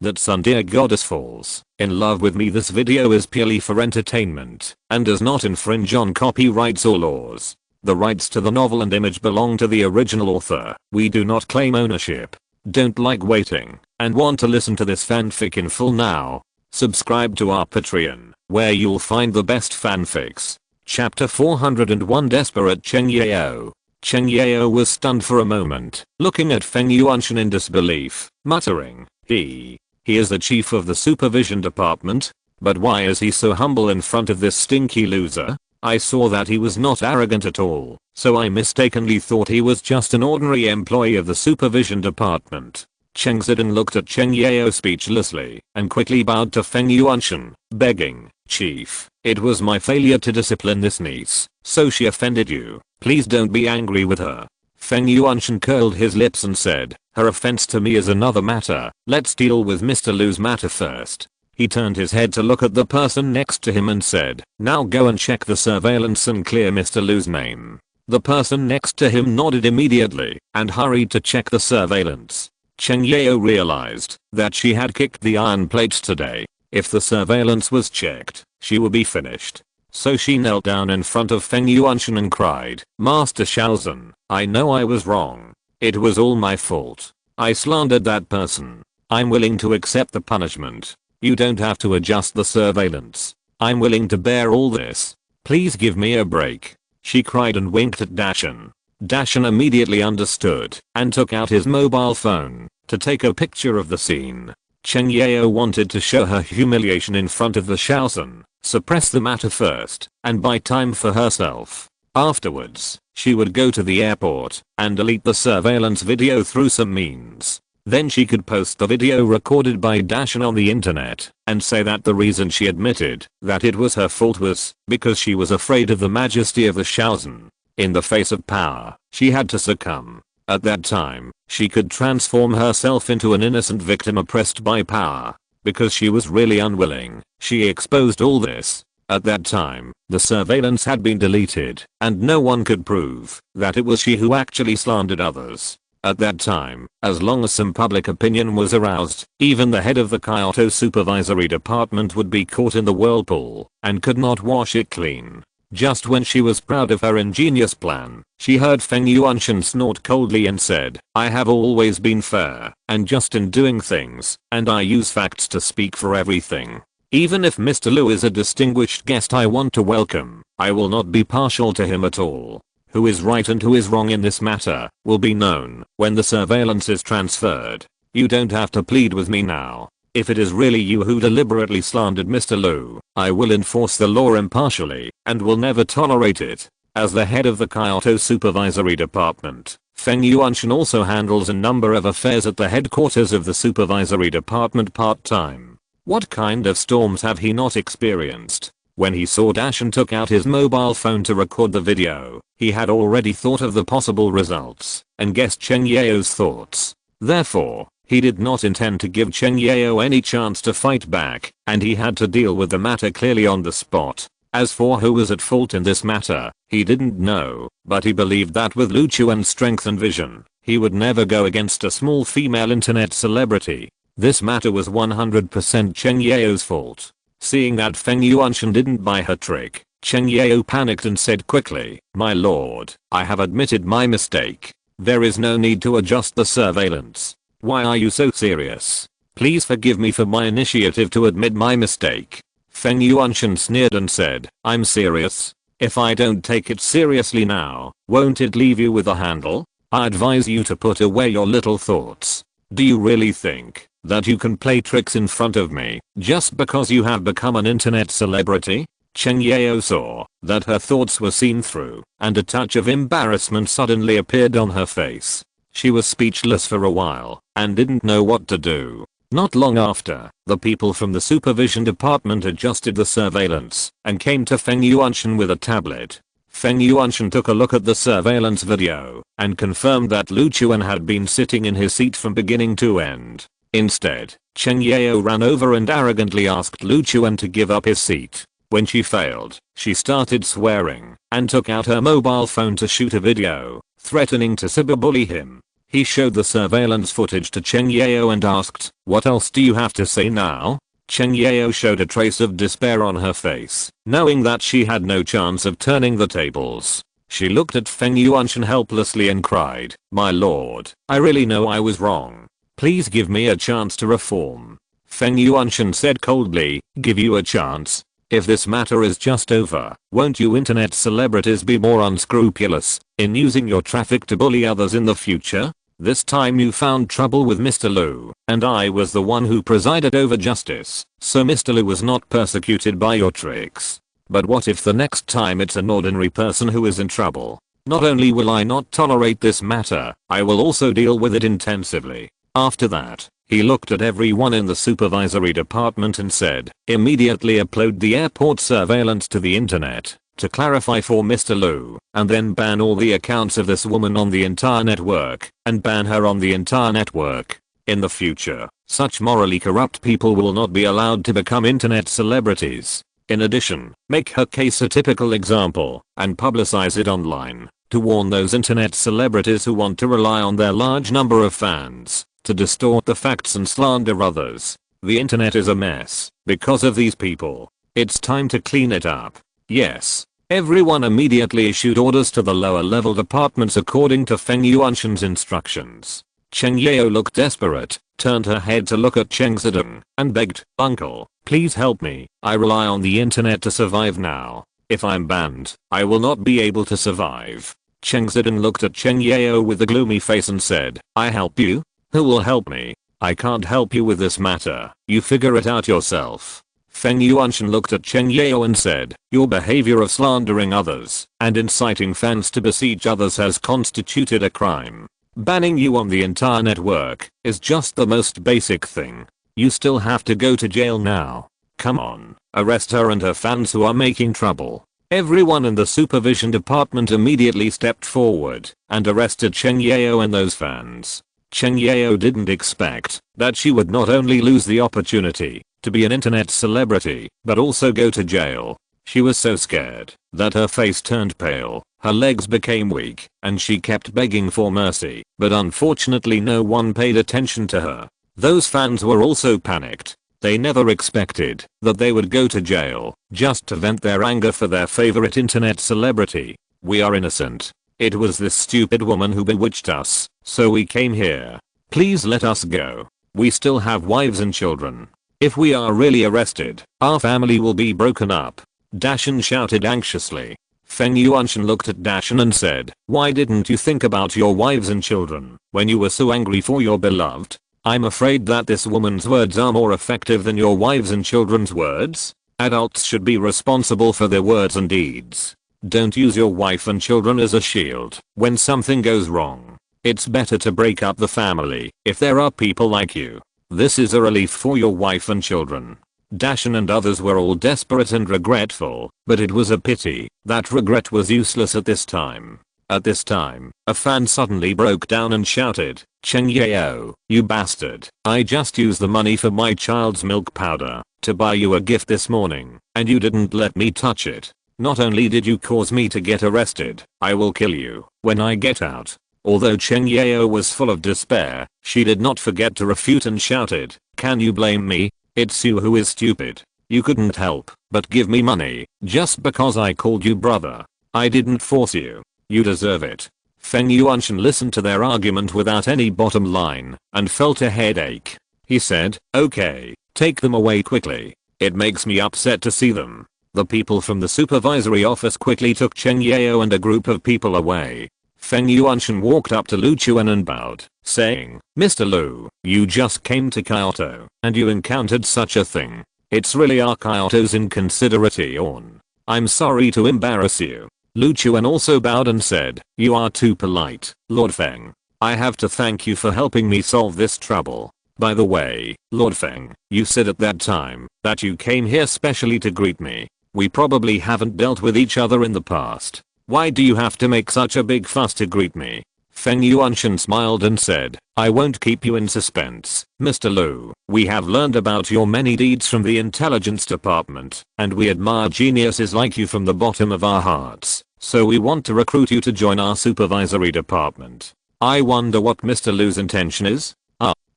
that Tsundere goddess falls in love with me. This video is purely for entertainment and does not infringe on copyrights or laws. The rights to the novel and image belong to the original author. We do not claim ownership. Don't like waiting and want to listen to this fanfic in full now? Subscribe to our Patreon, where you'll find the best fanfics. Chapter 401. Desperate Cheng Yao. Cheng Yao was stunned for a moment, looking at Feng Yuanshan in disbelief, muttering, He is the chief of the supervision department? But why is he so humble in front of this stinky loser? I saw that he was not arrogant at all, so I mistakenly thought he was just an ordinary employee of the supervision department. Cheng Zidong looked at Cheng Yao speechlessly and quickly bowed to Feng Yuanshan, begging, Chief, it was my failure to discipline this niece, so she offended you. Please don't be angry with her. Feng Yuanshan curled his lips and said, her offense to me is another matter. Let's deal with Mr. Lu's matter first. He turned his head to look at the person next to him and said, now go and check the surveillance and clear Mr. Lu's name. The person next to him nodded immediately and hurried to check the surveillance. Cheng Yao realized that she had kicked the iron plates today. If the surveillance was checked, she would be finished. So she knelt down in front of Feng Yuanshan and cried, Master Shaozhen, I know I was wrong. It was all my fault. I slandered that person. I'm willing to accept the punishment. You don't have to adjust the surveillance. I'm willing to bear all this. Please give me a break. She cried and winked at Dashan. Dashan immediately understood and took out his mobile phone to take a picture of the scene. Cheng Yao wanted to show her humiliation in front of the Shaozhen, suppress the matter first, and buy time for herself. Afterwards, she would go to the airport and delete the surveillance video through some means. Then she could post the video recorded by Dashan on the internet and say that the reason she admitted that it was her fault was because she was afraid of the majesty of the Shaozhen. In the face of power, she had to succumb. At that time, she could transform herself into an innocent victim oppressed by power. Because she was really unwilling, she exposed all this. At that time, the surveillance had been deleted, and no one could prove that it was she who actually slandered others. At that time, as long as some public opinion was aroused, even the head of the Kyoto supervisory department would be caught in the whirlpool and could not wash it clean. Just when she was proud of her ingenious plan, she heard Feng Yuanshan snort coldly and said, I have always been fair and just in doing things, and I use facts to speak for everything. Even if Mr. Lu is a distinguished guest I want to welcome, I will not be partial to him at all. Who is right and who is wrong in this matter will be known when the surveillance is transferred. You don't have to plead with me now. If it is really you who deliberately slandered Mr. Lu, I will enforce the law impartially and will never tolerate it. As the head of the Kyoto supervisory department, Feng Yuanshan also handles a number of affairs at the headquarters of the supervisory department part-time. What kind of storms have he not experienced? When he saw Dashan took out his mobile phone to record the video, he had already thought of the possible results and guessed Cheng Yao's thoughts. Therefore, he did not intend to give Cheng Yao any chance to fight back, and he had to deal with the matter clearly on the spot. As for who was at fault in this matter, he didn't know, but he believed that with Lu Chuan's strength and vision, he would never go against a small female internet celebrity. This matter was 100% Cheng Yao's fault. Seeing that Feng Yuanshan didn't buy her trick, Cheng Yao panicked and said quickly, My lord, I have admitted my mistake. There is no need to adjust the surveillance. Why are you so serious? Please forgive me for my initiative to admit my mistake. Feng Yuanshan sneered and said, I'm serious. If I don't take it seriously now, won't it leave you with a handle? I advise you to put away your little thoughts. Do you really think that you can play tricks in front of me just because you have become an internet celebrity? Cheng Yao saw that her thoughts were seen through, and a touch of embarrassment suddenly appeared on her face. She was speechless for a while and didn't know what to do. Not long after, the people from the supervision department adjusted the surveillance and came to Feng Yuanshan with a tablet. Feng Yuanshan took a look at the surveillance video and confirmed that Lu Chuan had been sitting in his seat from beginning to end. Instead, Cheng Yao ran over and arrogantly asked Lu Chuan to give up his seat. When she failed, she started swearing and took out her mobile phone to shoot a video, threatening to cyberbully him. He showed the surveillance footage to Cheng Yeo and asked, "What else do you have to say now?" Cheng Yeo showed a trace of despair on her face, knowing that she had no chance of turning the tables. She looked at Feng Yuanshan helplessly and cried, "My lord, I really know I was wrong. Please give me a chance to reform." Feng Yuanshan said coldly, "Give you a chance? If this matter is just over, won't you internet celebrities be more unscrupulous in using your traffic to bully others in the future? This time you found trouble with Mr. Liu, and I was the one who presided over justice, so Mr. Liu was not persecuted by your tricks. But what if the next time it's an ordinary person who is in trouble? Not only will I not tolerate this matter, I will also deal with it intensively." After that, he looked at everyone in the supervisory department and said, "Immediately upload the airport surveillance to the internet to clarify for Mr. Liu, and then ban all the accounts of this woman on the entire network, and ban her on the entire network. In the future, such morally corrupt people will not be allowed to become internet celebrities. In addition, make her case a typical example and publicize it online to warn those internet celebrities who want to rely on their large number of fans to distort the facts and slander others. The internet is a mess because of these people. It's time to clean it up." Yes. Everyone immediately issued orders to the lower level departments according to Feng Yuanshan's instructions. Cheng Yeo looked desperate, turned her head to look at Cheng Zidong, and begged, "Uncle, please help me. I rely on the internet to survive now. If I'm banned, I will not be able to survive." Cheng Zidong looked at Cheng Yeo with a gloomy face and said, "I help you? Who will help me? I can't help you with this matter. You figure it out yourself." Feng Yuanshan looked at Cheng Yeo and said, "Your behavior of slandering others and inciting fans to besiege others has constituted a crime. Banning you on the entire network is just the most basic thing. You still have to go to jail now. Come on, arrest her and her fans who are making trouble." Everyone in the supervision department immediately stepped forward and arrested Cheng Yeo and those fans. Cheng Yeo didn't expect that she would not only lose the opportunity to be an internet celebrity, but also go to jail. She was so scared that her face turned pale, her legs became weak, and she kept begging for mercy, but unfortunately no one paid attention to her. Those fans were also panicked. They never expected that they would go to jail just to vent their anger for their favorite internet celebrity. "We are innocent. It was this stupid woman who bewitched us, so we came here. Please let us go. We still have wives and children. If we are really arrested, our family will be broken up." Dashan shouted anxiously. Feng Yuanshan looked at Dashan and said, "Why didn't you think about your wives and children when you were so angry for your beloved? I'm afraid that this woman's words are more effective than your wives and children's words. Adults should be responsible for their words and deeds. Don't use your wife and children as a shield when something goes wrong. It's better to break up the family if there are people like you. This is a relief for your wife and children." Dashan and others were all desperate and regretful, but it was a pity that regret was useless at this time. At this time, a fan suddenly broke down and shouted, "Cheng Yeo, you bastard. I just used the money for my child's milk powder to buy you a gift this morning, and you didn't let me touch it. Not only did you cause me to get arrested, I will kill you when I get out." Although Cheng Yeo was full of despair, she did not forget to refute and shouted, "Can you blame me? It's you who is stupid. You couldn't help but give me money just because I called you brother. I didn't force you. You deserve it." Feng Yuanshan listened to their argument without any bottom line and felt a headache. He said, "Okay, take them away quickly. It makes me upset to see them." The people from the supervisory office quickly took Cheng Yeo and a group of people away. Feng Yuanshan walked up to Lu Chuan and bowed, saying, "Mr. Liu, you just came to Kyoto, and you encountered such a thing. It's really our Kyoto's inconsiderate on. I'm sorry to embarrass you." Lu Chuan also bowed and said, "You are too polite, Lord Feng. I have to thank you for helping me solve this trouble. By the way, Lord Feng, you said at that time that you came here specially to greet me. We probably haven't dealt with each other in the past. Why do you have to make such a big fuss to greet me?" Feng Yuanshan smiled and said, "I won't keep you in suspense, Mr. Liu. We have learned about your many deeds from the intelligence department, and we admire geniuses like you from the bottom of our hearts, so we want to recruit you to join our supervisory department. I wonder what Mr. Lu's intention is?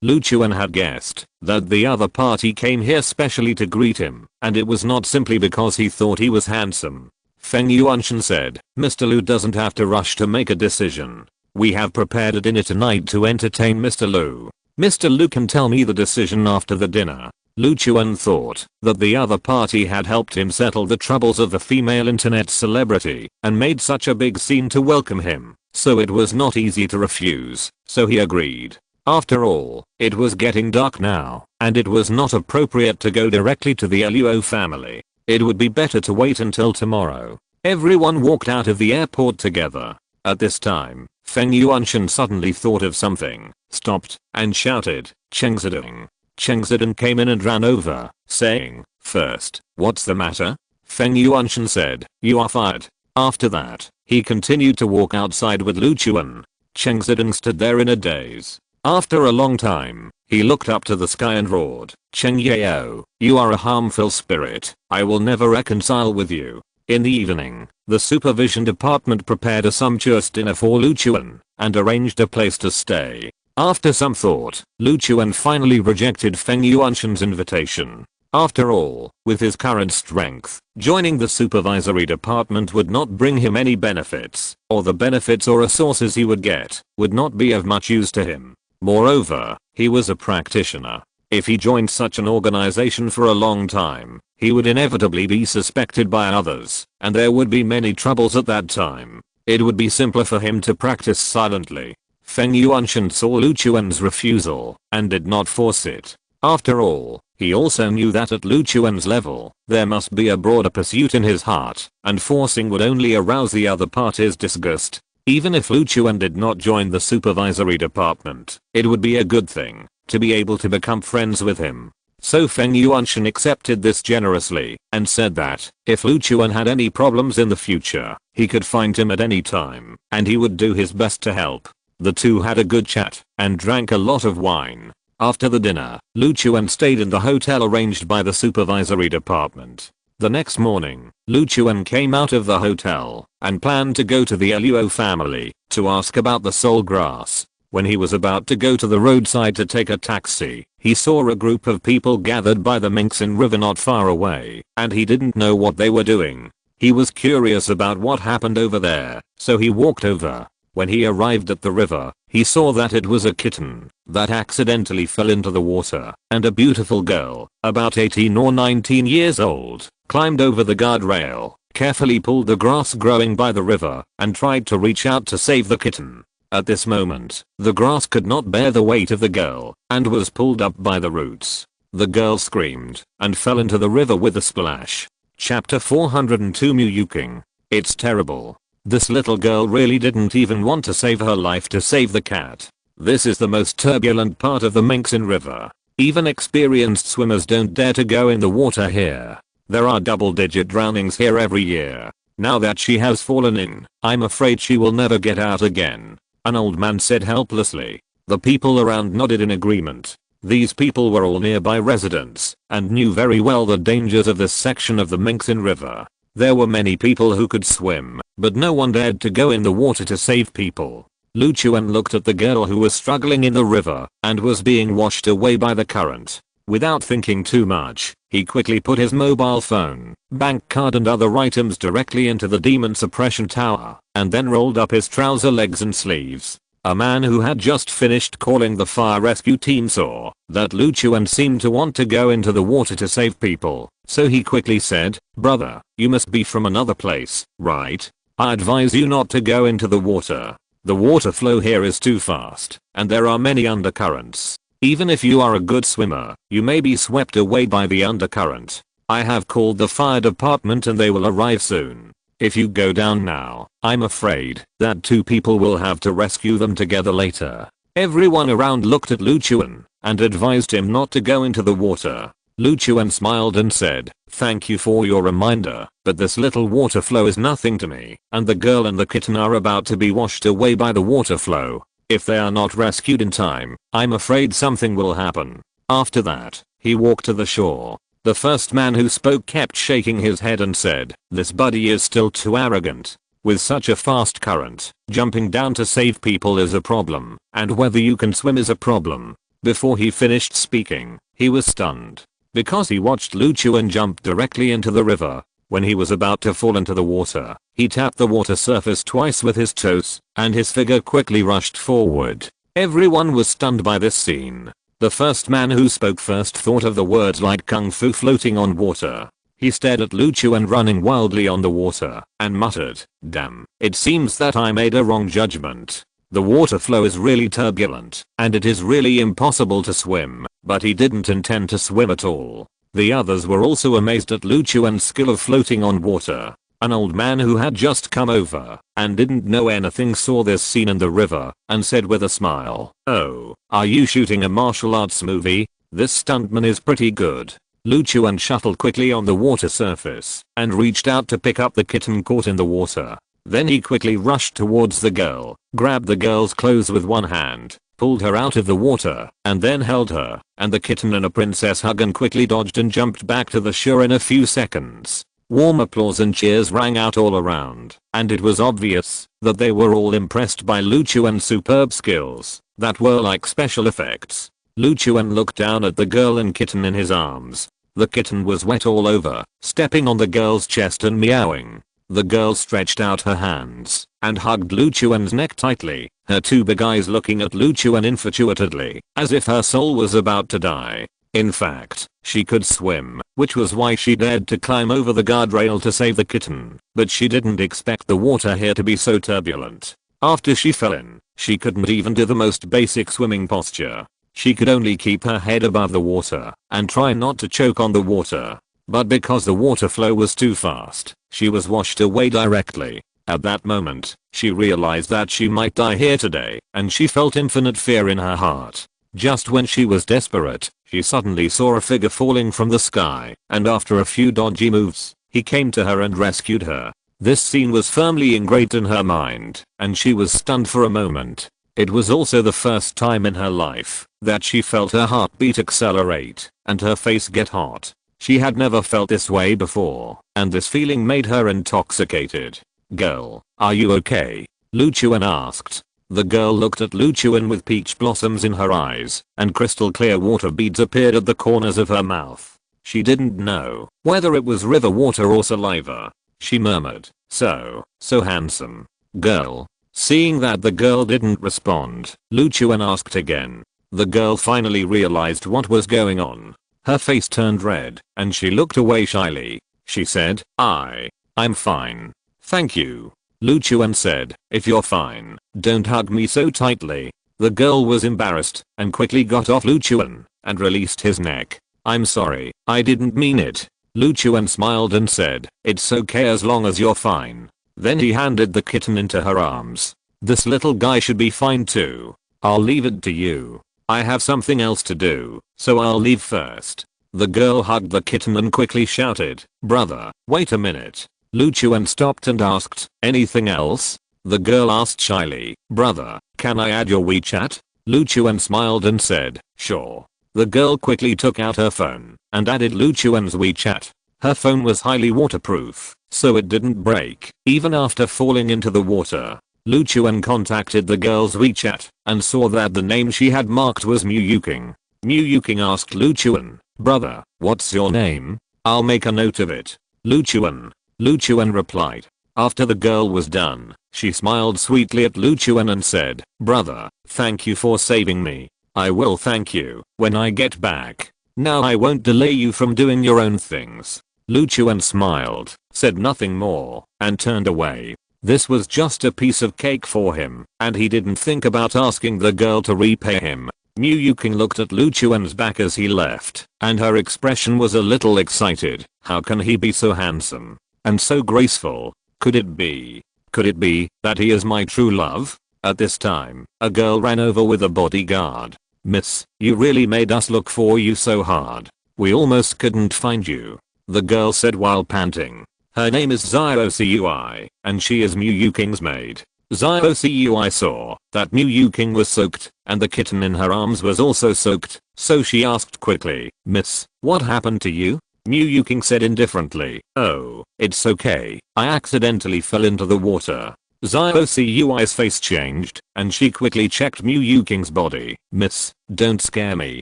Lu Chuan had guessed that the other party came here specially to greet him, and it was not simply because he thought he was handsome. Feng Yuanshan said, Mr. Lu doesn't have to rush to make a decision. We have prepared a dinner tonight to entertain Mr. Lu. Mr. Lu can tell me the decision after the dinner. Lu Chuan thought that the other party had helped him settle the troubles of the female internet celebrity and made such a big scene to welcome him, so it was not easy to refuse, so he agreed. After all, it was getting dark now, and it was not appropriate to go directly to the Luo family. It would be better to wait until tomorrow. Everyone walked out of the airport together. At this time, Feng Yuanshan suddenly thought of something, stopped, and shouted, Cheng Zidong. Cheng Zidong came in and ran over, saying, First, what's the matter? Feng Yuanshan said, You are fired. After that, he continued to walk outside with Lu Chuan. Cheng Zidong stood there in a daze. After a long time, he looked up to the sky and roared, Cheng Yao, you are a harmful spirit. I will never reconcile with you. In the evening, the supervision department prepared a sumptuous dinner for Lu Chuan and arranged a place to stay. After some thought, Lu Chuan finally rejected Feng Yuanshan's invitation. After all, with his current strength, joining the supervisory department would not bring him any benefits, or the benefits or resources he would get would not be of much use to him. Moreover, he was a practitioner. If he joined such an organization for a long time, he would inevitably be suspected by others, and there would be many troubles at that time. It would be simpler for him to practice silently. Feng Yuanshan saw Lu Chuan's refusal and did not force it. After all, he also knew that at Lu Chuan's level, there must be a broader pursuit in his heart, and forcing would only arouse the other party's disgust. Even if Lu Chuan did not join the supervisory department, it would be a good thing to be able to become friends with him. So Feng Yuanshan accepted this generously and said that if Lu Chuan had any problems in the future, he could find him at any time, and he would do his best to help. The two had a good chat and drank a lot of wine. After the dinner, Lu Chuan stayed in the hotel arranged by the supervisory department. The next morning, Lu Chuan came out of the hotel and planned to go to the Luo family to ask about the soul grass. When he was about to go to the roadside to take a taxi, he saw a group of people gathered by the Mingxin River not far away, and he didn't know what they were doing. He was curious about what happened over there, so he walked over. When he arrived at the river, he saw that it was a kitten that accidentally fell into the water, and a beautiful girl, about 18 or 19 years old, climbed over the guardrail, carefully pulled the grass growing by the river, and tried to reach out to save the kitten. At this moment, the grass could not bear the weight of the girl, and was pulled up by the roots. The girl screamed, and fell into the river with a splash. Chapter 402 Muyuking. It's terrible. This little girl really didn't even want to save her life to save the cat. This is the most turbulent part of the Mingxin River. Even experienced swimmers don't dare to go in the water here. There are double-digit drownings here every year. Now that she has fallen in, I'm afraid she will never get out again. An old man said helplessly. The people around nodded in agreement. These people were all nearby residents and knew very well the dangers of this section of the Mingxin River. There were many people who could swim, but no one dared to go in the water to save people. Lu Chuan looked at the girl who was struggling in the river and was being washed away by the current. Without thinking too much, he quickly put his mobile phone, bank card and other items directly into the demon suppression tower, and then rolled up his trouser legs and sleeves. A man who had just finished calling the fire rescue team saw that Lu Chuan seemed to want to go into the water to save people, so he quickly said, "Brother, you must be from another place, right? I advise you not to go into the water. The water flow here is too fast, and there are many undercurrents. Even if you are a good swimmer, you may be swept away by the undercurrent. I have called the fire department and they will arrive soon. If you go down now, I'm afraid that two people will have to rescue them together later." Everyone around looked at Lu Chuan and advised him not to go into the water. Lu Chuan smiled and said, "Thank you for your reminder, but this little water flow is nothing to me, and the girl and the kitten are about to be washed away by the water flow. If they are not rescued in time, I'm afraid something will happen." After that, he walked to the shore. The first man who spoke kept shaking his head and said, "This buddy is still too arrogant. With such a fast current, jumping down to save people is a problem, and whether you can swim is a problem. Before he finished speaking, he was stunned. Because he watched Lu Chuan jump directly into the river. When he was about to fall into the water, he tapped the water surface twice with his toes, and his figure quickly rushed forward. Everyone was stunned by this scene. The first man who spoke first thought of the words like kung fu floating on water. He stared at Lu Chuan running wildly on the water, and muttered, "Damn, it seems that I made a wrong judgment. The water flow is really turbulent, and it is really impossible to swim," but he didn't intend to swim at all. The others were also amazed at Lu Chuan's skill of floating on water. An old man who had just come over and didn't know anything saw this scene in the river and said with a smile, "Oh, are you shooting a martial arts movie? This stuntman is pretty good." Lu Chuan shuffled quickly on the water surface and reached out to pick up the kitten caught in the water. Then he quickly rushed towards the girl, grabbed the girl's clothes with one hand, pulled her out of the water, and then held her and the kitten in a princess hug and quickly dodged and jumped back to the shore in a few seconds. Warm applause and cheers rang out all around, and it was obvious that they were all impressed by Lu Chuan's superb skills that were like special effects. Lu Chuan looked down at the girl and kitten in his arms. The kitten was wet all over, stepping on the girl's chest and meowing. The girl stretched out her hands and hugged Lu Chuan's neck tightly, her two big eyes looking at Lu Chuan infatuatedly, as if her soul was about to die. In fact, she could swim, which was why she dared to climb over the guardrail to save the kitten, but she didn't expect the water here to be so turbulent. After she fell in, she couldn't even do the most basic swimming posture. She could only keep her head above the water and try not to choke on the water. But because the water flow was too fast, she was washed away directly. At that moment, she realized that she might die here today, and she felt infinite fear in her heart. Just when she was desperate, she suddenly saw a figure falling from the sky, and after a few dodgy moves, he came to her and rescued her. This scene was firmly ingrained in her mind, and she was stunned for a moment. It was also the first time in her life that she felt her heartbeat accelerate and her face get hot. She had never felt this way before, and this feeling made her intoxicated. "Girl, are you okay?" Lu Chuan asked. The girl looked at Lu Chuan with peach blossoms in her eyes, and crystal clear water beads appeared at the corners of her mouth. She didn't know whether it was river water or saliva. She murmured, so handsome. Girl. Seeing that the girl didn't respond, Lu Chuan asked again. The girl finally realized what was going on. Her face turned red, and she looked away shyly. She said, I'm fine. Thank you. Lu Chuan said, "If you're fine, don't hug me so tightly." The girl was embarrassed, and quickly got off Lu Chuan, and released his neck. "I'm sorry, I didn't mean it." Lu Chuan smiled and said, "It's okay as long as you're fine." Then he handed the kitten into her arms. "This little guy should be fine too. I'll leave it to you. I have something else to do, so I'll leave first." The girl hugged the kitten and quickly shouted, "Brother, wait a minute." Lu Chuan stopped and asked, "Anything else?" The girl asked shyly, "Brother, can I add your WeChat?" Lu Chuan smiled and said, "Sure." The girl quickly took out her phone and added Lu Chuan's WeChat. Her phone was highly waterproof, so it didn't break, even after falling into the water. Lu Chuan contacted the girl's WeChat and saw that the name she had marked was Mu Yuking. Mu Yuking asked Lu Chuan, "Brother, what's your name? I'll make a note of it." Lu Chuan replied. After the girl was done, she smiled sweetly at Lu Chuan and said, "Brother, thank you for saving me. I will thank you when I get back. Now I won't delay you from doing your own things." Lu Chuan smiled, said nothing more, and turned away. This was just a piece of cake for him, and he didn't think about asking the girl to repay him. Mu Yuking looked at Lu Chuan's back as he left, and her expression was a little excited. How can he be so handsome and so graceful? Could it be that he is my true love? At this time, a girl ran over with a bodyguard. "Miss, you really made us look for you so hard. We almost couldn't find you," the girl said while panting. Her name is Xiaocui, and she is Mu Yuking's maid. Xiaocui saw that Mu Yuking was soaked, and the kitten in her arms was also soaked, so she asked quickly, "Miss, what happened to you?" Mu Yuking said indifferently. Oh, it's okay. I accidentally fell into the water. Xiaocui's face changed, and she quickly checked Mu Yuking's body. Miss, don't scare me.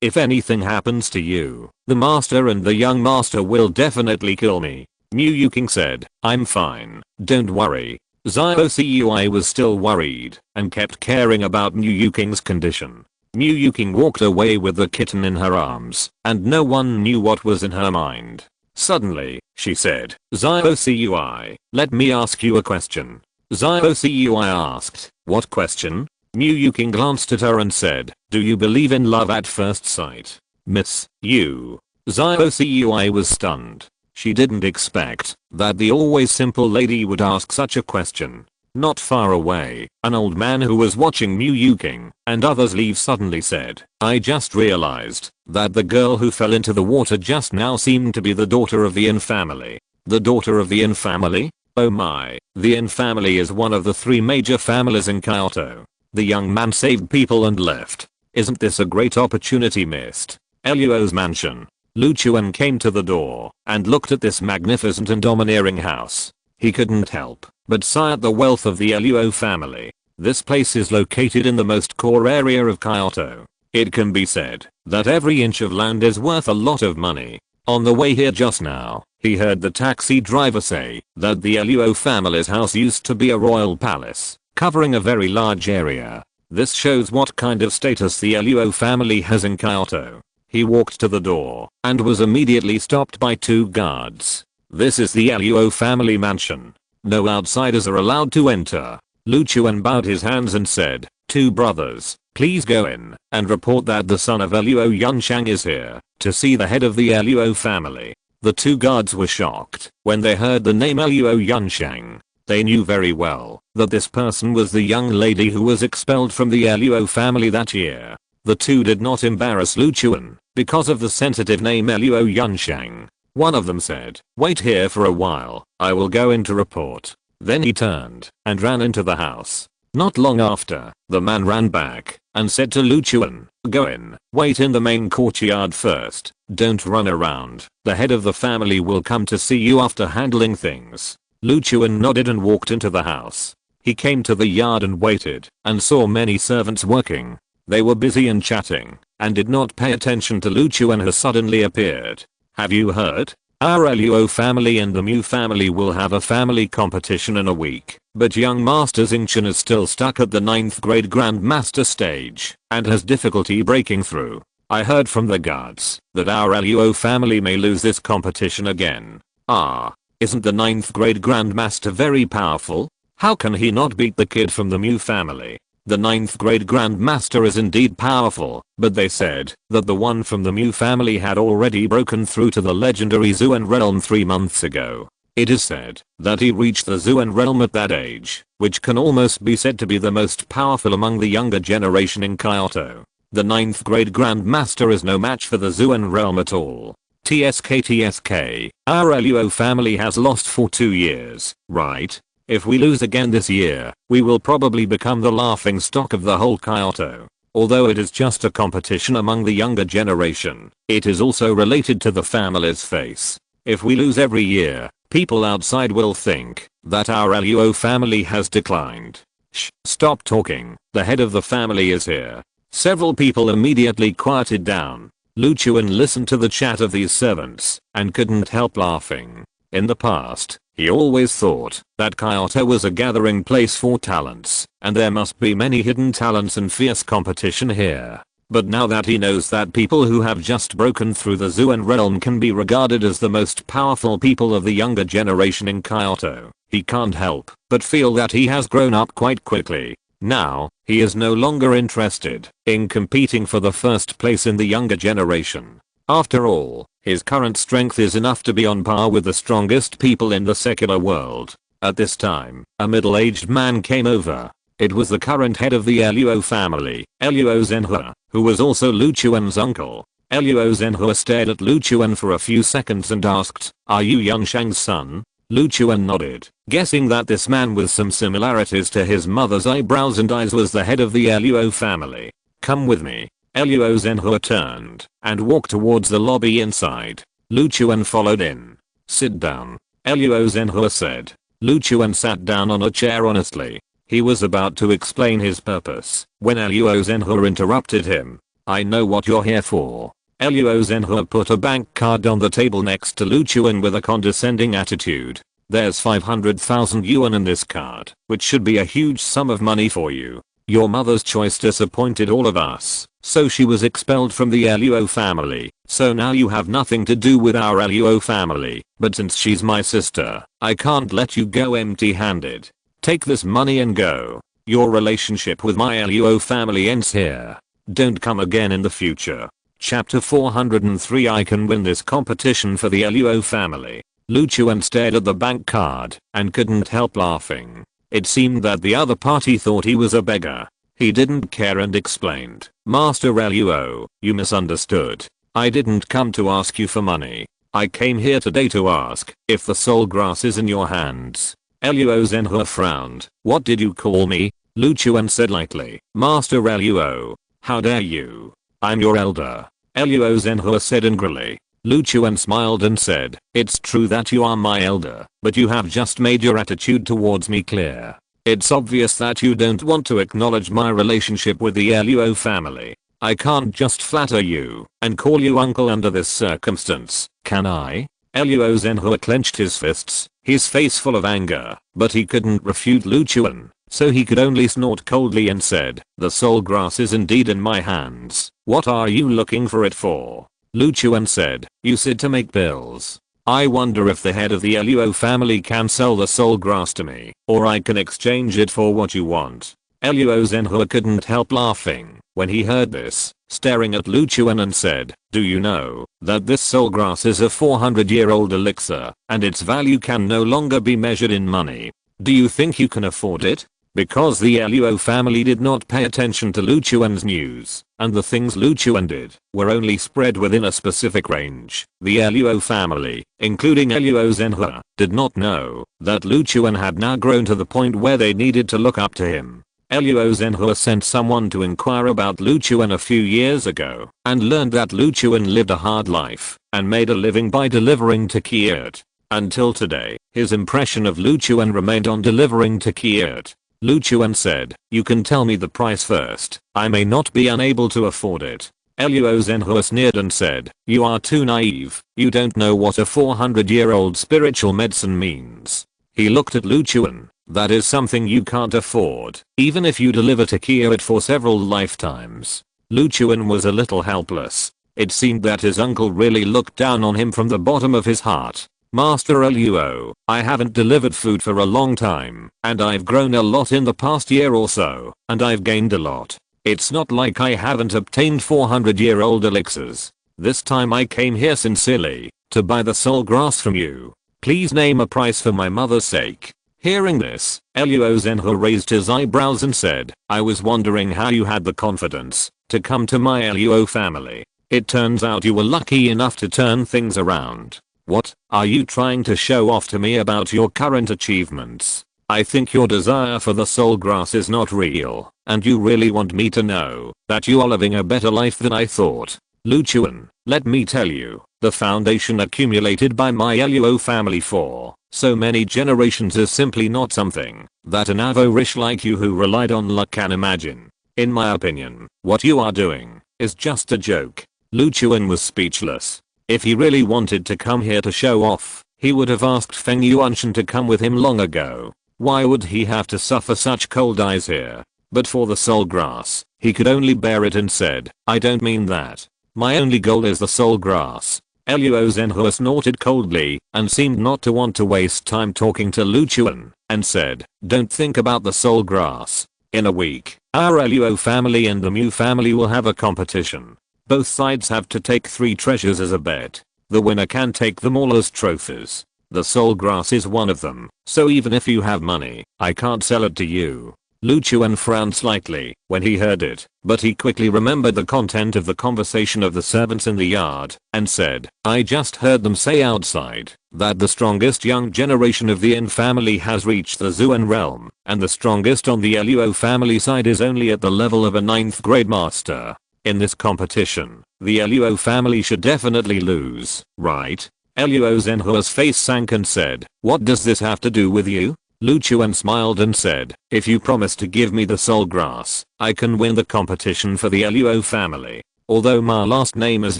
If anything happens to you, the master and the young master will definitely kill me. Mu Yuking said, I'm fine. Don't worry. Xiaocui was still worried, and kept caring about Mu Yuking's condition. Mu Yuking walked away with the kitten in her arms, and no one knew what was in her mind. Suddenly, she said, Xiaocui, let me ask you a question. Xiaocui asked, what question? Mu Yuking glanced at her and said, do you believe in love at first sight? Miss, you. Xiaocui was stunned. She didn't expect that the always simple lady would ask such a question. Not far away, an old man who was watching Mu Yuking and others leave suddenly said, I just realized that the girl who fell into the water just now seemed to be the daughter of the Yin family. The daughter of the Yin family? Oh my, the Yin family is one of the 3 major families in Kyoto. The young man saved people and left. Isn't this a great opportunity missed? Luo's mansion. Lu Chuan came to the door and looked at this magnificent and domineering house. He couldn't help but sigh at the wealth of the Luo family. This place is located in the most core area of Kyoto. It can be said that every inch of land is worth a lot of money. On the way here just now, he heard the taxi driver say that the Luo family's house used to be a royal palace, covering a very large area. This shows what kind of status the Luo family has in Kyoto. He walked to the door and was immediately stopped by 2 guards. This is the Luo family mansion. No outsiders are allowed to enter. Lu Chuan bowed his hands and said, 2 brothers, please go in and report that the son of Luo Yunshang is here to see the head of the Luo family. The 2 guards were shocked when they heard the name Luo Yunshang. They knew very well that this person was the young lady who was expelled from the Luo family that year. The 2 did not embarrass Lu Chuan because of the sensitive name Luo Yunshang. One of them said, wait here for a while, I will go in to report. Then he turned and ran into the house. Not long after, the man ran back and said to Lu Chuan, go in, wait in the main courtyard first, don't run around, the head of the family will come to see you after handling things. Lu Chuan nodded and walked into the house. He came to the yard and waited and saw many servants working. They were busy and chatting and did not pay attention to Lu Chuan who suddenly appeared. Have you heard? Our Luo family and the Mu family will have a family competition in a week, but young Master Xingchen is still stuck at the 9th grade Grandmaster stage and has difficulty breaking through. I heard from the guards that our Luo family may lose this competition again. Ah, isn't the 9th grade Grandmaster very powerful? How can he not beat the kid from the Mu family? The 9th grade Grandmaster is indeed powerful, but they said that the one from the Mu family had already broken through to the legendary Zhuan realm 3 months ago. It is said that he reached the Zhuan realm at that age, which can almost be said to be the most powerful among the younger generation in Kyoto. The 9th grade Grandmaster is no match for the Zhuan realm at all. TSK, our Luo family has lost for 2 years, right? If we lose again this year, we will probably become the laughing stock of the whole Kyoto. Although it is just a competition among the younger generation, it is also related to the family's face. If we lose every year, people outside will think that our Luo family has declined. Shh, stop talking, the head of the family is here. Several people immediately quieted down. Lu Chuan listened to the chat of these servants and couldn't help laughing. In the past, he always thought that Kyoto was a gathering place for talents, and there must be many hidden talents and fierce competition here. But now that he knows that people who have just broken through the Zhuan realm can be regarded as the most powerful people of the younger generation in Kyoto, he can't help but feel that he has grown up quite quickly. Now, he is no longer interested in competing for the first place in the younger generation. After all, his current strength is enough to be on par with the strongest people in the secular world. At this time, a middle-aged man came over. It was the current head of the Luo family, Luo Zhenhe, who was also Lu Chuan's uncle. Luo Zhenhe stared at Lu Chuan for a few seconds and asked, "Are you Yunshang's son?" Lu Chuan nodded, guessing that this man with some similarities to his mother's eyebrows and eyes was the head of the Luo family. "Come with me." Luo Zhenhe turned and walked towards the lobby inside. Lu Chuan followed in. Sit down, Luo Zhenhua said. Lu Chuan sat down on a chair honestly. He was about to explain his purpose when Luo Zhenhua interrupted him. I know what you're here for. Luo Zhenhua put a bank card on the table next to Lu Chuan with a condescending attitude. There's 500,000 yuan in this card, which should be a huge sum of money for you. Your mother's choice disappointed all of us, so she was expelled from the Luo family. So now you have nothing to do with our Luo family, but since she's my sister, I can't let you go empty-handed. Take this money and go. Your relationship with my Luo family ends here. Don't come again in the future. Chapter 403 I can win this competition for the Luo family. Lu Chuan stared at the bank card and couldn't help laughing. It seemed that the other party thought he was a beggar. He didn't care and explained. Master Luo, you misunderstood. I didn't come to ask you for money. I came here today to ask if the soul grass is in your hands. Luo Zhenhua frowned. What did you call me? Lu Chuan said lightly. Master Luo, how dare you? I'm your elder. Luo Zhenhua said angrily. Lu Chuan smiled and said, it's true that you are my elder, but you have just made your attitude towards me clear. It's obvious that you don't want to acknowledge my relationship with the Luo family. I can't just flatter you and call you uncle under this circumstance, can I? Luo Zhenhua clenched his fists, his face full of anger, but he couldn't refute Lu Chuan, so he could only snort coldly and said, the soul grass is indeed in my hands. What are you looking for it for? Lu Chuan said, you said to make bills. I wonder if the head of the Luo family can sell the soul grass to me, or I can exchange it for what you want. Luo Zhenhua couldn't help laughing when he heard this, staring at Lu Chuan and said, do you know that this soul grass is a 400-year-old elixir, and its value can no longer be measured in money? Do you think you can afford it? Because the Luo family did not pay attention to Lu Chuan's news, and the things Lu Chuan did were only spread within a specific range. The Luo family, including Luo Zhenhua, did not know that Lu Chuan had now grown to the point where they needed to look up to him. Luo Zhenhua sent someone to inquire about Lu Chuan a few years ago, and learned that Lu Chuan lived a hard life, and made a living by delivering to Kiert. Until today, his impression of Lu Chuan remained on delivering to Kiert. Lu Chuan said, you can tell me the price first. I may not be unable to afford it. Luo Zhenhua sneered and said, you are too naive. You don't know what a 400-year-old spiritual medicine means. He looked at Lu Chuan. That is something you can't afford, even if you deliver to Kiert for several lifetimes. Lu Chuan was a little helpless. It seemed that his uncle really looked down on him from the bottom of his heart. Master Luo, I haven't delivered food for a long time, and I've grown a lot in the past year or so, and I've gained a lot. It's not like I haven't obtained 400-year-old elixirs. This time I came here sincerely, to buy the soul grass from you. Please name a price for my mother's sake. Hearing this, Luo Zhenhua raised his eyebrows and said, I was wondering how you had the confidence to come to my Luo family. It turns out you were lucky enough to turn things around. What, are you trying to show off to me about your current achievements? I think your desire for the soul grass is not real, and you really want me to know that you are living a better life than I thought. Lu Chuan, let me tell you, the foundation accumulated by my Luo family for so many generations is simply not something that an avarice like you who relied on luck can imagine. In my opinion, what you are doing is just a joke. Lu Chuan was speechless. If he really wanted to come here to show off, he would have asked Feng Yuanshan to come with him long ago. Why would he have to suffer such cold eyes here? But for the soul grass, he could only bear it and said, I don't mean that. My only goal is the soul grass. Luo Zhenhua snorted coldly and seemed not to want to waste time talking to Lu Chuan, and said, don't think about the soul grass. In a week, our Luo family and the Mu family will have a competition. Both sides have to take 3 treasures as a bet. The winner can take them all as trophies. The soul grass is one of them, so even if you have money, I can't sell it to you. Lu Chuan frowned slightly when he heard it, but he quickly remembered the content of the conversation of the servants in the yard, and said, I just heard them say outside that the strongest young generation of the Yin family has reached the Zuan realm, and the strongest on the Luo family side is only at the level of a 9th grade master. In this competition, the Luo family should definitely lose, right? Luo Zhenhua's face sank and said, "What does this have to do with you?" Lu Chuan smiled and said, "If you promise to give me the soul grass, I can win the competition for the Luo family. Although my last name is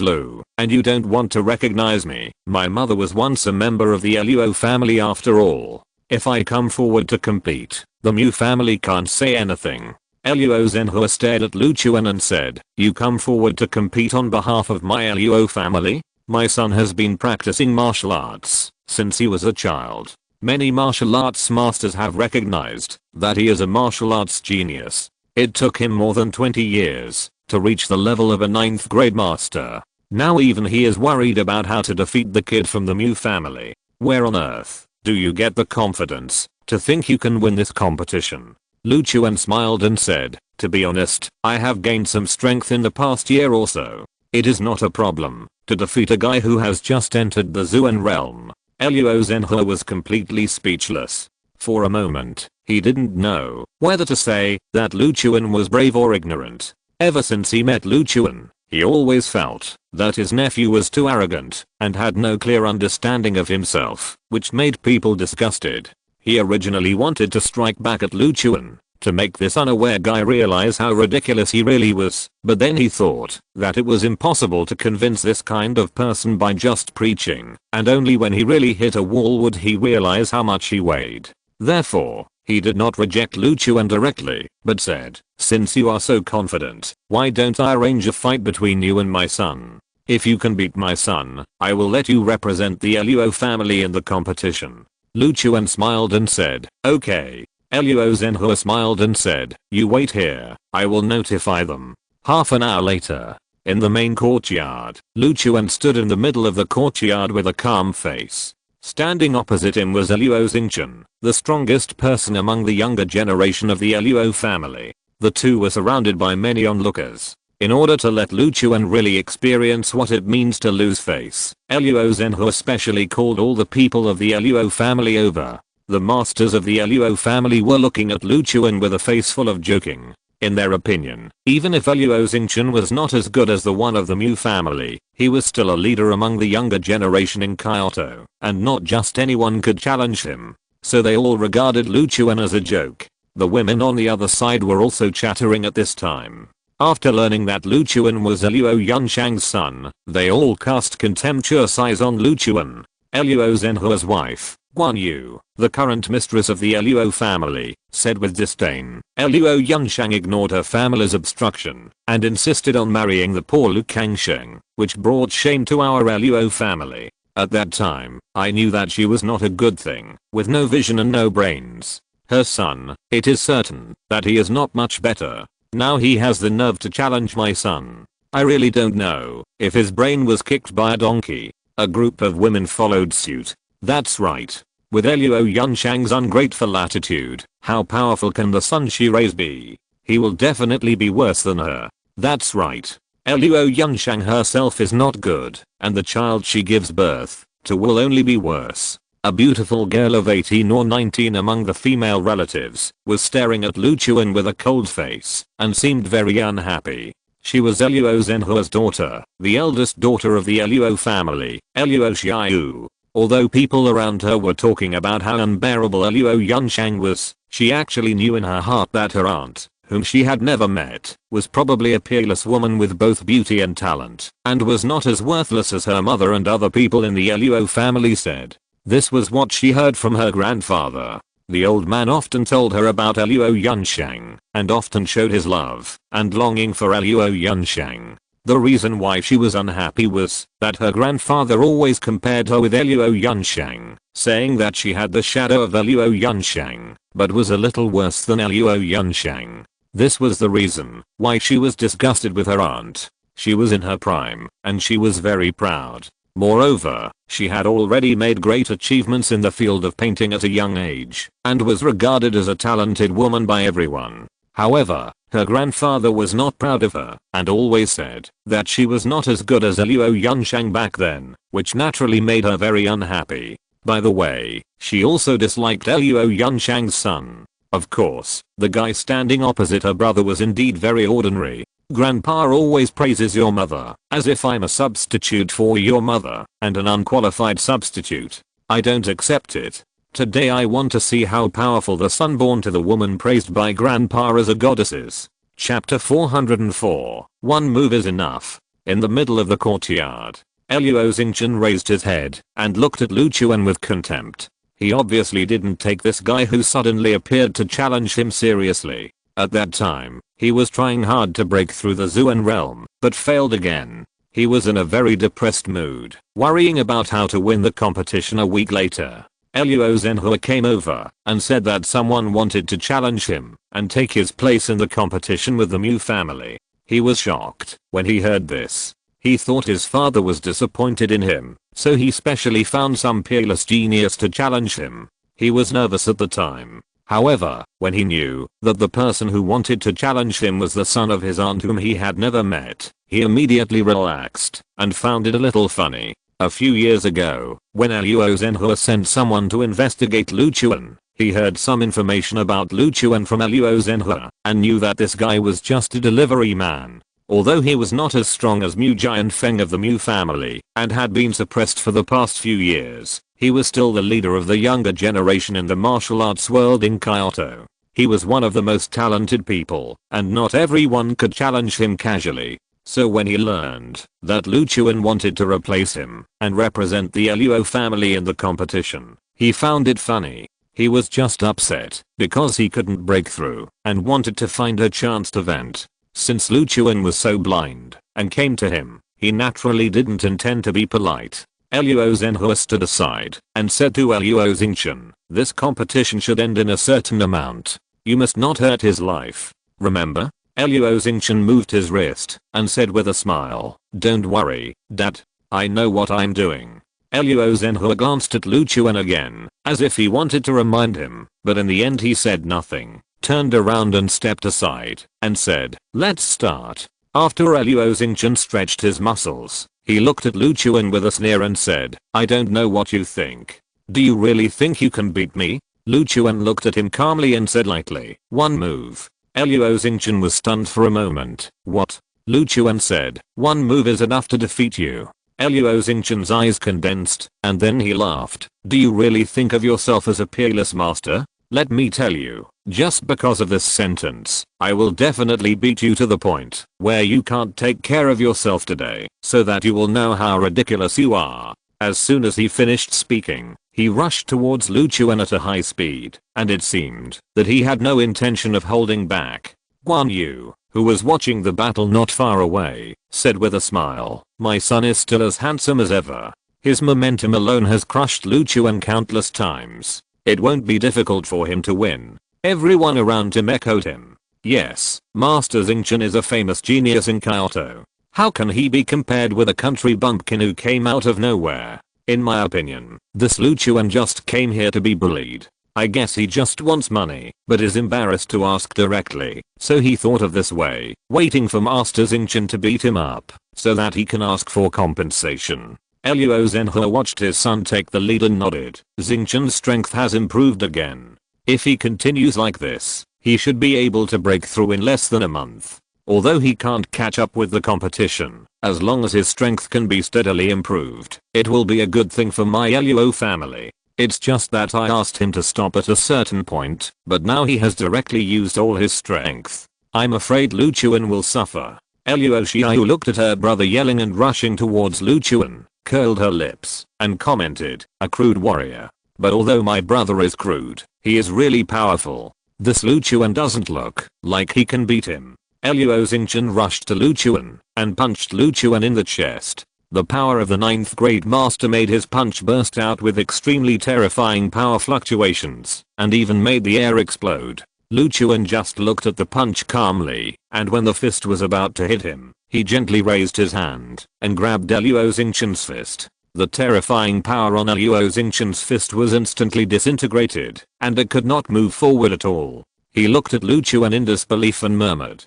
Lu, and you don't want to recognize me, my mother was once a member of the Luo family after all. If I come forward to compete, the Mu family can't say anything." Luo Zhenhua stared at Lu Chuan and said, "You come forward to compete on behalf of my Luo family? My son has been practicing martial arts since he was a child. Many martial arts masters have recognized that he is a martial arts genius. It took him more than 20 years to reach the level of a 9th grade master. Now even he is worried about how to defeat the kid from the Mu family. Where on earth do you get the confidence to think you can win this competition?" Lu Chuan smiled and said, "To be honest, I have gained some strength in the past year or so. It is not a problem to defeat a guy who has just entered the Zuan realm." Luo Zhenhua was completely speechless. For a moment, he didn't know whether to say that Lu Chuan was brave or ignorant. Ever since he met Lu Chuan, he always felt that his nephew was too arrogant and had no clear understanding of himself, which made people disgusted. He originally wanted to strike back at Lu Chuan to make this unaware guy realize how ridiculous he really was, but then he thought that it was impossible to convince this kind of person by just preaching, and only when he really hit a wall would he realize how much he weighed. Therefore, he did not reject Lu Chuan directly, but said, "Since you are so confident, why don't I arrange a fight between you and my son? If you can beat my son, I will let you represent the Luo family in the competition." Lu Chuan smiled and said, "Okay." Luo Zhenhua smiled and said, "You wait here, I will notify them." Half an hour later, in the main courtyard, Lu Chuan stood in the middle of the courtyard with a calm face. Standing opposite him was Luo Xingchen, the strongest person among the younger generation of the Luo family. The two were surrounded by many onlookers. In order to let Lu Chuan really experience what it means to lose face, Luo Zhenhua specially called all the people of the Luo family over. The masters of the Luo family were looking at Lu Chuan with a face full of joking. In their opinion, even if Luo Xingchen was not as good as the one of the Mu family, he was still a leader among the younger generation in Kyoto, and not just anyone could challenge him. So they all regarded Lu Chuan as a joke. The women on the other side were also chattering at this time. After learning that Lu Chuan was Luo Yunshang's son, they all cast contemptuous eyes on Lu Chuan. Luo Zhenhua's wife, Guan Yu, the current mistress of the Luo family, said with disdain. Luo Yunshang ignored her family's obstruction and insisted on marrying the poor Lu Kangsheng, which brought shame to our Luo family. At that time, I knew that she was not a good thing, with no vision and no brains. Her son, it is certain that he is not much better. Now he has the nerve to challenge my son. I really don't know if his brain was kicked by a donkey. A group of women followed suit. That's right. With Luo Yunshang's ungrateful attitude, how powerful can the son she raised be? He will definitely be worse than her. That's right. Luo Yunshang herself is not good, and the child she gives birth to will only be worse. A beautiful girl of 18 or 19 among the female relatives was staring at Lu Chuan with a cold face and seemed very unhappy. She was Luo Zhenhua's daughter, the eldest daughter of the Luo family, Luo Xiaoyu. Although people around her were talking about how unbearable Luo Yunshang was, she actually knew in her heart that her aunt, whom she had never met, was probably a peerless woman with both beauty and talent, and was not as worthless as her mother and other people in the Luo family said. This was what she heard from her grandfather. The old man often told her about Luo Yunshang, and often showed his love and longing for Luo Yunshang. The reason why she was unhappy was that her grandfather always compared her with Luo Yunshang, saying that she had the shadow of Luo Yunshang, but was a little worse than Luo Yunshang. This was the reason why she was disgusted with her aunt. She was in her prime, and she was very proud. Moreover, she had already made great achievements in the field of painting at a young age, and was regarded as a talented woman by everyone. However, her grandfather was not proud of her, and always said that she was not as good as Luo Yunshang back then, which naturally made her very unhappy. By the way, she also disliked Luo Yunshang's son. Of course, the guy standing opposite her brother was indeed very ordinary. Grandpa always praises your mother, as if I'm a substitute for your mother, and an unqualified substitute. I don't accept it. Today I want to see how powerful the son born to the woman praised by Grandpa as a goddess is. Chapter 404. One move is enough. In the middle of the courtyard, Luo Xingqian raised his head and looked at Lu Chuan with contempt. He obviously didn't take this guy who suddenly appeared to challenge him seriously. At that time, he was trying hard to break through the Zuan realm, but failed again. He was in a very depressed mood, worrying about how to win the competition. A week later, Luo Zhenhua came over and said that someone wanted to challenge him and take his place in the competition with the Mu family. He was shocked when he heard this. He thought his father was disappointed in him, so he specially found some peerless genius to challenge him. He was nervous at the time. However, when he knew that the person who wanted to challenge him was the son of his aunt whom he had never met, he immediately relaxed and found it a little funny. A few years ago, when Luo Zhenhua sent someone to investigate Lu Chuan, he heard some information about Lu Chuan from Luo Zhenhua and knew that this guy was just a delivery man. Although he was not as strong as Mu Giant Feng of the Mu family and had been suppressed for the past few years, he was still the leader of the younger generation in the martial arts world in Kyoto. He was one of the most talented people, and not everyone could challenge him casually. So when he learned that Lu Chuan wanted to replace him and represent the Luo family in the competition, he found it funny. He was just upset because he couldn't break through and wanted to find a chance to vent. Since Lu Chuan was so blind and came to him, he naturally didn't intend to be polite. Luo Zhenhua stood aside and said to Luo Xingqian, "This competition should end in a certain amount. You must not hurt his life. Remember?" Luo Xingqian moved his wrist and said with a smile, "Don't worry, Dad. I know what I'm doing." Luo Zhenhua glanced at Lu Chuan again, as if he wanted to remind him, but in the end he said nothing, turned around and stepped aside, and said, "Let's start." After Luo Xingqian stretched his muscles, he looked at Lu Chuan with a sneer and said, "I don't know what you think. Do you really think you can beat me?" Lu Chuan looked at him calmly and said lightly, "One move." Luo Xingqian was stunned for a moment. "What?" Lu Chuan said, "One move is enough to defeat you." Luo Xingqian's eyes condensed, and then he laughed. "Do you really think of yourself as a peerless master? Let me tell you, just because of this sentence, I will definitely beat you to the point where you can't take care of yourself today, so that you will know how ridiculous you are." As soon as he finished speaking, he rushed towards Lu Chuan at a high speed, and it seemed that he had no intention of holding back. Guan Yu, who was watching the battle not far away, said with a smile, "My son is still as handsome as ever. His momentum alone has crushed Lu Chuan countless times. It won't be difficult for him to win." Everyone around him echoed him. Yes, Master Xingqian is a famous genius in Kyoto. How can he be compared with a country bumpkin who came out of nowhere? In my opinion, this Lu Chuan just came here to be bullied. I guess he just wants money, but is embarrassed to ask directly, so he thought of this way, waiting for Master Xingqian to beat him up, so that he can ask for compensation. Luo Zhenhua watched his son take the lead and nodded. Xingqian's strength has improved again. If he continues like this, he should be able to break through in less than a month. Although he can't catch up with the competition, as long as his strength can be steadily improved, it will be a good thing for my Luo family. It's just that I asked him to stop at a certain point, but now he has directly used all his strength. I'm afraid Lu Chuan will suffer. Luo Xiaoyu looked at her brother yelling and rushing towards Lu Chuan, curled her lips, and commented, "A crude warrior. But although my brother is crude, he is really powerful. This Lu Chuan doesn't look like he can beat him." Luo Xingqian rushed to Lu Chuan and punched Lu Chuan in the chest. The power of the 9th grade master made his punch burst out with extremely terrifying power fluctuations, and even made the air explode. Lu Chuan just looked at the punch calmly, and when the fist was about to hit him, he gently raised his hand and grabbed Luo Xingqian's fist. The terrifying power on Luo Xingqian's fist was instantly disintegrated, and it could not move forward at all. He looked at Lu Chuan in disbelief and murmured,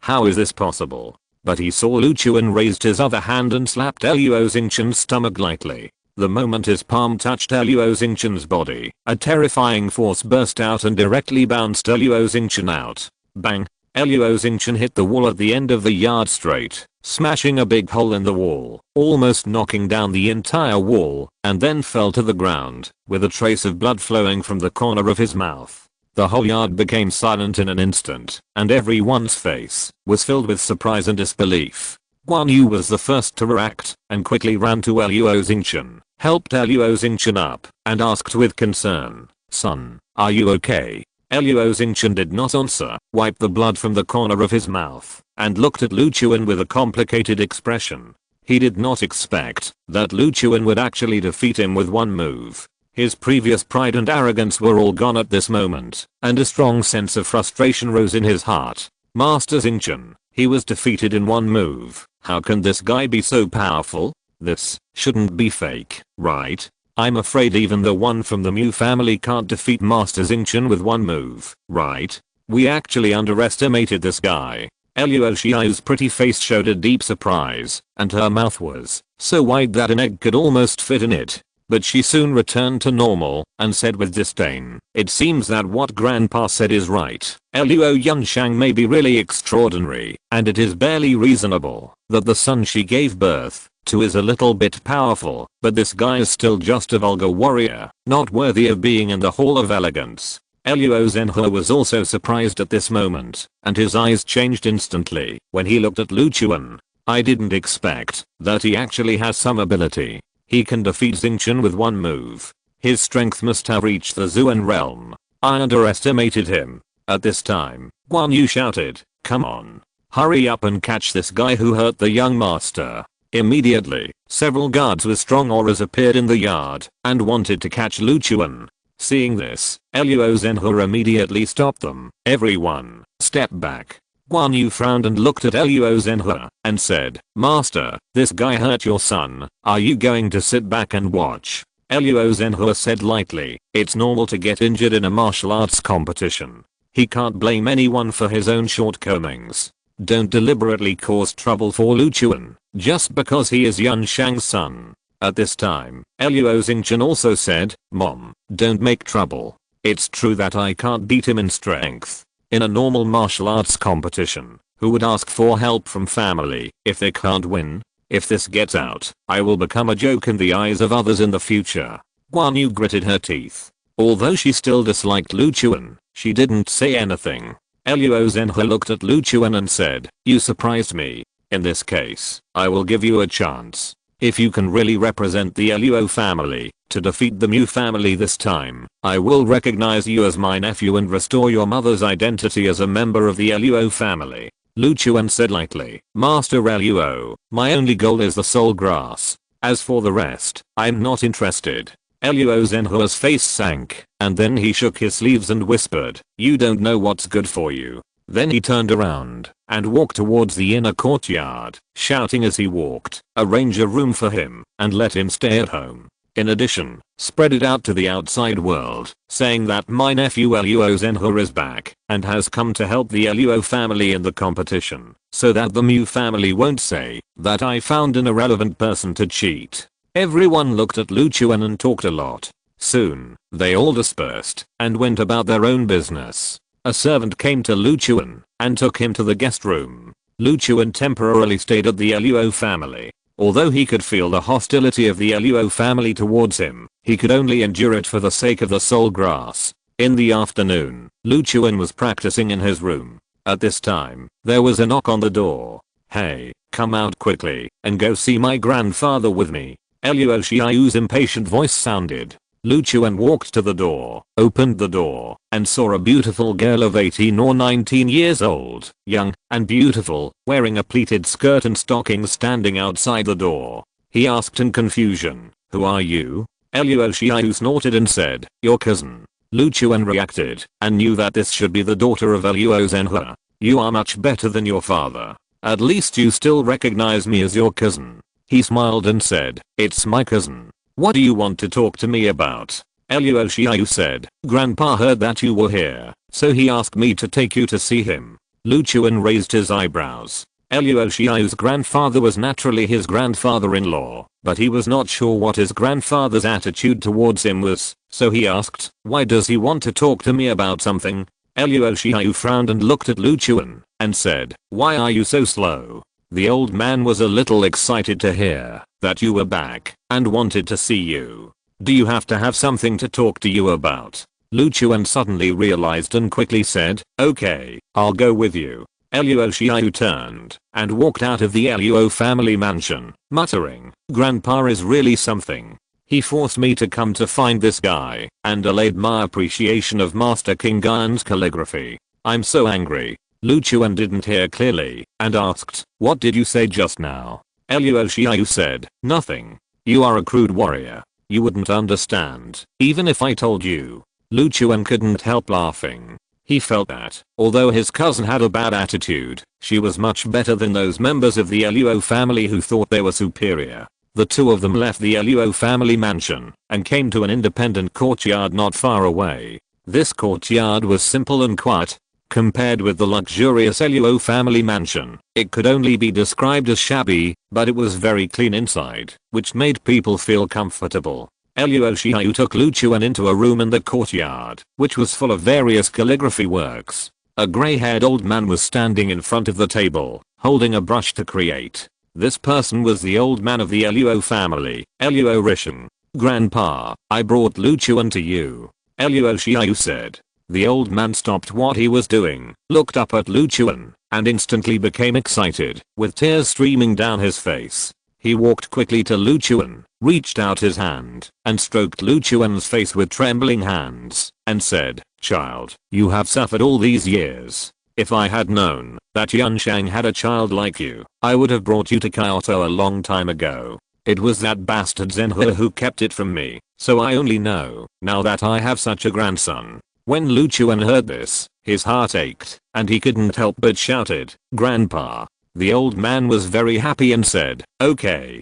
how is this possible?" But he saw Lu Chuan raised his other hand and slapped Luo Xingqian's stomach lightly. The moment his palm touched Luo Xingqian's body, a terrifying force burst out and directly bounced Luo Xingqian out. Bang! Luo Xingqian hit the wall at the end of the yard straight, smashing a big hole in the wall, almost knocking down the entire wall, and then fell to the ground, with a trace of blood flowing from the corner of his mouth. The whole yard became silent in an instant, and everyone's face was filled with surprise and disbelief. Guan Yu was the first to react, and quickly ran to Luo Xingqian, helped Luo Xingqian up, and asked with concern, "Son, are you okay?" Luo Xingqian did not answer, wiped the blood from the corner of his mouth, and looked at Lu Chuan with a complicated expression. He did not expect that Lu Chuan would actually defeat him with one move. His previous pride and arrogance were all gone at this moment, and a strong sense of frustration rose in his heart. Master Xingqian, he was defeated in one move. How can this guy be so powerful? This shouldn't be fake, right? I'm afraid even the one from the Mu family can't defeat Master Xingqian with one move, right? We actually underestimated this guy. Luo Xiao's pretty face showed a deep surprise, and her mouth was so wide that an egg could almost fit in it. But she soon returned to normal, and said with disdain, "It seems that what Grandpa said is right. Luo Yunshang may be really extraordinary, and it is barely reasonable that the son she gave birth to is a little bit powerful, but this guy is still just a vulgar warrior, not worthy of being in the Hall of Elegance." Luo Zhenhe was also surprised at this moment, and his eyes changed instantly when he looked at Lu Chuan. I didn't expect that he actually has some ability. He can defeat Xingqian with one move. His strength must have reached the Zuan realm. I underestimated him. At this time, Guan Yu shouted, "Come on. Hurry up and catch this guy who hurt the young master." Immediately, several guards with strong auras appeared in the yard and wanted to catch Lu Chuan. Seeing this, Luo Zhenhe immediately stopped them. "Everyone, step back." Guan Yu frowned and looked at Luo Zhenhe and said, "Master, this guy hurt your son. Are you going to sit back and watch?" Luo Zhenhe said lightly, "It's normal to get injured in a martial arts competition. He can't blame anyone for his own shortcomings. Don't deliberately cause trouble for Lu Chuan, just because he is Yun Shang's son." At this time, Luo Xingqian also said, "Mom, don't make trouble. It's true that I can't beat him in strength. In a normal martial arts competition, who would ask for help from family if they can't win? If this gets out, I will become a joke in the eyes of others in the future." Guan Yu gritted her teeth. Although she still disliked Lu Chuan, she didn't say anything. Luo Zhenhe looked at Lu Chuan and said, "You surprised me. In this case, I will give you a chance. If you can really represent the Luo family to defeat the Mu family this time, I will recognize you as my nephew and restore your mother's identity as a member of the Luo family." Lu Chuan said lightly, "Master Luo, my only goal is the soul grass. As for the rest, I'm not interested." Luo Zhenhe's face sank, and then he shook his sleeves and whispered, "You don't know what's good for you." Then he turned around and walked towards the inner courtyard, shouting as he walked, "Arrange a room for him and let him stay at home. In addition, spread it out to the outside world, saying that my nephew Luo Zhenhe is back and has come to help the Luo family in the competition, so that the Mu family won't say that I found an irrelevant person to cheat." Everyone looked at Lu Chuan and talked a lot. Soon, they all dispersed and went about their own business. A servant came to Lu Chuan and took him to the guest room. Lu Chuan temporarily stayed at the Luo family. Although he could feel the hostility of the Luo family towards him, he could only endure it for the sake of the soul grass. In the afternoon, Lu Chuan was practicing in his room. At this time, there was a knock on the door. "Hey, come out quickly and go see my grandfather with me." Luo Xiao's impatient voice sounded. Lu Chuan walked to the door, opened the door, and saw a beautiful girl of 18 or 19 years old, young and beautiful, wearing a pleated skirt and stockings standing outside the door. He asked in confusion, "Who are you?" Luo Xiao snorted and said, "Your cousin." Lu Chuan reacted and knew that this should be the daughter of Luo Zhenhe. "You are much better than your father. At least you still recognize me as your cousin." He smiled and said, "It's my cousin. What do you want to talk to me about?" Luo Xiao said, "Grandpa heard that you were here, so he asked me to take you to see him." Lu Chuan raised his eyebrows. Luo Xiao's grandfather was naturally his grandfather-in-law, but he was not sure what his grandfather's attitude towards him was, so he asked, "Why does he want to talk to me about something?" Luo Xiao frowned and looked at Lu Chuan and said, "Why are you so slow?" The old man was a little excited to hear that you were back and wanted to see you. "Do you have to have something to talk to you about?" Lu Chuan suddenly realized and quickly said, "Okay, I'll go with you." Luo Xiao turned and walked out of the Luo family mansion, muttering, "Grandpa is really something. He forced me to come to find this guy and delayed my appreciation of Master King Guyan's calligraphy. I'm so angry." Lu Chuan didn't hear clearly and asked, "What did you say just now?" Luo Xiao said, "Nothing. You are a crude warrior. You wouldn't understand, even if I told you." Lu Chuan couldn't help laughing. He felt that, although his cousin had a bad attitude, she was much better than those members of the Luo family who thought they were superior. The two of them left the Luo family mansion and came to an independent courtyard not far away. This courtyard was simple and quiet. Compared with the luxurious Luo family mansion, it could only be described as shabby, but it was very clean inside, which made people feel comfortable. Luo Xiao took Lu Chuan into a room in the courtyard, which was full of various calligraphy works. A grey-haired old man was standing in front of the table, holding a brush to create. This person was the old man of the Luo family, Luo Rishan. "Grandpa, I brought Lu Chuan to you," Luo Xiao said. The old man stopped what he was doing, looked up at Lu Chuan, and instantly became excited, with tears streaming down his face. He walked quickly to Lu Chuan, reached out his hand, and stroked Lu Chuan's face with trembling hands, and said, "Child, you have suffered all these years. If I had known that Yanshang had a child like you, I would have brought you to Kyoto a long time ago. It was that bastard Zhenhe who kept it from me, so I only know now that I have such a grandson." When Lu Chuan heard this, his heart ached, and he couldn't help but shouted, "Grandpa." The old man was very happy and said, okay,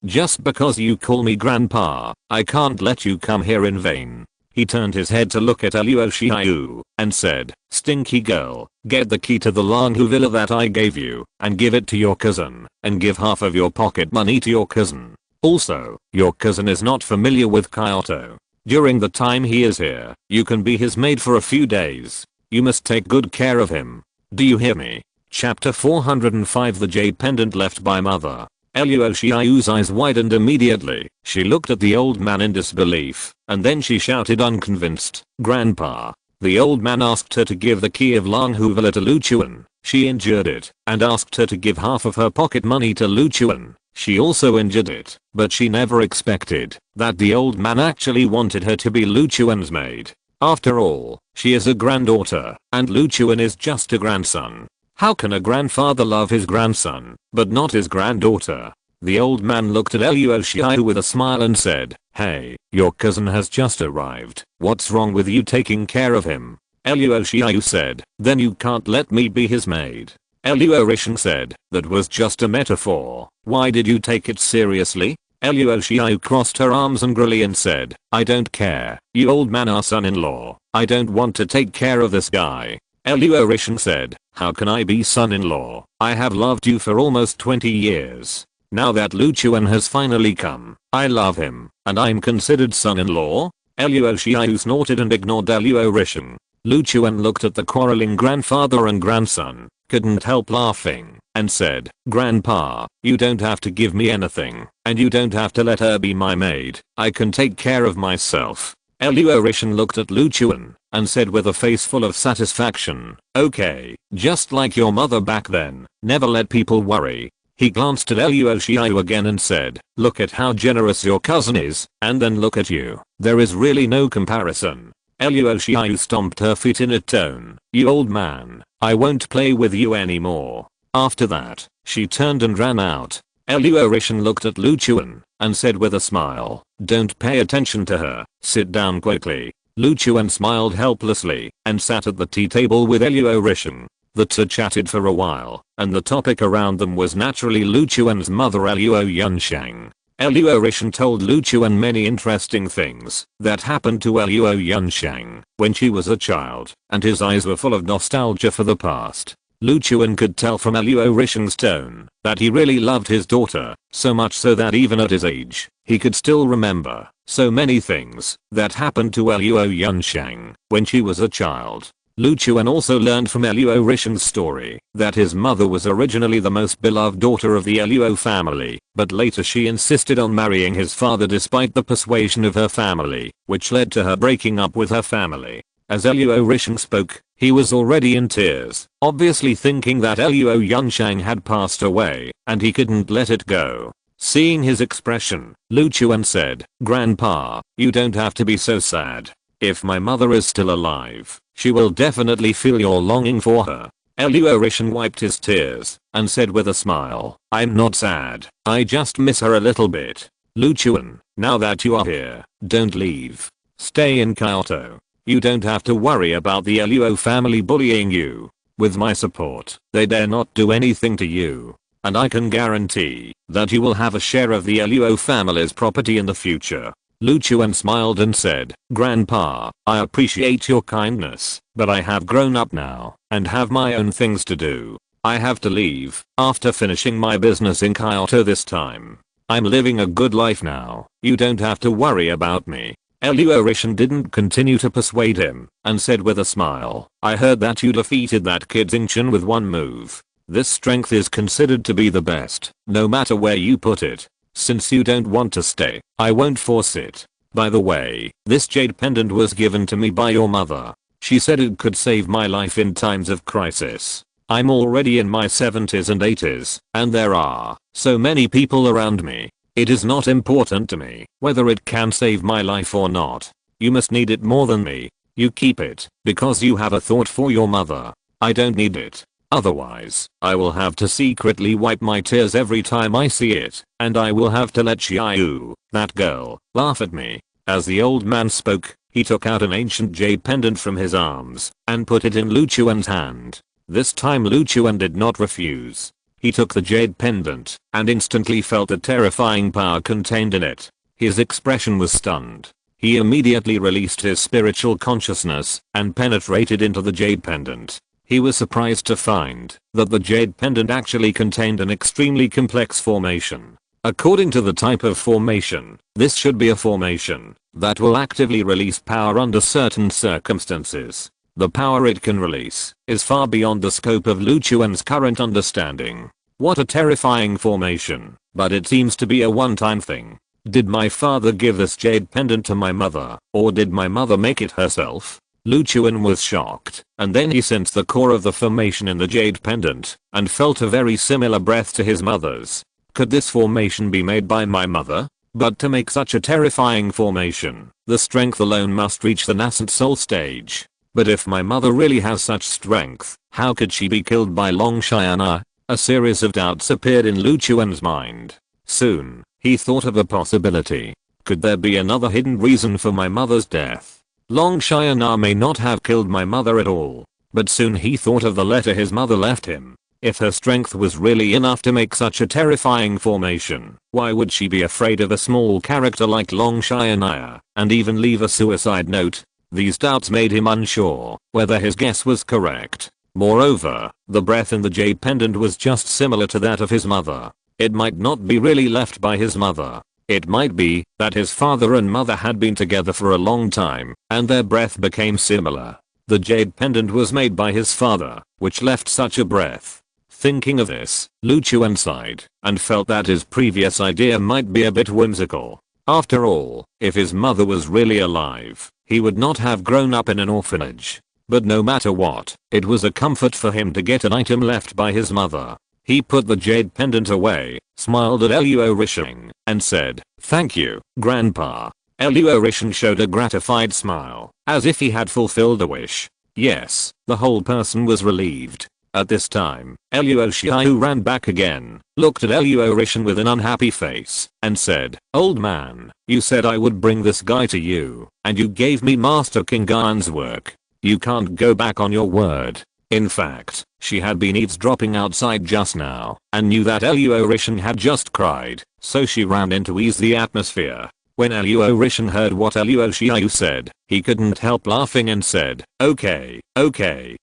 just because you call me grandpa, I can't let you come here in vain." He turned his head to look at Luo Xiao and said, "Stinky girl, get the key to the Langhu villa that I gave you and give it to your cousin, and give half of your pocket money to your cousin. Also, your cousin is not familiar with Kyoto. During the time he is here, you can be his maid for a few days. You must take good care of him. Do you hear me?" Chapter 405 The Jade Pendant Left by Mother. Luo Xiao's eyes widened immediately. She looked at the old man in disbelief, and then she shouted unconvinced, "Grandpa." The old man asked her to give the key of Langhu Villa to Lu Chuan. She injured it, and asked her to give half of her pocket money to Lu Chuan. She also injured it, but she never expected that the old man actually wanted her to be Lu Chuan's maid. After all, she is a granddaughter, and Lu Chuan is just a grandson. How can a grandfather love his grandson, but not his granddaughter? The old man looked at Luo Xiao with a smile and said, "Hey, your cousin has just arrived. What's wrong with you taking care of him?" Luo Xiao said, "Then you can't let me be his maid." Luo Rishan said, "That was just a metaphor. Why did you take it seriously?" Luo Xiao crossed her arms angrily and said, "I don't care. You old man are son-in-law. I don't want to take care of this guy." Luo Rishan said, "How can I be son-in-law? I have loved you for almost 20 years. Now that Lu Chuan has finally come, I love him, and I'm considered son-in-law?" Luo Xiao snorted and ignored Luo Rishan. Lu Chuan looked at the quarreling grandfather and grandson, couldn't help laughing, and said, "Grandpa, you don't have to give me anything, and you don't have to let her be my maid. I can take care of myself." Luo Rishan looked at Lu Chuan and said with a face full of satisfaction, "Okay, just like your mother back then, never let people worry." He glanced at Luo Xiao again and said, "Look at how generous your cousin is, and then look at you. There is really no comparison." Luo Xiao stomped her feet in a tone, "You old man, I won't play with you anymore." After that, she turned and ran out. Luo Rishan looked at Lu Chuan and said with a smile, "Don't pay attention to her, sit down quickly." Lu Chuan smiled helplessly and sat at the tea table with Luo Rishan. The two chatted for a while, and the topic around them was naturally Lu Chuan's mother Luo Yanshang. Luo Rishan told Lu Chuan many interesting things that happened to Luo Yanshang when she was a child, and his eyes were full of nostalgia for the past. Lu Chuan could tell from Luo Risheng's tone that he really loved his daughter, so much so that even at his age, he could still remember so many things that happened to Luo Yunsheng when she was a child. Lu Chuan also learned from Luo Risheng's story that his mother was originally the most beloved daughter of the Luo family, but later she insisted on marrying his father despite the persuasion of her family, which led to her breaking up with her family. As Luo Risheng spoke, he was already in tears, obviously thinking that Luo Yunsheng had passed away, and he couldn't let it go. Seeing his expression, Lu Chuan said, "Grandpa, you don't have to be so sad. If my mother is still alive, she will definitely feel your longing for her." Luo Risheng wiped his tears and said with a smile, "I'm not sad, I just miss her a little bit." Lu Chuan, now that you are here, don't leave. Stay in Kyoto. You don't have to worry about the Luo family bullying you. With my support, they dare not do anything to you. And I can guarantee that you will have a share of the Luo family's property in the future. Lu Chuan smiled and said, "Grandpa, I appreciate your kindness, but I have grown up now and have my own things to do. I have to leave after finishing my business in Kyoto this time. I'm living a good life now. You don't have to worry about me." Luo Risheng didn't continue to persuade him and said with a smile, "I heard that you defeated that kid Xingchen with one move. This strength is considered to be the best, no matter where you put it. Since you don't want to stay, I won't force it. By the way, this jade pendant was given to me by your mother. She said it could save my life in times of crisis. I'm already in my 70s and 80s, and there are so many people around me. It is not important to me whether it can save my life or not. You must need it more than me. You keep it because you have a thought for your mother. I don't need it. Otherwise, I will have to secretly wipe my tears every time I see it, and I will have to let Xiaoyu, that girl, laugh at me." As the old man spoke, he took out an ancient jade pendant from his arms and put it in Lu Chuan's hand. This time Lu Chuan did not refuse. He took the jade pendant and instantly felt the terrifying power contained in it. His expression was stunned. He immediately released his spiritual consciousness and penetrated into the jade pendant. He was surprised to find that the jade pendant actually contained an extremely complex formation. According to the type of formation, this should be a formation that will actively release power under certain circumstances. The power it can release is far beyond the scope of Lu Chuan's current understanding. What a terrifying formation, but it seems to be a one-time thing. Did my father give this jade pendant to my mother, or did my mother make it herself? Lu Chuan was shocked, and then he sensed the core of the formation in the jade pendant, and felt a very similar breath to his mother's. Could this formation be made by my mother? But to make such a terrifying formation, the strength alone must reach the nascent soul stage. But if my mother really has such strength, how could she be killed by Long Xiana? A series of doubts appeared in Lu Chuan's mind. Soon, he thought of a possibility. Could there be another hidden reason for my mother's death? Long Xiana may not have killed my mother at all. But soon he thought of the letter his mother left him. If her strength was really enough to make such a terrifying formation, why would she be afraid of a small character like Long Xiana, and even leave a suicide note? These doubts made him unsure whether his guess was correct. Moreover, the breath in the jade pendant was just similar to that of his mother. It might not be really left by his mother. It might be that his father and mother had been together for a long time, and their breath became similar. The jade pendant was made by his father, which left such a breath. Thinking of this, Lu Chuan sighed, and felt that his previous idea might be a bit whimsical. After all, if his mother was really alive, he would not have grown up in an orphanage. But no matter what, it was a comfort for him to get an item left by his mother. He put the jade pendant away, smiled at Luo Risheng, and said, "Thank you, Grandpa." Luo Risheng showed a gratified smile, as if he had fulfilled a wish. Yes, the whole person was relieved. At this time, Luo Xiaoyu ran back again, looked at Luo Risheng with an unhappy face, and said, "Old man, you said I would bring this guy to you, and you gave me Master King Gan's work. You can't go back on your word." In fact, she had been eavesdropping outside just now, and knew that Luo Risheng had just cried, so she ran in to ease the atmosphere. When Aluorishan heard what Aluoshiayu said, he couldn't help laughing and said, okay,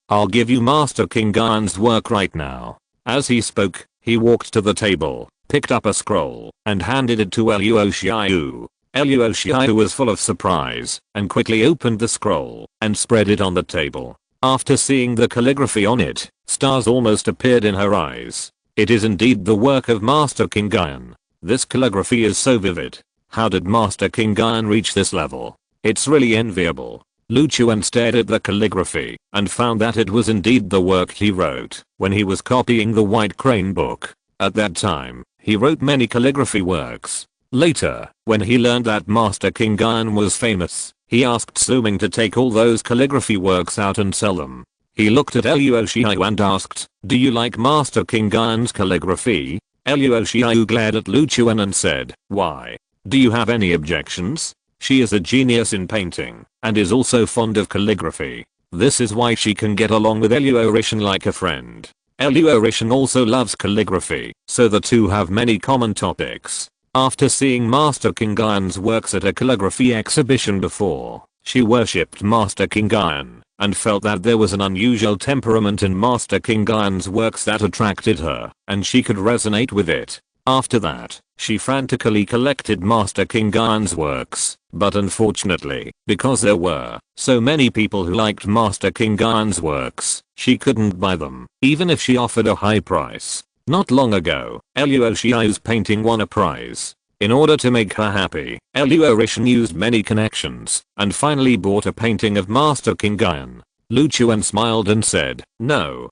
I'll give you Master King Gaon's work right now. As he spoke, he walked to the table, picked up a scroll, and handed it to Aluoshiayu. Aluoshiayu was full of surprise, and quickly opened the scroll, and spread it on the table. After seeing the calligraphy on it, stars almost appeared in her eyes. It is indeed the work of Master King Gaon. This calligraphy is so vivid. How did Master King Gaon reach this level? It's really enviable. Lu Chuan stared at the calligraphy, and found that it was indeed the work he wrote when he was copying the White Crane book. At that time, he wrote many calligraphy works. Later, when he learned that Master King Gaon was famous, he asked Su Ming to take all those calligraphy works out and sell them. He looked at Aluoshiayu and asked, do you like Master King Gaon's calligraphy? Aluoshiayu glared at Lu Chuan and said, why? Do you have any objections? She is a genius in painting, and is also fond of calligraphy. This is why she can get along with Aluorishan like a friend. Aluorishan also loves calligraphy, so the two have many common topics. After seeing Master King Gaon's works at a calligraphy exhibition before, she worshipped Master King Gaon, and felt that there was an unusual temperament in Master King Gaon's works that attracted her, and she could resonate with it. After that, she frantically collected Master King Gaon's works, but unfortunately, because there were so many people who liked Master King Gaon's works, she couldn't buy them, even if she offered a high price. Not long ago, Aluoshiyu's painting won a prize. In order to make her happy, Aluorishan used many connections, and finally bought a painting of Master King Gaon. Lu Chuan smiled and said, no,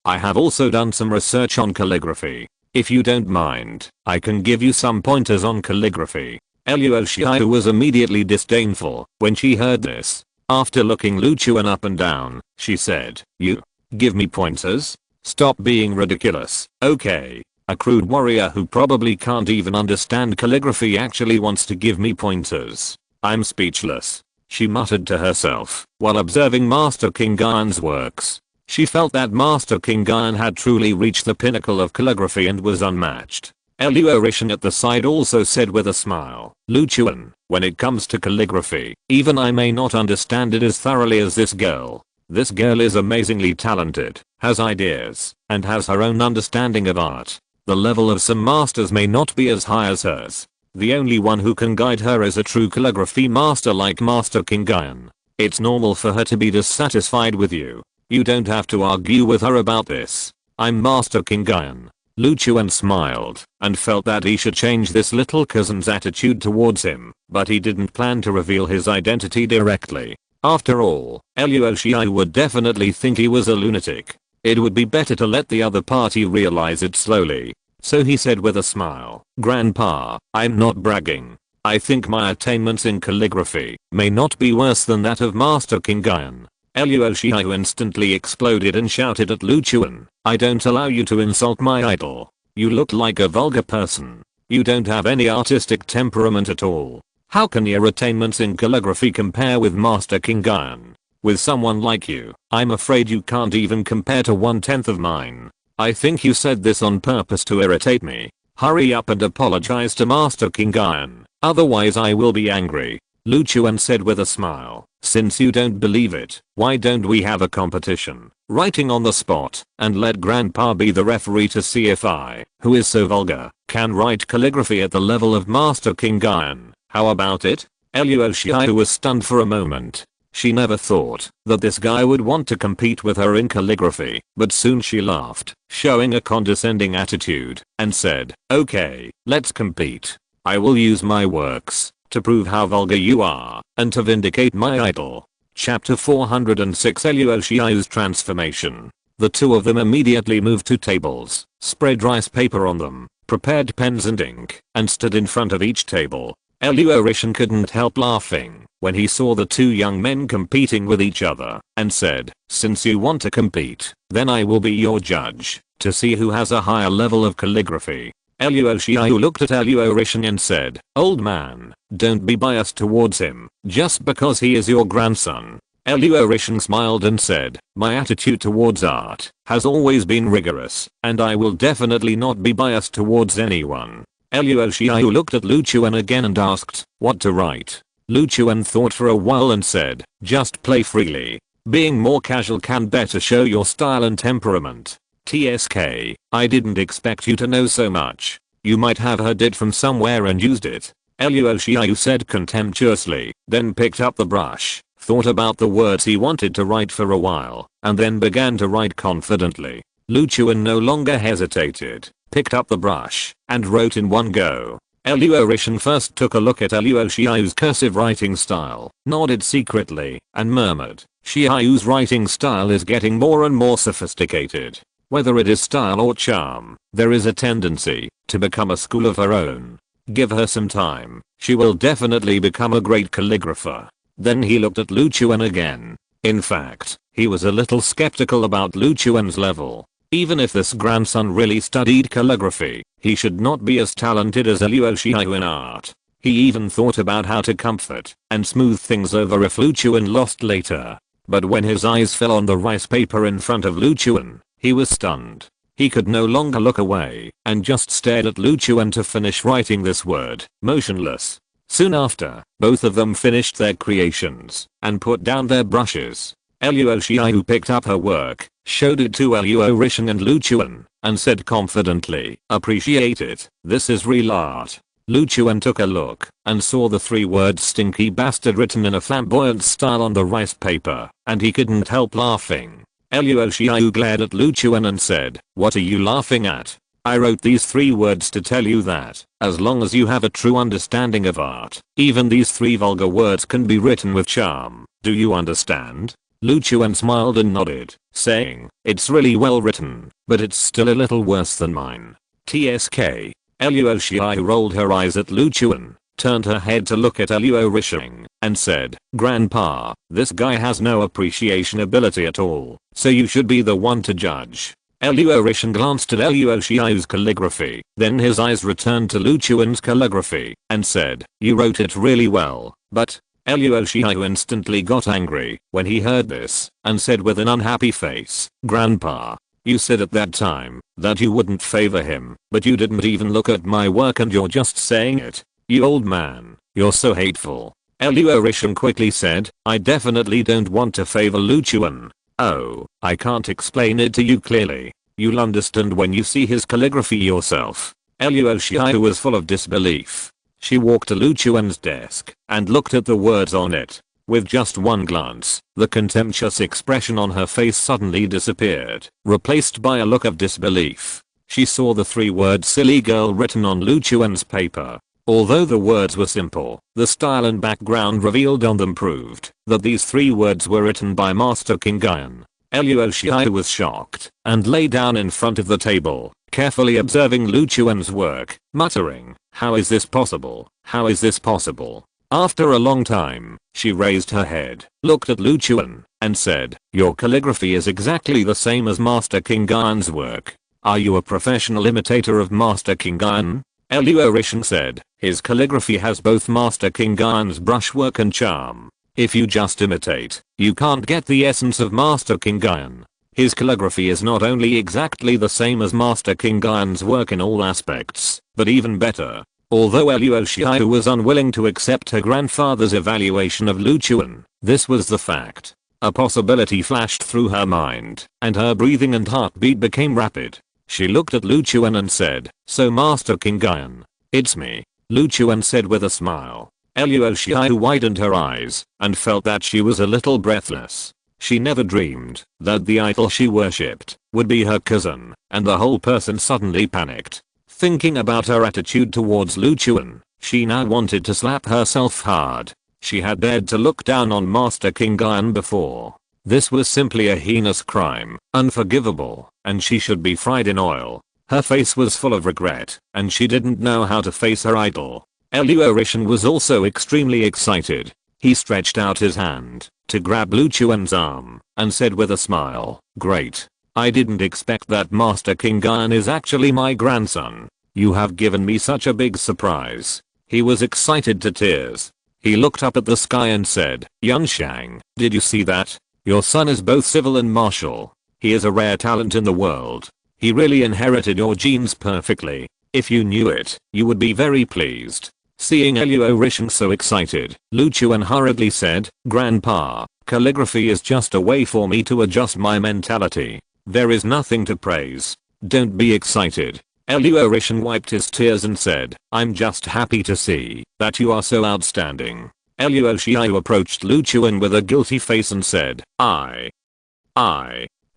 I have also done some research on calligraphy. If you don't mind, I can give you some pointers on calligraphy. Aluoshiayu was immediately disdainful when she heard this. After looking Lu Chuan up and down, she said, you give me pointers? Stop being ridiculous, okay? A crude warrior who probably can't even understand calligraphy actually wants to give me pointers. I'm speechless. She muttered to herself while observing Master King Gaon's works. She felt that Master King Gaon had truly reached the pinnacle of calligraphy and was unmatched. Aluorishan at the side also said with a smile, Lu Chuan, when it comes to calligraphy, even I may not understand it as thoroughly as this girl. This girl is amazingly talented, has ideas, and has her own understanding of art. The level of some masters may not be as high as hers. The only one who can guide her is a true calligraphy master like Master King Gaon. It's normal for her to be dissatisfied with you. You don't have to argue with her about this. I'm Master King Gaon. Lu Chuan smiled and felt that he should change this little cousin's attitude towards him, but he didn't plan to reveal his identity directly. After all, Aluoshiayu would definitely think he was a lunatic. It would be better to let the other party realize it slowly. So he said with a smile, Grandpa, I'm not bragging. I think my attainments in calligraphy may not be worse than that of Master King Gaon. Aluoshiayu instantly exploded and shouted at Lu Chuan, I don't allow you to insult my idol. You look like a vulgar person. You don't have any artistic temperament at all. How can your attainments in calligraphy compare with Master King Gaon? With someone like you, I'm afraid you can't even compare to 1/10 of mine. I think you said this on purpose to irritate me. Hurry up and apologize to Master King Gaon, otherwise I will be angry. Lu Chuan said with a smile, since you don't believe it, why don't we have a competition, writing on the spot, and let Grandpa be the referee to see if I, who is so vulgar, can write calligraphy at the level of Master King Gaon. How about it? Aluoshiayu was stunned for a moment. She never thought that this guy would want to compete with her in calligraphy, but soon she laughed, showing a condescending attitude, and said, okay, let's compete. I will use my works to prove how vulgar you are, and to vindicate my idol. Chapter 406 Aluoshiayu's transformation. The two of them immediately moved to tables, spread rice paper on them, prepared pens and ink, and stood in front of each table. Aluorishan couldn't help laughing when he saw the two young men competing with each other, and said, since you want to compete, then I will be your judge, to see who has a higher level of calligraphy. Aluoshiayu looked at Aluorishan and said, old man, don't be biased towards him, just because he is your grandson. Aluorishan smiled and said, my attitude towards art has always been rigorous, and I will definitely not be biased towards anyone. Luo Xiao looked at Lu Chuan again and asked, what to write? Lu Chuan thought for a while and said, just play freely. Being more casual can better show your style and temperament. TSK, I didn't expect you to know so much. You might have heard it from somewhere and used it. Luo Xiao said contemptuously, then picked up the brush, thought about the words he wanted to write for a while, and then began to write confidently. Lu Chuan no longer hesitated, picked up the brush, and wrote in one go. Luo Rishan first took a look at Luo Xiao's cursive writing style, nodded secretly, and murmured, Xiao's writing style is getting more and more sophisticated. Whether it is style or charm, there is a tendency to become a school of her own. Give her some time, she will definitely become a great calligrapher. Then he looked at Lu Chuan again. In fact, he was a little skeptical about Lu Chuan's level. Even if this grandson really studied calligraphy, he should not be as talented as Luo Xiao in art. He even thought about how to comfort and smooth things over if Lu Chuan lost later. But when his eyes fell on the rice paper in front of Lu Chuan, he was stunned. He could no longer look away and just stared at Lu Chuan to finish writing this word, motionless. Soon after, both of them finished their creations and put down their brushes. Luo Xiao picked up her work, showed it to Luo Rishan and Lu Chuan, and said confidently, appreciate it, this is real art. Lu Chuan took a look and saw the 3 words stinky bastard written in a flamboyant style on the rice paper, and he couldn't help laughing. Luo Xiao glared at Lu Chuan and said, what are you laughing at? I wrote these 3 words to tell you that, as long as you have a true understanding of art, even these 3 vulgar words can be written with charm. Do you understand? Lu Chuan smiled and nodded, saying, it's really well written, but it's still a little worse than mine. TSK. Luo Xiao rolled her eyes at Lu Chuan, turned her head to look at Luo Rishan, and said, Grandpa, this guy has no appreciation ability at all, so you should be the one to judge. Luo Rishan glanced at Luo Xiao's calligraphy, then his eyes returned to Lu Chuan's calligraphy, and said, you wrote it really well, but... Luo Xiao instantly got angry when he heard this, and said with an unhappy face, Grandpa, you said at that time that you wouldn't favor him, but you didn't even look at my work and you're just saying it. You old man, you're so hateful. Luo Rishan quickly said, I definitely don't want to favor Lu Chuan. Oh, I can't explain it to you clearly. You'll understand when you see his calligraphy yourself. Luo Xiao was full of disbelief. She walked to Lu Chuan's desk and looked at the words on it. With just one glance, the contemptuous expression on her face suddenly disappeared, replaced by a look of disbelief. She saw the 3 words silly girl written on Lu Chuan's paper. Although the words were simple, the style and background revealed on them proved that these 3 words were written by Master King Guyan. Luo Xiao was shocked and lay down in front of the table, carefully observing Lu Chuan's work, muttering, how is this possible? How is this possible? After a long time, she raised her head, looked at Lu Chuan, and said, your calligraphy is exactly the same as Master King Guyan's work. Are you a professional imitator of Master King Guyan? Luo Rishan said, his calligraphy has both Master King Guyan's brushwork and charm. If you just imitate, you can't get the essence of Master King Guyan. His calligraphy is not only exactly the same as Master King Guyan's work in all aspects, but even better. Although Luo Xiao was unwilling to accept her grandfather's evaluation of Lu Chuan, this was the fact. A possibility flashed through her mind, and her breathing and heartbeat became rapid. She looked at Lu Chuan and said, so Master King Guyan, it's me. Lu Chuan said with a smile. Luo Xiao widened her eyes and felt that she was a little breathless. She never dreamed that the idol she worshipped would be her cousin, and the whole person suddenly panicked. Thinking about her attitude towards Lu Chuan, she now wanted to slap herself hard. She had dared to look down on Master King Guyan before. This was simply a heinous crime, unforgivable, and she should be fried in oil. Her face was full of regret, and she didn't know how to face her idol. Luo Rishan was also extremely excited. He stretched out his hand to grab Lu Chuan's arm and said with a smile, great. I didn't expect that Master King Guyan is actually my grandson. You have given me such a big surprise. He was excited to tears. He looked up at the sky and said, Yunshang, did you see that? Your son is both civil and martial. He is a rare talent in the world. He really inherited your genes perfectly. If you knew it, you would be very pleased. Seeing Luo Risheng so excited, Lu Chuan hurriedly said, "Grandpa, calligraphy is just a way for me to adjust my mentality. There is nothing to praise. Don't be excited." Luo Risheng wiped his tears and said, "I'm just happy to see that you are so outstanding." Luo Xiao approached Lu Chuan with a guilty face and said,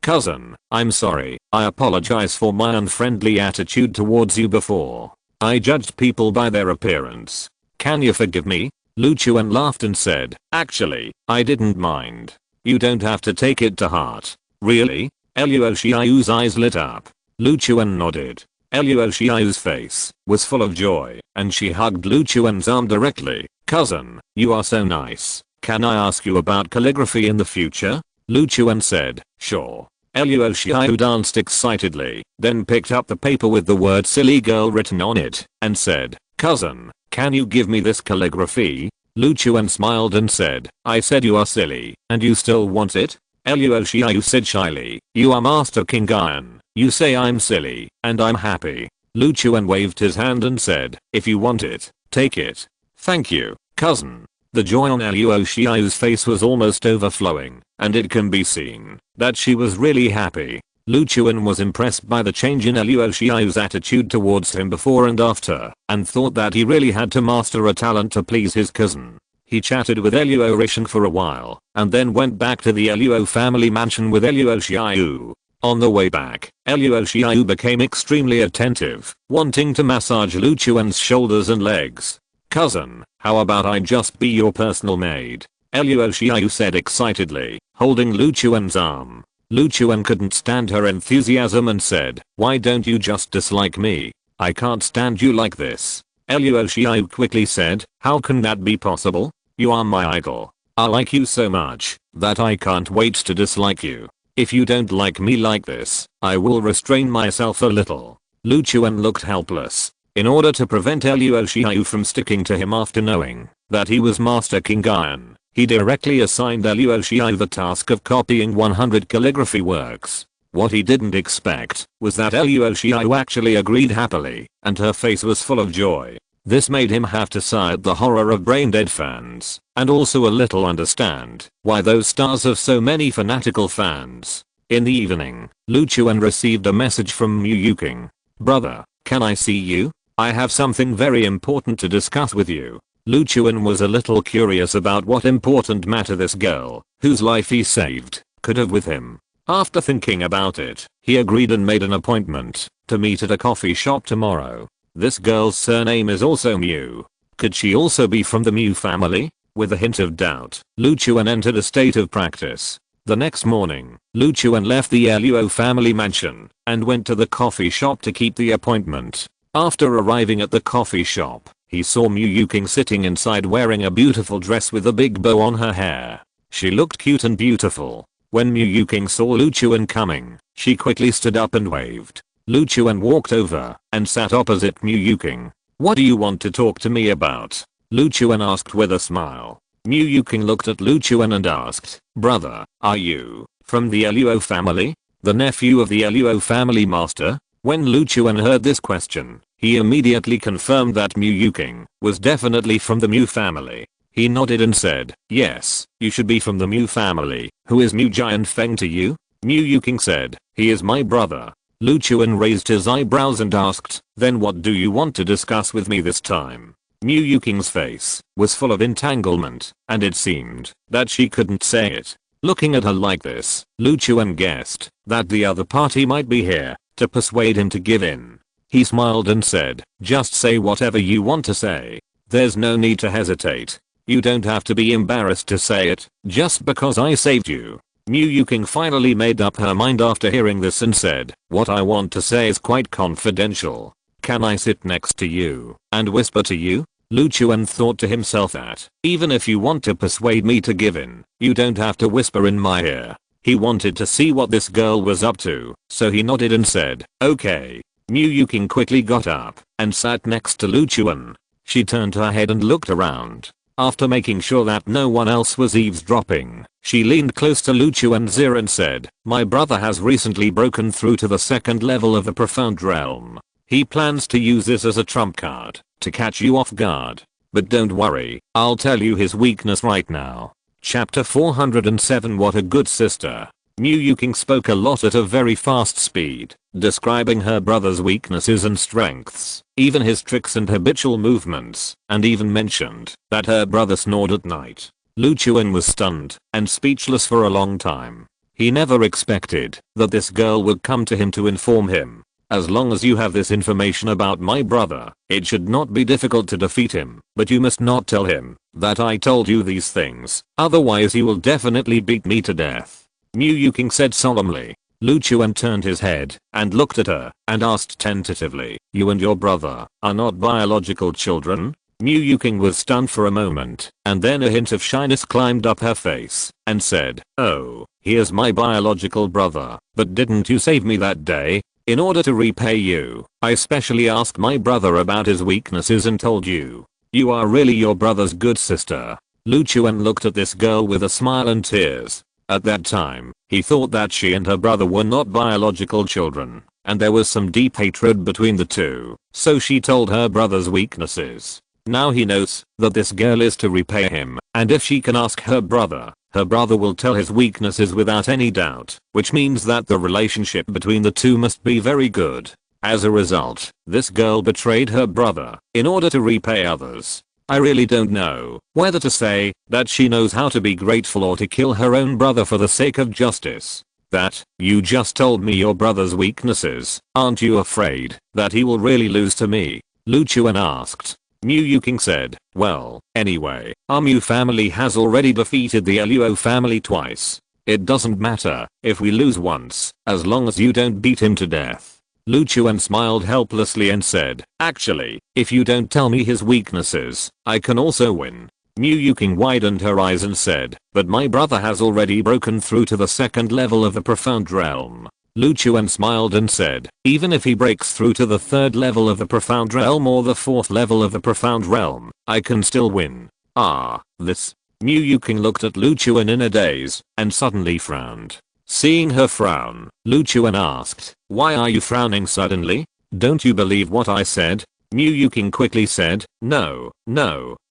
Cousin, I'm sorry. I apologize for my unfriendly attitude towards you before. I judged people by their appearance. Can you forgive me?" Lu Chuan laughed and said, "Actually, I didn't mind. You don't have to take it to heart." "Really?" Luo Xiao's eyes lit up. Lu Chuan nodded. Luo Xiao's face was full of joy, and she hugged Lu Chuan's arm directly. "Cousin, you are so nice. Can I ask you about calligraphy in the future?" Lu Chuan said, "Sure." Luo Xiao danced excitedly, then picked up the paper with the word "silly girl" written on it, and said, "Cousin, can you give me this calligraphy?" Lu Chuan smiled and said, "I said you are silly, and you still want it?" Luo Xiao said shyly, "You are Master King Guyan. You say I'm silly, and I'm happy." Lu Chuan waved his hand and said, "If you want it, take it." "Thank you, cousin." The joy on Luo Xiao's face was almost overflowing, and it can be seen that she was really happy. Lu Chuan was impressed by the change in Luo Xiao's attitude towards him before and after, and thought that he really had to master a talent to please his cousin. He chatted with Luo Risheng for a while, and then went back to the Luo family mansion with Luo Xiao. On the way back, Luo Xiao became extremely attentive, wanting to massage Lu Chuan's shoulders and legs. "Cousin, how about I just be your personal maid?" Luo Xiao said excitedly, holding Lu Chuan's arm. Lu Chuan couldn't stand her enthusiasm and said, "Why don't you just dislike me? I can't stand you like this." Luo Xiao quickly said, "How can that be possible? You are my idol. I like you so much that I can't wait to dislike you. If you don't like me like this, I will restrain myself a little." Lu Chuan looked helpless. In order to prevent Luo Xiao from sticking to him after knowing that he was Master King Guyan, he directly assigned Luo Xiao the task of copying 100 calligraphy works. What he didn't expect was that Luo Xiao actually agreed happily, and her face was full of joy. This made him have to sigh at the horror of brain-dead fans, and also a little understand why those stars have so many fanatical fans. In the evening, Lu Chuan received a message from Mu Yuking. "Brother, can I see you? I have something very important to discuss with you." Lu Chuan was a little curious about what important matter this girl, whose life he saved, could have with him. After thinking about it, he agreed and made an appointment to meet at a coffee shop tomorrow. This girl's surname is also Mu. Could she also be from the Mu family? With a hint of doubt, Lu Chuan entered a state of practice. The next morning, Lu Chuan left the Luo family mansion and went to the coffee shop to keep the appointment. After arriving at the coffee shop, he saw Mu Yuking sitting inside wearing a beautiful dress with a big bow on her hair. She looked cute and beautiful. When Mu Yuking saw Lu Chuan coming, she quickly stood up and waved. Lu Chuan walked over and sat opposite Mu Yuking. "What do you want to talk to me about?" Lu Chuan asked with a smile. Mu Yuking looked at Lu Chuan and asked, "Brother, are you from the Luo family? The nephew of the Luo family master?" When Lu Chuan heard this question, he immediately confirmed that Mu Yuking was definitely from the Mu family. He nodded and said, "Yes, you should be from the Mu family. Who is Mu Giant Feng to you?" Mu Yuking said, "He is my brother." Lu Chuan raised his eyebrows and asked, "Then what do you want to discuss with me this time?" Mu Yuking's face was full of entanglement, and it seemed that she couldn't say it. Looking at her like this, Lu Chuan guessed that the other party might be here to persuade him to give in. He smiled and said, "Just say whatever you want to say. There's no need to hesitate. You don't have to be embarrassed to say it, just because I saved you." Mu Yuking finally made up her mind after hearing this and said, "What I want to say is quite confidential. Can I sit next to you and whisper to you?" Lu Chuan thought to himself that, even if you want to persuade me to give in, you don't have to whisper in my ear. He wanted to see what this girl was up to, so he nodded and said, "Okay." Mu Yuking quickly got up and sat next to Lu Chuan. She turned her head and looked around. After making sure that no one else was eavesdropping, she leaned close to Lu Chuan's ear and said, "My brother has recently broken through to the second level of the profound realm. He plans to use this as a trump card to catch you off guard. But don't worry, I'll tell you his weakness right now. Chapter 407. What a good sister. Miu Yuking spoke a lot at a very fast speed, describing her brother's weaknesses and strengths, even his tricks and habitual movements, and even mentioned that her brother snored at night. Lu Chuan was stunned and speechless for a long time. He never expected that this girl would come to him to inform him. As long as you have this information about my brother, it should not be difficult to defeat him, but you must not tell him that I told you these things, otherwise he will definitely beat me to death. Miu Yuking said solemnly. Lu Chuan turned his head and looked at her and asked tentatively, you and your brother are not biological children? Miu Yuking was stunned for a moment, and then a hint of shyness climbed up her face and said, oh, he is my biological brother, but didn't you save me that day? In order to repay you, I specially asked my brother about his weaknesses and told you. You are really your brother's good sister. Lu Chuan looked at this girl with a smile and tears. At that time, he thought that she and her brother were not biological children, and there was some deep hatred between the two, so she told her brother's weaknesses. Now he knows that this girl is to repay him, and if she can ask her brother will tell his weaknesses without any doubt, which means that the relationship between the two must be very good. As a result, this girl betrayed her brother in order to repay others. I really don't know whether to say that she knows how to be grateful or to kill her own brother for the sake of justice. That, you just told me your brother's weaknesses, aren't you afraid that he will really lose to me? Lu Chuan asked. Miu Yuking said, well, anyway, our Miu family has already defeated the Luo family twice. It doesn't matter if we lose once, as long as you don't beat him to death. Lu Chuan smiled helplessly and said, actually, if you don't tell me his weaknesses, I can also win. Miu Yuking widened her eyes and said, but my brother has already broken through to the second level of the profound realm. Lu Chuan smiled and said, even if he breaks through to the third level of the profound realm or the fourth level of the profound realm, I can still win. Ah, this. Miu Yuking looked at Lu Chuan in a daze and suddenly frowned. Seeing her frown, Lu Chuan asked, why are you frowning suddenly? Don't you believe what I said? Miu Yuking quickly said, no,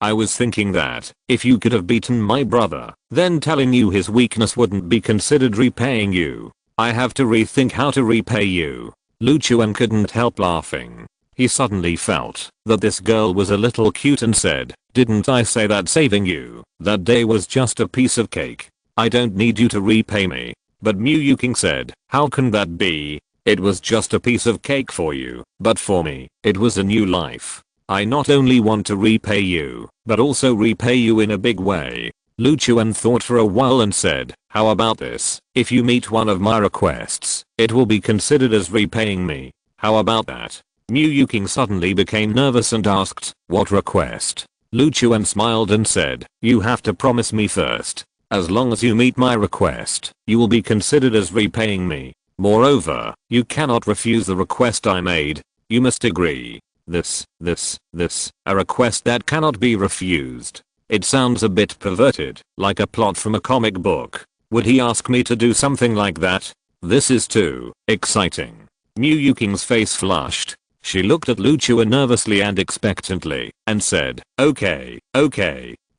I was thinking that if you could have beaten my brother, then telling you his weakness wouldn't be considered repaying you. I have to rethink how to repay you. Lu Chuan couldn't help laughing. He suddenly felt that this girl was a little cute and said, didn't I say that saving you that day was just a piece of cake? I don't need you to repay me. But Miu Yuking said, how can that be? It was just a piece of cake for you, but for me, it was a new life. I not only want to repay you, but also repay you in a big way. Lu Chuan thought for a while and said, how about this? If you meet one of my requests, it will be considered as repaying me. How about that? Miu Yuking suddenly became nervous and asked, what request? Lu Chuan smiled and said, you have to promise me first. As long as you meet my request, you will be considered as repaying me. Moreover, you cannot refuse the request I made. You must agree. This, a request that cannot be refused. It sounds a bit perverted, like a plot from a comic book. Would he ask me to do something like that? This is too exciting. Miu Yuking's face flushed. She looked at Lu Chuan nervously and expectantly, and said, okay.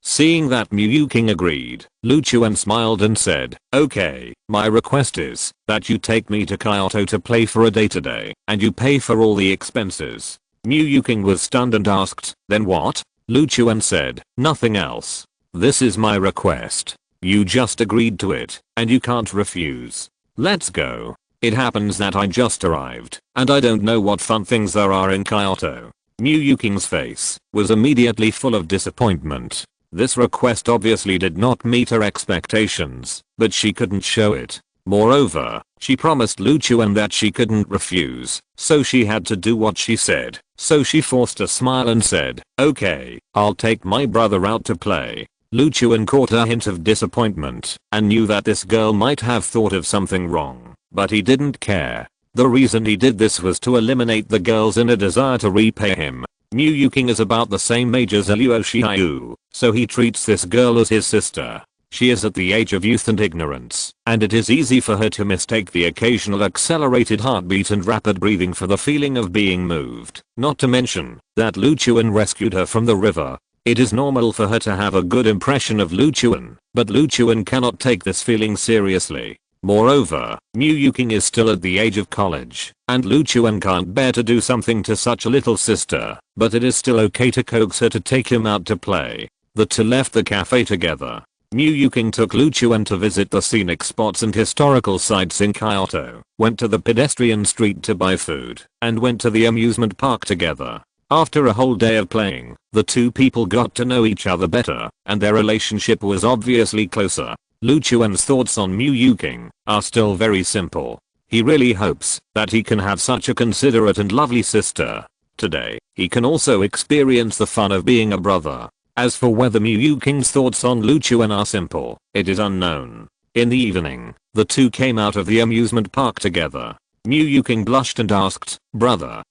Seeing that Miu Yuking agreed, Lu Chuan smiled and said, okay, my request is that you take me to Kyoto to play for a day today, and you pay for all the expenses. Miu Yuking was stunned and asked, then what? Lu Chuan said, nothing else. This is my request. You just agreed to it, and you can't refuse. Let's go. It happens that I just arrived, and I don't know what fun things there are in Kyoto. Miu Yuking's face was immediately full of disappointment. This request obviously did not meet her expectations, but she couldn't show it. Moreover, she promised Lu Chuan that she couldn't refuse, so she had to do what she said. So she forced a smile and said, okay, I'll take my brother out to play. Lu Chuan caught a hint of disappointment and knew that this girl might have thought of something wrong, but he didn't care. The reason he did this was to eliminate the girl's inner desire to repay him. Miu Yuking is about the same age as Luo Xiaoyu, so he treats this girl as his sister. She is at the age of youth and ignorance, and it is easy for her to mistake the occasional accelerated heartbeat and rapid breathing for the feeling of being moved. Not to mention that Luchuan rescued her from the river. It is normal for her to have a good impression of Luchuan, but Luchuan cannot take this feeling seriously. Moreover, Mu Yuking is still at the age of college, and Luchuan can't bear to do something to such a little sister, but it is still okay to coax her to take him out to play. The two left the cafe together. Mu Yuking took Luchuan to visit the scenic spots and historical sites in Kyoto, went to the pedestrian street to buy food, and went to the amusement park together. After a whole day of playing, the two people got to know each other better, and their relationship was obviously closer. Luchuan's thoughts on Mu Yuking are still very simple. He really hopes that he can have such a considerate and lovely sister. Today, he can also experience the fun of being a brother. As for whether Mu Yuking's thoughts on Luchuan are simple, it is unknown. In the evening, the two came out of the amusement park together. Mu Yuking blushed and asked, "Brother,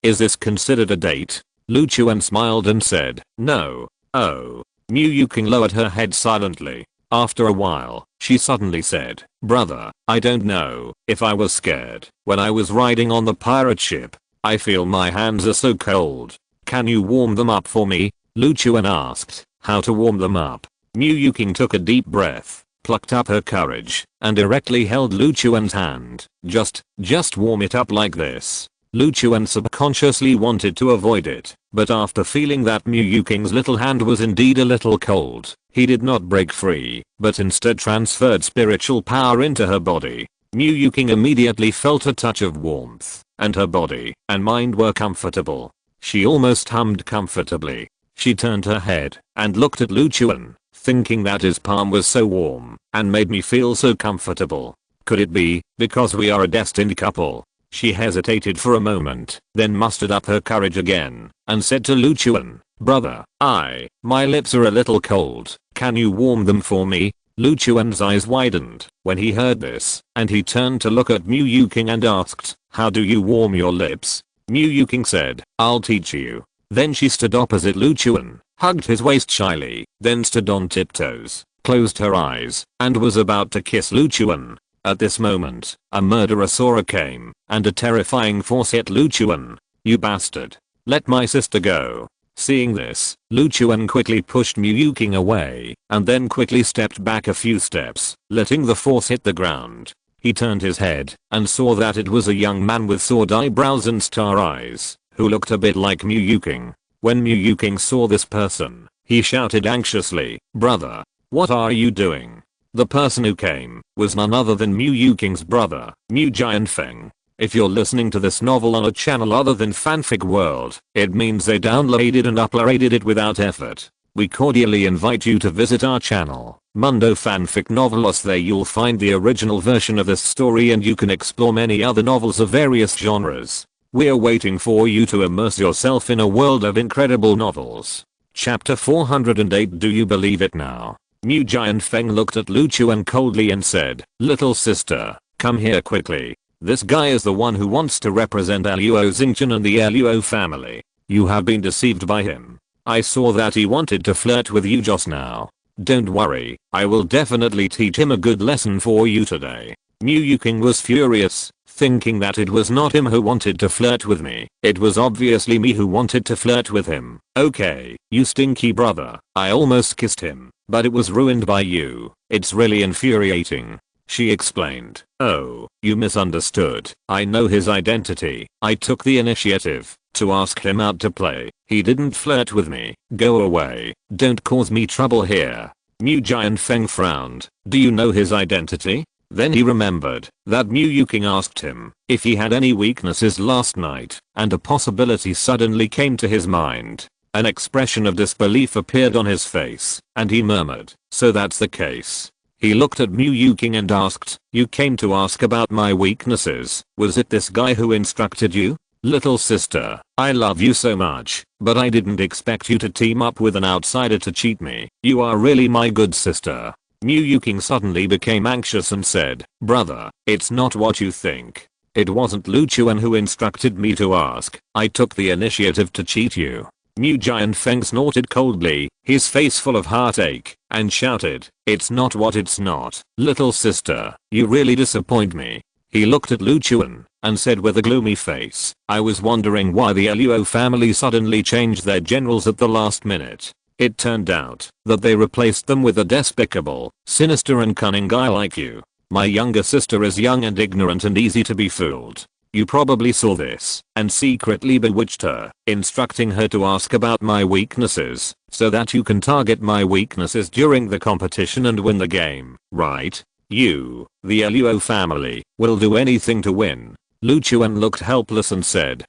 is this considered a date?" Luchuan smiled and said, "No." "Oh." Mu Yuking lowered her head silently. After a while, she suddenly said, "Brother, I don't know if I was scared when I was riding on the pirate ship. I feel my hands are so cold. Can you warm them up for me?" Luchuan asked how to warm them up. Mu Yuking took a deep breath, plucked up her courage, and directly held Luchuan's hand. Just warm it up like this." Luchuan subconsciously wanted to avoid it, but after feeling that Mu Yuking's little hand was indeed a little cold, he did not break free, but instead transferred spiritual power into her body. Mu Yuking immediately felt a touch of warmth, and her body and mind were comfortable. She almost hummed comfortably. She turned her head and looked at Luchuan, thinking that his palm was so warm and made me feel so comfortable. Could it be because we are a destined couple? She hesitated for a moment, then mustered up her courage again and said to Luchuan, "Brother, my lips are a little cold. Can you warm them for me?" Luchuan's eyes widened when he heard this, and he turned to look at Mu Yuking and asked, "How do you warm your lips?" Mu Yuking said, "I'll teach you." Then she stood opposite Luchuan, hugged his waist shyly, then stood on tiptoes, closed her eyes, and was about to kiss Luchuan. At this moment, a murderous aura came, and a terrifying force hit Luchuan. "You bastard. Let my sister go." Seeing this, Luchuan quickly pushed Mu Yuking away, and then quickly stepped back a few steps, letting the force hit the ground. He turned his head, and saw that it was a young man with sword eyebrows and star eyes, who looked a bit like Mu Yuking. When Mu Yuking saw this person, he shouted anxiously, "Brother, what are you doing?" The person who came was none other than Mu Yuking's brother, Mu Jianfeng. If you're listening to this novel on a channel other than Fanfic World, it means they downloaded and uploaded it without effort. We cordially invite you to visit our channel, Mundo Fanfic Novelos. There you'll find the original version of this story, and you can explore many other novels of various genres. We're waiting for you to immerse yourself in a world of incredible novels. Chapter 408. Do you believe it now? Mu Jianfeng looked at Luchuan coldly and said, "Little sister, come here quickly. This guy is the one who wants to represent Luo Xingqian and the Luo family. You have been deceived by him. I saw that he wanted to flirt with you just now. Don't worry, I will definitely teach him a good lesson for you today." Mu Yuking was furious, thinking that it was not him who wanted to flirt with me. It was obviously me who wanted to flirt with him. "Okay, you stinky brother. I almost kissed him, but it was ruined by you. It's really infuriating," she explained. "Oh, you misunderstood. I know his identity. I took the initiative to ask him out to play. He didn't flirt with me. Go away. Don't cause me trouble here." Mu Jianfeng frowned. "Do you know his identity?" Then he remembered that Mu Yuking asked him if he had any weaknesses last night, and a possibility suddenly came to his mind. An expression of disbelief appeared on his face, and he murmured, "So that's the case." He looked at Mu Yuking and asked, "You came to ask about my weaknesses. Was it this guy who instructed you?" "Little sister, I love you so much, but I didn't expect you to team up with an outsider to cheat me. You are really my good sister." Mu Yuking suddenly became anxious and said, "Brother, it's not what you think. It wasn't Luchuan who instructed me to ask. I took the initiative to cheat you." Mu Jianfeng snorted coldly, his face full of heartache, and shouted, "It's not what it's not, little sister, you really disappoint me." He looked at Lu Chuan and said with a gloomy face, "I was wondering why the Luo family suddenly changed their generals at the last minute. It turned out that they replaced them with a despicable, sinister and cunning guy like you. My younger sister is young and ignorant and easy to be fooled. You probably saw this and secretly bewitched her, instructing her to ask about my weaknesses so that you can target my weaknesses during the competition and win the game, right? You, the Luo family, will do anything to win." Lu Chuan looked helpless and said,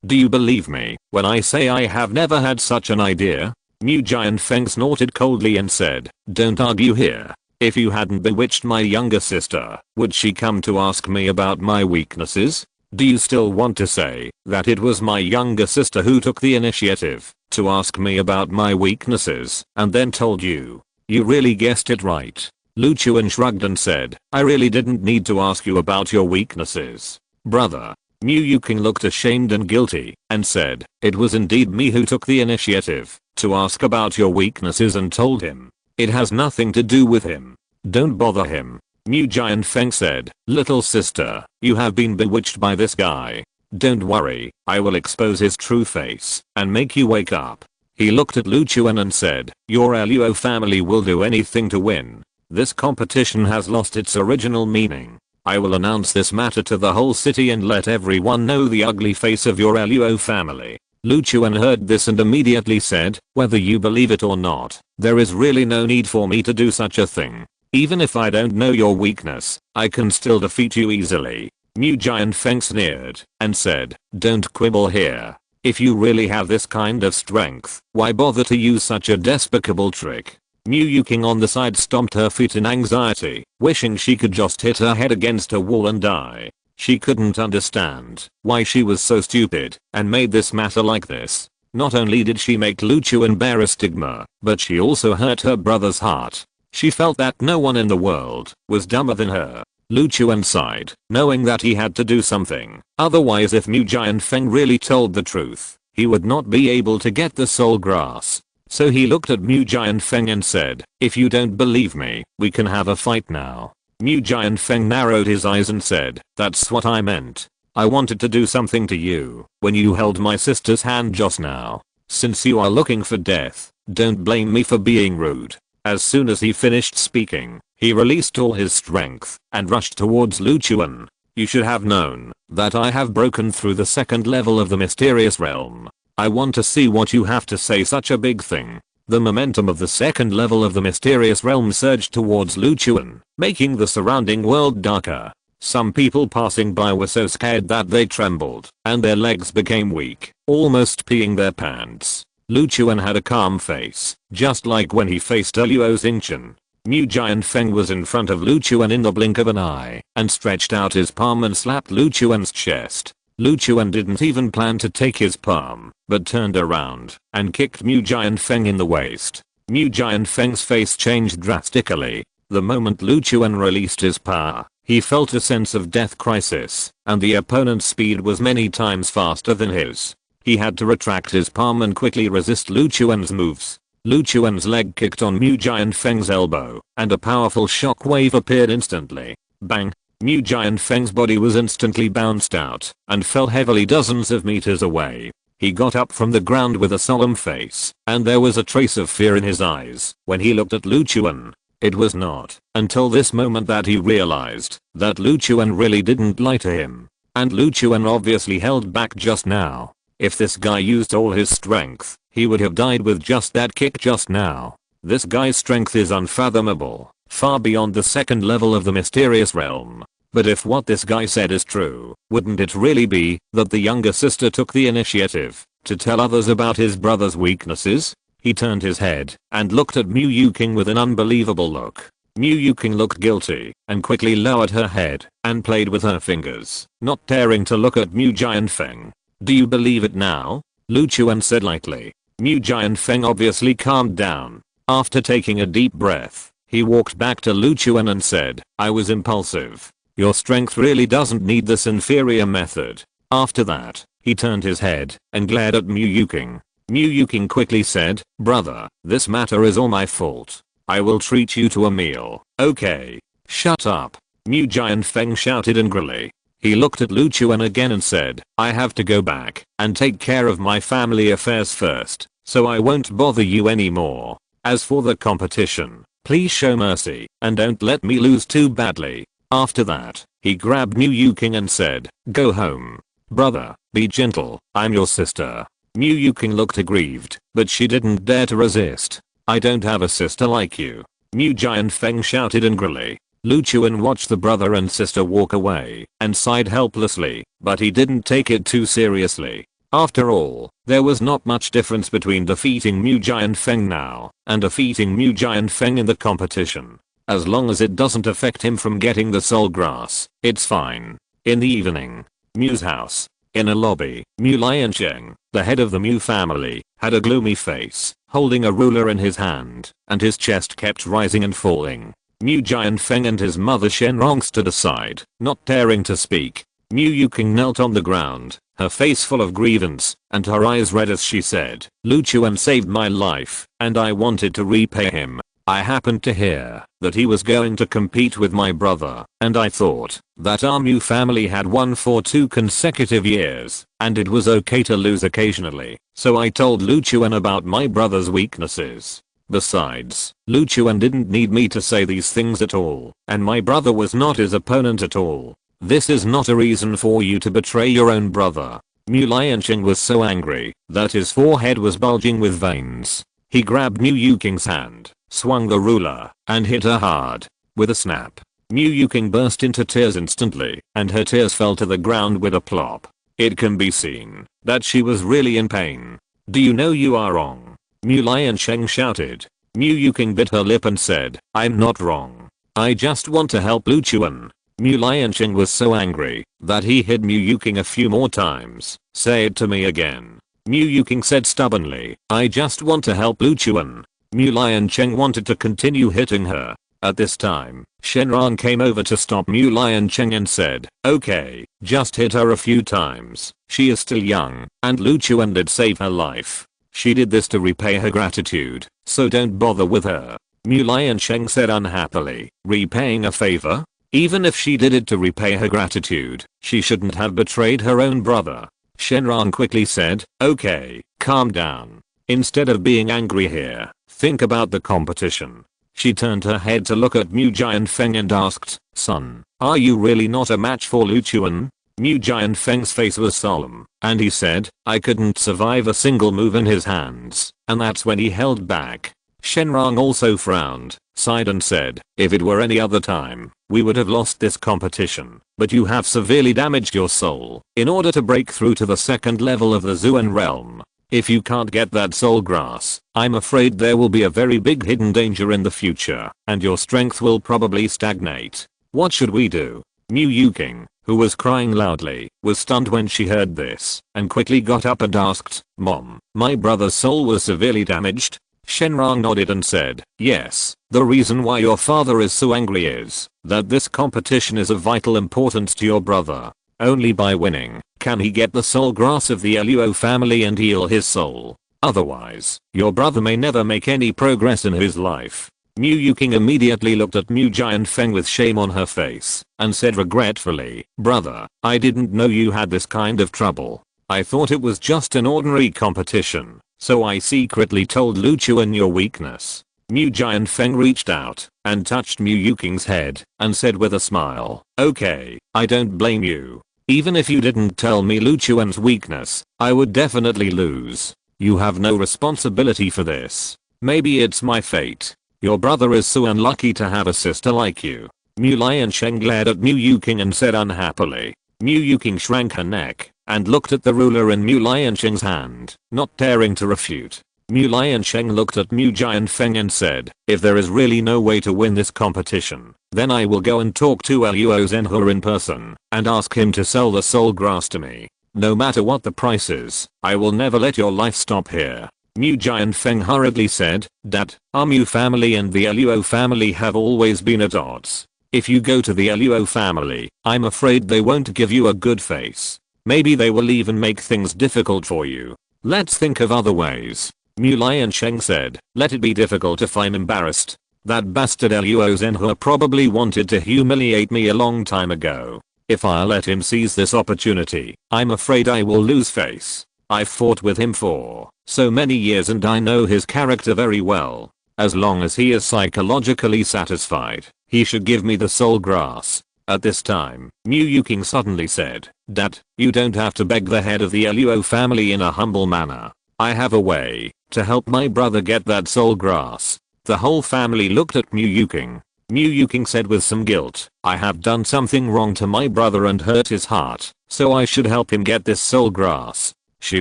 "Do you believe me when I say I have never had such an idea?" Mu Jianfeng snorted coldly and said, "Don't argue here. If you hadn't bewitched my younger sister, would she come to ask me about my weaknesses? Do you still want to say that it was my younger sister who took the initiative to ask me about my weaknesses and then told you? You really guessed it right." Lu Chuan shrugged and said, "I really didn't need to ask you about your weaknesses, brother." Mu Yuking looked ashamed and guilty and said, "It was indeed me who took the initiative to ask about your weaknesses and told him. It has nothing to do with him. Don't bother him." Mu Jianfeng said, "Little sister, you have been bewitched by this guy. Don't worry, I will expose his true face and make you wake up." He looked at Lu Chuan and said, "Your Luo family will do anything to win. This competition has lost its original meaning. I will announce this matter to the whole city and let everyone know the ugly face of your Luo family." Lu Chuan heard this and immediately said, "Whether you believe it or not, there is really no need for me to do such a thing. Even if I don't know your weakness, I can still defeat you easily." Mu Jianfeng sneered and said, "Don't quibble here. If you really have this kind of strength, why bother to use such a despicable trick?" Mu Yuking on the side stomped her feet in anxiety, wishing she could just hit her head against a wall and die. She couldn't understand why she was so stupid and made this matter like this. Not only did she make Lu Chuan bear a stigma, but she also hurt her brother's heart. She felt that no one in the world was dumber than her. Lu Chuan sighed, knowing that he had to do something. Otherwise, if Mu Jianfeng really told the truth, he would not be able to get the soul grass. So he looked at Mu Jianfeng and said, "If you don't believe me, we can have a fight now." Mu Jianfeng narrowed his eyes and said, "That's what I meant. I wanted to do something to you when you held my sister's hand just now. Since you are looking for death, don't blame me for being rude." As soon as he finished speaking, he released all his strength and rushed towards Lu Chuan. "You should have known that I have broken through the second level of the mysterious realm. I want to see what you have to say, such a big thing." The momentum of the second level of the mysterious realm surged towards Lu Chuan, making the surrounding world darker. Some people passing by were so scared that they trembled, and their legs became weak, almost peeing their pants. Lu Chuan had a calm face, just like when he faced Luo Xingqian. Mu Jianfeng was in front of Lu Chuan in the blink of an eye, and stretched out his palm and slapped Lu Chuan's chest. Lu Chuan didn't even plan to take his palm, but turned around and kicked Mu Jianfeng in the waist. Mu Jianfeng's face changed drastically. The moment Lu Chuan released his power, he felt a sense of death crisis, and the opponent's speed was many times faster than his. He had to retract his palm and quickly resist Lu Chuan's moves. Lu Chuan's leg kicked on Mu Jianfeng's elbow, and a powerful shock wave appeared instantly. Bang! Mu Jianfeng's body was instantly bounced out and fell heavily dozens of meters away. He got up from the ground with a solemn face, and there was a trace of fear in his eyes when he looked at Lu Chuan. It was not until this moment that he realized that Lu Chuan really didn't lie to him. And Lu Chuan obviously held back just now. If this guy used all his strength, he would have died with just that kick just now. This guy's strength is unfathomable, far beyond the second level of the mysterious realm. But if what this guy said is true, wouldn't it really be that the younger sister took the initiative to tell others about his brother's weaknesses? He turned his head and looked at Mu Yuking with an unbelievable look. Mu Yuking looked guilty and quickly lowered her head and played with her fingers, not daring to look at Mu Jianfeng. "Do you believe it now?" Lu Chuan said lightly. Mu Jianfeng obviously calmed down. After taking a deep breath, he walked back to Lu Chuan and said, "I was impulsive. Your strength really doesn't need this inferior method." After that, he turned his head and glared at Mu Yuking. Mu Yuking quickly said, brother, this matter is all my fault. I will treat you to a meal, okay? Shut up. Mu Jianfeng shouted angrily. He looked at Lu Chuan again and said, I have to go back and take care of my family affairs first, so I won't bother you anymore. As for the competition, please show mercy and don't let me lose too badly. After that, he grabbed Mu Yuking and said, go home. Brother, be gentle, I'm your sister. Mu Yuking looked aggrieved, but she didn't dare to resist. I don't have a sister like you. Mu Jianfeng shouted angrily. Lu Chuan watched the brother and sister walk away and sighed helplessly, but he didn't take it too seriously. After all, there was not much difference between defeating Mu Jianfeng now and defeating Mu Jianfeng in the competition. As long as it doesn't affect him from getting the soul grass, it's fine. In the evening, Mu's house. In a lobby, Mu Liancheng, the head of the Mu family, had a gloomy face, holding a ruler in his hand, and his chest kept rising and falling. Mu Jianfeng and his mother Shenrong stood aside, not daring to speak. Mu Yuking knelt on the ground, her face full of grievance, and her eyes red as she said, Lu Chuan saved my life, and I wanted to repay him. I happened to hear that he was going to compete with my brother, and I thought that our Mu family had won for 2 consecutive years, and it was okay to lose occasionally, so I told Lu Chuan about my brother's weaknesses. Besides, Lu Chuan didn't need me to say these things at all, and my brother was not his opponent at all. This is not a reason for you to betray your own brother. Mu Liancheng was so angry that his forehead was bulging with veins. He grabbed Mu Yuking's hand, swung the ruler, and hit her hard. With a snap, Mu Yuking burst into tears instantly, and her tears fell to the ground with a plop. It can be seen that she was really in pain. Do you know you are wrong? Mu Liancheng shouted. Mu Yuking bit her lip and said, I'm not wrong. I just want to help Lu Chuan. Mu Liancheng was so angry that he hit Mu Yuking a few more times. Say it to me again. Mu Yuking said stubbornly, I just want to help Lu Chuan. Mu Liancheng wanted to continue hitting her. At this time, Shenrong came over to stop Mu Liancheng and said, okay, just hit her a few times. She is still young, and Lu Chuan did save her life. She did this to repay her gratitude, so don't bother with her. Mu Liancheng said unhappily, repaying a favor? Even if she did it to repay her gratitude, she shouldn't have betrayed her own brother. Shenrong quickly said, okay, calm down. Instead of being angry here, think about the competition. She turned her head to look at Mu Jianfeng and asked, son, are you really not a match for Lu Chuan? Mu Jianfeng's face was solemn, and he said, I couldn't survive a single move in his hands, and that's when he held back. Shenrong also frowned, sighed and said, if it were any other time, we would have lost this competition, but you have severely damaged your soul in order to break through to the 2nd level of the Zuan realm. If you can't get that soul grass, I'm afraid there will be a very big hidden danger in the future, and your strength will probably stagnate. What should we do? Mu Yuking, who was crying loudly, was stunned when she heard this, and quickly got up and asked, Mom, my brother's soul was severely damaged? Shenrong nodded and said, yes, the reason why your father is so angry is that this competition is of vital importance to your brother. Only by winning can he get the soul grass of the Luo family and heal his soul. Otherwise, your brother may never make any progress in his life. Mu Yuking immediately looked at Mu Jianfeng with shame on her face and said regretfully, brother, I didn't know you had this kind of trouble. I thought it was just an ordinary competition, so I secretly told Lu Chuan your weakness. Mu Jianfeng reached out and touched Mu Yuking's head and said with a smile, okay, I don't blame you. Even if you didn't tell me Lu Chuan's weakness, I would definitely lose. You have no responsibility for this. Maybe it's my fate. Your brother is so unlucky to have a sister like you. Mu Liancheng glared at Mu Yuking and said unhappily. Mu Yuking shrank her neck and looked at the ruler in Mu Liancheng's hand, not daring to refute. Mu Liancheng looked at Mu Jianfeng and said, if there is really no way to win this competition, then I will go and talk to Luo Zhenhe in person and ask him to sell the soul grass to me. No matter what the price is, I will never let your life stop here. Mu Jianfeng hurriedly said, Dad, our Mu family and the Luo family have always been at odds. If you go to the Luo family, I'm afraid they won't give you a good face. Maybe they will even make things difficult for you. Let's think of other ways. Mu Liansheng said. Let it be difficult if I'm embarrassed. That bastard Luo Zhenhe probably wanted to humiliate me a long time ago. If I let him seize this opportunity, I'm afraid I will lose face. I've fought with him for so many years and I know his character very well. As long as he is psychologically satisfied, he should give me the soul grass. At this time, Mu Yuking suddenly said, Dad, you don't have to beg the head of the Luo family in a humble manner. I have a way to help my brother get that soul grass. The whole family looked at Mu Yuking. Mu Yuking said with some guilt, I have done something wrong to my brother and hurt his heart, so I should help him get this soul grass. She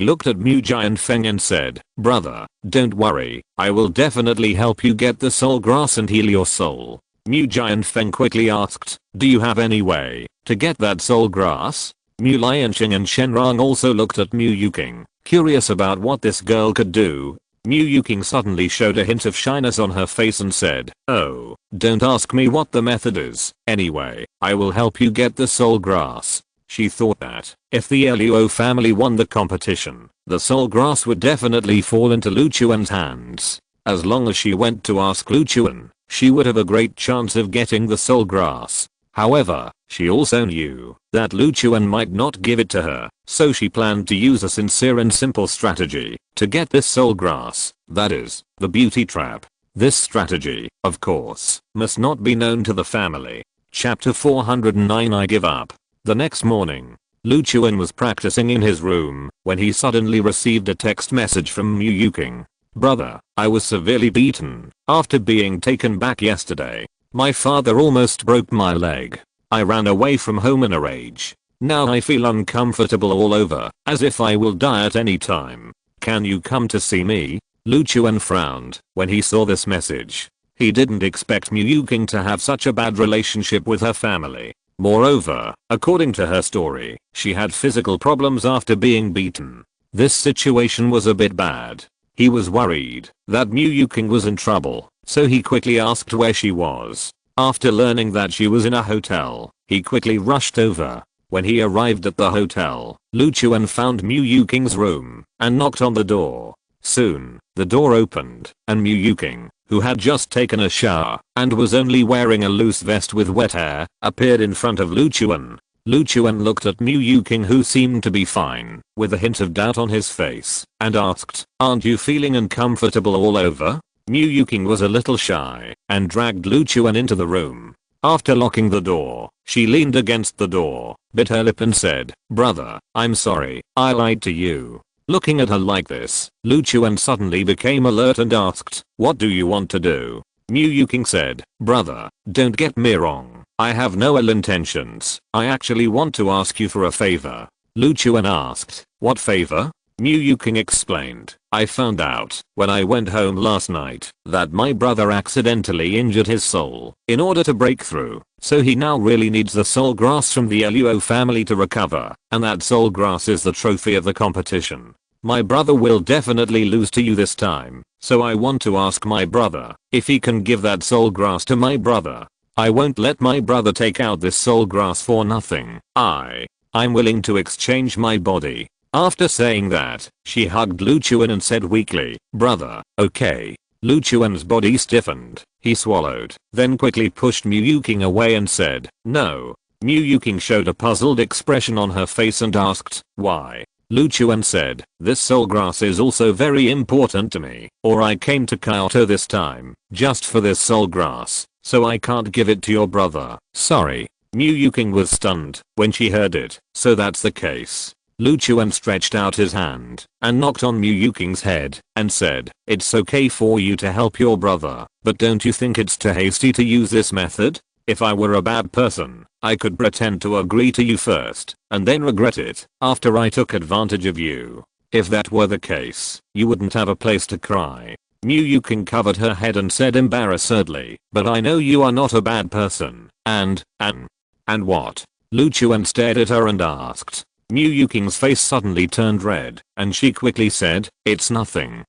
looked at Mu Jianfeng and said, Brother, don't worry, I will definitely help you get the soul grass and heal your soul. Mu Jianfeng quickly asked, do you have any way to get that soul grass? Mu Liansheng and Shenrong also looked at Mu Yuking, curious about what this girl could do. Mu Yuking suddenly showed a hint of shyness on her face and said, oh, don't ask me what the method is. Anyway, I will help you get the soul grass. She thought that if the Luo family won the competition, the soul grass would definitely fall into Lu Chuan's hands. As long as she went to ask Lu Chuan, she would have a great chance of getting the soul grass. However, she also knew that Lu Chuan might not give it to her, so she planned to use a sincere and simple strategy to get this soul grass, that is, the beauty trap. This strategy, of course, must not be known to the family. Chapter 409 I Give Up. The next morning, Lu Chuan was practicing in his room when he suddenly received a text message from Mu Yuking. Brother, I was severely beaten after being taken back yesterday. My father almost broke my leg. I ran away from home in a rage. Now I feel uncomfortable all over, as if I will die at any time. Can you come to see me? Lu Chuan frowned when he saw this message. He didn't expect Mu Yuking to have such a bad relationship with her family. Moreover, according to her story, she had physical problems after being beaten. This situation was a bit bad. He was worried that Mu Yuking was in trouble, so he quickly asked where she was. After learning that she was in a hotel, he quickly rushed over. When he arrived at the hotel, Lu Chuan found Mu Yuking's room and knocked on the door. Soon, the door opened, and Mu Yuking, who had just taken a shower and was only wearing a loose vest with wet hair, appeared in front of Lu Chuan. Lu Chuan looked at Mu Yuking, who seemed to be fine, with a hint of doubt on his face, and asked, aren't you feeling uncomfortable all over? Mu Yuking was a little shy and dragged Lu Chuan into the room. After locking the door, she leaned against the door, bit her lip and said, brother, I'm sorry, I lied to you. Looking at her like this, Lu Chuan suddenly became alert and asked, what do you want to do? Mu Yuking said, brother, don't get me wrong. I have no ill intentions. I actually want to ask you for a favor. Lu Chuan asked, what favor? Mu Yuking explained, I found out when I went home last night that my brother accidentally injured his soul in order to break through, so he now really needs the soul grass from the Luo family to recover, and that soul grass is the trophy of the competition. My brother will definitely lose to you this time, so I want to ask my brother if he can give that soul grass to my brother. I won't let my brother take out this soul grass for nothing. I'm willing to exchange my body. After saying that, she hugged Lu Chuan and said weakly, brother, okay. Lu Chuan's body stiffened. He swallowed, then quickly pushed Mu Yuking away and said, no. Mu Yuking showed a puzzled expression on her face and asked, why? Lu Chuan said, this soul grass is also very important to me, or I came to Kyoto this time, just for this soul grass, so I can't give it to your brother. Sorry. Mu Yuking was stunned when she heard it, so that's the case. Lu Chuan stretched out his hand and knocked on Mu Yuking's head and said, it's okay for you to help your brother, but don't you think it's too hasty to use this method? If I were a bad person, I could pretend to agree to you first, and then regret it after I took advantage of you. If that were the case, you wouldn't have a place to cry. Mu Yuking covered her head and said embarrassedly, but I know you are not a bad person, and what? Lu Chuan stared at her and asked. Mu Yuking's face suddenly turned red, and she quickly said, it's nothing,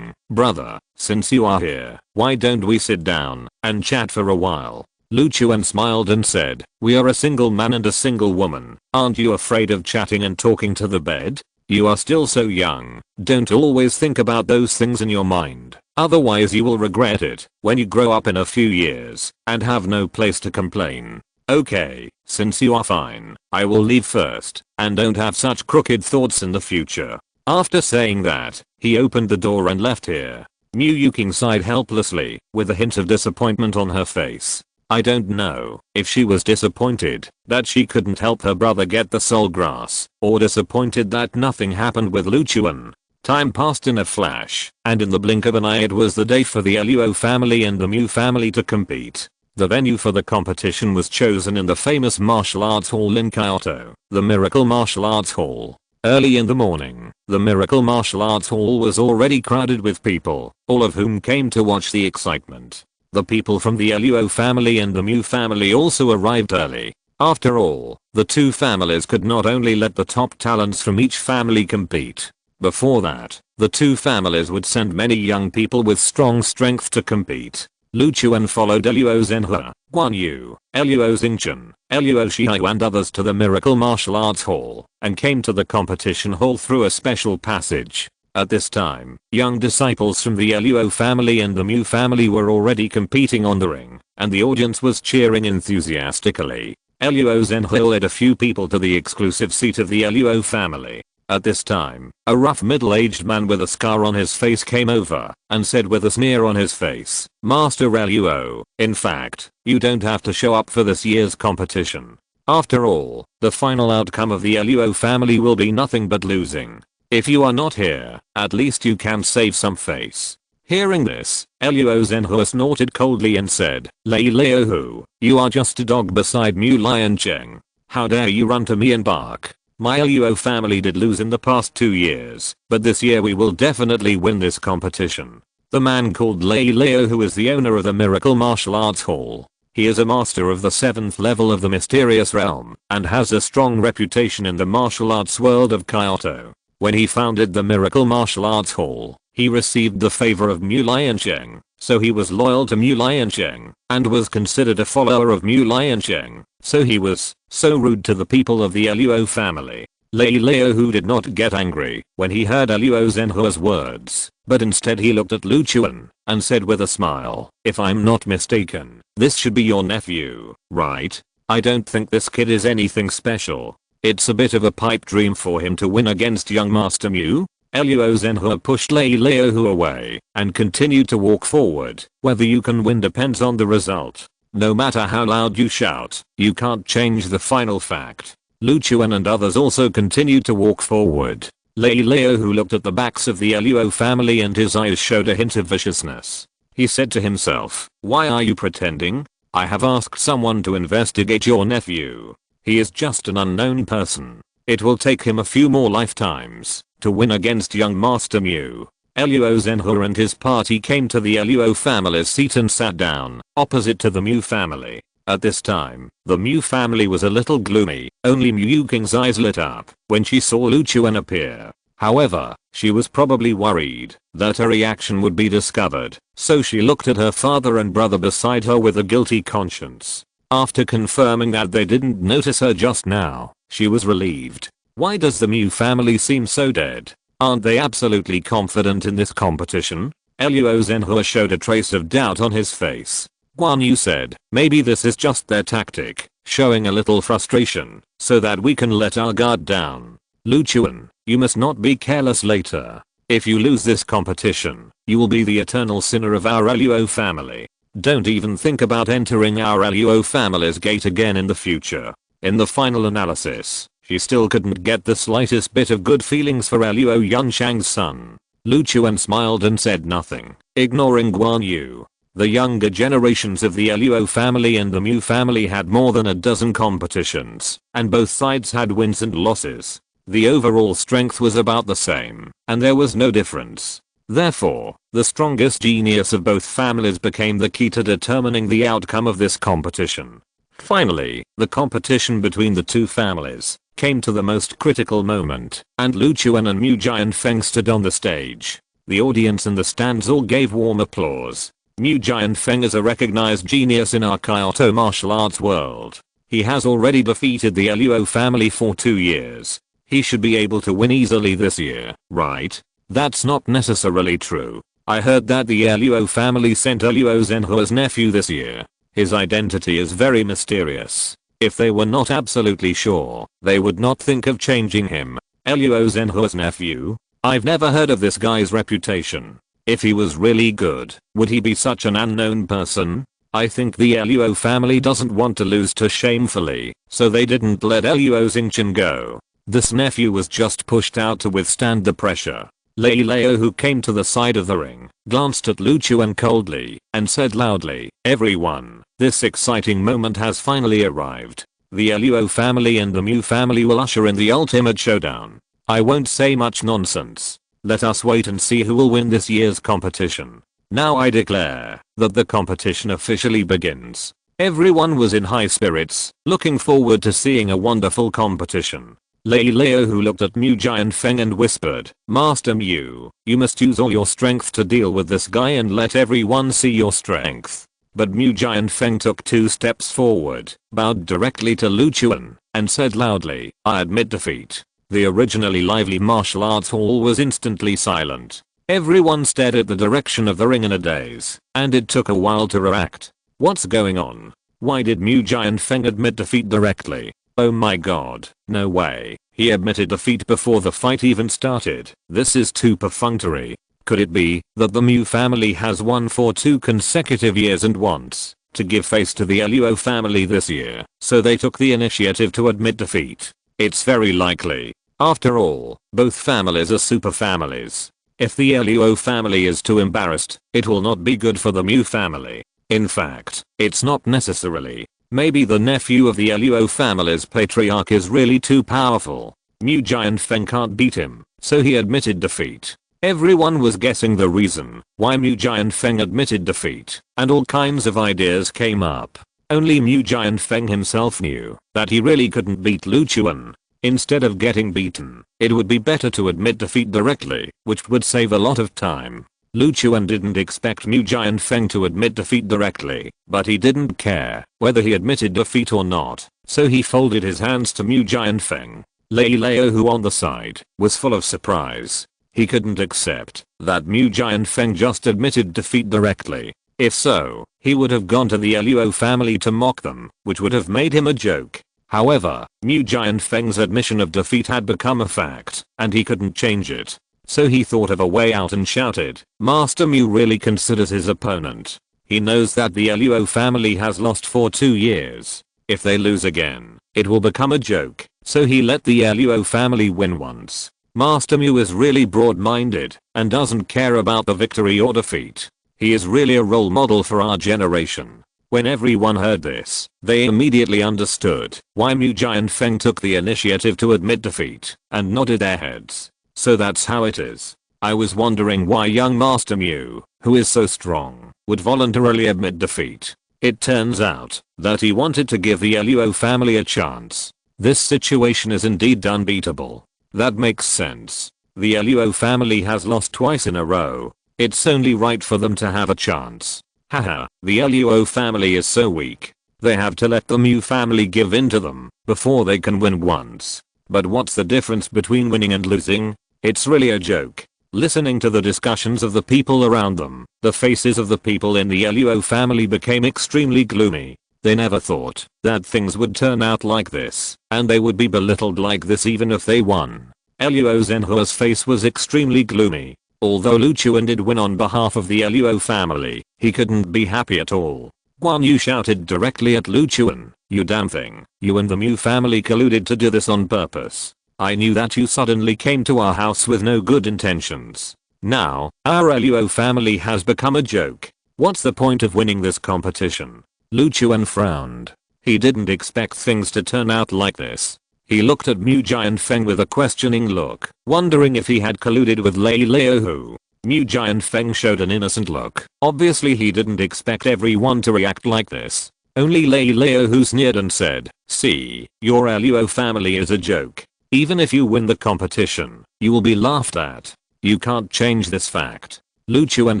brother, since you are here, why don't we sit down and chat for a while? Lu Chuan smiled and said, we are a single man and a single woman, aren't you afraid of chatting and talking to the bed? You are still so young. Don't always think about those things in your mind. Otherwise you will regret it when you grow up in a few years and have no place to complain. Okay, since you are fine, I will leave first and don't have such crooked thoughts in the future. After saying that, he opened the door and left here. Miyuki sighed helplessly, with a hint of disappointment on her face. I don't know if she was disappointed that she couldn't help her brother get the soul grass, or disappointed that nothing happened with Luchuan. Time passed in a flash, and in the blink of an eye it was the day for the Luo family and the Mu family to compete. The venue for the competition was chosen in the famous martial arts hall in Kyoto, the Miracle Martial Arts Hall. Early in the morning, the Miracle Martial Arts Hall was already crowded with people, all of whom came to watch the excitement. The people from the Luo family and the Mu family also arrived early. After all, the two families could not only let the top talents from each family compete. Before that, the two families would send many young people with strong strength to compete. Luchuan followed Luo Zhenhe, Guan Yu, Luo Xingchen, Luo Shihai and others to the Miracle Martial Arts Hall, and came to the competition hall through a special passage. At this time, young disciples from the Luo family and the Mu family were already competing on the ring, and the audience was cheering enthusiastically. Luo Zhenhe led a few people to the exclusive seat of the Luo family. At this time, a rough middle-aged man with a scar on his face came over and said with a sneer on his face, Master Luo, in fact, you don't have to show up for this year's competition. After all, the final outcome of the Luo family will be nothing but losing. If you are not here, at least you can save some face. Hearing this, Luo Zhenhe snorted coldly and said, Lei Leohu, you are just a dog beside Mu Lion Cheng. How dare you run to me and bark? My Luo family did lose in the past 2 years, but this year we will definitely win this competition. The man called Lei Leo, who is the owner of the Miracle Martial Arts Hall. He is a master of the 7th level of the mysterious realm and has a strong reputation in the martial arts world of Kyoto. When he founded the Miracle Martial Arts Hall, he received the favor of Mu Liancheng, so he was loyal to Mu Liancheng and was considered a follower of Mu Liancheng. So he was so rude to the people of the Luo family. Lei Leo, who did not get angry when he heard Luo Zhenhe's words, but instead he looked at Luchuan and said with a smile, if I'm not mistaken, this should be your nephew, right? I don't think this kid is anything special. It's a bit of a pipe dream for him to win against young Master Mu. Luo Zhenhe pushed Lei Leo away and continued to walk forward. Whether you can win depends on the result. No matter how loud you shout, you can't change the final fact. Luchuan and others also continued to walk forward. Lei Leo, who looked at the backs of the Luo family and his eyes showed a hint of viciousness. He said to himself, why are you pretending? I have asked someone to investigate your nephew. He is just an unknown person. It will take him a few more lifetimes to win against young Master Mu. Luo Zhenhe and his party came to the Luo family's seat and sat down, opposite to the Mu family. At this time, the Mu family was a little gloomy. Only Miyuki's eyes lit up when she saw Luchuan appear. However, she was probably worried that her reaction would be discovered, so she looked at her father and brother beside her with a guilty conscience. After confirming that they didn't notice her just now, she was relieved. Why does the Mu family seem so dead? Aren't they absolutely confident in this competition? Luo Zhenhe showed a trace of doubt on his face. Guan Yu said, maybe this is just their tactic, showing a little frustration, so that we can let our guard down. Luchuan, you must not be careless later. If you lose this competition, you will be the eternal sinner of our Luo family. Don't even think about entering our Luo family's gate again in the future. In the final analysis, she still couldn't get the slightest bit of good feelings for Luo Yunshang's son. Luchuan smiled and said nothing, ignoring Guan Yu. The younger generations of the Luo family and the Mu family had more than a dozen competitions, and both sides had wins and losses. The overall strength was about the same, and there was no difference. Therefore, the strongest genius of both families became the key to determining the outcome of this competition. Finally, the competition between the two families came to the most critical moment, and Luchuan and Mu Jianfeng stood on the stage. The audience in the stands all gave warm applause. Mu Jianfeng is a recognized genius in our Kyoto martial arts world. He has already defeated the Luo family for 2 years. He should be able to win easily this year, right? That's not necessarily true. I heard that the Luo family sent Luo Zenhua's nephew this year. His identity is very mysterious. If they were not absolutely sure, they would not think of changing him. Luo Zenhua's nephew? I've never heard of this guy's reputation. If he was really good, would he be such an unknown person? I think the Luo family doesn't want to lose too shamefully, so they didn't let Luo Xingqian go. This nephew was just pushed out to withstand the pressure. Lei Leo, who came to the side of the ring, glanced at Lu Chuan coldly and said loudly, "Everyone, this exciting moment has finally arrived. The Luo family and the Mu family will usher in the ultimate showdown. I won't say much nonsense. Let us wait and see who will win this year's competition. Now I declare that the competition officially begins." Everyone was in high spirits, looking forward to seeing a wonderful competition. Lei Leo, who looked at Mu Jianfeng and whispered, "Master Mu, you must use all your strength to deal with this guy and let everyone see your strength." But Mu Jianfeng took 2 steps forward, bowed directly to Lu Chuan, and said loudly, "I admit defeat." The originally lively martial arts hall was instantly silent. Everyone stared at the direction of the ring in a daze, and it took a while to react. What's going on? Why did Mu Jianfeng admit defeat directly? Oh my god, no way. He admitted defeat before the fight even started. This is too perfunctory. Could it be that the Mu family has won for 2 consecutive years and wants to give face to the Luo family this year, so they took the initiative to admit defeat? It's very likely. After all, both families are super families. If the Luo family is too embarrassed, it will not be good for the Mu family. In fact, it's not necessarily. Maybe the nephew of the Luo family's patriarch is really too powerful. Mu Jianfeng can't beat him, so he admitted defeat. Everyone was guessing the reason why Mu Jianfeng admitted defeat, and all kinds of ideas came up. Only Mu Jianfeng himself knew that he really couldn't beat Lu Chuan. Instead of getting beaten, it would be better to admit defeat directly, which would save a lot of time. Lu Chuan didn't expect Mu Jianfeng to admit defeat directly, but he didn't care whether he admitted defeat or not, so he folded his hands to Mu Jianfeng. Lei Leo, who on the side, was full of surprise. He couldn't accept that Mu Jianfeng just admitted defeat directly. If so, he would have gone to the Luo family to mock them, which would have made him a joke. However, Mu Jianfeng's admission of defeat had become a fact, and he couldn't change it. So he thought of a way out and shouted, "Master Mu really considers his opponent. He knows that the Luo family has lost for 2 years. If they lose again, it will become a joke, so he let the Luo family win once. Master Mu is really broad-minded and doesn't care about the victory or defeat. He is really a role model for our generation." When everyone heard this, they immediately understood why Mu Jianfeng took the initiative to admit defeat, and nodded their heads. So that's how it is. I was wondering why young Master Mu, who is so strong, would voluntarily admit defeat. It turns out that he wanted to give the Luo family a chance. This situation is indeed unbeatable. That makes sense. The Luo family has lost twice in a row. It's only right for them to have a chance. Haha, the Luo family is so weak. They have to let the Mu family give in to them before they can win once. But what's the difference between winning and losing? It's really a joke. Listening to the discussions of the people around them, the faces of the people in the Luo family became extremely gloomy. They never thought that things would turn out like this, and they would be belittled like this even if they won. Luo Zenhua's face was extremely gloomy. Although Lu Chuan did win on behalf of the Luo family, he couldn't be happy at all. Guan Yu shouted directly at Lu Chuan, "You damn thing, you and the Mu family colluded to do this on purpose. I knew that you suddenly came to our house with no good intentions. Now, our Luo family has become a joke. What's the point of winning this competition?" Lu Chuan frowned. He didn't expect things to turn out like this. He looked at Mu Jianfeng with a questioning look, wondering if he had colluded with Lei Leo who. Mu Jianfeng showed an innocent look. Obviously he didn't expect everyone to react like this. Only Lei Leo who sneered and said, "See, your Luo family is a joke. Even if you win the competition, you will be laughed at. You can't change this fact." Lu Chuan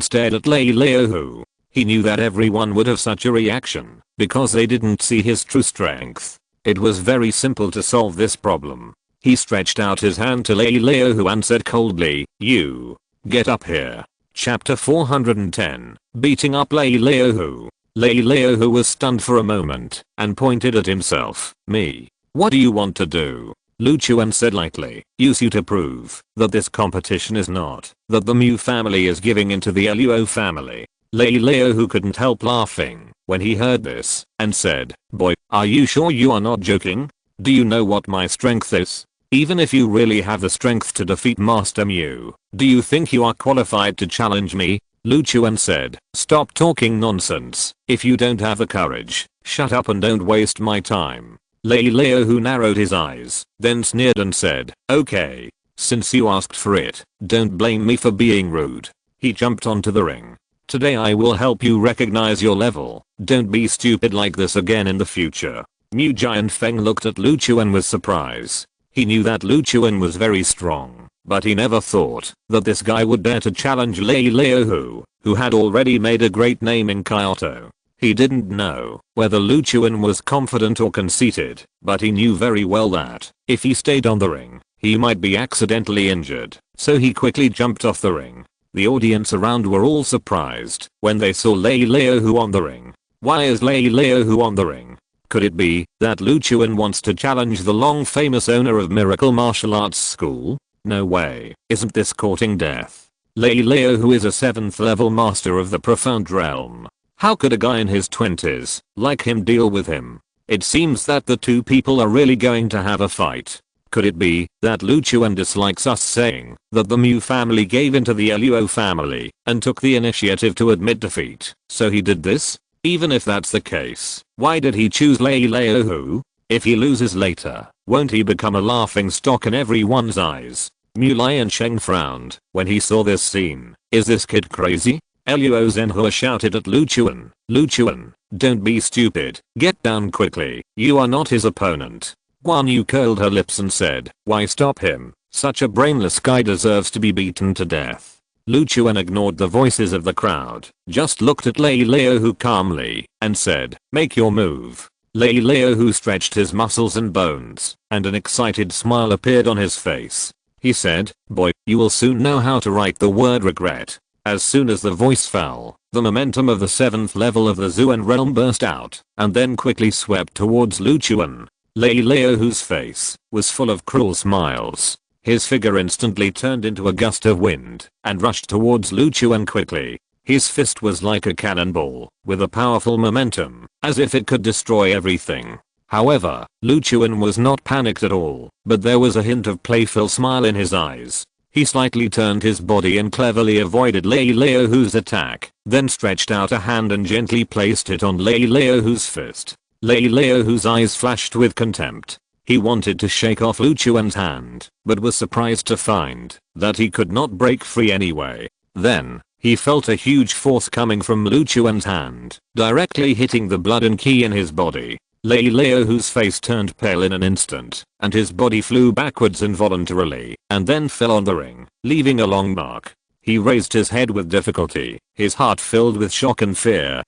stared at Lei Leo who. He knew that everyone would have such a reaction, because they didn't see his true strength. It was very simple to solve this problem. He stretched out his hand to Lei Leohu and said coldly, "You. Get up here." Chapter 410. Beating up Lei Leohu. Lei Leohu was stunned for a moment and pointed at himself. "Me? What do you want to do?" Lu Chuan said lightly. "Use you to prove that this competition is not that the Mu family is giving into the Luo family." Lei Leohu couldn't help laughing when he heard this and said, "Boy, are you sure you are not joking? Do you know what my strength is? Even if you really have the strength to defeat Master Mu, do you think you are qualified to challenge me?" Lu Chuan said, "Stop talking nonsense. If you don't have the courage, shut up and don't waste my time." Lei Leohu narrowed his eyes, then sneered and said, "Okay. Since you asked for it, don't blame me for being rude." He jumped onto the ring. "Today I will help you recognize your level. Don't be stupid like this again in the future." Mu Giant Feng looked at Lu Chuan with surprise. He knew that Lu Chuan was very strong, but he never thought that this guy would dare to challenge Lei Leohu, who had already made a great name in Kyoto. He didn't know whether Lu Chuan was confident or conceited, but he knew very well that if he stayed on the ring, he might be accidentally injured, so he quickly jumped off the ring. The audience around were all surprised when they saw Lei Leohu on the ring. Why is Lei Leohu on the ring? Could it be that Lu Chuan wants to challenge the long famous owner of Miracle Martial Arts School? No way. Isn't this courting death? Lei Leohu is a 7th level master of the profound realm. How could a guy in his 20s like him deal with him? It seems that the two people are really going to have a fight. Could it be that Lu Chuan dislikes us saying that the Mu family gave into the Luo family and took the initiative to admit defeat, so he did this? Even if that's the case, why did he choose Lei Leohu? If he loses later, won't he become a laughing stock in everyone's eyes? Mu Lion Sheng frowned when he saw this scene. Is this kid crazy? Luo Zhenhua shouted at Lu Chuan. "Lu Chuan, don't be stupid. Get down quickly. You are not his opponent." Guan Yu curled her lips and said, "Why stop him? Such a brainless guy deserves to be beaten to death." Lu Chuan ignored the voices of the crowd, just looked at Lei Leohu calmly, and said, "Make your move." Lei Leohu stretched his muscles and bones, and an excited smile appeared on his face. He said, "Boy, you will soon know how to write the word regret." As soon as the voice fell, the momentum of the 7th level of the Zuan realm burst out, and then quickly swept towards Lu Chuan. Lei Leohu's face was full of cruel smiles. His figure instantly turned into a gust of wind and rushed towards Lu Chuan quickly. His fist was like a cannonball, with a powerful momentum, as if it could destroy everything. However, Lu Chuan was not panicked at all, but there was a hint of playful smile in his eyes. He slightly turned his body and cleverly avoided Lei Leohu's attack, then stretched out a hand and gently placed it on Lei Leohu's fist. Lei Leohu's eyes flashed with contempt. He wanted to shake off Lu Chuan's hand, but was surprised to find that he could not break free anyway. Then, he felt a huge force coming from Lu Chuan's hand, directly hitting the blood and qi in his body. Lei Leohu's face turned pale in an instant, and his body flew backwards involuntarily, and then fell on the ring, leaving a long mark. He raised his head with difficulty, his heart filled with shock and fear.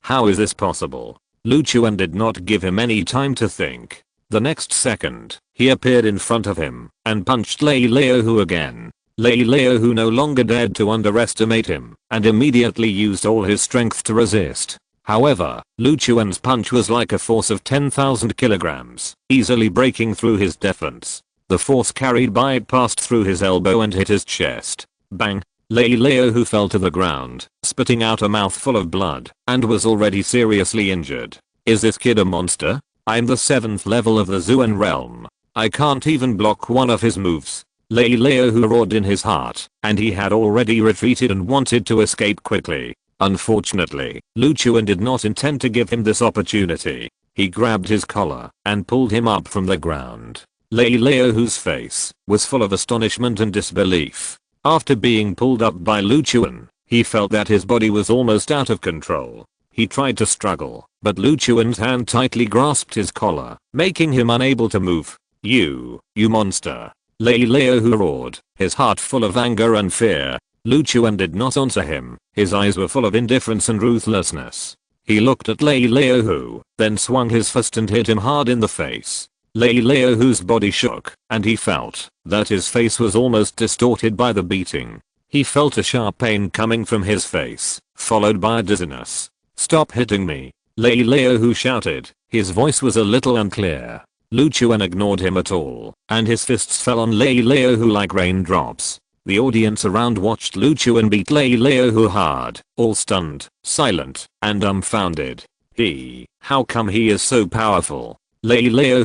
How is this possible? Lu Chuan did not give him any time to think. The next second, he appeared in front of him and punched Lei Leohu again. Lei Leohu no longer dared to underestimate him and immediately used all his strength to resist. However, Lu Chuan's punch was like a force of 10,000 kilograms, easily breaking through his defense. The force carried by it passed through his elbow and hit his chest. Bang! Lei Leohu fell to the ground, spitting out a mouthful of blood, and was already seriously injured. Is this kid a monster? I'm the 7th level of the Zuan realm. I can't even block one of his moves. Lei Leohu roared in his heart, and he had already retreated and wanted to escape quickly. Unfortunately, Lu Chuan did not intend to give him this opportunity. He grabbed his collar and pulled him up from the ground. Lei Leohu's face was full of astonishment and disbelief. After being pulled up by Lu Chuan, he felt that his body was almost out of control. He tried to struggle, but Lu Chuan's hand tightly grasped his collar, making him unable to move. You monster! Lei Leohu roared, his heart full of anger and fear. Lu Chuan did not answer him. His eyes were full of indifference and ruthlessness. He looked at Lei Leohu, then swung his fist and hit him hard in the face. Lei Leo, whose body shook, and he felt that his face was almost distorted by the beating. He felt a sharp pain coming from his face, followed by a dizziness. "Stop hitting me!" Lei Leo who shouted. His voice was a little unclear. Lu Chuan ignored him at all, and his fists fell on Lei Leo who like raindrops. The audience around watched Lu Chuan beat Lei Leo who hard, all stunned, silent, and dumbfounded. How come he is so powerful? Lei Leo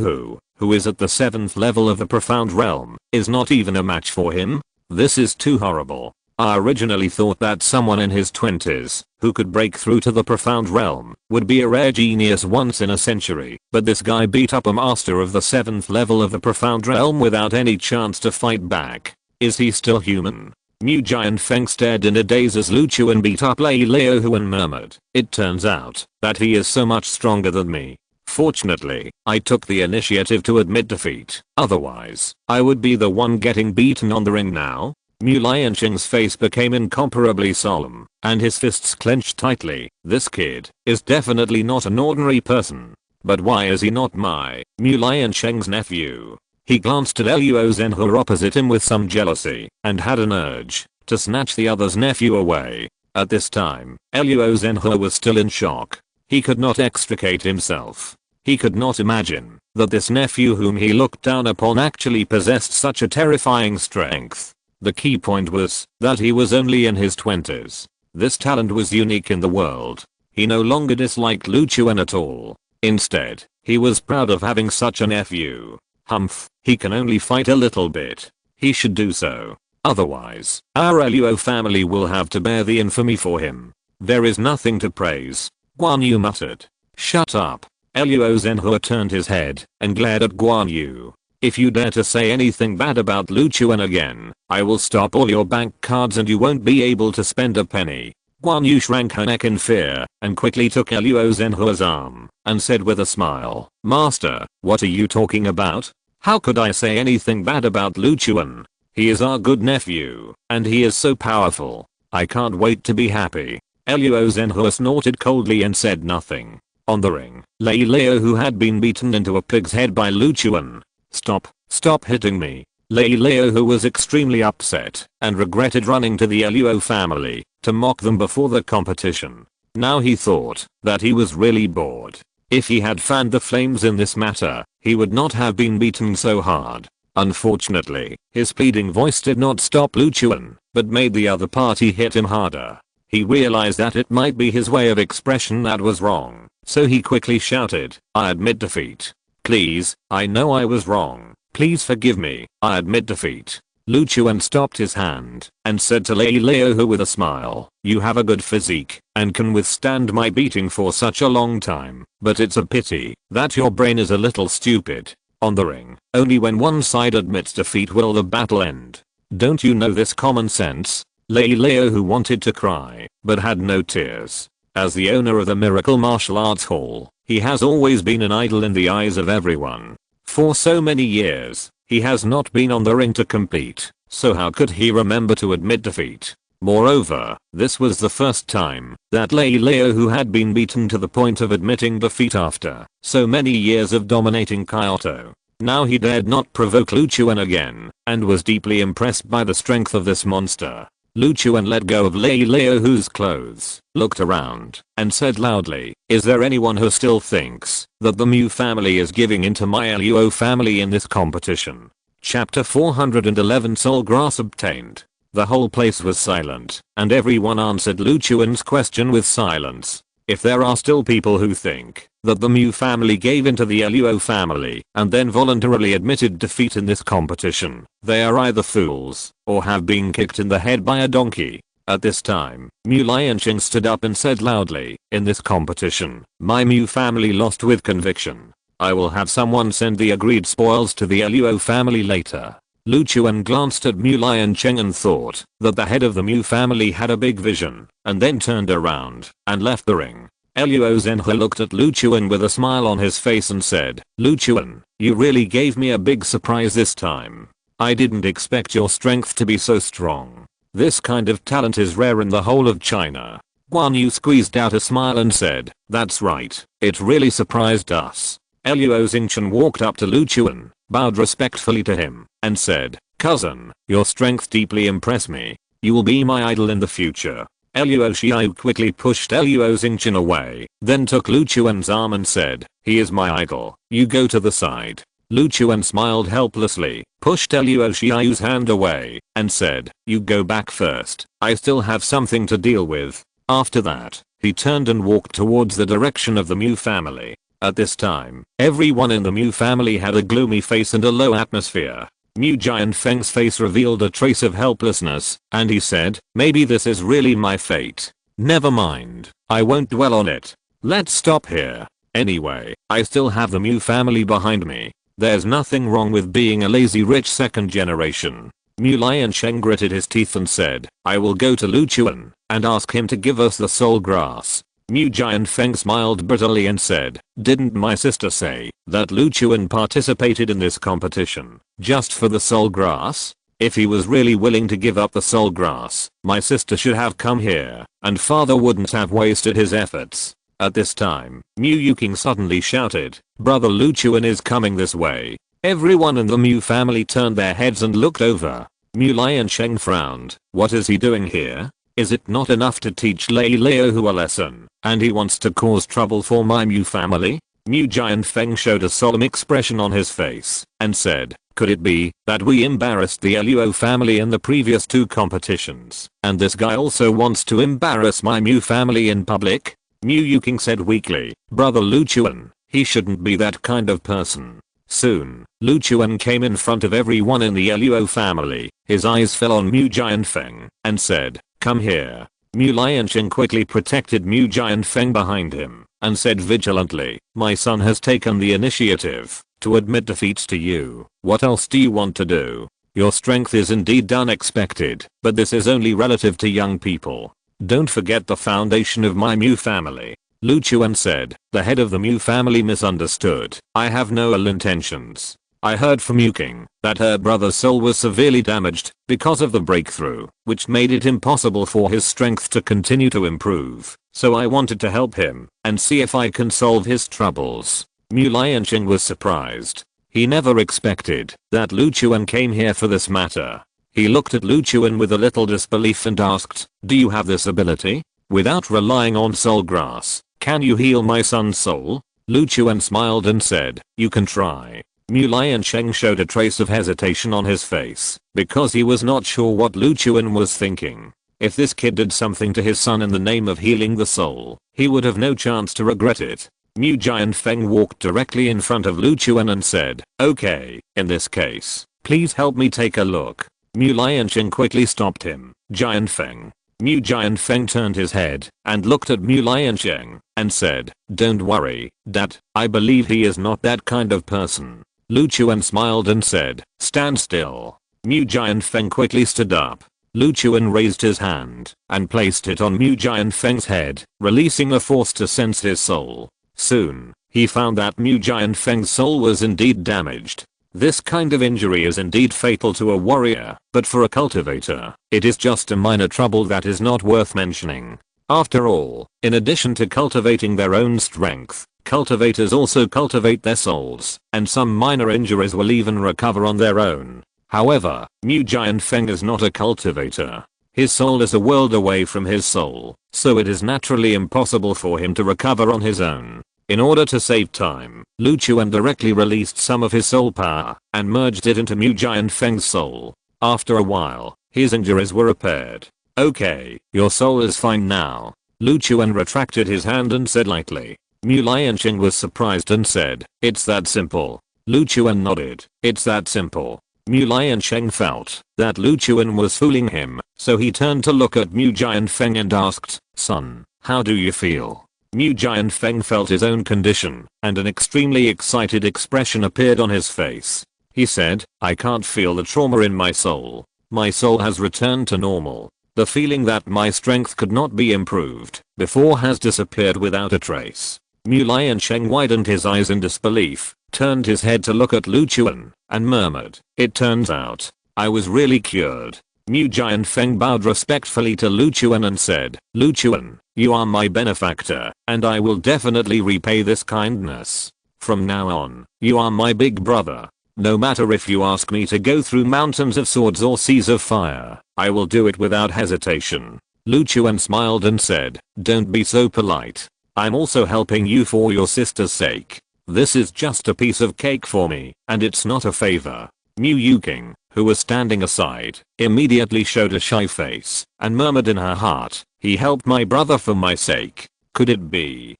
who is at the 7th level of the profound realm, is not even a match for him? This is too horrible. I originally thought that someone in his 20s, who could break through to the profound realm, would be a rare genius once in a century, but this guy beat up a master of the 7th level of the profound realm without any chance to fight back. Is he still human? Mu Giant Feng stared in a daze as Lu Chuan beat up Lei Leo who and murmured, "It turns out that he is so much stronger than me. Fortunately, I took the initiative to admit defeat, otherwise, I would be the one getting beaten on the ring now." Mu Lianqing's face became incomparably solemn, and his fists clenched tightly. This kid is definitely not an ordinary person. But why is he not my Mu Lianqing's nephew? He glanced at Luo Zhenhe opposite him with some jealousy, and had an urge to snatch the other's nephew away. At this time, Luo Zhenhe was still in shock. He could not extricate himself. He could not imagine that this nephew whom he looked down upon actually possessed such a terrifying strength. The key point was that he was only in his 20s. This talent was unique in the world. He no longer disliked Lu Chuan at all. Instead, he was proud of having such a nephew. Humph, he can only fight a little bit. He should do so. Otherwise, our Luo family will have to bear the infamy for him. There is nothing to praise. Guan Yu muttered. "Shut up." Luo Zhenhe turned his head and glared at Guan Yu. "If you dare to say anything bad about Lu Chuan again, I will stop all your bank cards and you won't be able to spend a penny." Guan Yu shrank her neck in fear and quickly took Luo Zhenhe's arm and said with a smile, "Master, what are you talking about? How could I say anything bad about Lu Chuan? He is our good nephew, and he is so powerful. I can't wait to be happy." Luo Zhenhe snorted coldly and said nothing. On the ring, Lei Leo who had been beaten into a pig's head by Lu Chuan. Stop hitting me." Lei Leo who was extremely upset and regretted running to the Luo family to mock them before the competition. Now he thought that he was really bored. If he had fanned the flames in this matter, he would not have been beaten so hard. Unfortunately, his pleading voice did not stop Lu Chuan, but made the other party hit him harder. He realized that it might be his way of expression that was wrong, so he quickly shouted, "I admit defeat. Please, I know I was wrong. Please forgive me, I admit defeat." Lu Chuan stopped his hand and said to Lei Leo who with a smile, "You have a good physique and can withstand my beating for such a long time, but it's a pity that your brain is a little stupid. On the ring, only when one side admits defeat will the battle end. Don't you know this common sense?" Lei Leo who wanted to cry, but had no tears. As the owner of the Miracle Martial Arts Hall, he has always been an idol in the eyes of everyone. For so many years, he has not been on the ring to compete, so how could he remember to admit defeat? Moreover, this was the first time that Lei Leo who had been beaten to the point of admitting defeat after so many years of dominating Kyoto. Now he dared not provoke Lu Chuan again, and was deeply impressed by the strength of this monster. Lu Chuan let go of Lei Leo whose clothes, looked around, and said loudly, "Is there anyone who still thinks that the Mu family is giving in to my Luo family in this competition?" Chapter 411 Soul Grass obtained. The whole place was silent, and everyone answered Lu Chuan's question with silence. If there are still people who think that the Mu family gave in to the Luo family and then voluntarily admitted defeat in this competition, they are either fools or have been kicked in the head by a donkey. At this time, Mu Lianqing stood up and said loudly, "In this competition, my Mu family lost with conviction. I will have someone send the agreed spoils to the Luo family later." Lu Chuan glanced at Mu Lianqing and thought that the head of the Mu family had a big vision, and then turned around and left the ring. Luo Zhenhe looked at Lu Chuan with a smile on his face and said, "Lu Chuan, you really gave me a big surprise this time. I didn't expect your strength to be so strong. This kind of talent is rare in the whole of China." Guan Yu squeezed out a smile and said, "That's right, it really surprised us." Luo Xingchen walked up to Lu Chuan, bowed respectfully to him, and said, "Cousin, your strength deeply impressed me. You will be my idol in the future." Luo Xiao quickly pushed Luo Xingchen away, then took Lu Chuan's arm and said, "He is my idol, you go to the side." Lu Chuan smiled helplessly, pushed Luo Xiao's hand away, and said, "You go back first, I still have something to deal with." After that, he turned and walked towards the direction of the Mu family. At this time, everyone in the Mu family had a gloomy face and a low atmosphere. Mu Giant Feng's face revealed a trace of helplessness, and he said, "Maybe this is really my fate. Never mind, I won't dwell on it. Let's stop here. Anyway, I still have the Mu family behind me. There's nothing wrong with being a lazy rich second generation." Mu Liansheng gritted his teeth and said, "I will go to Lu Chuan and ask him to give us the soul grass." Mu Giant Feng smiled bitterly and said, "Didn't my sister say that Lu Chuan participated in this competition just for the soul grass? If he was really willing to give up the soul grass, my sister should have come here, and father wouldn't have wasted his efforts." At this time, Mu Yuking suddenly shouted, "Brother Lu Chuan is coming this way." Everyone in the Mu family turned their heads and looked over. Mu Liansheng frowned. What is he doing here? Is it not enough to teach Lei Leohu a lesson, and he wants to cause trouble for my Mu family? Mu Giant Feng showed a solemn expression on his face, and said, "Could it be that we embarrassed the Luo family in the previous 2 competitions, and this guy also wants to embarrass my Mu family in public?" Mu Yuking said weakly, "Brother Lu Chuan, he shouldn't be that kind of person." Soon, Lu Chuan came in front of everyone in the Luo family. His eyes fell on Mu Giant Feng, and said, "Come here." Mu Liansheng quickly protected Mu Giant Feng behind him, and said vigilantly, "My son has taken the initiative to admit defeats to you. What else do you want to do? Your strength is indeed unexpected, but this is only relative to young people. Don't forget the foundation of my Mu family." Lu Chuan said, "The head of the Mu family misunderstood. I have no ill intentions. I heard from Yuking that her brother's soul was severely damaged because of the breakthrough, which made it impossible for his strength to continue to improve. So I wanted to help him and see if I can solve his troubles." Mu Liansheng was surprised. He never expected that Lu Chuan came here for this matter. He looked at Lu Chuan with a little disbelief and asked, "Do you have this ability? Without relying on soul grass, can you heal my son's soul?" Lu Chuan smiled and said, "You can try." Mu Liansheng showed a trace of hesitation on his face, because he was not sure what Lu Chuan was thinking. If this kid did something to his son in the name of healing the soul, he would have no chance to regret it. Mu Giant Feng walked directly in front of Lu Chuan and said, "Okay, in this case, please help me take a look." Mu Liansheng quickly stopped him. "Giant Feng." Mu Giant Feng turned his head and looked at Mu Liansheng and said, "Don't worry, Dad, I believe he is not that kind of person." Lu Chuan smiled and said, "Stand still." Mu Giant Feng quickly stood up. Lu Chuan raised his hand and placed it on Mu Giant Feng's head, releasing a force to sense his soul. Soon, he found that Mu Giant Feng's soul was indeed damaged. This kind of injury is indeed fatal to a warrior, but for a cultivator, it is just a minor trouble that is not worth mentioning. After all, in addition to cultivating their own strength, cultivators also cultivate their souls, and some minor injuries will even recover on their own. However, Mu Giant Feng is not a cultivator. His soul is a world away from his soul, so it is naturally impossible for him to recover on his own. In order to save time, Lu Chuan directly released some of his soul power and merged it into Mu Giant Feng's soul. After a while, his injuries were repaired. "Okay, your soul is fine now." Lu Chuan retracted his hand and said lightly. Mu Liansheng was surprised and said, "It's that simple." Lu Chuan nodded. "It's that simple." Mu Liansheng felt that Lu Chuan was fooling him, so he turned to look at Mu Giant Feng and asked, "Son, how do you feel?" Mu Giant Feng felt his own condition, and an extremely excited expression appeared on his face. He said, "I can't feel the trauma in my soul. My soul has returned to normal. The feeling that my strength could not be improved before has disappeared without a trace." Mu Liansheng widened his eyes in disbelief, turned his head to look at Lu Chuan, and murmured, "It turns out, I was really cured." Mu Giant Feng bowed respectfully to Lu Chuan and said, "Lu Chuan, you are my benefactor, and I will definitely repay this kindness." From now on, you are my big brother. No matter if you ask me to go through mountains of swords or seas of fire, I will do it without hesitation. Lu Chuan smiled and said, don't be so polite. I'm also helping you for your sister's sake. This is just a piece of cake for me, and it's not a favor. Mu Yuking, who was standing aside, immediately showed a shy face and murmured in her heart, he helped my brother for my sake. Could it be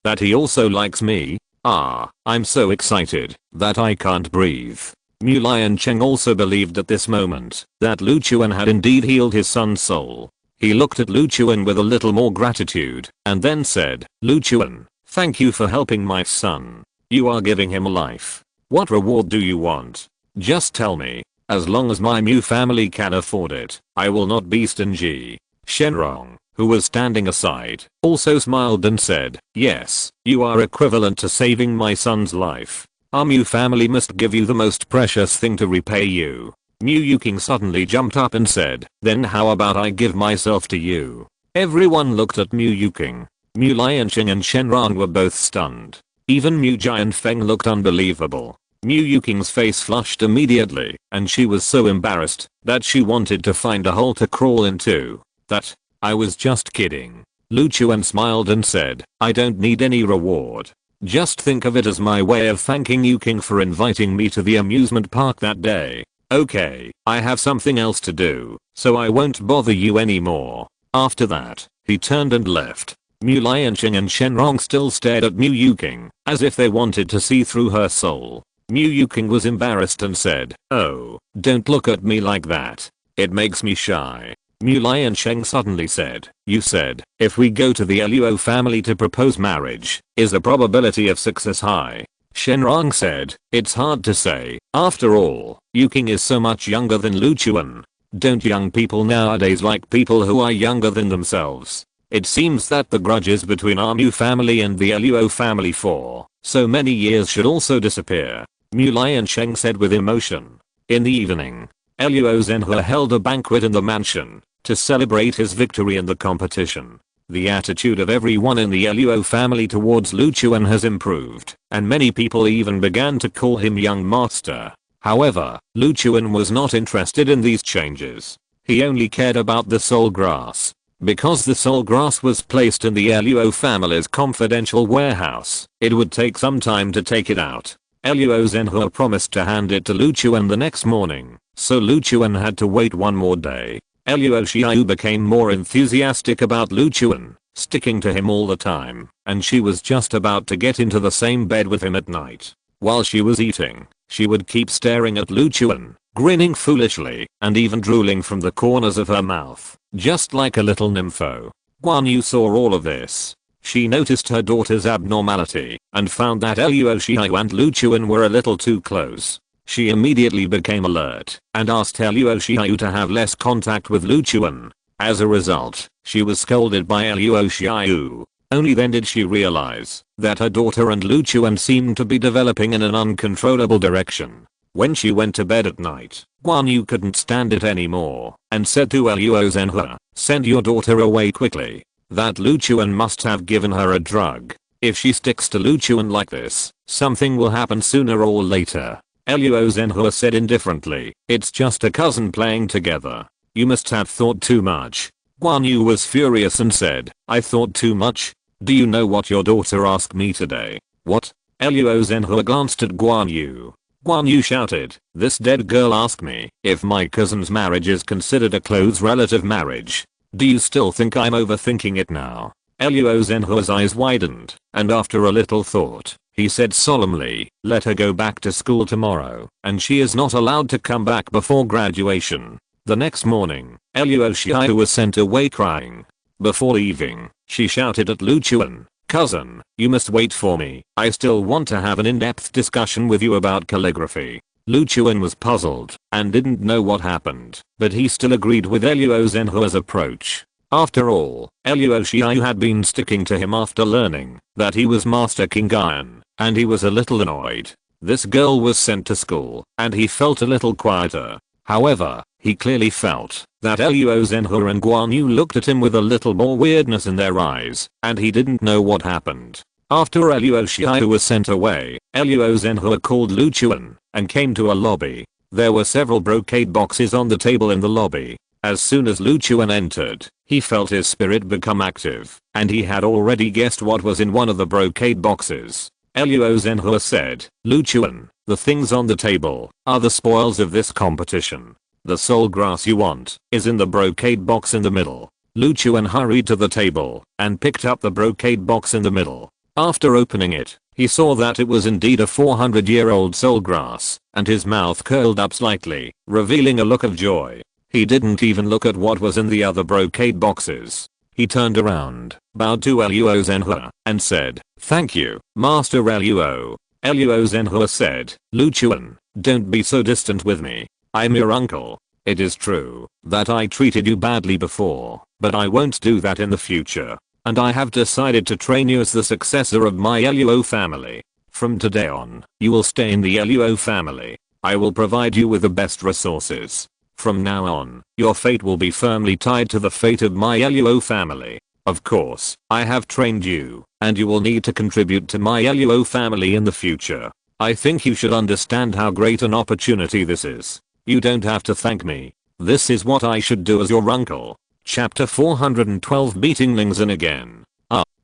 that he also likes me? Ah, I'm so excited that I can't breathe. Mu Liancheng also believed at this moment that Lu Chuan had indeed healed his son's soul. He looked at Lu Chuan with a little more gratitude and then said, Lu Chuan, thank you for helping my son. You are giving him life. What reward do you want? Just tell me. As long as my Mu family can afford it, I will not be stingy. Shenrong, who was standing aside, also smiled and said, yes, you are equivalent to saving my son's life. Our Mu family must give you the most precious thing to repay you. Mu Yuking suddenly jumped up and said, then how about I give myself to you? Everyone looked at Mu Yuking. Mu Liancheng and Shenrong were both stunned. Even Mu Giant Feng looked unbelievable. Mu Yuking's face flushed immediately, and she was so embarrassed that she wanted to find a hole to crawl into. That, I was just kidding. Lu Chuan smiled and said, I don't need any reward. Just think of it as my way of thanking Yuking for inviting me to the amusement park that day. Okay, I have something else to do, so I won't bother you anymore. After that, he turned and left. Mu Liancheng and Shenrong still stared at Mu Yuking, as if they wanted to see through her soul. Mu Yuking was embarrassed and said, oh, don't look at me like that. It makes me shy. Mu Liancheng suddenly said, you said, if we go to the Luo family to propose marriage, is the probability of success high? Shenrong said, it's hard to say. After all, Yuking is so much younger than Lu Chuan. Don't young people nowadays like people who are younger than themselves? It seems that the grudges between our Mu family and the Luo family for so many years should also disappear. Mu Liancheng said with emotion. In the evening, Luo Zhenhe held a banquet in the mansion to celebrate his victory in the competition. The attitude of everyone in the Luo family towards Lu Chuan has improved, and many people even began to call him young master. However, Lu Chuan was not interested in these changes. He only cared about the soul grass. Because the soul grass was placed in the Luo family's confidential warehouse, it would take some time to take it out. Luo Zhenhe promised to hand it to Lu Chuan the next morning, so Lu Chuan had to wait one more day. Luo Xiaoyu became more enthusiastic about Lu Chuan, sticking to him all the time, and she was just about to get into the same bed with him at night. While she was eating, she would keep staring at Lu Chuan, grinning foolishly, and even drooling from the corners of her mouth, just like a little nympho. Guan Yu saw all of this. She noticed her daughter's abnormality, and found that Luo Xiaoyu and Lu Chuan were a little too close. She immediately became alert, and asked Luo Xiaoyu to have less contact with Lu Chuan. As a result, she was scolded by Luo Xiaoyu. Only then did she realize that her daughter and Lu Chuan seemed to be developing in an uncontrollable direction. When she went to bed at night, Guan Yu couldn't stand it anymore, and said to Luo Zhenhe, send your daughter away quickly. That Lu Chuan must have given her a drug. If she sticks to Lu Chuan like this, something will happen sooner or later. Luo Zhenhe said indifferently, it's just a cousin playing together. You must have thought too much. Guan Yu was furious and said, I thought too much? Do you know what your daughter asked me today? What? Luo Zhenhe glanced at Guan Yu. Guan Yu shouted, this dead girl asked me if my cousin's marriage is considered a close relative marriage. Do you still think I'm overthinking it now? Luo Zhenhe's eyes widened, and after a little thought, he said solemnly, let her go back to school tomorrow, and she is not allowed to come back before graduation. The next morning, Luo Xiaoyu was sent away crying. Before leaving, she shouted at Lu Chuan, cousin, you must wait for me. I still want to have an in-depth discussion with you about calligraphy. Lu Chuan was puzzled and didn't know what happened, but he still agreed with Luo Zhenhe's approach. After all, Luo Xiaoyu had been sticking to him after learning that he was Master King Gaian, and he was a little annoyed. This girl was sent to school, and he felt a little quieter. However, he clearly felt that Luo Zhenhe and Guan Yu looked at him with a little more weirdness in their eyes, and he didn't know what happened. After Luo Xiao was sent away, Luo Zhenhua called Lu Chuan and came to a lobby. There were several brocade boxes on the table in the lobby. As soon as Lu Chuan entered, he felt his spirit become active, and he had already guessed what was in one of the brocade boxes. Luo Zhenhua said, "Lu Chuan, the things on the table are the spoils of this competition. The soul grass you want is in the brocade box in the middle." Lu Chuan hurried to the table and picked up the brocade box in the middle. After opening it, he saw that it was indeed a 400-year-old soul grass, and his mouth curled up slightly, revealing a look of joy. He didn't even look at what was in the other brocade boxes. He turned around, bowed to Luo Zhenhua, and said, "Thank you, Master Luo." Luo Zhenhua said, "Lu Chuan, don't be so distant with me. I'm your uncle. It is true that I treated you badly before, but I won't do that in the future. And I have decided to train you as the successor of my Luo family. From today on, you will stay in the Luo family. I will provide you with the best resources. From now on, your fate will be firmly tied to the fate of my Luo family. Of course, I have trained you, and you will need to contribute to my Luo family in the future. I think you should understand how great an opportunity this is. You don't have to thank me. This is what I should do as your uncle." Chapter 412 Beating Lingzhen again.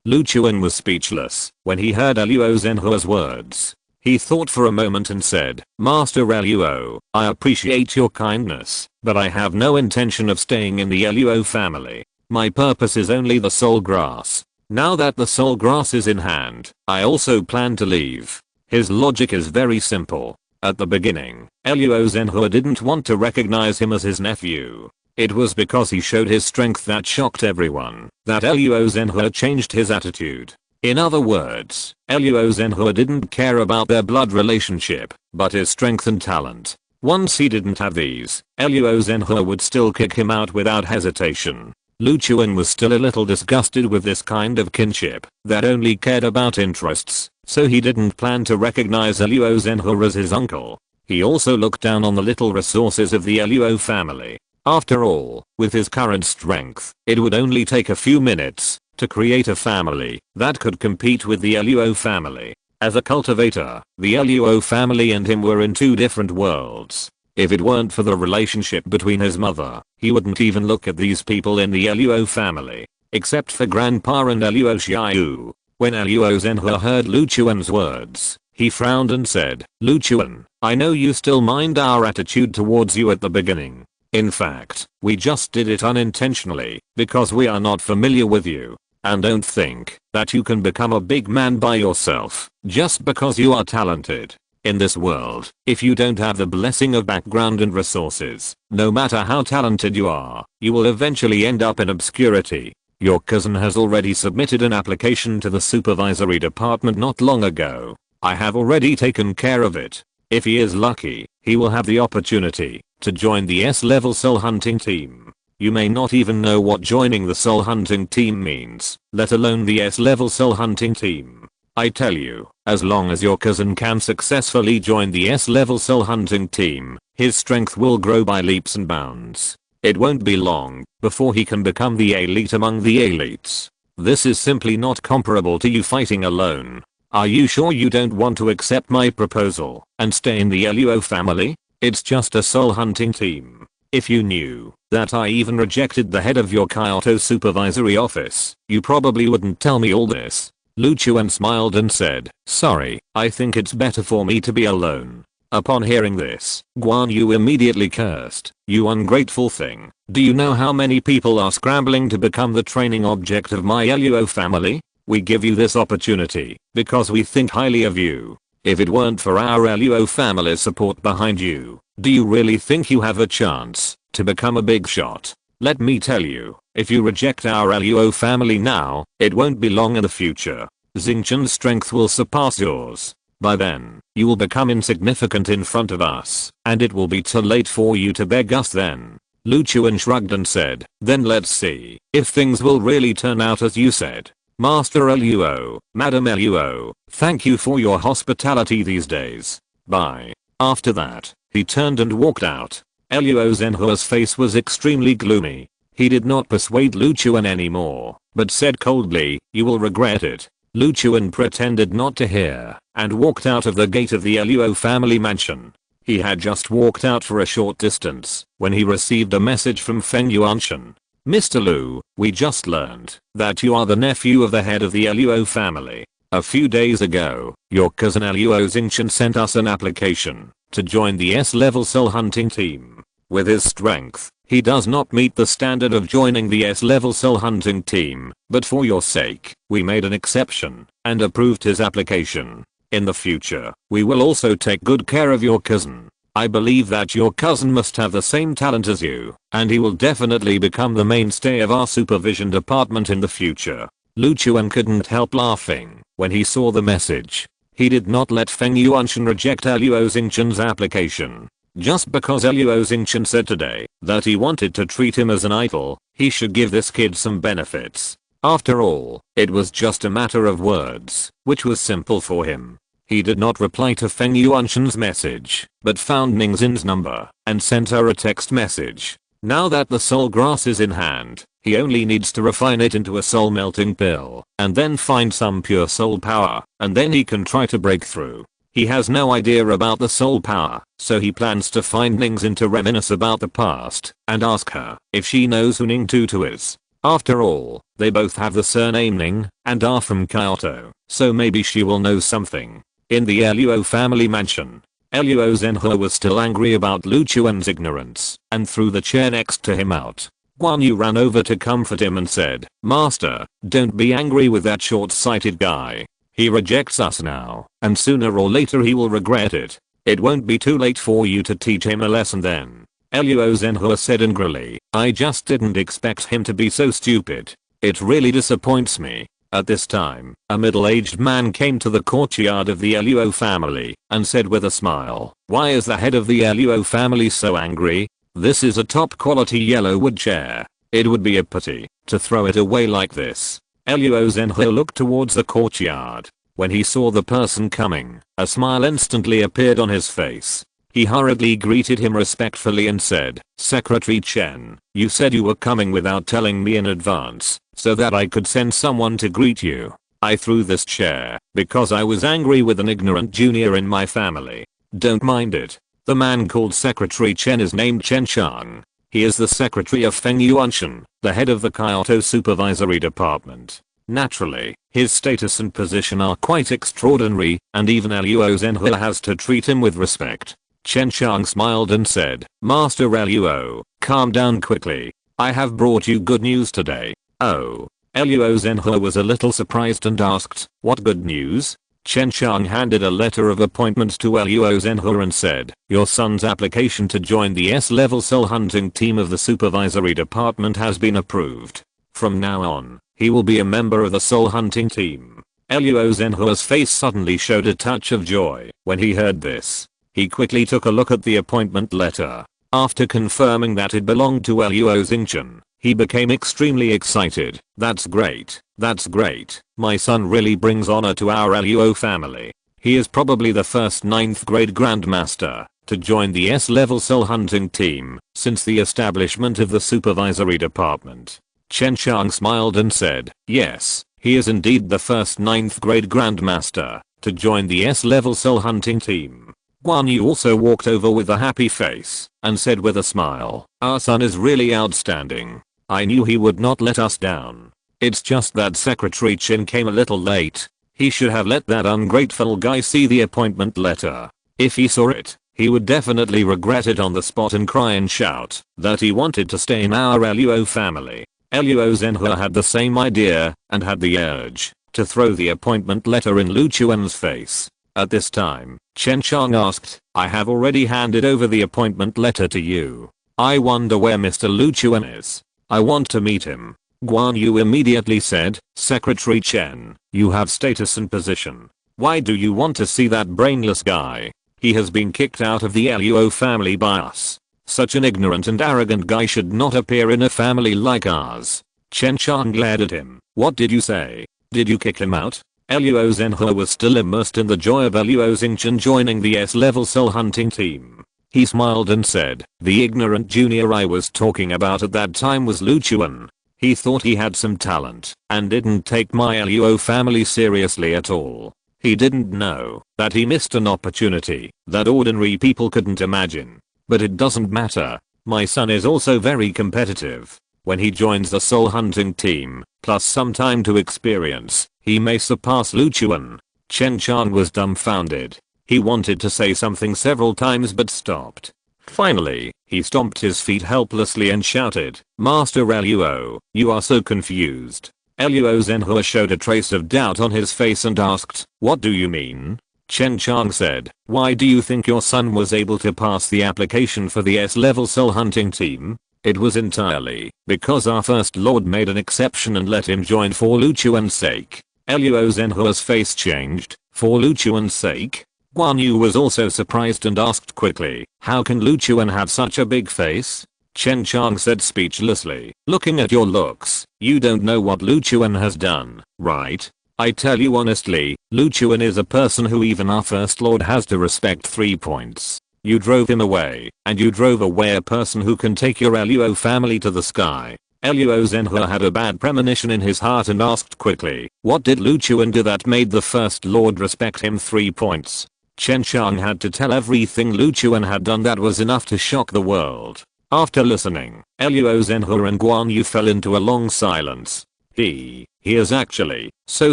Lu Chuan was speechless when he heard Luo Zhenhua's words. He thought for a moment and said, "Master Luo, I appreciate your kindness, but I have no intention of staying in the Luo family. My purpose is only the soul grass. Now that the soul grass is in hand, I also plan to leave." His logic is very simple. At the beginning, Luo Zhenhua didn't want to recognize him as his nephew. It was because he showed his strength that shocked everyone that Luo Zhenhua changed his attitude. In other words, Luo Zhenhua didn't care about their blood relationship, but his strength and talent. Once he didn't have these, Luo Zhenhua would still kick him out without hesitation. Lu Chuan was still a little disgusted with this kind of kinship that only cared about interests, so he didn't plan to recognize Luo Zhenhua as his uncle. He also looked down on the little resources of the Luo family. After all, with his current strength, it would only take a few minutes to create a family that could compete with the Luo family. As a cultivator, the Luo family and him were in two different worlds. If it weren't for the relationship between his mother, he wouldn't even look at these people in the Luo family. Except for Grandpa and Luo Xiao. When Luo Zhenhua heard Lu Chuan's words, he frowned and said, "Lu Chuan, I know you still mind our attitude towards you at the beginning. In fact, we just did it unintentionally because we are not familiar with you. And don't think that you can become a big man by yourself just because you are talented. In this world, if you don't have the blessing of background and resources, no matter how talented you are, you will eventually end up in obscurity. Your cousin has already submitted an application to the supervisory department not long ago. I have already taken care of it. If he is lucky, he will have the opportunity to join the S-level soul hunting team. You may not even know what joining the soul hunting team means, let alone the S-level soul hunting team. I tell you, as long as your cousin can successfully join the S-level soul hunting team, his strength will grow by leaps and bounds. It won't be long before he can become the elite among the elites. This is simply not comparable to you fighting alone. Are you sure you don't want to accept my proposal and stay in the Luo family? It's just a soul hunting team. If you knew that I even rejected the head of your Kyoto supervisory office, you probably wouldn't tell me all this." Lu Chuan smiled and said, "Sorry, I think it's better for me to be alone." Upon hearing this, Guan Yu immediately cursed, "You ungrateful thing. Do you know how many people are scrambling to become the training object of my Luo family? We give you this opportunity because we think highly of you. If it weren't for our Luo family's support behind you, do you really think you have a chance to become a big shot? Let me tell you, if you reject our Luo family now, it won't be long in the future. Xingchen's strength will surpass yours. By then, you will become insignificant in front of us, and it will be too late for you to beg us then." Lu Chuan shrugged and said, "Then let's see if things will really turn out as you said. Master Luo, Madam Luo, thank you for your hospitality these days. Bye." After that, he turned and walked out. Luo Zhenhua's face was extremely gloomy. He did not persuade Lu Chuan anymore, but said coldly, "You will regret it." Lu Chuan pretended not to hear and walked out of the gate of the Luo family mansion. He had just walked out for a short distance when he received a message from Feng Yuanshan. Mr. Lu, we just learned that you are the nephew of the head of the Luo family. A few days ago, your cousin Luo Xingchen sent us an application to join the S-level soul hunting team. With his strength, he does not meet the standard of joining the S-level soul hunting team, but for your sake, we made an exception and approved his application. In the future, we will also take good care of your cousin. I believe that your cousin must have the same talent as you, and he will definitely become the mainstay of our supervision department in the future. Lu Chuan couldn't help laughing when he saw the message. He did not let Feng Yuanshan reject Luo Xingchen's application. Just because Luo Xingchen said today that he wanted to treat him as an idol, he should give this kid some benefits. After all, it was just a matter of words, which was simple for him. He did not reply to Feng Yuanshan's message, but found Ningxin's number and sent her a text message. Now that the soul grass is in hand, he only needs to refine it into a soul melting pill, and then find some pure soul power, and then he can try to break through. He has no idea about the soul power, so he plans to find Ningxin to reminisce about the past, and ask her if she knows who Ning Tutu is. After all, they both have the surname Ning, and are from Kyoto, so maybe she will know something. In the Luo family mansion, Luo Zhenhe was still angry about Lu Chuan's ignorance, and threw the chair next to him out. Guan Yu ran over to comfort him and said, "Master, don't be angry with that short-sighted guy. He rejects us now, and sooner or later he will regret it. It won't be too late for you to teach him a lesson then." Luo Zhenhe said angrily, "I just didn't expect him to be so stupid. It really disappoints me." At this time, a middle-aged man came to the courtyard of the Luo family and said with a smile, "Why is the head of the Luo family so angry? This is a top-quality yellow wood chair. It would be a pity to throw it away like this." Luo Zhenhe looked towards the courtyard. When he saw the person coming, a smile instantly appeared on his face. He hurriedly greeted him respectfully and said, "Secretary Chen, you said you were coming without telling me in advance, so that I could send someone to greet you. I threw this chair because I was angry with an ignorant junior in my family. Don't mind it." The man called Secretary Chen is named Chen Chang. He is the secretary of Feng Yuanshan, the head of the Kyoto Supervisory Department. Naturally, his status and position are quite extraordinary, and even Luo Zhenhe has to treat him with respect. Chen Chang smiled and said, "Master Luo, calm down quickly. I have brought you good news today." "Oh." Luo Zhenhe was a little surprised and asked, "What good news?" Chen Chang handed a letter of appointment to Luo Zhenhe and said, "Your son's application to join the S-level soul hunting team of the supervisory department has been approved. From now on, he will be a member of the soul hunting team." Luo Zhenhe's face suddenly showed a touch of joy when he heard this. He quickly took a look at the appointment letter. After confirming that it belonged to Luo Xingchen, he became extremely excited. "That's great. That's great. My son really brings honor to our Luo family. He is probably the first 9th grade grandmaster to join the S-level soul hunting team since the establishment of the supervisory department." Chen Chang smiled and said, "Yes, he is indeed the first 9th grade grandmaster to join the S-level soul hunting team." Guan Yu also walked over with a happy face and said with a smile, "Our son is really outstanding. I knew he would not let us down. It's just that Secretary Chen came a little late. He should have let that ungrateful guy see the appointment letter. If he saw it, he would definitely regret it on the spot and cry and shout that he wanted to stay in our Luo family." Luo Zhenhe had the same idea and had the urge to throw the appointment letter in Lu Chuan's face. At this time, Chen Chang asked, "I have already handed over the appointment letter to you. I wonder where Mr. Lu Chuan is. I want to meet him." Guan Yu immediately said, "Secretary Chen, you have status and position. Why do you want to see that brainless guy? He has been kicked out of the Luo family by us. Such an ignorant and arrogant guy should not appear in a family like ours." Chen Chang glared at him. "What did you say? Did you kick him out?" Luo Zhenhe was still immersed in the joy of Luo Xingchen joining the S-level soul hunting team. He smiled and said, "The ignorant junior I was talking about at that time was Lu Chuan. He thought he had some talent and didn't take my Luo family seriously at all. He didn't know that he missed an opportunity that ordinary people couldn't imagine. But it doesn't matter. My son is also very competitive. When he joins the soul hunting team, plus some time to experience, he may surpass Lu Chuan. Chen Chang was dumbfounded. He wanted to say something several times but stopped. Finally, he stomped his feet helplessly and shouted, "Master Luo, you are so confused." Luo Zhenhua showed a trace of doubt on his face and asked, "What do you mean?" Chen Chang said, "Why do you think your son was able to pass the application for the S-level soul hunting team? It was entirely because our First Lord made an exception and let him join for Lu Chuan's sake." Luo Zhenhua's face changed. "For Lu Chuan's sake?" Guan Yu was also surprised and asked quickly, "How can Lu Chuan have such a big face?" Chen Chang said speechlessly, "Looking at your looks, you don't know what Lu Chuan has done, right? I tell you honestly, Lu Chuan is a person who even our First Lord has to respect. 3 points. You drove him away, and you drove away a person who can take your Luo family to the sky." Luo Zhenhua had a bad premonition in his heart and asked quickly, "What did Lu Chuan do that made the First Lord respect him? 3 points. Chen Chang had to tell everything Lu Chuan had done that was enough to shock the world. After listening, Luo Zhenhua and Guan Yu fell into a long silence. He is actually so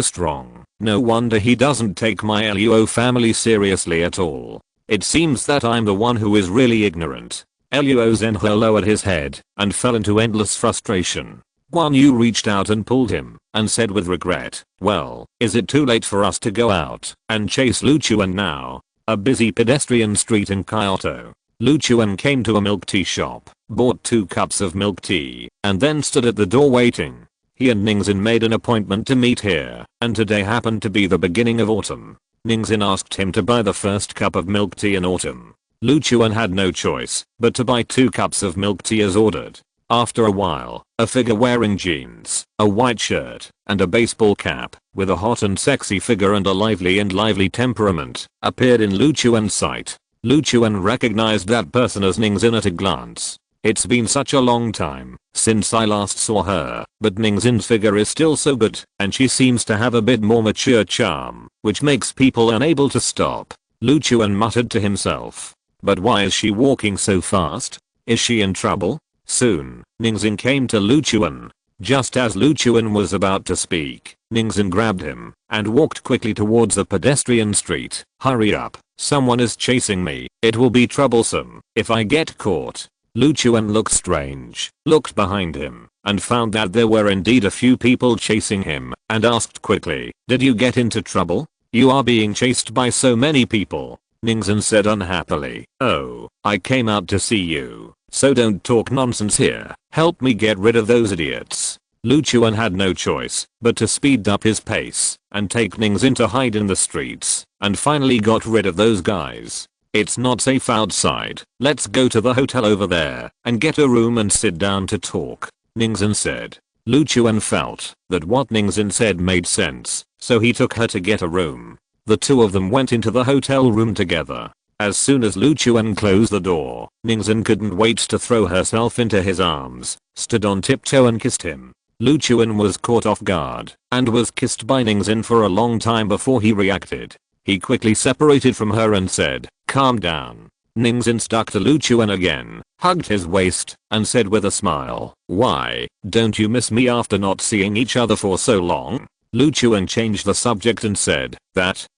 strong. No wonder he doesn't take my Luo family seriously at all. It seems that I'm the one who is really ignorant." Luo Zhenhua lowered his head and fell into endless frustration. Guan Yu reached out and pulled him and said with regret, "Well, is it too late for us to go out and chase Lu Chuan now?" A busy pedestrian street in Kyoto. Lu Chuan came to a milk tea shop, bought 2 cups of milk tea, and then stood at the door waiting. He and Ningxin made an appointment to meet here, and today happened to be the beginning of autumn. Ningxin asked him to buy the first cup of milk tea in autumn. Lu Chuan had no choice but to buy 2 cups of milk tea as ordered. After a while, a figure wearing jeans, a white shirt, and a baseball cap, with a hot and sexy figure and a lively temperament, appeared in Lu Chuan's sight. Lu Chuan recognized that person as Ningxin at a glance. It's been such a long time since I last saw her, but Ningxin's figure is still so good, and she seems to have a bit more mature charm, which makes people unable to stop. Lu Chuan muttered to himself. But why is she walking so fast? Is she in trouble? Soon, Ningxin came to Lu Chuan. Just as Lu Chuan was about to speak, Ningxin grabbed him and walked quickly towards the pedestrian street. "Hurry up, someone is chasing me. It will be troublesome if I get caught." Lu Chuan looked strange, looked behind him, and found that there were indeed a few people chasing him, and asked quickly, "Did you get into trouble? You are being chased by so many people." Ningxin said unhappily, "Oh, I came out to see you. So don't talk nonsense here. Help me get rid of those idiots." Lu Chuan had no choice but to speed up his pace and take Ningxin to hide in the streets, and finally got rid of those guys. "It's not safe outside. Let's go to the hotel over there and get a room and sit down to talk," Ningxin said. Lu Chuan felt that what Ningxin said made sense, so he took her to get a room. The two of them went into the hotel room together. As soon as Lu Chuan closed the door, Ningxin couldn't wait to throw herself into his arms, stood on tiptoe and kissed him. Lu Chuan was caught off guard and was kissed by Ningxin for a long time before he reacted. He quickly separated from her and said, "Calm down." Ningxin stuck to Lu Chuan again, hugged his waist, and said with a smile, "Why, don't you miss me after not seeing each other for so long?" Lu Chuan changed the subject and said,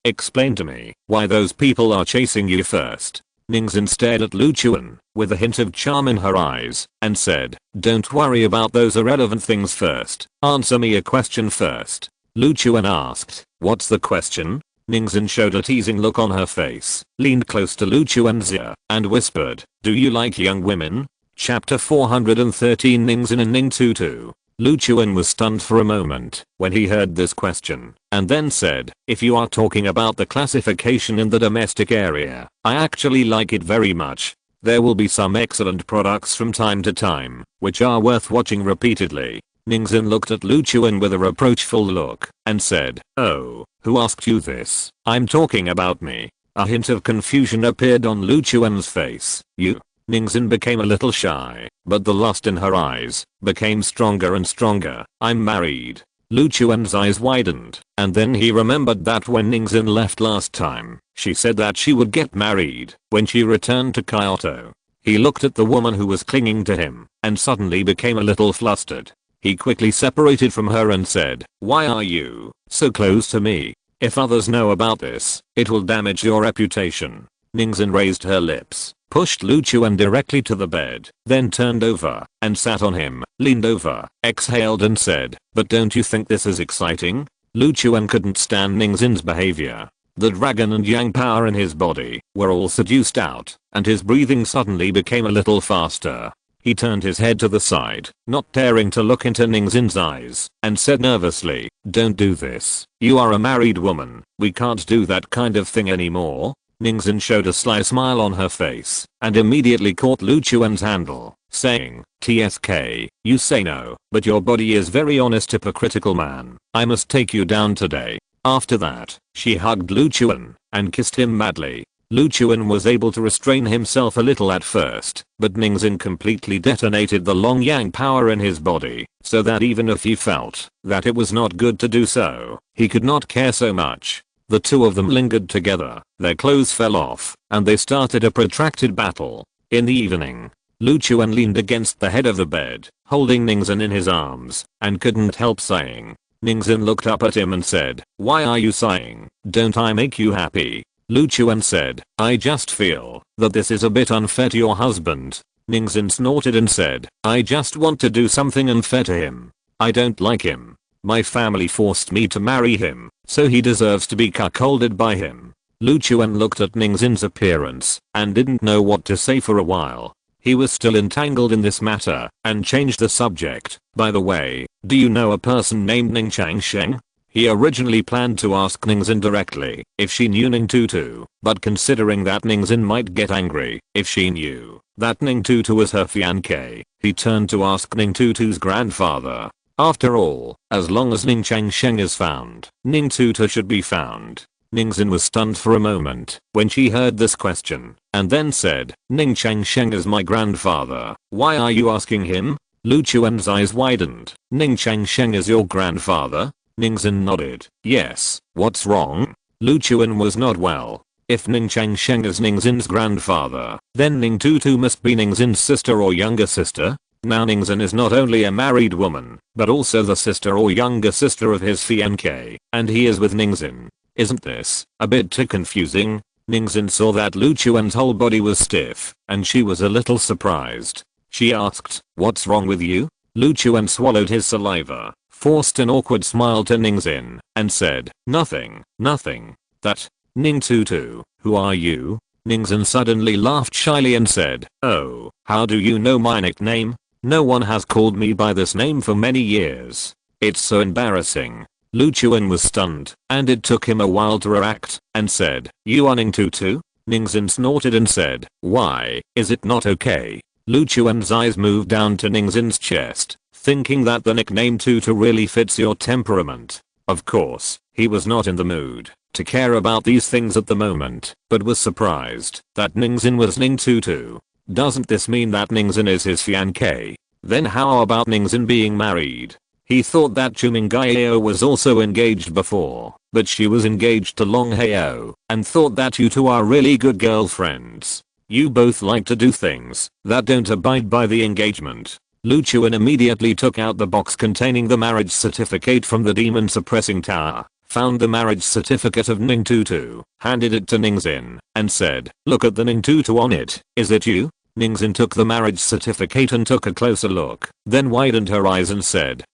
"Explain to me why those people are chasing you first." Ningxin stared at Lu Chuan with a hint of charm in her eyes and said, "Don't worry about those irrelevant things first. Answer me a question first." Lu Chuan asked, "What's the question?" Ningxin showed a teasing look on her face, leaned close to Lu Chuan's ear, and whispered, "Do you like young women?" Chapter 413 Ningxin and Ning Tutu. Lu Chuan was stunned for a moment when he heard this question, and then said, "If you are talking about the classification in the domestic area, I actually like it very much. There will be some excellent products from time to time, which are worth watching repeatedly." Ningxin looked at Lu Chuan with a reproachful look, and said, "Oh, who asked you this?" "I'm talking about me." A hint of confusion appeared on Lu Chuan's face. "You?" Ningxin became a little shy, but the lust in her eyes became stronger and stronger. I'm married. Lu Chuan's eyes widened, and then he remembered that when Ningxin left last time, she said that she would get married when she returned to Kyoto. He looked at the woman who was clinging to him, and suddenly became a little flustered. He quickly separated from her and said, "Why are you so close to me? If others know about this, it will damage your reputation." Ningxin raised her lips, pushed Lu Chuan directly to the bed, then turned over and sat on him, leaned over, exhaled and said, "But don't you think this is exciting?" Lu Chuan couldn't stand Ningxin's behavior. The dragon and yang power in his body were all seduced out, and his breathing suddenly became a little faster. He turned his head to the side, not daring to look into Ningxin's eyes, and said nervously, "Don't do this. You are a married woman. We can't do that kind of thing anymore." Ningxin showed a sly smile on her face, and immediately caught Lu Chuan's handle, saying, "TSK, you say no, but your body is very honest hypocritical man. I must take you down today." After that, she hugged Lu Chuan and kissed him madly. Lu Chuan was able to restrain himself a little at first, but Ningxin completely detonated the long yang power in his body, so that even if he felt that it was not good to do so, he could not care so much. The two of them lingered together, their clothes fell off, and they started a protracted battle. In the evening, Lu Chuan leaned against the head of the bed, holding Ningxin in his arms, and couldn't help sighing. Ningxin looked up at him and said, "Why are you sighing? Don't I make you happy?" Lu Chuan said, "I just feel that this is a bit unfair to your husband." Ningxin snorted and said, "I just want to do something unfair to him. I don't like him. My family forced me to marry him, so he deserves to be cuckolded by him." Lu Chuan looked at Ningxin's appearance and didn't know what to say for a while. He was still entangled in this matter and changed the subject. "By the way, do you know a person named Ning Changsheng?" He originally planned to ask Ningxin directly if she knew Ning Tutu, but considering that Ningxin might get angry if she knew that Ning Tutu was her fiancé, he turned to ask Ning Tutu's grandfather. After all, as long as Ning Changsheng is found, Ning Tutu should be found. Ningxin was stunned for a moment when she heard this question, and then said, "Ning Changsheng is my grandfather. Why are you asking him?" Lu Chuan's eyes widened. "Ning Changsheng is your grandfather?" Ningxin nodded. "Yes, what's wrong?" Lu Chuan was not well. If Ning Changsheng is Ningxin's grandfather, then Ning Tutu must be Ningxin's sister or younger sister. Now Ningxin is not only a married woman, but also the sister or younger sister of his fiancé, and he is with Ningxin. Isn't this a bit too confusing? Ningxin saw that Lu Chuan's whole body was stiff, and she was a little surprised. She asked, "What's wrong with you?" Lu Chuan swallowed his saliva, forced an awkward smile to Ningxin, and said, "Nothing, nothing. That, Ning Tutu, who are you?" Ningxin suddenly laughed shyly and said, "Oh, how do you know my nickname? No one has called me by this name for many years. It's so embarrassing." Lu Chuan was stunned, and it took him a while to react, and said, "You are Ning Tutu?" Ningxin snorted and said, "Why, is it not okay?" Lu Chuan's eyes moved down to Ningxin's chest, thinking that the nickname Tutu really fits your temperament. Of course, he was not in the mood to care about these things at the moment, but was surprised that Ningxin was Ning Tutu. Doesn't this mean that Ningxin is his fiancé? Then how about Ningxin being married? He thought that Chu Mingyao was also engaged before, but she was engaged to Long Hao, and thought that you two are really good girlfriends. You both like to do things that don't abide by the engagement. Lu Chuan immediately took out the box containing the marriage certificate from the demon suppressing tower, found the marriage certificate of Ning Tutu, handed it to Ningxin, and said, "Look at the Ning Tutu on it. Is it you?" Ningxin took the marriage certificate and took a closer look, then widened her eyes and said,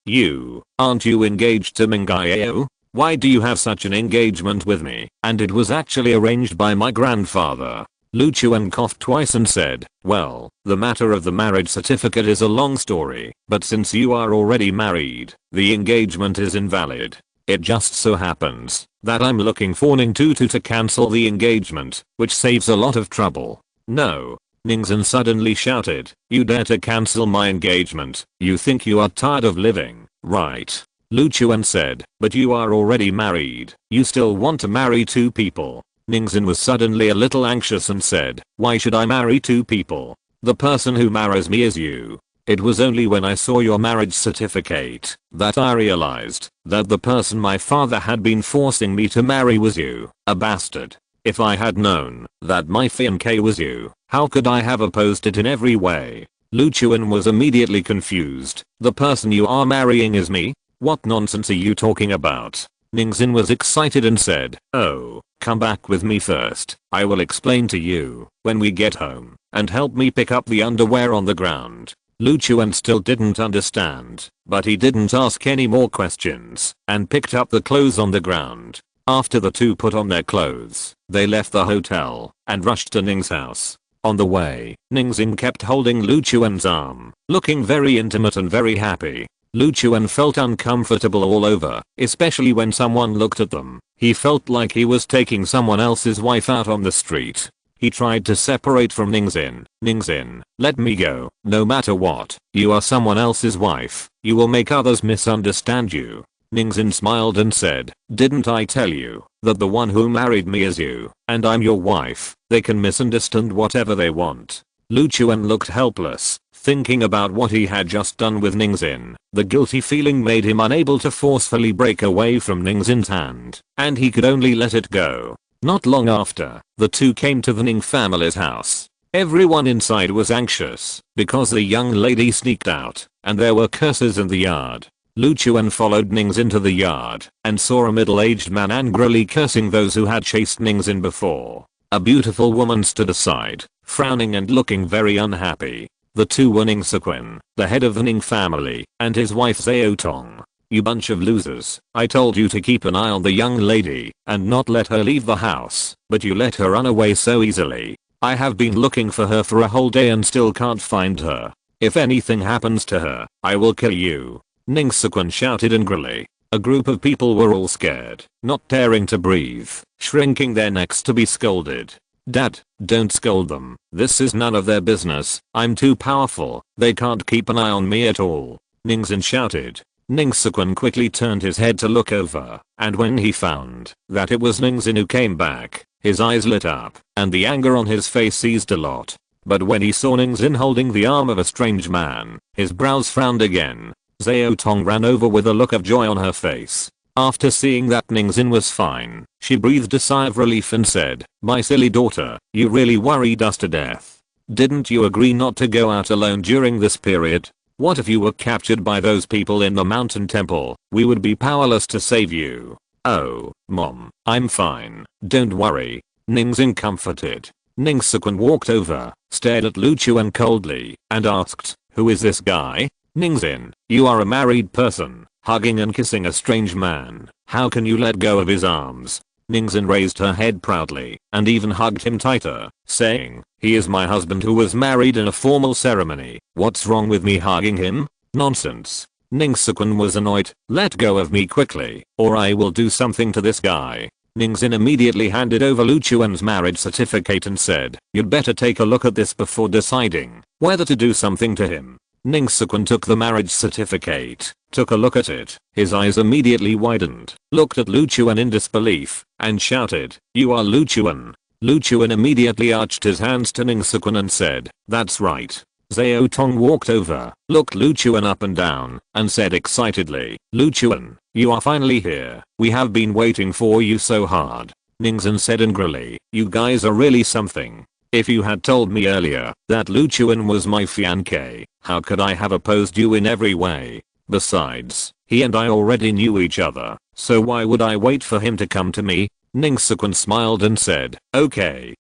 Aren't you engaged to Mingyao? Why do you have such an engagement with me? And it was actually arranged by my grandfather." Lu Chuan coughed twice and said, "Well, the matter of the marriage certificate is a long story, but since you are already married, the engagement is invalid. It just so happens that I'm looking for Ning Tutu to cancel the engagement, which saves a lot of trouble." "No!" Ningxin suddenly shouted, "You dare to cancel my engagement? You think you are tired of living, right?" Lu Chuan said, "But you are already married. You still want to marry two people." Ningxin was suddenly a little anxious and said, "Why should I marry two people? The person who marries me is you. It was only when I saw your marriage certificate that I realized that the person my father had been forcing me to marry was you, a bastard. If I had known that my fiancé was you, how could I have opposed it in every way? Lu Chuan was immediately confused. The person you are marrying is me? What nonsense are you talking about? Ningxin was excited and said, oh, come back with me first. I will explain to you when we get home, and help me pick up the underwear on the ground. Lu Chuan still didn't understand, but he didn't ask any more questions and picked up the clothes on the ground. After the two put on their clothes, they left the hotel and rushed to Ning's house. On the way, Ningxin kept holding Lu Chuan's arm, looking very intimate and very happy. Lu Chuan felt uncomfortable all over, especially when someone looked at them. He felt like he was taking someone else's wife out on the street. He tried to separate from Ningxin. Ningxin, let me go. No matter what, you are someone else's wife. You will make others misunderstand you. Ningxin smiled and said, didn't I tell you that the one who married me is you, and I'm your wife? They can misunderstand whatever they want. Lu Chuan looked helpless, thinking about what he had just done with Ningxin. The guilty feeling made him unable to forcefully break away from Ningxin's hand, and he could only let it go. Not long after, the two came to the Ning family's house. Everyone inside was anxious because the young lady sneaked out, and there were curses in the yard. Lu Chuan followed Ningxin to the yard and saw a middle-aged man angrily cursing those who had chased Ningxin before. A beautiful woman stood aside, frowning and looking very unhappy. The two were Ning Sequin, the head of the Ning family, and his wife Zhao Tong. You bunch of losers. I told you to keep an eye on the young lady and not let her leave the house, but you let her run away so easily. I have been looking for her for a whole day and still can't find her. If anything happens to her, I will kill you. Ning Sequin shouted angrily. A group of people were all scared, not daring to breathe, shrinking their necks to be scolded. Dad, don't scold them. This is none of their business. I'm too powerful. They can't keep an eye on me at all. Ningxin shouted. Ning Sequin quickly turned his head to look over, and when he found that it was Ningxin who came back, his eyes lit up, and the anger on his face eased a lot. But when he saw Ningxin holding the arm of a strange man, his brows frowned again. Zhao Tong ran over with a look of joy on her face. After seeing that Ningxin was fine, she breathed a sigh of relief and said, my silly daughter, you really worried us to death. Didn't you agree not to go out alone during this period? What if you were captured by those people in the mountain temple? We would be powerless to save you. Oh, Mom, I'm fine. Don't worry. Ningxin comforted. Ning Sequin walked over, stared at Lu Chuan coldly, and asked, who is this guy? Ningxin, you are a married person, hugging and kissing a strange man. How can you let go of his arms? Ningxin raised her head proudly and even hugged him tighter, saying, he is my husband who was married in a formal ceremony. What's wrong with me hugging him? Nonsense. Ning Sequin was annoyed. Let go of me quickly, or I will do something to this guy. Ningxin immediately handed over Lu Chuan's marriage certificate and said, you'd better take a look at this before deciding whether to do something to him. Ning Sequin took the marriage certificate, took a look at it, his eyes immediately widened, looked at Lu Chuan in disbelief, and shouted, you are Lu Chuan. Lu Chuan immediately arched his hands to Ning Sequin and said, that's right. Zhao Tong walked over, looked Lu Chuan up and down, and said excitedly, Lu Chuan, you are finally here. We have been waiting for you so hard. Ningxin said angrily, you guys are really something. If you had told me earlier that Lu Chuan was my fiancé, how could I have opposed you in every way? Besides, he and I already knew each other, so why would I wait for him to come to me? Ning Sequin smiled and said, okay,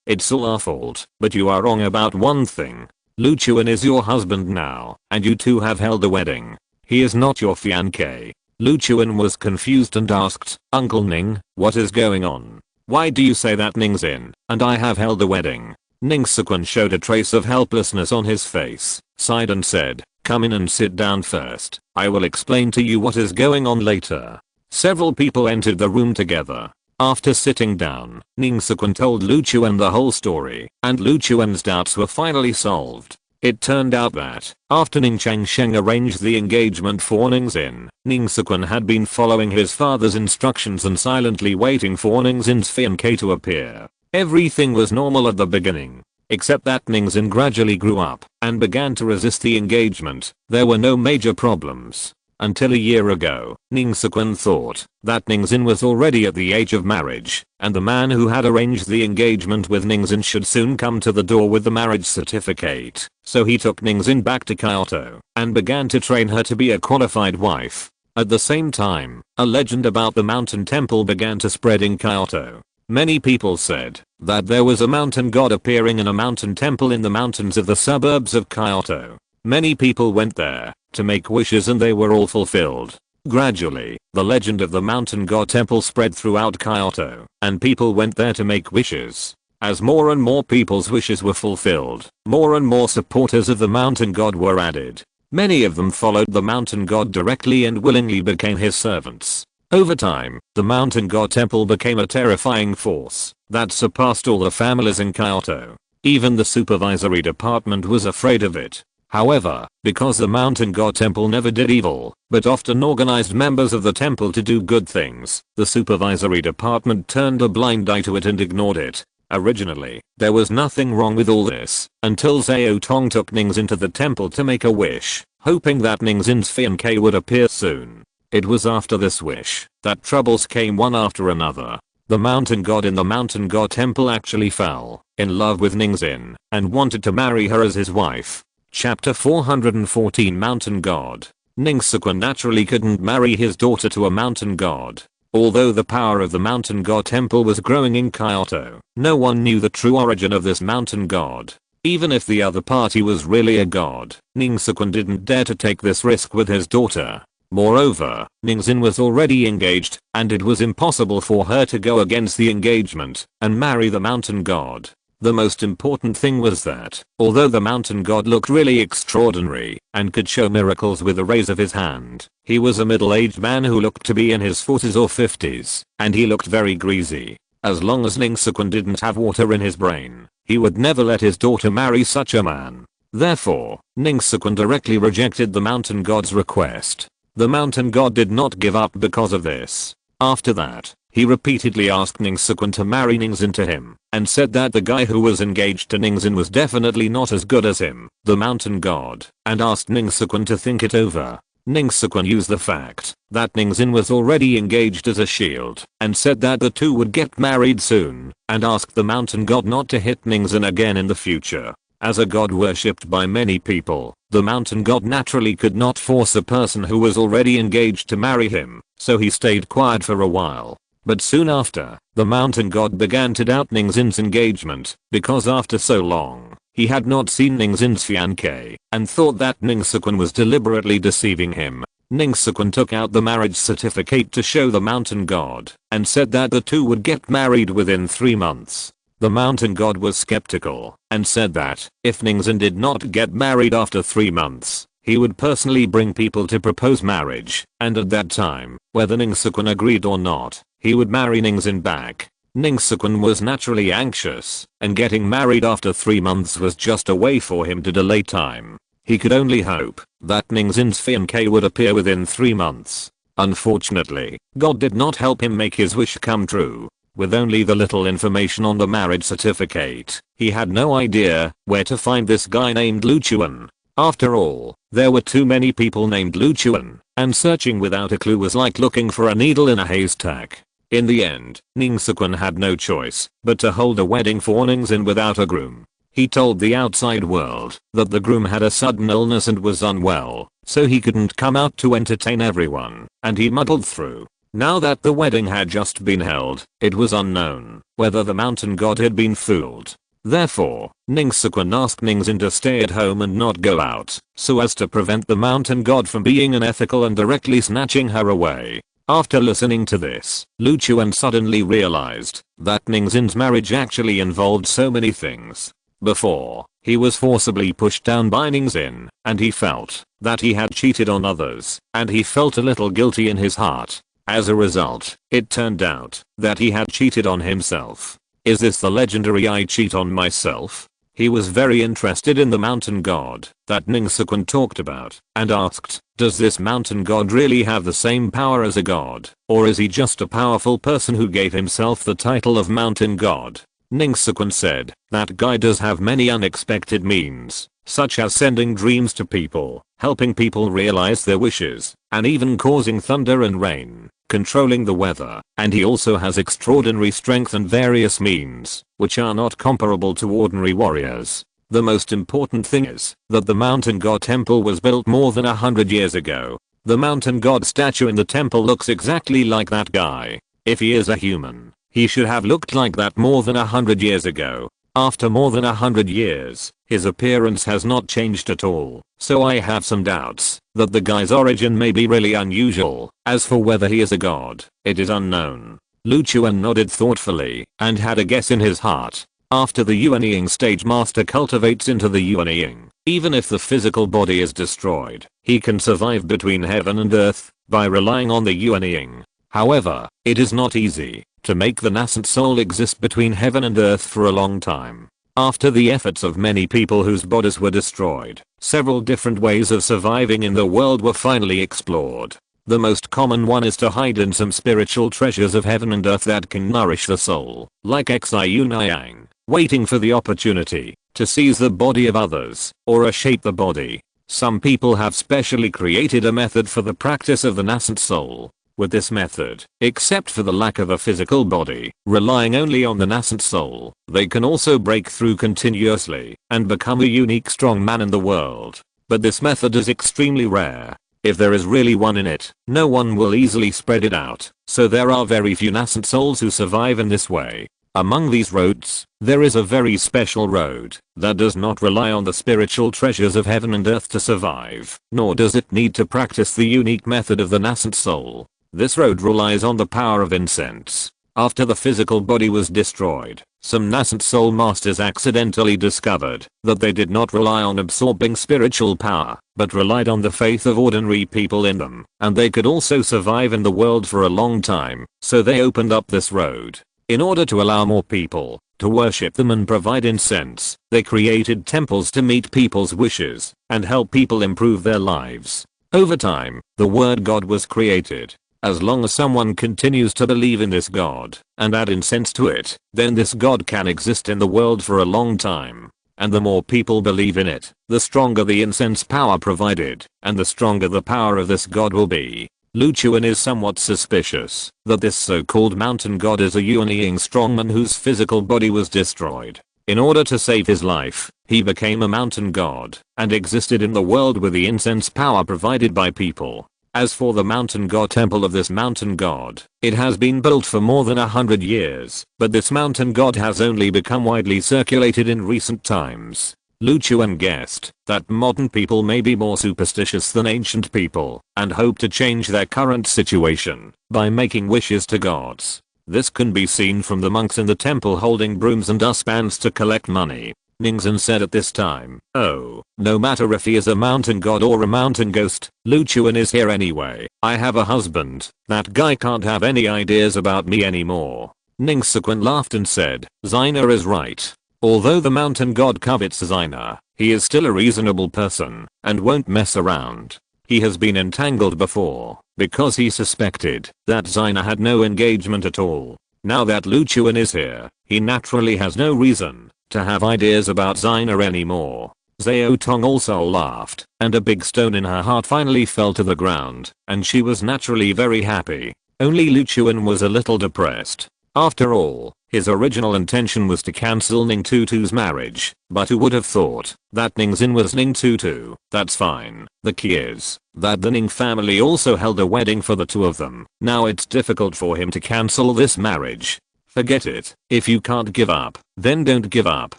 it's all our fault, but you are wrong about one thing. Lu Chuan is your husband now, and you two have held a wedding. He is not your fiancé. Lu Chuan was confused and asked, Uncle Ning, what is going on? Why do you say that? Ningxin and I have held a wedding. Ning Sequin showed a trace of helplessness on his face, sighed and said, come in and sit down first. I will explain to you what is going on later. Several people entered the room together. After sitting down, Ning Sequin told Lu Chuan the whole story, and Lu Chuan's doubts were finally solved. It turned out that, after Ning Changsheng arranged the engagement for Ningxin, Ning Sequin had been following his father's instructions and silently waiting for Ningxin's fiancé to appear. Everything was normal at the beginning. except that Ningxin gradually grew up and began to resist the engagement. There were no major problems. Until a year ago, Ningxin thought that Ningxin was already at the age of marriage, and the man who had arranged the engagement with Ningxin should soon come to the door with the marriage certificate. So he took Ningxin back to Kyoto and began to train her to be a qualified wife. At the same time, a legend about the mountain temple began to spread in Kyoto. Many people said that there was a mountain god appearing in a mountain temple in the mountains of the suburbs of Kyoto. Many people went there to make wishes and they were all fulfilled. Gradually, the legend of the mountain god temple spread throughout Kyoto, and people went there to make wishes. As more and more people's wishes were fulfilled, more and more supporters of the mountain god were added. Many of them followed the mountain god directly and willingly became his servants. Over time, the mountain god temple became a terrifying force that surpassed all the families in Kyoto. Even the supervisory department was afraid of it. However, because the mountain god temple never did evil, but often organized members of the temple to do good things, the supervisory department turned a blind eye to it and ignored it. Originally, there was nothing wrong with all this, until Zhao Tong took Ningxin to the temple to make a wish, hoping that Ningxin's fiancé would appear soon. It was after this wish that troubles came one after another. The mountain god in the mountain god temple actually fell in love with Ningxin and wanted to marry her as his wife. Chapter 414 Mountain God. Ningxin naturally couldn't marry his daughter to a mountain god. Although the power of the mountain god temple was growing in Kyoto, no one knew the true origin of this mountain god. Even if the other party was really a god, Ningxin didn't dare to take this risk with his daughter. Moreover, Ningxin was already engaged, and it was impossible for her to go against the engagement and marry the mountain god. The most important thing was that, although the mountain god looked really extraordinary and could show miracles with a raise of his hand, he was a middle-aged man who looked to be in his 40s or 50s, and he looked very greasy. As long as Ningxin didn't have water in his brain, he would never let his daughter marry such a man. Therefore, Ningxin directly rejected the mountain god's request. The mountain god did not give up because of this. After that, he repeatedly asked Ningxin to marry Ningxin to him, and said that the guy who was engaged to Ningxin was definitely not as good as him, the mountain god, and asked Ningxin to think it over. Ningxin used the fact that Ningxin was already engaged as a shield, and said that the two would get married soon, and asked the mountain god not to hit Ningxin again in the future. As a god worshipped by many people, the mountain god naturally could not force a person who was already engaged to marry him, so he stayed quiet for a while. But soon after, the mountain god began to doubt Ningxin's engagement, because after so long, he had not seen Ningxin's fiancé, and thought that Ningxin was deliberately deceiving him. Ningxin took out the marriage certificate to show the mountain god, and said that the two would get married within 3 months. The mountain god was skeptical, and said that, if Ningxin did not get married after 3 months, he would personally bring people to propose marriage, and at that time, whether Ningxin agreed or not, he would marry Ningxin back. Ningxin was naturally anxious, and getting married after 3 months was just a way for him to delay time. He could only hope that Ningxin's fiancé would appear within 3 months. Unfortunately, God did not help him make his wish come true. With only the little information on the marriage certificate, he had no idea where to find this guy named Lu Chuan. After all, there were too many people named Lu Chuan, and searching without a clue was like looking for a needle in a haystack. In the end, Ningxin had no choice but to hold a wedding for Ningxin without a groom. He told the outside world that the groom had a sudden illness and was unwell, so he couldn't come out to entertain everyone, and he muddled through. Now that the wedding had just been held, it was unknown whether the mountain god had been fooled. Therefore, Ningxin asked Ningxin to stay at home and not go out, so as to prevent the mountain god from being unethical and directly snatching her away. After listening to this, Lu Chuan suddenly realized that Ningxin's marriage actually involved so many things. Before, he was forcibly pushed down by Ningxin, and he felt that he had cheated on others, and he felt a little guilty in his heart. As a result, it turned out that he had cheated on himself. Is this the legendary I cheat on myself? He was very interested in the mountain god that Ningxin talked about, and asked, does this mountain god really have the same power as a god, or is he just a powerful person who gave himself the title of mountain god? Ning-sekun said, that guy does have many unexpected means, such as sending dreams to people, helping people realize their wishes, and even causing thunder and rain, controlling the weather, and he also has extraordinary strength and various means, which are not comparable to ordinary warriors. The most important thing is that the mountain god temple was built more than 100 years ago. The mountain god statue in the temple looks exactly like that guy. If he is a human, he should have looked like that more than 100 years ago. After more than 100 years, his appearance has not changed at all, so I have some doubts that the guy's origin may be really unusual. As for whether he is a god, it is unknown. Lu Chuan nodded thoughtfully and had a guess in his heart. After the Yuanying stage master cultivates into the Yuanying, even if the physical body is destroyed, he can survive between heaven and earth by relying on the Yuanying. However, it is not easy to make the nascent soul exist between heaven and earth for a long time. After the efforts of many people whose bodies were destroyed, several different ways of surviving in the world were finally explored. The most common one is to hide in some spiritual treasures of heaven and earth that can nourish the soul, like Xiunayang, waiting for the opportunity to seize the body of others, or shape the body. Some people have specially created a method for the practice of the nascent soul. With this method, except for the lack of a physical body, relying only on the nascent soul, they can also break through continuously and become a unique strong man in the world. But this method is extremely rare. If there is really one in it, no one will easily spread it out, so there are very few nascent souls who survive in this way. Among these roads, there is a very special road that does not rely on the spiritual treasures of heaven and earth to survive, nor does it need to practice the unique method of the nascent soul. This road relies on the power of incense. After the physical body was destroyed, some nascent soul masters accidentally discovered that they did not rely on absorbing spiritual power, but relied on the faith of ordinary people in them, and they could also survive in the world for a long time, so they opened up this road. In order to allow more people to worship them and provide incense, they created temples to meet people's wishes and help people improve their lives. Over time, the word God was created. As long as someone continues to believe in this god and add incense to it, then this god can exist in the world for a long time. And the more people believe in it, the stronger the incense power provided, and the stronger the power of this god will be. Lu Chuan is somewhat suspicious that this so-called mountain god is a Yuanying strongman whose physical body was destroyed. In order to save his life, he became a mountain god and existed in the world with the incense power provided by people. As for the mountain god temple of this mountain god, it has been built for more than 100 years, but this mountain god has only become widely circulated in recent times. Lu Chuan guessed that modern people may be more superstitious than ancient people and hope to change their current situation by making wishes to gods. This can be seen from the monks in the temple holding brooms and dustpans to collect money. Ningxin said at this time, "Oh, no matter if he is a mountain god or a mountain ghost, Lu Chuan is here anyway. I have a husband. That guy can't have any ideas about me anymore." Ning-sekun laughed and said, "Xina is right. Although the mountain god covets Xina, he is still a reasonable person and won't mess around. He has been entangled before because he suspected that Xina had no engagement at all. Now that Lu Chuan is here, he naturally has no reason to have ideas about Xina anymore." Xiao Tong also laughed, and a big stone in her heart finally fell to the ground, and she was naturally very happy. Only Lu Chuan was a little depressed. After all, his original intention was to cancel Ning Tutu's marriage, but who would have thought that Ningxin was Ning Tutu? That's fine. The key is that the Ning family also held a wedding for the two of them. Now it's difficult for him to cancel this marriage. Forget it. If you can't give up, then don't give up.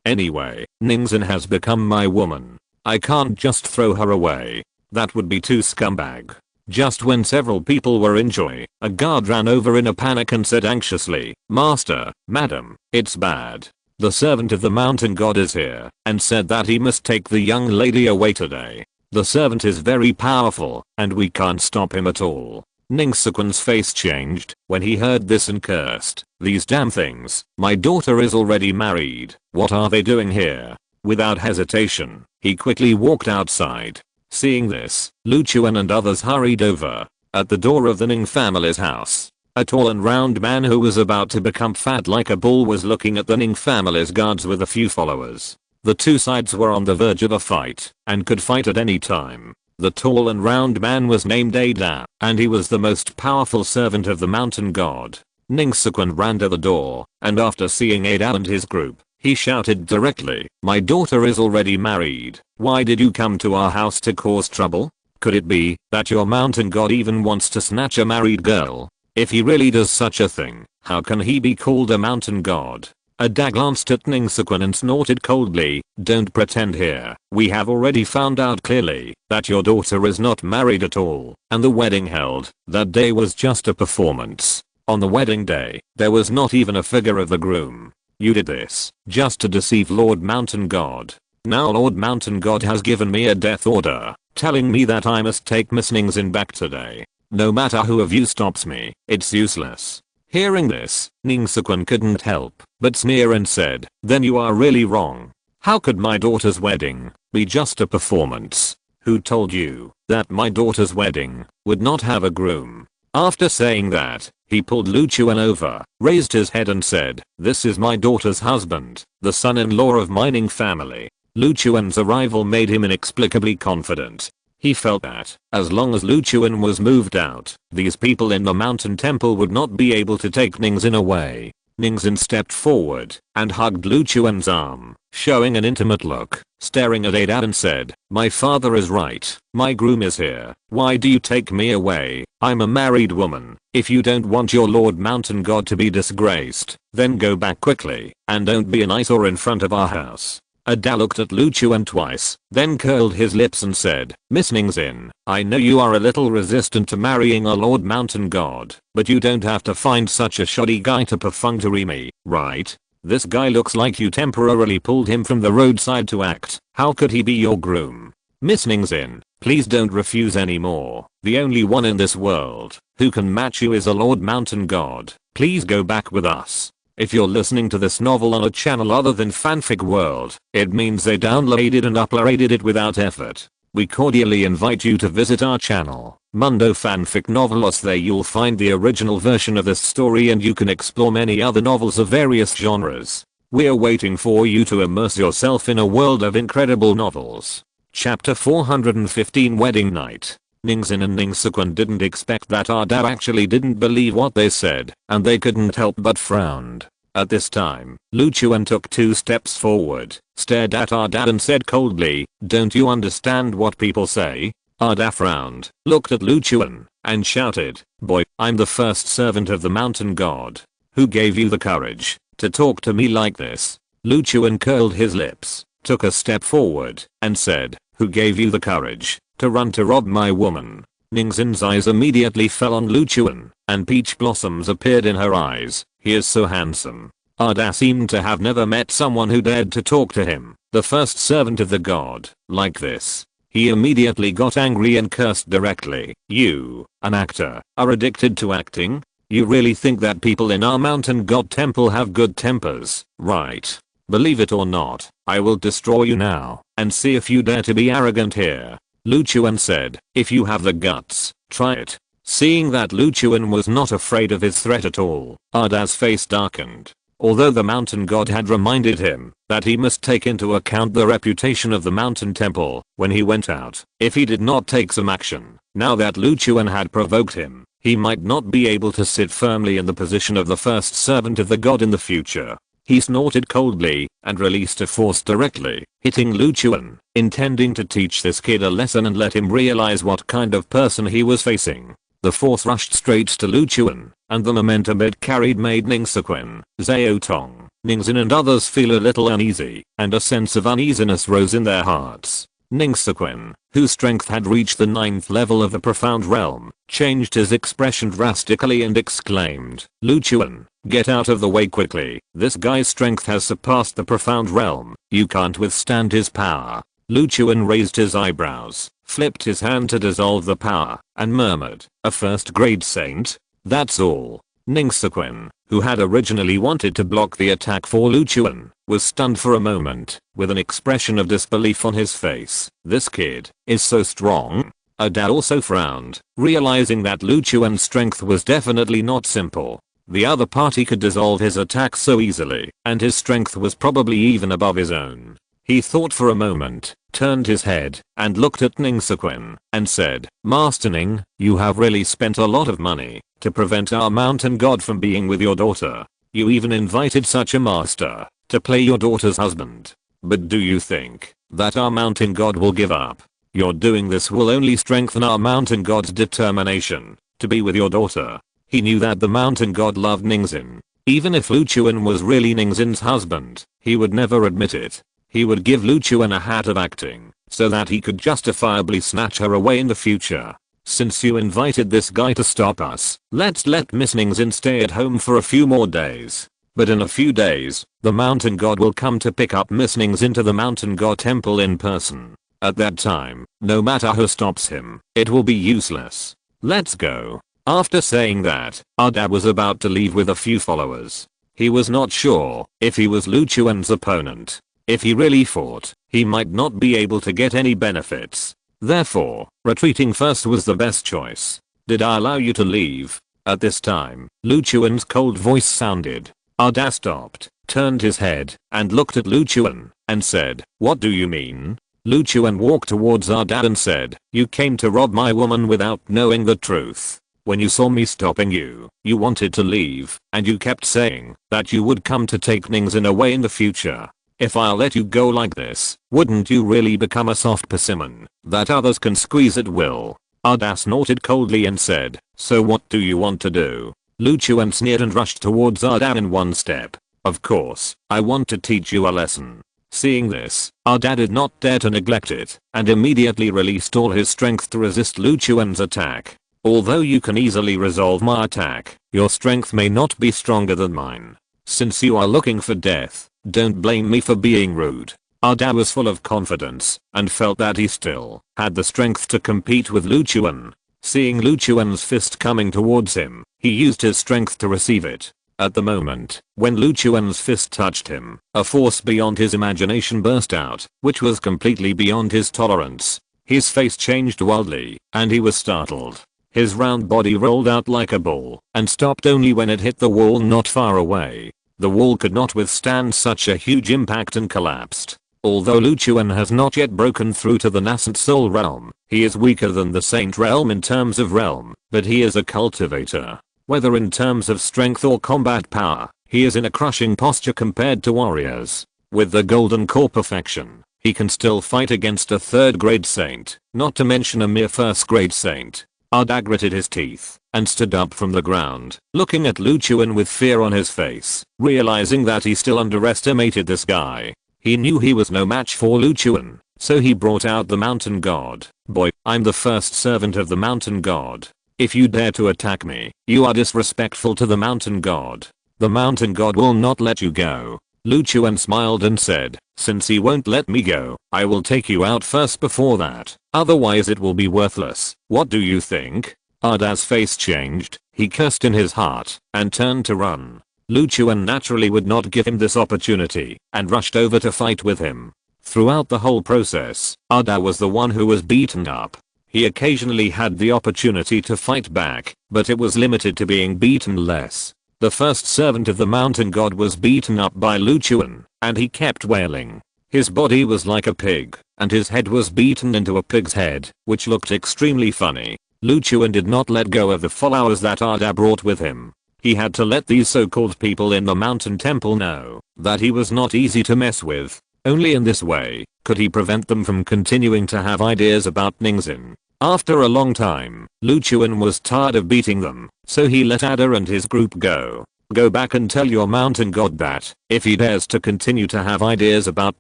Anyway, Ningxin has become my woman. I can't just throw her away. That would be too scumbag. Just when several people were enjoying, a guard ran over in a panic and said anxiously, "Master, madam, it's bad. The servant of the mountain god is here and said that he must take the young lady away today. The servant is very powerful and we can't stop him at all." Ning-sekun's face changed when he heard this and cursed, "These damn things. My daughter is already married. What are they doing here?" Without hesitation, he quickly walked outside. Seeing this, Lu Chuan and others hurried over. At the door of the Ning family's house, A tall and round man who was about to become fat like a bull was looking at the Ning family's guards with a few followers. The two sides were on the verge of a fight and could fight at any time. The tall and round man was named Ada, and he was the most powerful servant of the mountain god. Ning Sequin ran to the door, and after seeing Ada and his group, he shouted directly, "My daughter is already married. Why did you come to our house to cause trouble? Could it be that your mountain god even wants to snatch a married girl? If he really does such a thing, how can he be called a mountain god?" Ada glanced at Ning Sequin and snorted coldly, "Don't pretend here. We have already found out clearly that your daughter is not married at all, and the wedding held that day was just a performance. On the wedding day, there was not even a figure of the groom. You did this just to deceive Lord Mountain God. Now Lord Mountain God has given me a death order, telling me that I must take Miss Ning Xin back today. No matter who of you stops me, it's useless." Hearing this, Ning Sequin couldn't help but sneer and said, "Then you are really wrong. How could my daughter's wedding be just a performance? Who told you that my daughter's wedding would not have a groom?" After saying that, he pulled Lu Chuan over, raised his head and said, "This is my daughter's husband, the son-in-law of my Ning family." Lu Chuan's arrival made him inexplicably confident. He felt that, as long as Lu Chuan was moved out, these people in the mountain temple would not be able to take Ning Xin away. Ning Xin stepped forward and hugged Lu Chuan's arm, showing an intimate look, staring at Ada and said, "My father is right. My groom is here. Why do you take me away? I'm a married woman. If you don't want your Lord Mountain God to be disgraced, then go back quickly and don't be an eyesore in front of our house." Ada looked at Lu Chuan twice, then curled his lips and said, "Miss Ning Xin, I know you are a little resistant to marrying a Lord Mountain God, but you don't have to find such a shoddy guy to perfunctory me, right? This guy looks like you temporarily pulled him from the roadside to act. How could he be your groom? Miss Ning Xin, please don't refuse anymore. The only one in this world who can match you is a Lord Mountain God. Please go back with us." If you're listening to this novel on a channel other than Fanfic World, it means they downloaded and uploaded it without effort. We cordially invite you to visit our channel, Mundo Fanfic Novelos. There you'll find the original version of this story and you can explore many other novels of various genres. We're waiting for you to immerse yourself in a world of incredible novels. Chapter 415 Wedding Night. Ning Xin and Ning Sequin didn't expect that Ada actually didn't believe what they said, and they couldn't help but frowned. At this time, Lu Chuan took 2 steps forward, stared at Ada and said coldly, "Don't you understand what people say?" Ada frowned, looked at Lu Chuan, and shouted, "Boy, I'm the first servant of the mountain god. Who gave you the courage to talk to me like this?" Lu Chuan curled his lips, took a step forward, and said, "Who gave you the courage to run to rob my woman?" Ning Xin's eyes immediately fell on Lu Chuan, and peach blossoms appeared in her eyes. "He is so handsome." Ada seemed to have never met someone who dared to talk to him, the first servant of the god, like this. He immediately got angry and cursed directly. "You, an actor, are addicted to acting? You really think that people in our mountain god temple have good tempers, right? Believe it or not, I will destroy you now, and see if you dare to be arrogant here." Lu Chuan said, "If you have the guts, try it." Seeing that Lu Chuan was not afraid of his threat at all, Ada's face darkened. Although the mountain god had reminded him that he must take into account the reputation of the mountain temple when he went out, if he did not take some action, now that Lu Chuan had provoked him, he might not be able to sit firmly in the position of the first servant of the god in the future. He snorted coldly and released a force directly, hitting Lu Chuan, intending to teach this kid a lesson and let him realize what kind of person he was facing. The force rushed straight to Lu Chuan, and the momentum it carried made Ning Sequin, Xiao Tong, Ning Xin and others feel a little uneasy, and a sense of uneasiness rose in their hearts. Ning Sequin, whose strength had reached the 9th level of the profound realm, changed his expression drastically and exclaimed, "Lu Chuan, get out of the way quickly. This guy's strength has surpassed the profound realm. You can't withstand his power." Lu Chuan raised his eyebrows, flipped his hand to dissolve the power, and murmured, "A first-grade saint? That's all." Ning Sequin, who had originally wanted to block the attack for Lu Chuan, was stunned for a moment, with an expression of disbelief on his face. This kid is so strong. Ada also frowned, realizing that Lu Chuan's strength was definitely not simple. The other party could dissolve his attack so easily, and his strength was probably even above his own. He thought for a moment, turned his head, and looked at Ning Sequin, and said, Master Ning, you have really spent a lot of money to prevent our mountain god from being with your daughter. You even invited such a master to play your daughter's husband. But do you think that our mountain god will give up? Your doing this will only strengthen our mountain god's determination to be with your daughter. He knew that the mountain god loved Ningxin. Even if Lu Chuan was really Ningxin's husband, he would never admit it. He would give Lu Chuan a hat of acting so that he could justifiably snatch her away in the future. Since you invited this guy to stop us, let's let Miss Ningxin stay at home for a few more days. But in a few days, the mountain god will come to pick up Miss Ningxin to the mountain god temple in person. At that time, no matter who stops him, it will be useless. Let's go. After saying that, Ada was about to leave with a few followers. He was not sure if he was Lu Chuan's opponent. If he really fought, he might not be able to get any benefits. Therefore, retreating first was the best choice. Did I allow you to leave? At this time, Lu Chuan's cold voice sounded. Ada stopped, turned his head, and looked at Lu Chuan, and said, What do you mean? Lu Chuan walked towards Ada and said, You came to rob my woman without knowing the truth. When you saw me stopping you, you wanted to leave, and you kept saying that you would come to take Ningxin away in the future. If I'll let you go like this, wouldn't you really become a soft persimmon that others can squeeze at will? Ada snorted coldly and said, So what do you want to do? Lu Chuan sneered and rushed towards Ada in one step. Of course, I want to teach you a lesson. Seeing this, Ada did not dare to neglect it, and immediately released all his strength to resist Lu Chuan's attack. Although you can easily resolve my attack, your strength may not be stronger than mine. Since you are looking for death, don't blame me for being rude. Ada was full of confidence, and felt that he still had the strength to compete with Lu Chuan. Seeing Lu Chuan's fist coming towards him, he used his strength to receive it. At the moment, when Lu Chuan's fist touched him, a force beyond his imagination burst out, which was completely beyond his tolerance. His face changed wildly, and he was startled. His round body rolled out like a ball, and stopped only when it hit the wall not far away. The wall could not withstand such a huge impact and collapsed. Although Lu Chuan has not yet broken through to the nascent soul realm, he is weaker than the saint realm in terms of realm, but he is a cultivator. Whether in terms of strength or combat power, he is in a crushing posture compared to warriors. With the golden core perfection, he can still fight against a third grade saint, not to mention a mere first grade saint. Ada gritted his teeth and stood up from the ground, looking at Lu Chuan with fear on his face, realizing that he still underestimated this guy. He knew he was no match for Lu Chuan, so he brought out the mountain god. Boy, I'm the first servant of the mountain god. If you dare to attack me, you are disrespectful to the mountain god. The mountain god will not let you go. Lu Chuan smiled and said, Since he won't let me go, I will take you out first before that. Otherwise it will be worthless. What do you think? Ada's face changed. He cursed in his heart and turned to run. Lu Chuan naturally would not give him this opportunity and rushed over to fight with him. Throughout the whole process, Ada was the one who was beaten up. He occasionally had the opportunity to fight back, but it was limited to being beaten less. The first servant of the mountain god was beaten up by Lu Chuan, and he kept wailing. His body was like a pig, and his head was beaten into a pig's head, which looked extremely funny. Lu Chuan did not let go of the followers that Ada brought with him. He had to let these so-called people in the mountain temple know that he was not easy to mess with. Only in this way could he prevent them from continuing to have ideas about Ningxin. After a long time, Lu Chuan was tired of beating them, so he let Ada and his group go. Go back and tell your mountain god that, if he dares to continue to have ideas about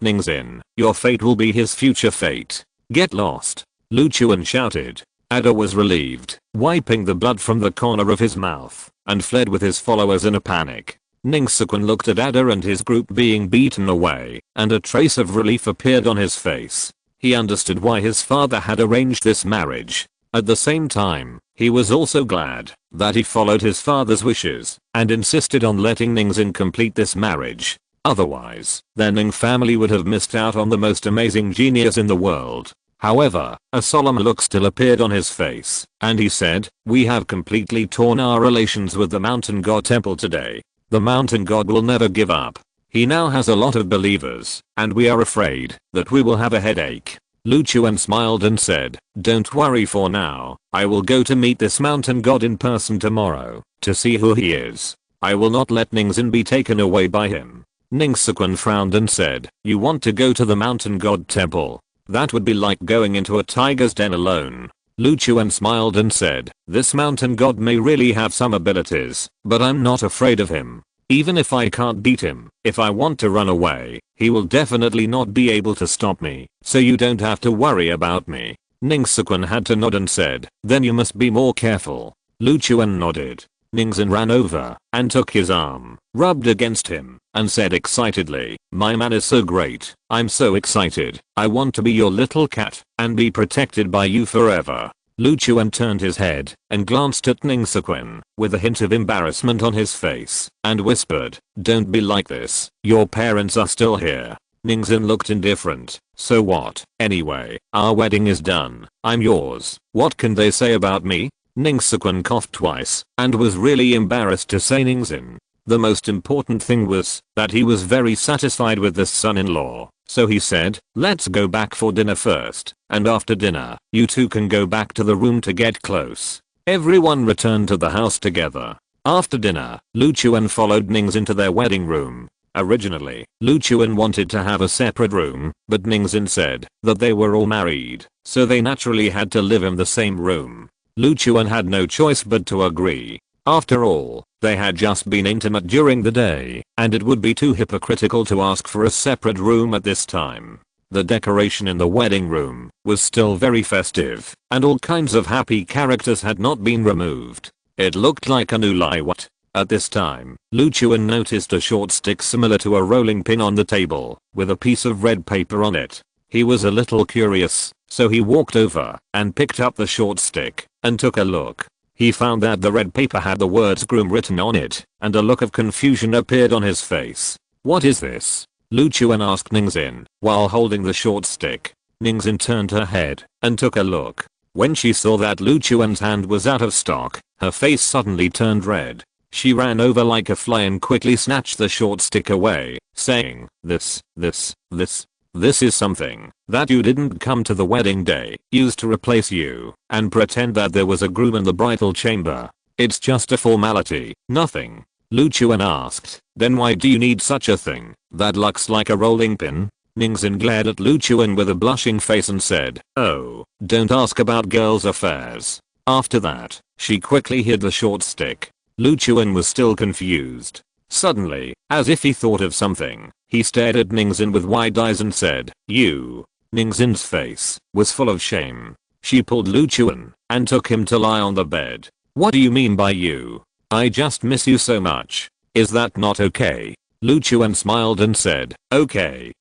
Ningxin, your fate will be his future fate. Get lost. Lu Chuan shouted. Ada was relieved, wiping the blood from the corner of his mouth, and fled with his followers in a panic. Ning Sequin looked at Ada and his group being beaten away, and a trace of relief appeared on his face. He understood why his father had arranged this marriage. At the same time, he was also glad that he followed his father's wishes and insisted on letting Ningxin complete this marriage. Otherwise, their Ning family would have missed out on the most amazing genius in the world. However, a solemn look still appeared on his face, and he said, "We have completely torn our relations with the mountain god temple today. The mountain god will never give up. He now has a lot of believers, and we are afraid that we will have a headache." Lu Chuan smiled and said, "Don't worry for now. I will go to meet this mountain god in person tomorrow to see who he is. I will not let Ningxin be taken away by him." Ning Siquan frowned and said, "You want to go to the mountain god temple? That would be like going into a tiger's den alone." Lu Chuan smiled and said, "This mountain god may really have some abilities, but I'm not afraid of him. Even if I can't beat him, if I want to run away, he will definitely not be able to stop me, so you don't have to worry about me." Ning Siquan had to nod and said, "Then you must be more careful." Lu Chuan nodded. Ningxin ran over and took his arm, rubbed against him, and said excitedly, "My man is so great. I'm so excited. I want to be your little cat and be protected by you forever." Lu Chuan turned his head and glanced at Ning Siquan with a hint of embarrassment on his face and whispered, "Don't be like this. Your parents are still here." Ningxin looked indifferent. "So what? Anyway, our wedding is done. I'm yours. What can they say about me?" Ning Siquan coughed twice and was really embarrassed to say Ningxin. The most important thing was that he was very satisfied with this son-in-law, so he said, "Let's go back for dinner first, and after dinner, you two can go back to the room to get close." Everyone returned to the house together. After dinner, Lu Chuan followed Ningxin to their wedding room. Originally, Lu Chuan wanted to have a separate room, but Ningxin said that they were all married, so they naturally had to live in the same room. Lu Chuan had no choice but to agree. After all, they had just been intimate during the day, and it would be too hypocritical to ask for a separate room at this time. The decoration in the wedding room was still very festive, and all kinds of happy characters had not been removed. It looked like a new light. At this time, Lu Chuan noticed a short stick similar to a rolling pin on the table, with a piece of red paper on it. He was a little curious, so he walked over and picked up the short stick and took a look. He found that the red paper had the words groom written on it, and a look of confusion appeared on his face. "What is this?" Lu Chuan asked Ningxin while holding the short stick. Ningxin turned her head and took a look. When she saw that Lu Chuan's hand was out of stock, her face suddenly turned red. She ran over like a fly and quickly snatched the short stick away, saying, This is something that you didn't come to the wedding day, used to replace you, and pretend that there was a groom in the bridal chamber. It's just a formality, nothing." Lu Chuan asked, "Then why do you need such a thing that looks like a rolling pin?" Ningxin glared at Lu Chuan with a blushing face and said, "Oh, don't ask about girls' affairs." After that, she quickly hid the short stick. Lu Chuan was still confused. Suddenly, as if he thought of something, he stared at Ningxin with wide eyes and said, "You." Ningxin's face was full of shame. She pulled Lu Chuan and took him to lie on the bed. "What do you mean by you? I just miss you so much. Is that not okay?" Lu Chuan smiled and said, Okay,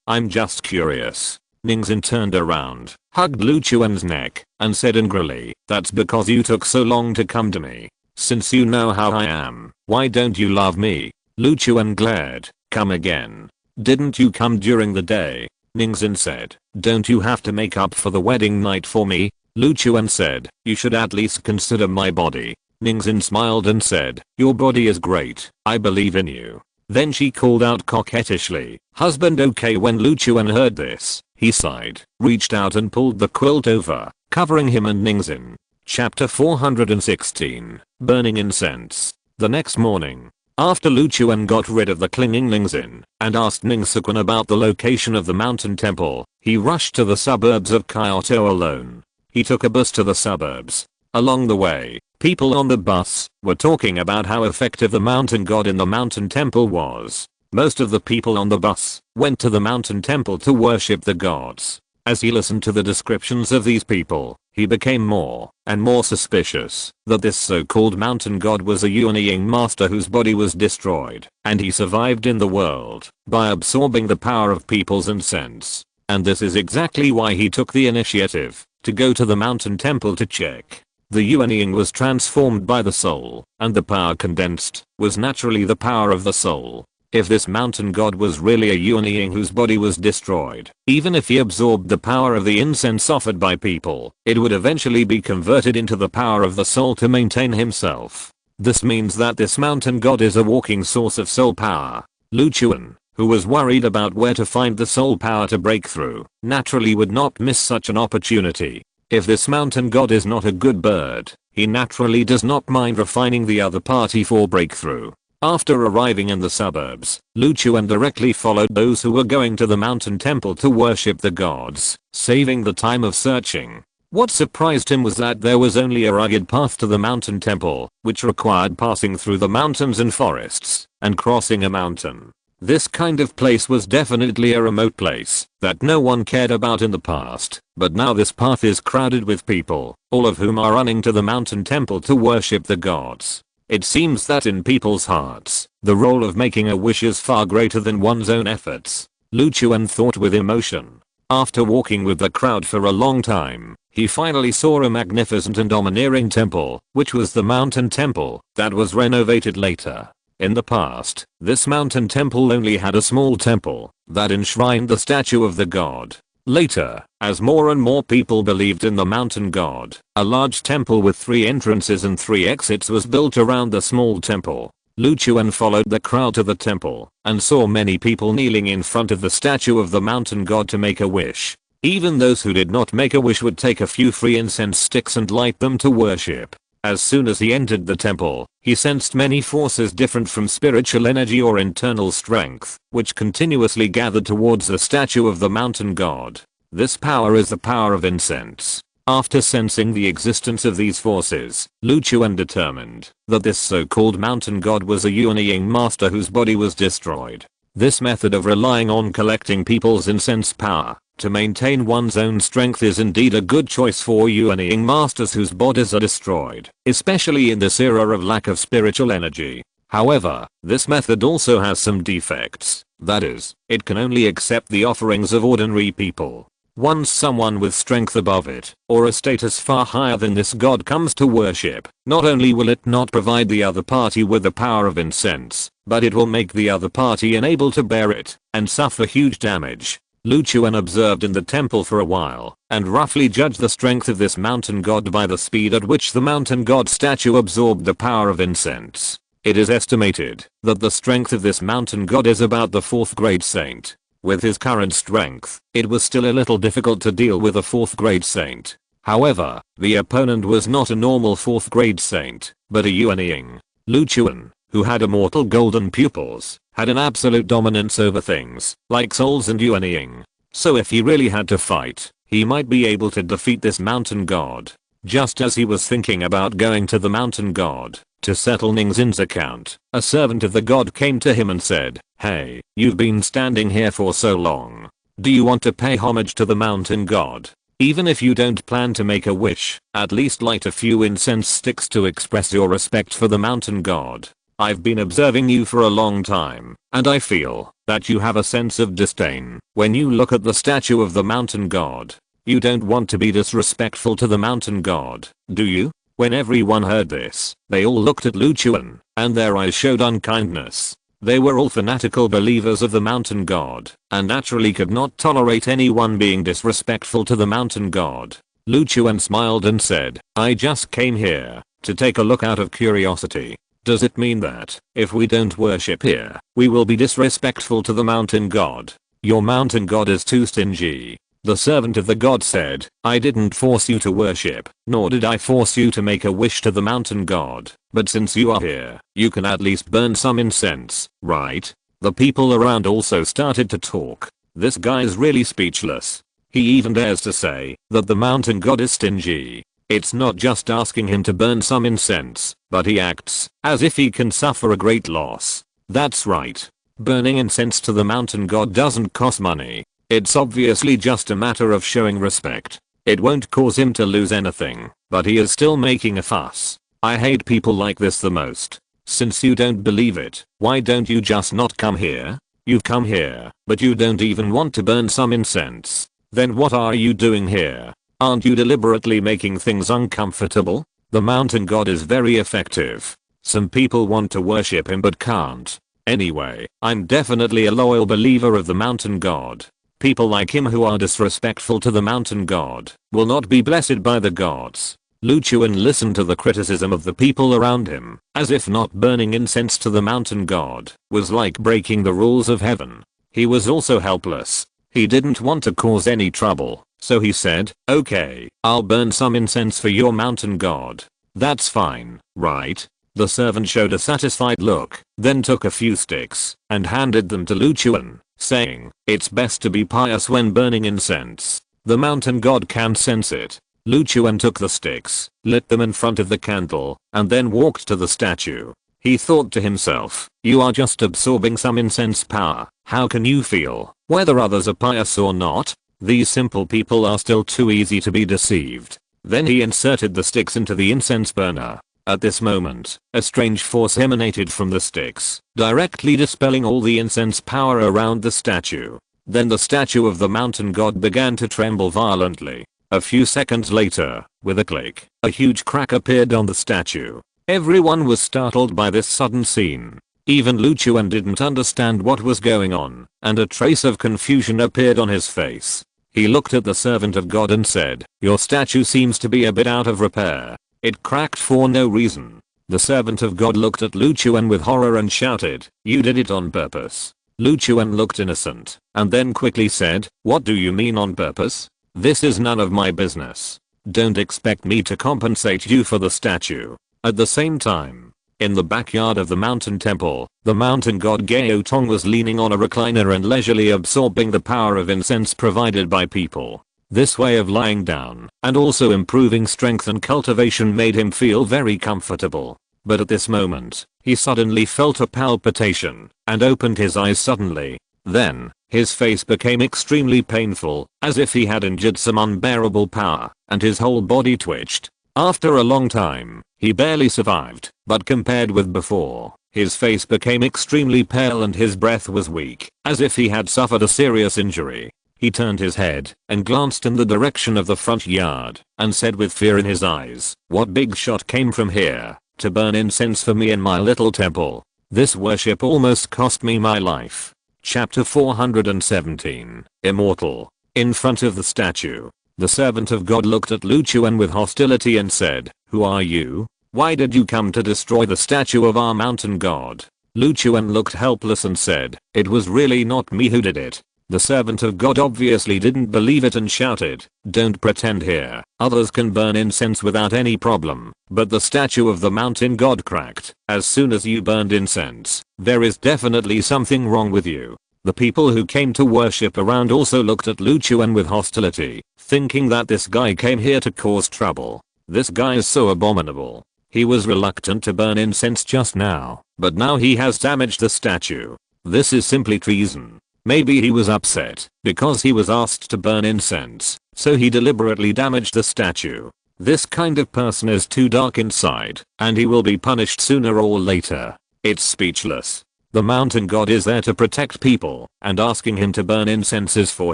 I'm just curious." Ningxin turned around, hugged Lu Chuan's neck, and said angrily, "That's because you took so long to come to me. Since you know how I am, why don't you love me?" Lu Chuan glared. "Come again? Didn't you come during the day?" Ningxin said, "Don't you have to make up for the wedding night for me?" Lu Chuan said, "You should at least consider my body." Ningxin smiled and said, "Your body is great. I believe in you." Then she called out coquettishly, "Husband." Okay. When Lu Chuan heard this, he sighed, reached out and pulled the quilt over, covering him and Ningxin. Chapter 416. Burning Incense. The next morning, after Lu Chuan got rid of the clinging Ningxin and asked Ning Siquan about the location of the mountain temple, he rushed to the suburbs of Kyoto alone. He took a bus to the suburbs. Along the way, people on the bus were talking about how effective the mountain god in the mountain temple was. Most of the people on the bus went to the mountain temple to worship the gods. As he listened to the descriptions of these people, he became more and more suspicious that this so-called mountain god was a Yuanying master whose body was destroyed, and he survived in the world by absorbing the power of people's incense. And this is exactly why he took the initiative to go to the mountain temple to check. The Yuanying was transformed by the soul, and the power condensed was naturally the power of the soul. If this mountain god was really a Yuan whose body was destroyed, even if he absorbed the power of the incense offered by people, it would eventually be converted into the power of the soul to maintain himself. This means that this mountain god is a walking source of soul power. Lu Chuan, who was worried about where to find the soul power to break through, naturally would not miss such an opportunity. If this mountain god is not a good bird, he naturally does not mind refining the other party for breakthrough. After arriving in the suburbs, Lu Chuan directly followed those who were going to the mountain temple to worship the gods, saving the time of searching. What surprised him was that there was only a rugged path to the mountain temple, which required passing through the mountains and forests, and crossing a mountain. This kind of place was definitely a remote place that no one cared about in the past, but now this path is crowded with people, all of whom are running to the mountain temple to worship the gods. It seems that in people's hearts, the role of making a wish is far greater than one's own efforts. Lu Chuan thought with emotion. After walking with the crowd for a long time, he finally saw a magnificent and domineering temple, which was the mountain temple that was renovated later. In the past, this mountain temple only had a small temple that enshrined the statue of the god. Later, as more and more people believed in the mountain god, a large temple with 3 entrances and 3 exits was built around the small temple. Lu Chuan followed the crowd to the temple and saw many people kneeling in front of the statue of the mountain god to make a wish. Even those who did not make a wish would take a few free incense sticks and light them to worship. As soon as he entered the temple, he sensed many forces different from spiritual energy or internal strength, which continuously gathered towards the statue of the mountain god. This power is the power of incense. After sensing the existence of these forces, Lu Chuan determined that this so-called mountain god was a Yuan master whose body was destroyed. This method of relying on collecting people's incense power to maintain one's own strength is indeed a good choice for Yuan masters whose bodies are destroyed, especially in this era of lack of spiritual energy. However, this method also has some defects. That is, it can only accept the offerings of ordinary people. Once someone with strength above it, or a status far higher than this god comes to worship, not only will it not provide the other party with the power of incense, but it will make the other party unable to bear it, and suffer huge damage. Lu Chuan observed in the temple for a while, and roughly judged the strength of this mountain god by the speed at which the mountain god statue absorbed the power of incense. It is estimated that the strength of this mountain god is about the 4th grade saint. With his current strength, it was still a little difficult to deal with a 4th grade saint. However, the opponent was not a normal 4th grade saint, but a Yuan. Lu Chuan, who had immortal golden pupils, had an absolute dominance over things like souls and Yuan. So if he really had to fight, he might be able to defeat this mountain god. Just as he was thinking about going to the mountain god to settle Ningxin's account, a servant of the god came to him and said, "Hey, you've been standing here for so long. Do you want to pay homage to the mountain god? Even if you don't plan to make a wish, at least light a few incense sticks to express your respect for the mountain god. I've been observing you for a long time, and I feel that you have a sense of disdain when you look at the statue of the mountain god. You don't want to be disrespectful to the mountain god, do you?" When everyone heard this, they all looked at Lu Chuan, and their eyes showed unkindness. They were all fanatical believers of the mountain god, and naturally could not tolerate anyone being disrespectful to the mountain god. Lu Chuan smiled and said, "I just came here to take a look out of curiosity. Does it mean that, if we don't worship here, we will be disrespectful to the mountain god? Your mountain god is too stingy." The servant of the god said, "I didn't force you to worship, nor did I force you to make a wish to the mountain god, but since you are here, you can at least burn some incense, right?" The people around also started to talk. This guy is really speechless. He even dares to say that the mountain god is stingy. It's not just asking him to burn some incense, but he acts as if he can suffer a great loss. That's right. Burning incense to the mountain god doesn't cost money. It's obviously just a matter of showing respect. It won't cause him to lose anything, but he is still making a fuss. I hate people like this the most. Since you don't believe it, why don't you just not come here? You've come here, but you don't even want to burn some incense. Then what are you doing here? Aren't you deliberately making things uncomfortable? The mountain god is very effective. Some people want to worship him but can't. Anyway, I'm definitely a loyal believer of the mountain god. People like him who are disrespectful to the mountain god will not be blessed by the gods. Luchuan listened to the criticism of the people around him, as if not burning incense to the mountain god was like breaking the rules of heaven. He was also helpless. He didn't want to cause any trouble, so he said, "Okay, I'll burn some incense for your mountain god. That's fine, right?" The servant showed a satisfied look, then took a few sticks and handed them to Luchuan, saying, "It's best to be pious when burning incense. The mountain god can sense it." Luchuan took the sticks, lit them in front of the candle, and then walked to the statue. He thought to himself, "You are just absorbing some incense power. How can you feel whether others are pious or not? These simple people are still too easy to be deceived." Then he inserted the sticks into the incense burner. At this moment, a strange force emanated from the sticks, directly dispelling all the incense power around the statue. Then the statue of the mountain god began to tremble violently. A few seconds later, with a click, a huge crack appeared on the statue. Everyone was startled by this sudden scene. Even Luchuan didn't understand what was going on, and a trace of confusion appeared on his face. He looked at the servant of God and said, "Your statue seems to be a bit out of repair. It cracked for no reason." The servant of God looked at Luchuan with horror and shouted, "You did it on purpose." Luchuan looked innocent, and then quickly said, "What do you mean on purpose? This is none of my business. Don't expect me to compensate you for the statue." At the same time, in the backyard of the mountain temple, the mountain god Gaotong was leaning on a recliner and leisurely absorbing the power of incense provided by people. This way of lying down and also improving strength and cultivation made him feel very comfortable. But at this moment, he suddenly felt a palpitation and opened his eyes suddenly. Then, his face became extremely painful, as if he had injured some unbearable power, and his whole body twitched. After a long time, he barely survived, but compared with before, his face became extremely pale and his breath was weak, as if he had suffered a serious injury. He turned his head and glanced in the direction of the front yard and said with fear in his eyes, "What big shot came from here to burn incense for me in my little temple? This worship almost cost me my life." Chapter 417, Immortal. In front of the statue, the servant of God looked at Luchuan with hostility and said, "Who are you? Why did you come to destroy the statue of our mountain god?" Luchuan looked helpless and said, "It was really not me who did it." The servant of God obviously didn't believe it and shouted, "Don't pretend here. Others can burn incense without any problem, but the statue of the mountain god cracked as soon as you burned incense. There is definitely something wrong with you." The people who came to worship around also looked at Luchuan with hostility, thinking that this guy came here to cause trouble. This guy is so abominable. He was reluctant to burn incense just now, but now he has damaged the statue. This is simply treason. Maybe he was upset because he was asked to burn incense, so he deliberately damaged the statue. This kind of person is too dark inside, and he will be punished sooner or later. It's speechless. The mountain god is there to protect people, and asking him to burn incense is for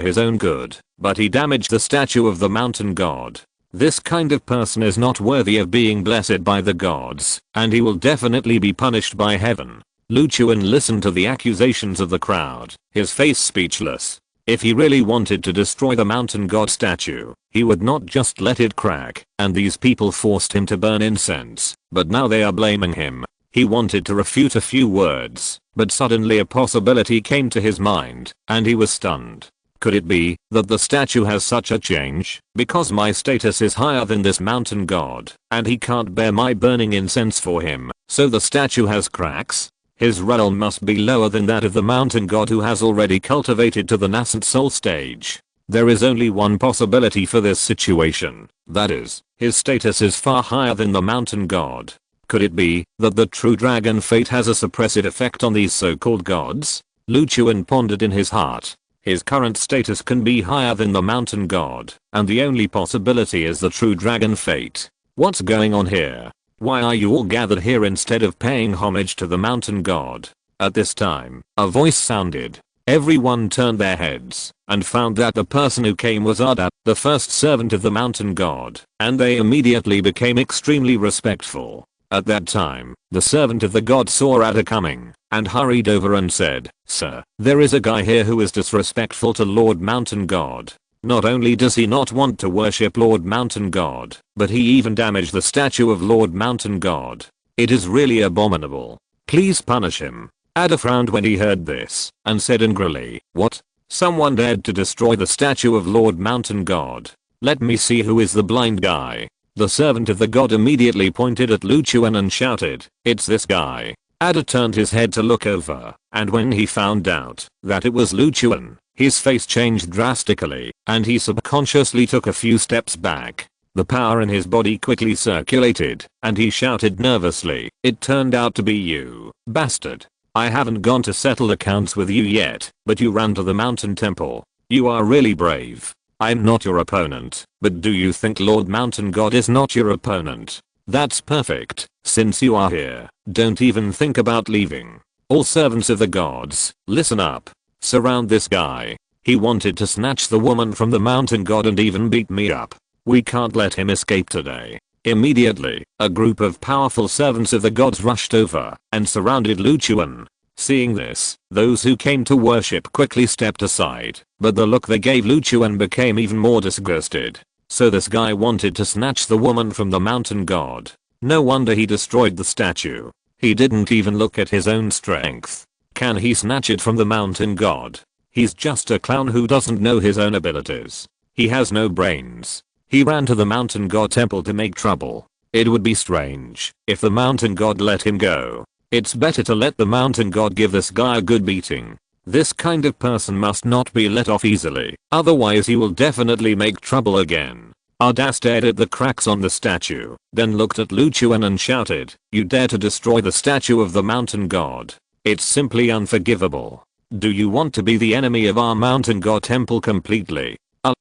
his own good, but he damaged the statue of the mountain god. This kind of person is not worthy of being blessed by the gods, and he will definitely be punished by heaven. Luchuan listened to the accusations of the crowd, his face speechless. If he really wanted to destroy the mountain god statue, he would not just let it crack, and these people forced him to burn incense, but now they are blaming him. He wanted to refute a few words, but suddenly a possibility came to his mind, and he was stunned. Could it be that the statue has such a change because my status is higher than this mountain god, and he can't bear my burning incense for him, so the statue has cracks? His realm must be lower than that of the mountain god who has already cultivated to the nascent soul stage. There is only one possibility for this situation, that is, his status is far higher than the mountain god. Could it be that the true dragon fate has a suppressive effect on these so-called gods? Luchuan pondered in his heart. His current status can be higher than the mountain god, and the only possibility is the true dragon fate. What's going on here? Why are you all gathered here instead of paying homage to the mountain god? At this time, a voice sounded. Everyone turned their heads and found that the person who came was Ada, the first servant of the mountain god, and they immediately became extremely respectful. At that time, the servant of the god saw Ada coming and hurried over and said, "Sir, there is a guy here who is disrespectful to Lord Mountain God. Not only does he not want to worship Lord Mountain God, but he even damaged the statue of Lord Mountain God. It is really abominable. Please punish him." Ada frowned when he heard this and said angrily, "What? Someone dared to destroy the statue of Lord Mountain God? Let me see who is the blind guy." The servant of the god immediately pointed at Luchuan and shouted, "It's this guy." Ada turned his head to look over, and when he found out that it was Luchuan, his face changed drastically, and he subconsciously took a few steps back. The power in his body quickly circulated, and he shouted nervously, "It turned out to be you, bastard. I haven't gone to settle accounts with you yet, but you ran to the mountain temple. You are really brave. I'm not your opponent, but do you think Lord Mountain God is not your opponent? That's perfect. Since you are here, don't even think about leaving. All servants of the gods, listen up. Surround this guy. He wanted to snatch the woman from the mountain god and even beat me up. We can't let him escape today." Immediately, a group of powerful servants of the gods rushed over and surrounded Luchuan. Seeing this, those who came to worship quickly stepped aside, but the look they gave Luchuan became even more disgusted. So this guy wanted to snatch the woman from the mountain god. No wonder he destroyed the statue. He didn't even look at his own strength. Can he snatch it from the mountain god? He's just a clown who doesn't know his own abilities. He has no brains. He ran to the mountain god temple to make trouble. It would be strange if the mountain god let him go. It's better to let the mountain god give this guy a good beating. This kind of person must not be let off easily, otherwise he will definitely make trouble again. Ada stared at the cracks on the statue, then looked at Luchuan and shouted, "You dare to destroy the statue of the mountain god? It's simply unforgivable. Do you want to be the enemy of our mountain god temple completely?"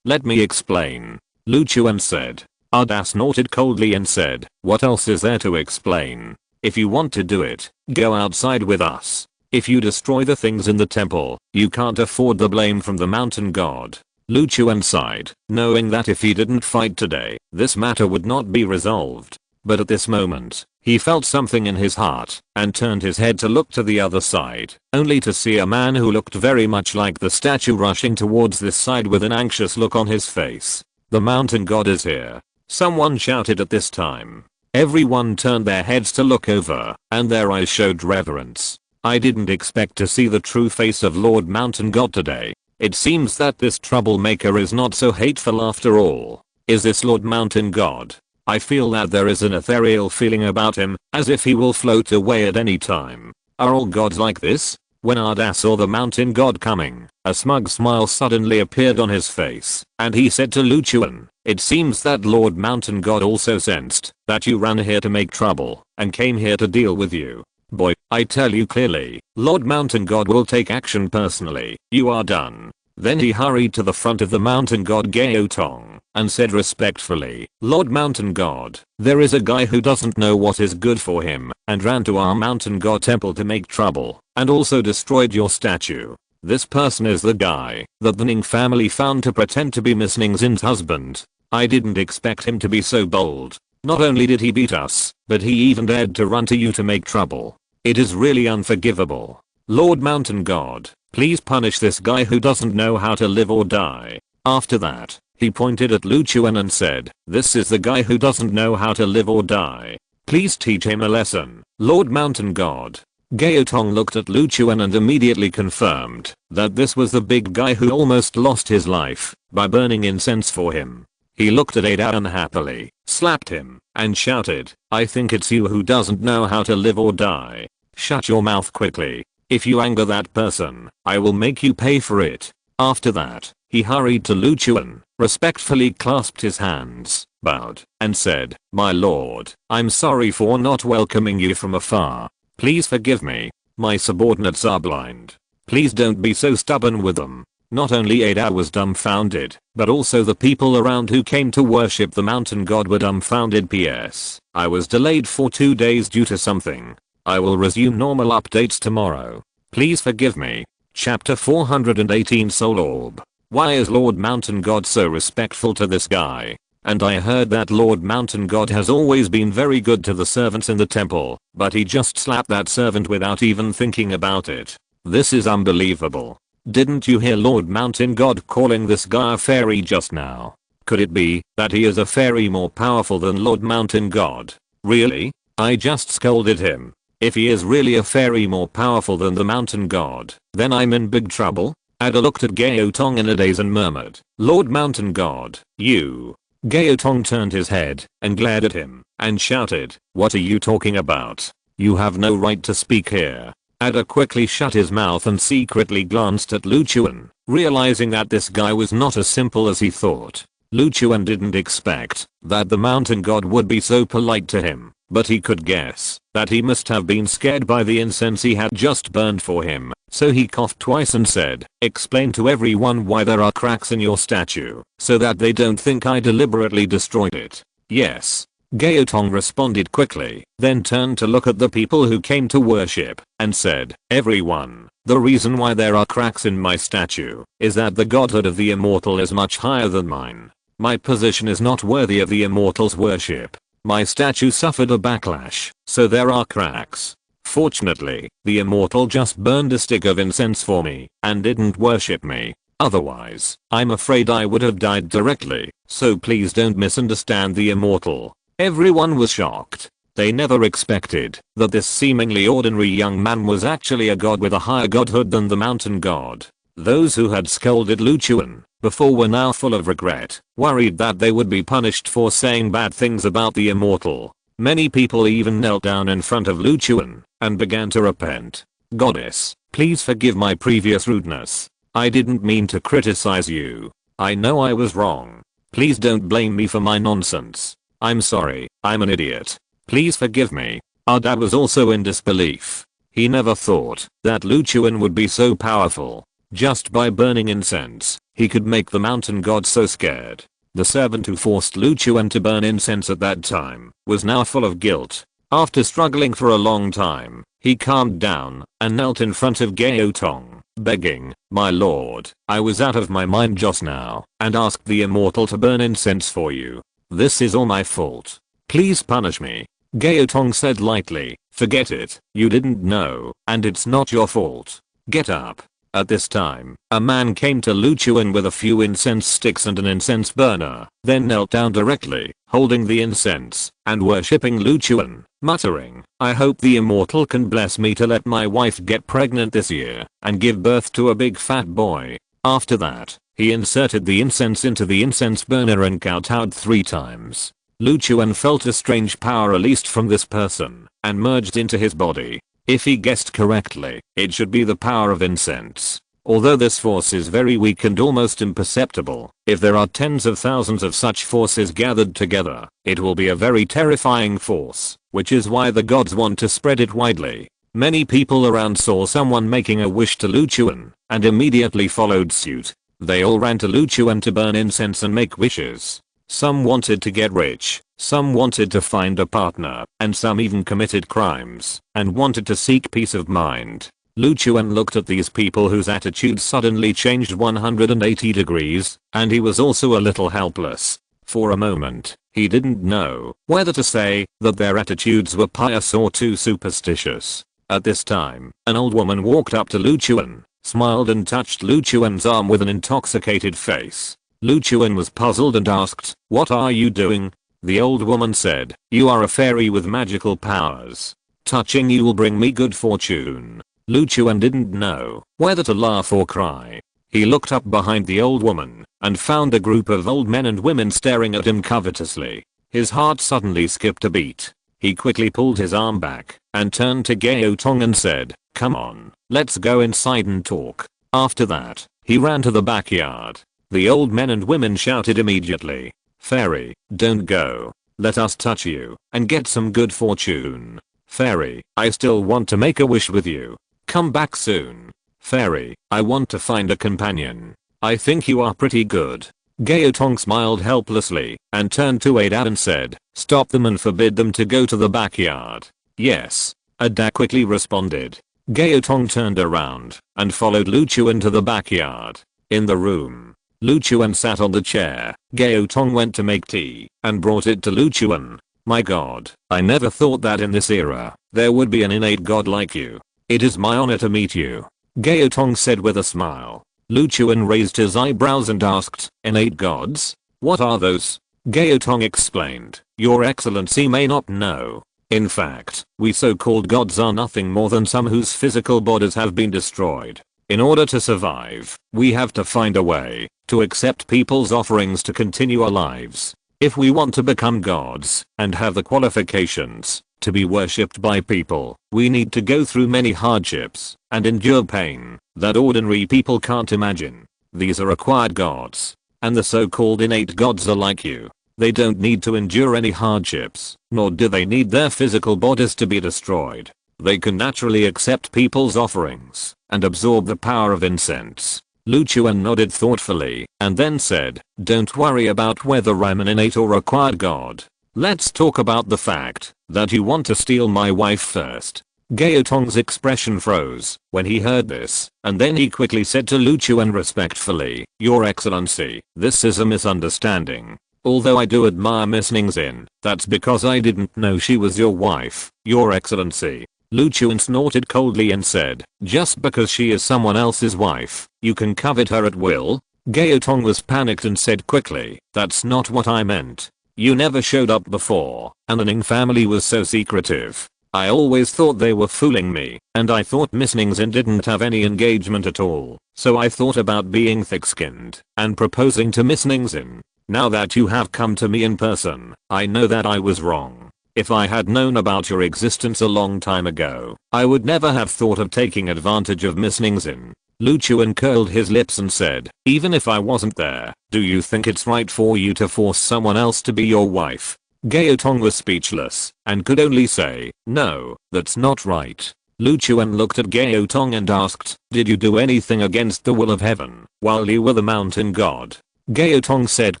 Let me explain," Luchuan said. Ada snorted coldly and said, "What else is there to explain? If you want to do it, go outside with us. If you destroy the things in the temple, you can't afford the blame from the mountain god." Luchuan sighed, knowing that if he didn't fight today, this matter would not be resolved. But at this moment, he felt something in his heart and turned his head to look to the other side, only to see a man who looked very much like the statue rushing towards this side with an anxious look on his face. "The mountain god is here," someone shouted at this time. Everyone turned their heads to look over, and their eyes showed reverence. I didn't expect to see the true face of Lord Mountain God today. It seems that this troublemaker is not so hateful after all. Is this Lord Mountain God? I feel that there is an ethereal feeling about him, as if he will float away at any time. Are all gods like this? When Ada saw the mountain god coming, a smug smile suddenly appeared on his face, and he said to Luchuan, "It seems that Lord Mountain God also sensed that you ran here to make trouble and came here to deal with you. Boy, I tell you clearly, Lord Mountain God will take action personally. You are done." Then he hurried to the front of the mountain god Gaotong and said respectfully, "Lord Mountain God, there is a guy who doesn't know what is good for him and ran to our mountain god temple to make trouble and also destroyed your statue. This person is the guy that the Ning family found to pretend to be Miss Ningxin's husband. I didn't expect him to be so bold. Not only did he beat us, but he even dared to run to you to make trouble. It is really unforgivable. Lord Mountain God, please punish this guy who doesn't know how to live or die." After that, he pointed at Luchuan and said, "This is the guy who doesn't know how to live or die. Please teach him a lesson, Lord Mountain God." Gaotong looked at Luchuan and immediately confirmed that this was the big guy who almost lost his life by burning incense for him. He looked at Ada unhappily, slapped him, and shouted, "I think it's you who doesn't know how to live or die. Shut your mouth quickly. If you anger that person, I will make you pay for it." After that, he hurried to Luchuan, respectfully clasped his hands, bowed, and said, "My lord, I'm sorry for not welcoming you from afar. Please forgive me. My subordinates are blind. Please don't be so stubborn with them." Not only Ada was dumbfounded, but also the people around who came to worship the mountain god were dumbfounded. PS. I was delayed for 2 days due to something. I will resume normal updates tomorrow. Please forgive me. Chapter 418 Soul Orb. Why is Lord Mountain God so respectful to this guy? and I heard that Lord Mountain God has always been very good to the servants in the temple, but he just slapped that servant without even thinking about it. This is unbelievable. Didn't you hear Lord Mountain God calling this guy a fairy just now? Could it be that he is a fairy more powerful than Lord Mountain God? Really? I just scolded him. If he is really a fairy more powerful than the Mountain God, then I'm in big trouble. Ada looked at Gaotong in a daze and murmured, "Lord Mountain God, you." Gaotong turned his head and glared at him and shouted, "What are you talking about? You have no right to speak here." Ada quickly shut his mouth and secretly glanced at Lu Chuan, realizing that this guy was not as simple as he thought. Lu Chuan didn't expect that the Mountain God would be so polite to him, but he could guess that he must have been scared by the incense he had just burned for him, so he coughed twice and said, "Explain to everyone why there are cracks in your statue, so that they don't think I deliberately destroyed it." "Yes." Gaotong responded quickly, then turned to look at the people who came to worship, and said, "Everyone, the reason why there are cracks in my statue is that the godhood of the immortal is much higher than mine. My position is not worthy of the immortal's worship. My statue suffered a backlash, so there are cracks. Fortunately, the immortal just burned a stick of incense for me and didn't worship me. Otherwise, I'm afraid I would have died directly, so please don't misunderstand the immortal." Everyone was shocked. They never expected that this seemingly ordinary young man was actually a god with a higher godhood than the Mountain God. Those who had scolded Lu Chuan before were now full of regret, worried that they would be punished for saying bad things about the immortal. Many people even knelt down in front of Lu Chuan and began to repent. "Goddess, please forgive my previous rudeness. I didn't mean to criticize you. I know I was wrong. Please don't blame me for my nonsense. I'm sorry, I'm an idiot. Please forgive me." Ada was also in disbelief. He never thought that Lu Chuan would be so powerful. Just by burning incense, he could make the Mountain God so scared. The servant who forced Lu Chuan to burn incense at that time was now full of guilt. After struggling for a long time, he calmed down and knelt in front of Gaotong, begging, "My lord, I was out of my mind just now and asked the immortal to burn incense for you. This is all my fault. Please punish me." Gaotong said lightly, "Forget it, you didn't know, and it's not your fault. Get up." At this time, a man came to Lu Chuan with a few incense sticks and an incense burner, then knelt down directly, holding the incense, and worshipping Lu Chuan, muttering, "I hope the immortal can bless me to let my wife get pregnant this year, and give birth to a big fat boy." After that, he inserted the incense into the incense burner and kowtowed 3 times. Lu Chuan felt a strange power released from this person and merged into his body. If he guessed correctly, it should be the power of incense. Although this force is very weak and almost imperceptible, if there are tens of thousands of such forces gathered together, it will be a very terrifying force, which is why the gods want to spread it widely. Many people around saw someone making a wish to Lu Chuan and immediately followed suit. They all ran to Lu Chuan to burn incense and make wishes. Some wanted to get rich, some wanted to find a partner, and some even committed crimes and wanted to seek peace of mind. Lu Chuan looked at these people whose attitudes suddenly changed 180 degrees, and he was also a little helpless. For a moment, he didn't know whether to say that their attitudes were pious or too superstitious. At this time, an old woman walked up to Lu Chuan, smiled and touched Lu Chuan's arm with an intoxicated face. Lu Chuan was puzzled and asked, "What are you doing?" The old woman said, "You are a fairy with magical powers. Touching you will bring me good fortune." Lu Chuan didn't know whether to laugh or cry. He looked up behind the old woman and found a group of old men and women staring at him covetously. His heart suddenly skipped a beat. He quickly pulled his arm back and turned to Gaotong and said, "Come on, let's go inside and talk." After that, he ran to the backyard. The old men and women shouted immediately, "Fairy, don't go. Let us touch you and get some good fortune. Fairy, I still want to make a wish with you. Come back soon. Fairy, I want to find a companion. I think you are pretty good." Gaotong smiled helplessly and turned to Ada and said, "Stop them and forbid them to go to the backyard." "Yes," Ada quickly responded. Gaotong turned around and followed Lu Chuan to the backyard. In the room, Lu Chuan sat on the chair. Gao Tong went to make tea and brought it to Lu Chuan. My god, I never thought that in this era, there would be an innate god like you. It is my honor to meet you. Gao Tong said with a smile. Lu Chuan raised his eyebrows and asked, innate gods? What are those? Gao Tong explained, Your Excellency may not know. In fact, we so-called gods are nothing more than some whose physical bodies have been destroyed. In order to survive, we have to find a way to accept people's offerings to continue our lives. If we want to become gods and have the qualifications to be worshipped by people, we need to go through many hardships and endure pain that ordinary people can't imagine. These are acquired gods, and the so-called innate gods are like you. They don't need to endure any hardships, nor do they need their physical bodies to be destroyed. They can naturally accept people's offerings and absorb the power of incense. Lu Chuan nodded thoughtfully and then said, don't worry about whether I'm an innate or acquired god. Let's talk about the fact that you want to steal my wife first. Gao Tong's expression froze when he heard this, and then he quickly said to Lu Chuan respectfully, Your Excellency, this is a misunderstanding. Although I do admire Miss Ningxin, that's because I didn't know she was your wife, Your Excellency. Lu Chuan snorted coldly and said, just because she is someone else's wife, you can covet her at will? Gao Tong was panicked and said quickly, that's not what I meant. You never showed up before, and the Ning family was so secretive. I always thought they were fooling me, and I thought Miss Ningxin didn't have any engagement at all, so I thought about being thick-skinned and proposing to Miss Ningxin. Now that you have come to me in person, I know that I was wrong. If I had known about your existence a long time ago, I would never have thought of taking advantage of Miss Ningxin. Lu Chuan curled his lips and said, even if I wasn't there, do you think it's right for you to force someone else to be your wife? Gao Tong was speechless and could only say, no, that's not right. Lu Chuan looked at Gao Tong and asked, did you do anything against the will of heaven while you were the mountain god? Gao Tong said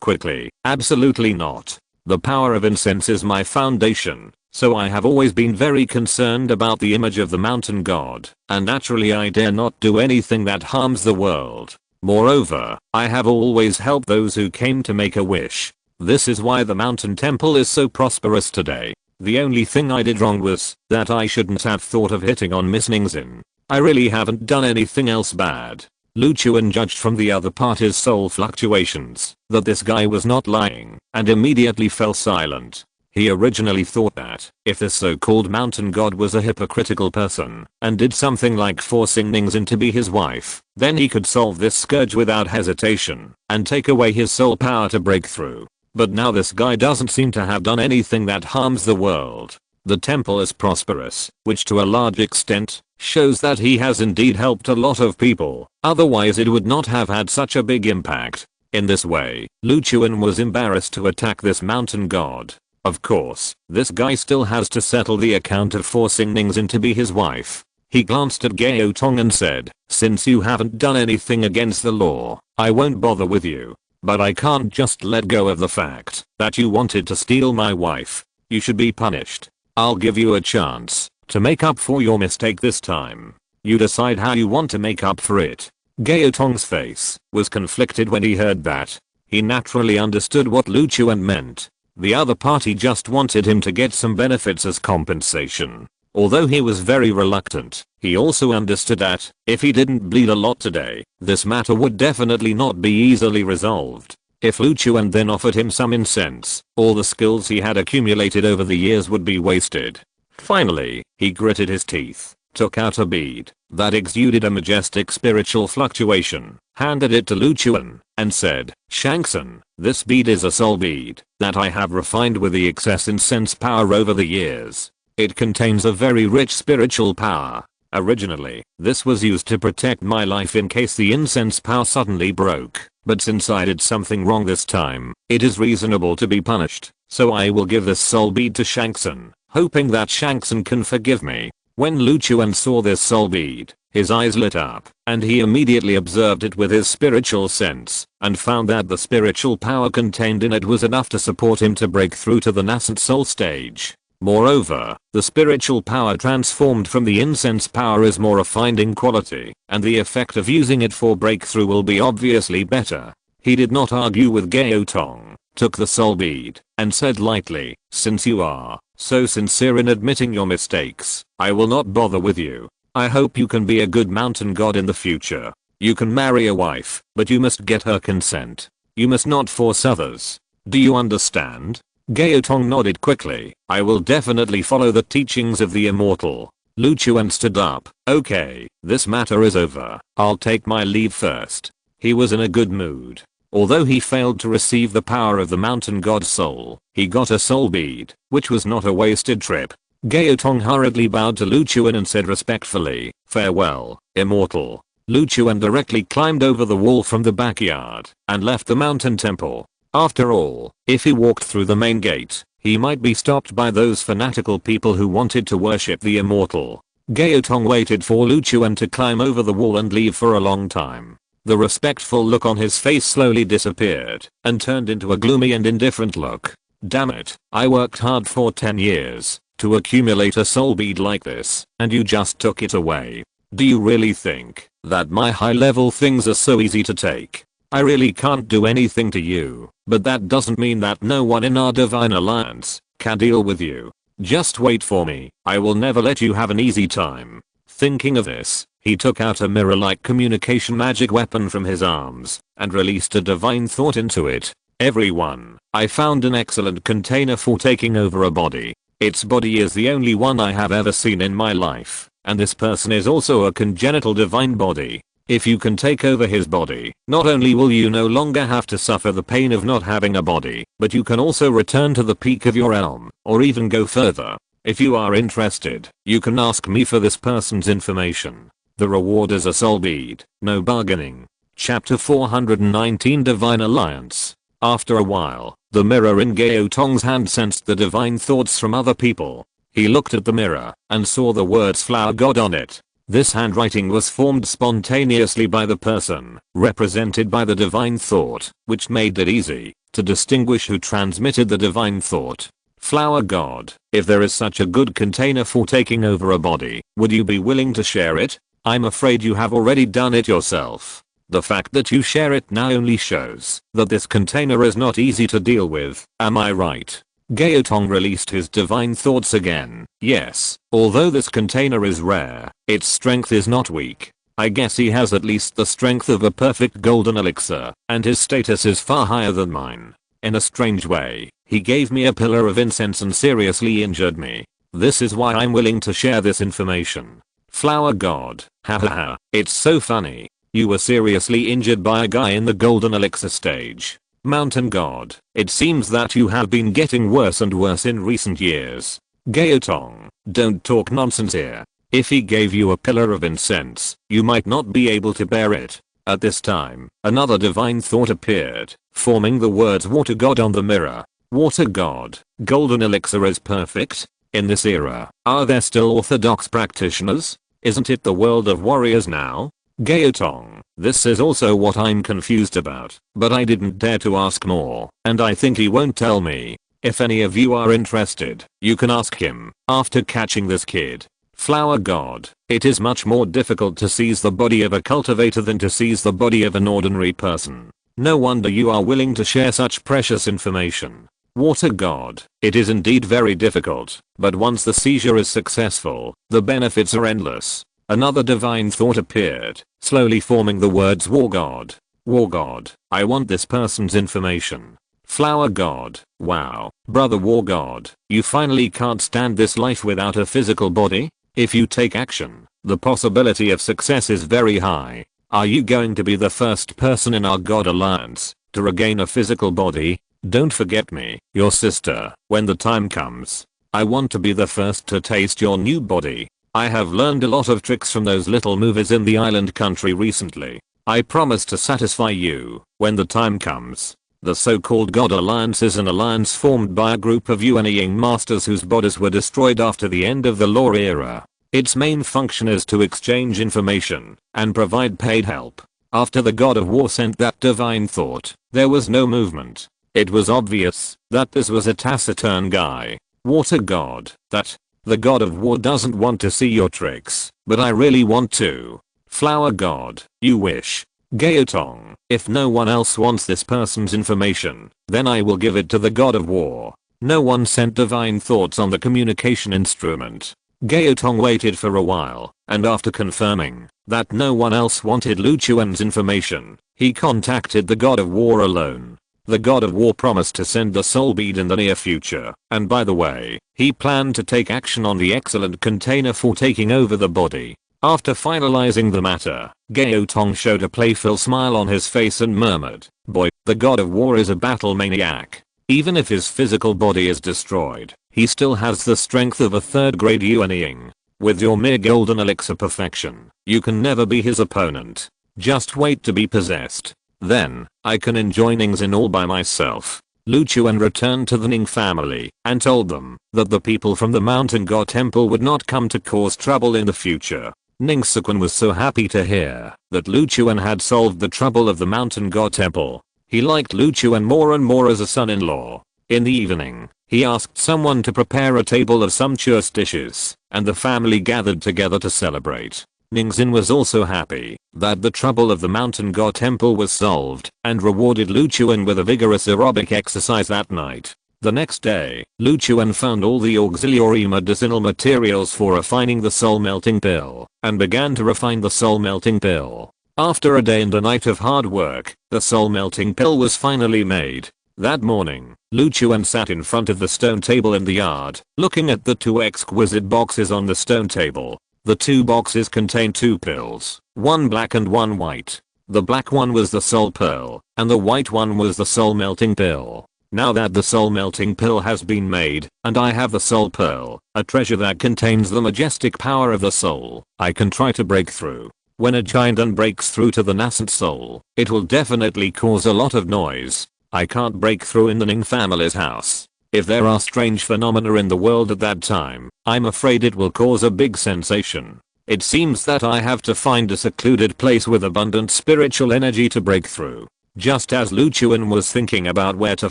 quickly, absolutely not. The power of incense is my foundation, so I have always been very concerned about the image of the mountain god, and naturally I dare not do anything that harms the world. Moreover, I have always helped those who came to make a wish. This is why the mountain temple is so prosperous today. The only thing I did wrong was that I shouldn't have thought of hitting on Miss Ningxin. I really haven't done anything else bad. Lu Chuan judged from the other party's soul fluctuations that this guy was not lying and immediately fell silent. He originally thought that if this so-called mountain god was a hypocritical person and did something like forcing Ningxin to be his wife, then he could solve this scourge without hesitation and take away his soul power to break through. But now this guy doesn't seem to have done anything that harms the world. The temple is prosperous, which to a large extent shows that he has indeed helped a lot of people, otherwise it would not have had such a big impact. In this way, Lu Chuan was embarrassed to attack this mountain god. Of course, this guy still has to settle the account of forcing Ningxin to be his wife. He glanced at Gao Tong and said, since you haven't done anything against the law, I won't bother with you. But I can't just let go of the fact that you wanted to steal my wife. You should be punished. I'll give you a chance to make up for your mistake this time. You decide how you want to make up for it. Gao Tong's face was conflicted when he heard that. He naturally understood what Lu Chuan meant. The other party just wanted him to get some benefits as compensation. Although he was very reluctant, he also understood that if he didn't bleed a lot today, this matter would definitely not be easily resolved. If Lu Chuan then offered him some incense, all the skills he had accumulated over the years would be wasted. Finally, he gritted his teeth, took out a bead that exuded a majestic spiritual fluctuation, handed it to Lu Chuan, and said, Shangsun, this bead is a soul bead that I have refined with the excess incense power over the years. It contains a very rich spiritual power. Originally, this was used to protect my life in case the incense power suddenly broke, but since I did something wrong this time, it is reasonable to be punished, so I will give this soul bead to Shangsun, hoping that Shangsun can forgive me. When Lu Chuan saw this soul bead, his eyes lit up, and he immediately observed it with his spiritual sense, and found that the spiritual power contained in it was enough to support him to break through to the nascent soul stage. Moreover, the spiritual power transformed from the incense power is more refined in quality, and the effect of using it for breakthrough will be obviously better. He did not argue with Gaotong, took the soul bead, and said lightly, "Since you are so sincere in admitting your mistakes, I will not bother with you. I hope you can be a good mountain god in the future. You can marry a wife, but you must get her consent. You must not force others. Do you understand?" Gaotong nodded quickly. "I will definitely follow the teachings of the immortal." Lu Chuan stood up. "Okay, this matter is over. I'll take my leave first." He was in a good mood. Although he failed to receive the power of the mountain god's soul, he got a soul bead, which was not a wasted trip. Gaotong hurriedly bowed to Lu Chuan and said respectfully, "Farewell, immortal." Lu Chuan directly climbed over the wall from the backyard and left the mountain temple. After all, if he walked through the main gate, he might be stopped by those fanatical people who wanted to worship the immortal. Gaotong waited for Lu Chuan to climb over the wall and leave for a long time. The respectful look on his face slowly disappeared and turned into a gloomy and indifferent look. "Damn it, I worked hard for 10 years to accumulate a soul bead like this, and you just took it away. Do you really think that my high level things are so easy to take? I really can't do anything to you, but that doesn't mean that no one in our divine alliance can deal with you. Just wait for me, I will never let you have an easy time." Thinking of this, he took out a mirror-like communication magic weapon from his arms and released a divine thought into it. "Everyone, I found an excellent container for taking over a body. Its body is the only one I have ever seen in my life, and this person is also a congenital divine body. If you can take over his body, not only will you no longer have to suffer the pain of not having a body, but you can also return to the peak of your realm, or even go further. If you are interested, you can ask me for this person's information. The reward is a soul bead, no bargaining." Chapter 419 Divine Alliance. After a while, the mirror in Gaotong's hand sensed the divine thoughts from other people. He looked at the mirror and saw the words "Flower God" on it. This handwriting was formed spontaneously by the person represented by the divine thought, which made it easy to distinguish who transmitted the divine thought. "Flower God, if there is such a good container for taking over a body, would you be willing to share it? I'm afraid you have already done it yourself. The fact that you share it now only shows that this container is not easy to deal with, am I right?" Gaotong released his divine thoughts again. "Yes, although this container is rare, its strength is not weak. I guess he has at least the strength of a perfect golden elixir, and his status is far higher than mine. In a strange way, he gave me a pillar of incense and seriously injured me. This is why I'm willing to share this information." Flower God, hahaha, it's so funny. You were seriously injured by a guy in the golden elixir stage. Mountain God, it seems that you have been getting worse and worse in recent years. Gaotong, don't talk nonsense here. If he gave you a pillar of incense, you might not be able to bear it. At this time, another divine thought appeared, forming the words Water God on the mirror. Water God, golden elixir is perfect? In this era, are there still orthodox practitioners? Isn't it the world of warriors now? Gaotong, this is also what I'm confused about, but I didn't dare to ask more, and I think he won't tell me. If any of you are interested, you can ask him, after catching this kid. Flower God, it is much more difficult to seize the body of a cultivator than to seize the body of an ordinary person. No wonder you are willing to share such precious information. Water God, it is indeed very difficult, but once the seizure is successful, the benefits are endless. Another divine thought appeared, slowly forming the words War God. War God, I want this person's information. Flower God, wow, brother War God, you finally can't stand this life without a physical body? If you take action, the possibility of success is very high. Are you going to be the first person in our God Alliance to regain a physical body? Don't forget me, your sister, when the time comes. I want to be the first to taste your new body. I have learned a lot of tricks from those little movies in the island country recently. I promise to satisfy you when the time comes. The so-called God Alliance is an alliance formed by a group of Yuan masters whose bodies were destroyed after the end of the Law era. Its main function is to exchange information and provide paid help. After the God of War sent that divine thought, there was no movement. It was obvious that this was a taciturn guy. Water God, that the God of War doesn't want to see your tricks, but I really want to. Flower God, you wish. Gaotong, if no one else wants this person's information, then I will give it to the god of war. No one sent divine thoughts on the communication instrument. Gaotong waited for a while, and after confirming that no one else wanted Lu Chuan's information, he contacted the god of war alone. The god of war promised to send the soul bead in the near future, and by the way, he planned to take action on the excellent container for taking over the body. After finalizing the matter, Gaotong showed a playful smile on his face and murmured, "Boy, the god of war is a battle maniac. Even if his physical body is destroyed, he still has the strength of a third grade Yuan. With your mere golden elixir perfection, you can never be his opponent. Just wait to be possessed. Then, I can enjoy Ningxin all by myself." Lu Chuan returned to the Ning family and told them that the people from the Mountain God Temple would not come to cause trouble in the future. Ning Suquan was so happy to hear that Lu Chuan had solved the trouble of the Mountain God Temple. He liked Lu Chuan more and more as a son-in-law. In the evening, he asked someone to prepare a table of sumptuous dishes, and the family gathered together to celebrate. Ningxin was also happy that the trouble of the Mountain God Temple was solved, and rewarded Lu Chuan with a vigorous aerobic exercise that night. The next day, Lu Chuan found all the auxiliary medicinal materials for refining the soul melting pill, and began to refine the soul melting pill. After a day and a night of hard work, the soul melting pill was finally made. That morning, Lu Chuan sat in front of the stone table in the yard, looking at the two exquisite boxes on the stone table. The two boxes contained two pills, one black and one white. The black one was the soul pearl, and the white one was the soul melting pill. Now that the soul melting pill has been made, and I have the soul pearl, a treasure that contains the majestic power of the soul, I can try to break through. When a giant breaks through to the nascent soul, it will definitely cause a lot of noise. I can't break through in the Ning family's house. If there are strange phenomena in the world at that time, I'm afraid it will cause a big sensation. It seems that I have to find a secluded place with abundant spiritual energy to break through. Just as Lu Chuan was thinking about where to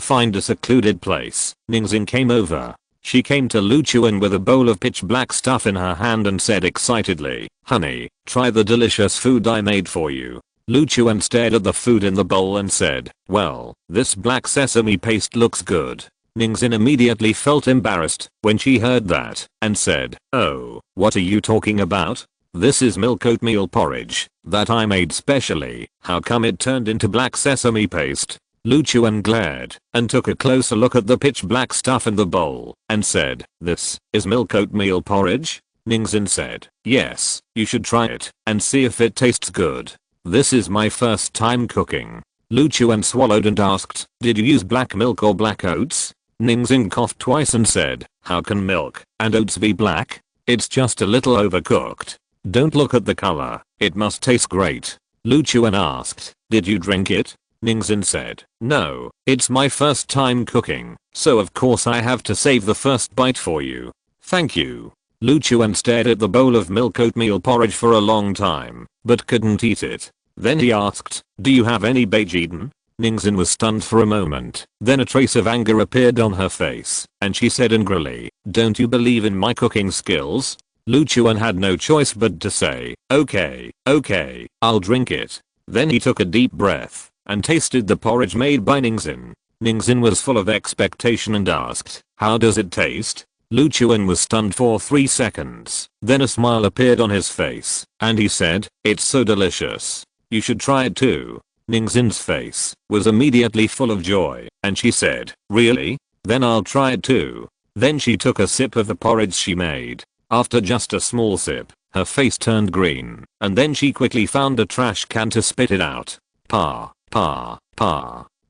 find a secluded place, Ningxin came over. She came to Lu Chuan with a bowl of pitch black stuff in her hand and said excitedly, "Honey, try the delicious food I made for you." Lu Chuan stared at the food in the bowl and said, "Well, this black sesame paste looks good." Ningxin immediately felt embarrassed when she heard that and said, "Oh, what are you talking about? This is milk oatmeal porridge that I made specially. How come it turned into black sesame paste?" Lu Chuan glared and took a closer look at the pitch black stuff in the bowl and said, "This is milk oatmeal porridge?" Ningxin said, "Yes, you should try it and see if it tastes good. This is my first time cooking." Lu Chuan swallowed and asked, "Did you use black milk or black oats?" Ningxin coughed twice and said, "How can milk and oats be black? It's just a little overcooked. Don't look at the color, it must taste great." Lu Chuan asked, "Did you drink it?" Ningxin said, "No, it's my first time cooking, so of course I have to save the first bite for you." "Thank you." Lu Chuan stared at the bowl of milk oatmeal porridge for a long time, but couldn't eat it. Then he asked, "Do you have any Beijiden?" Ningxin was stunned for a moment, then a trace of anger appeared on her face, and she said angrily, "Don't you believe in my cooking skills?" Lu Chuan had no choice but to say, okay, I'll drink it." Then he took a deep breath and tasted the porridge made by Ningxin. Ningxin was full of expectation and asked, "How does it taste?" Lu Chuan was stunned for 3 seconds, then a smile appeared on his face, and he said, "It's so delicious. You should try it too." Ningxin's face was immediately full of joy, and she said, "Really? Then I'll try it too." Then she took a sip of the porridge she made. After just a small sip, her face turned green, and then she quickly found a trash can to spit it out. Pa.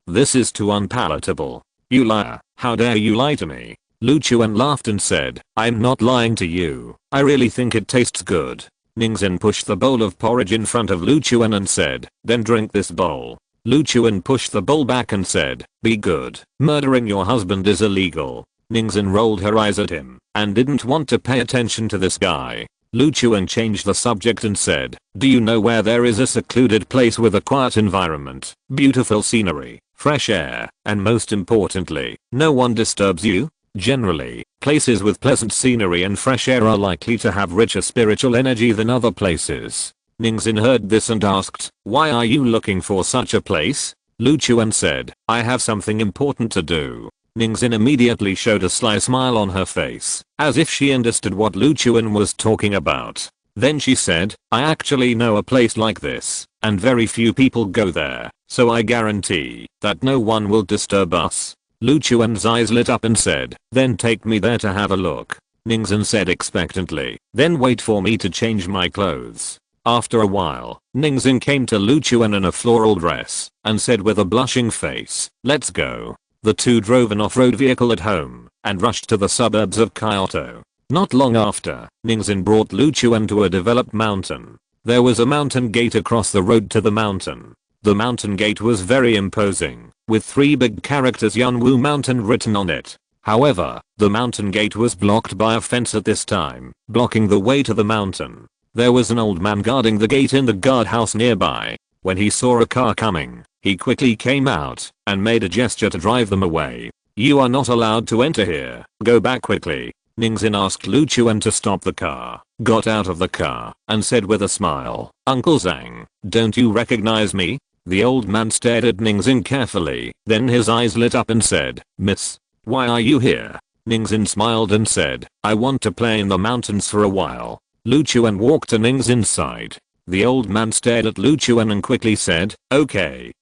This is too unpalatable. You liar, how dare you lie to me?" Lu Chuan laughed and said, "I'm not lying to you. I really think it tastes good." Ningxin pushed the bowl of porridge in front of Lu Chuan and said, "Then drink this bowl." Lu Chuan pushed the bowl back and said, "Be good. Murdering your husband is illegal." Ningxin rolled her eyes at him and didn't want to pay attention to this guy. Lu Chuan changed the subject and said, "Do you know where there is a secluded place with a quiet environment, beautiful scenery, fresh air, and most importantly, no one disturbs you?" Generally, places with pleasant scenery and fresh air are likely to have richer spiritual energy than other places. Ningxin heard this and asked, "Why are you looking for such a place?" Lu Chuan said, "I have something important to do." Ningxin immediately showed a sly smile on her face, as if she understood what Lu Chuan was talking about. Then she said, "I actually know a place like this, and very few people go there, so I guarantee that no one will disturb us." Lu Chuan's eyes lit up and said, "Then take me there to have a look." Ningxin said expectantly, "Then wait for me to change my clothes." After a while, Ningxin came to Lu Chuan in a floral dress and said with a blushing face, "Let's go." The two drove an off-road vehicle at home and rushed to the suburbs of Kyoto. Not long after, Ningxin brought Lu Chuan to a developed mountain. There was a mountain gate across the road to the mountain. The mountain gate was very imposing, with 3 big characters Yunwu Mountain written on it. However, the mountain gate was blocked by a fence at this time, blocking the way to the mountain. There was an old man guarding the gate in the guardhouse nearby. When he saw a car coming, he quickly came out and made a gesture to drive them away. "You are not allowed to enter here. Go back quickly." Ningxin asked Lu Chuan to stop the car, got out of the car, and said with a smile, "Uncle Zhang, don't you recognize me?" The old man stared at Ningxin carefully, then his eyes lit up and said, "Miss, why are you here?" Ningxin smiled and said, "I want to play in the mountains for a while." Lu Chuan walked to Ningxin's side. The old man stared at Lu Chuan and quickly said, okay,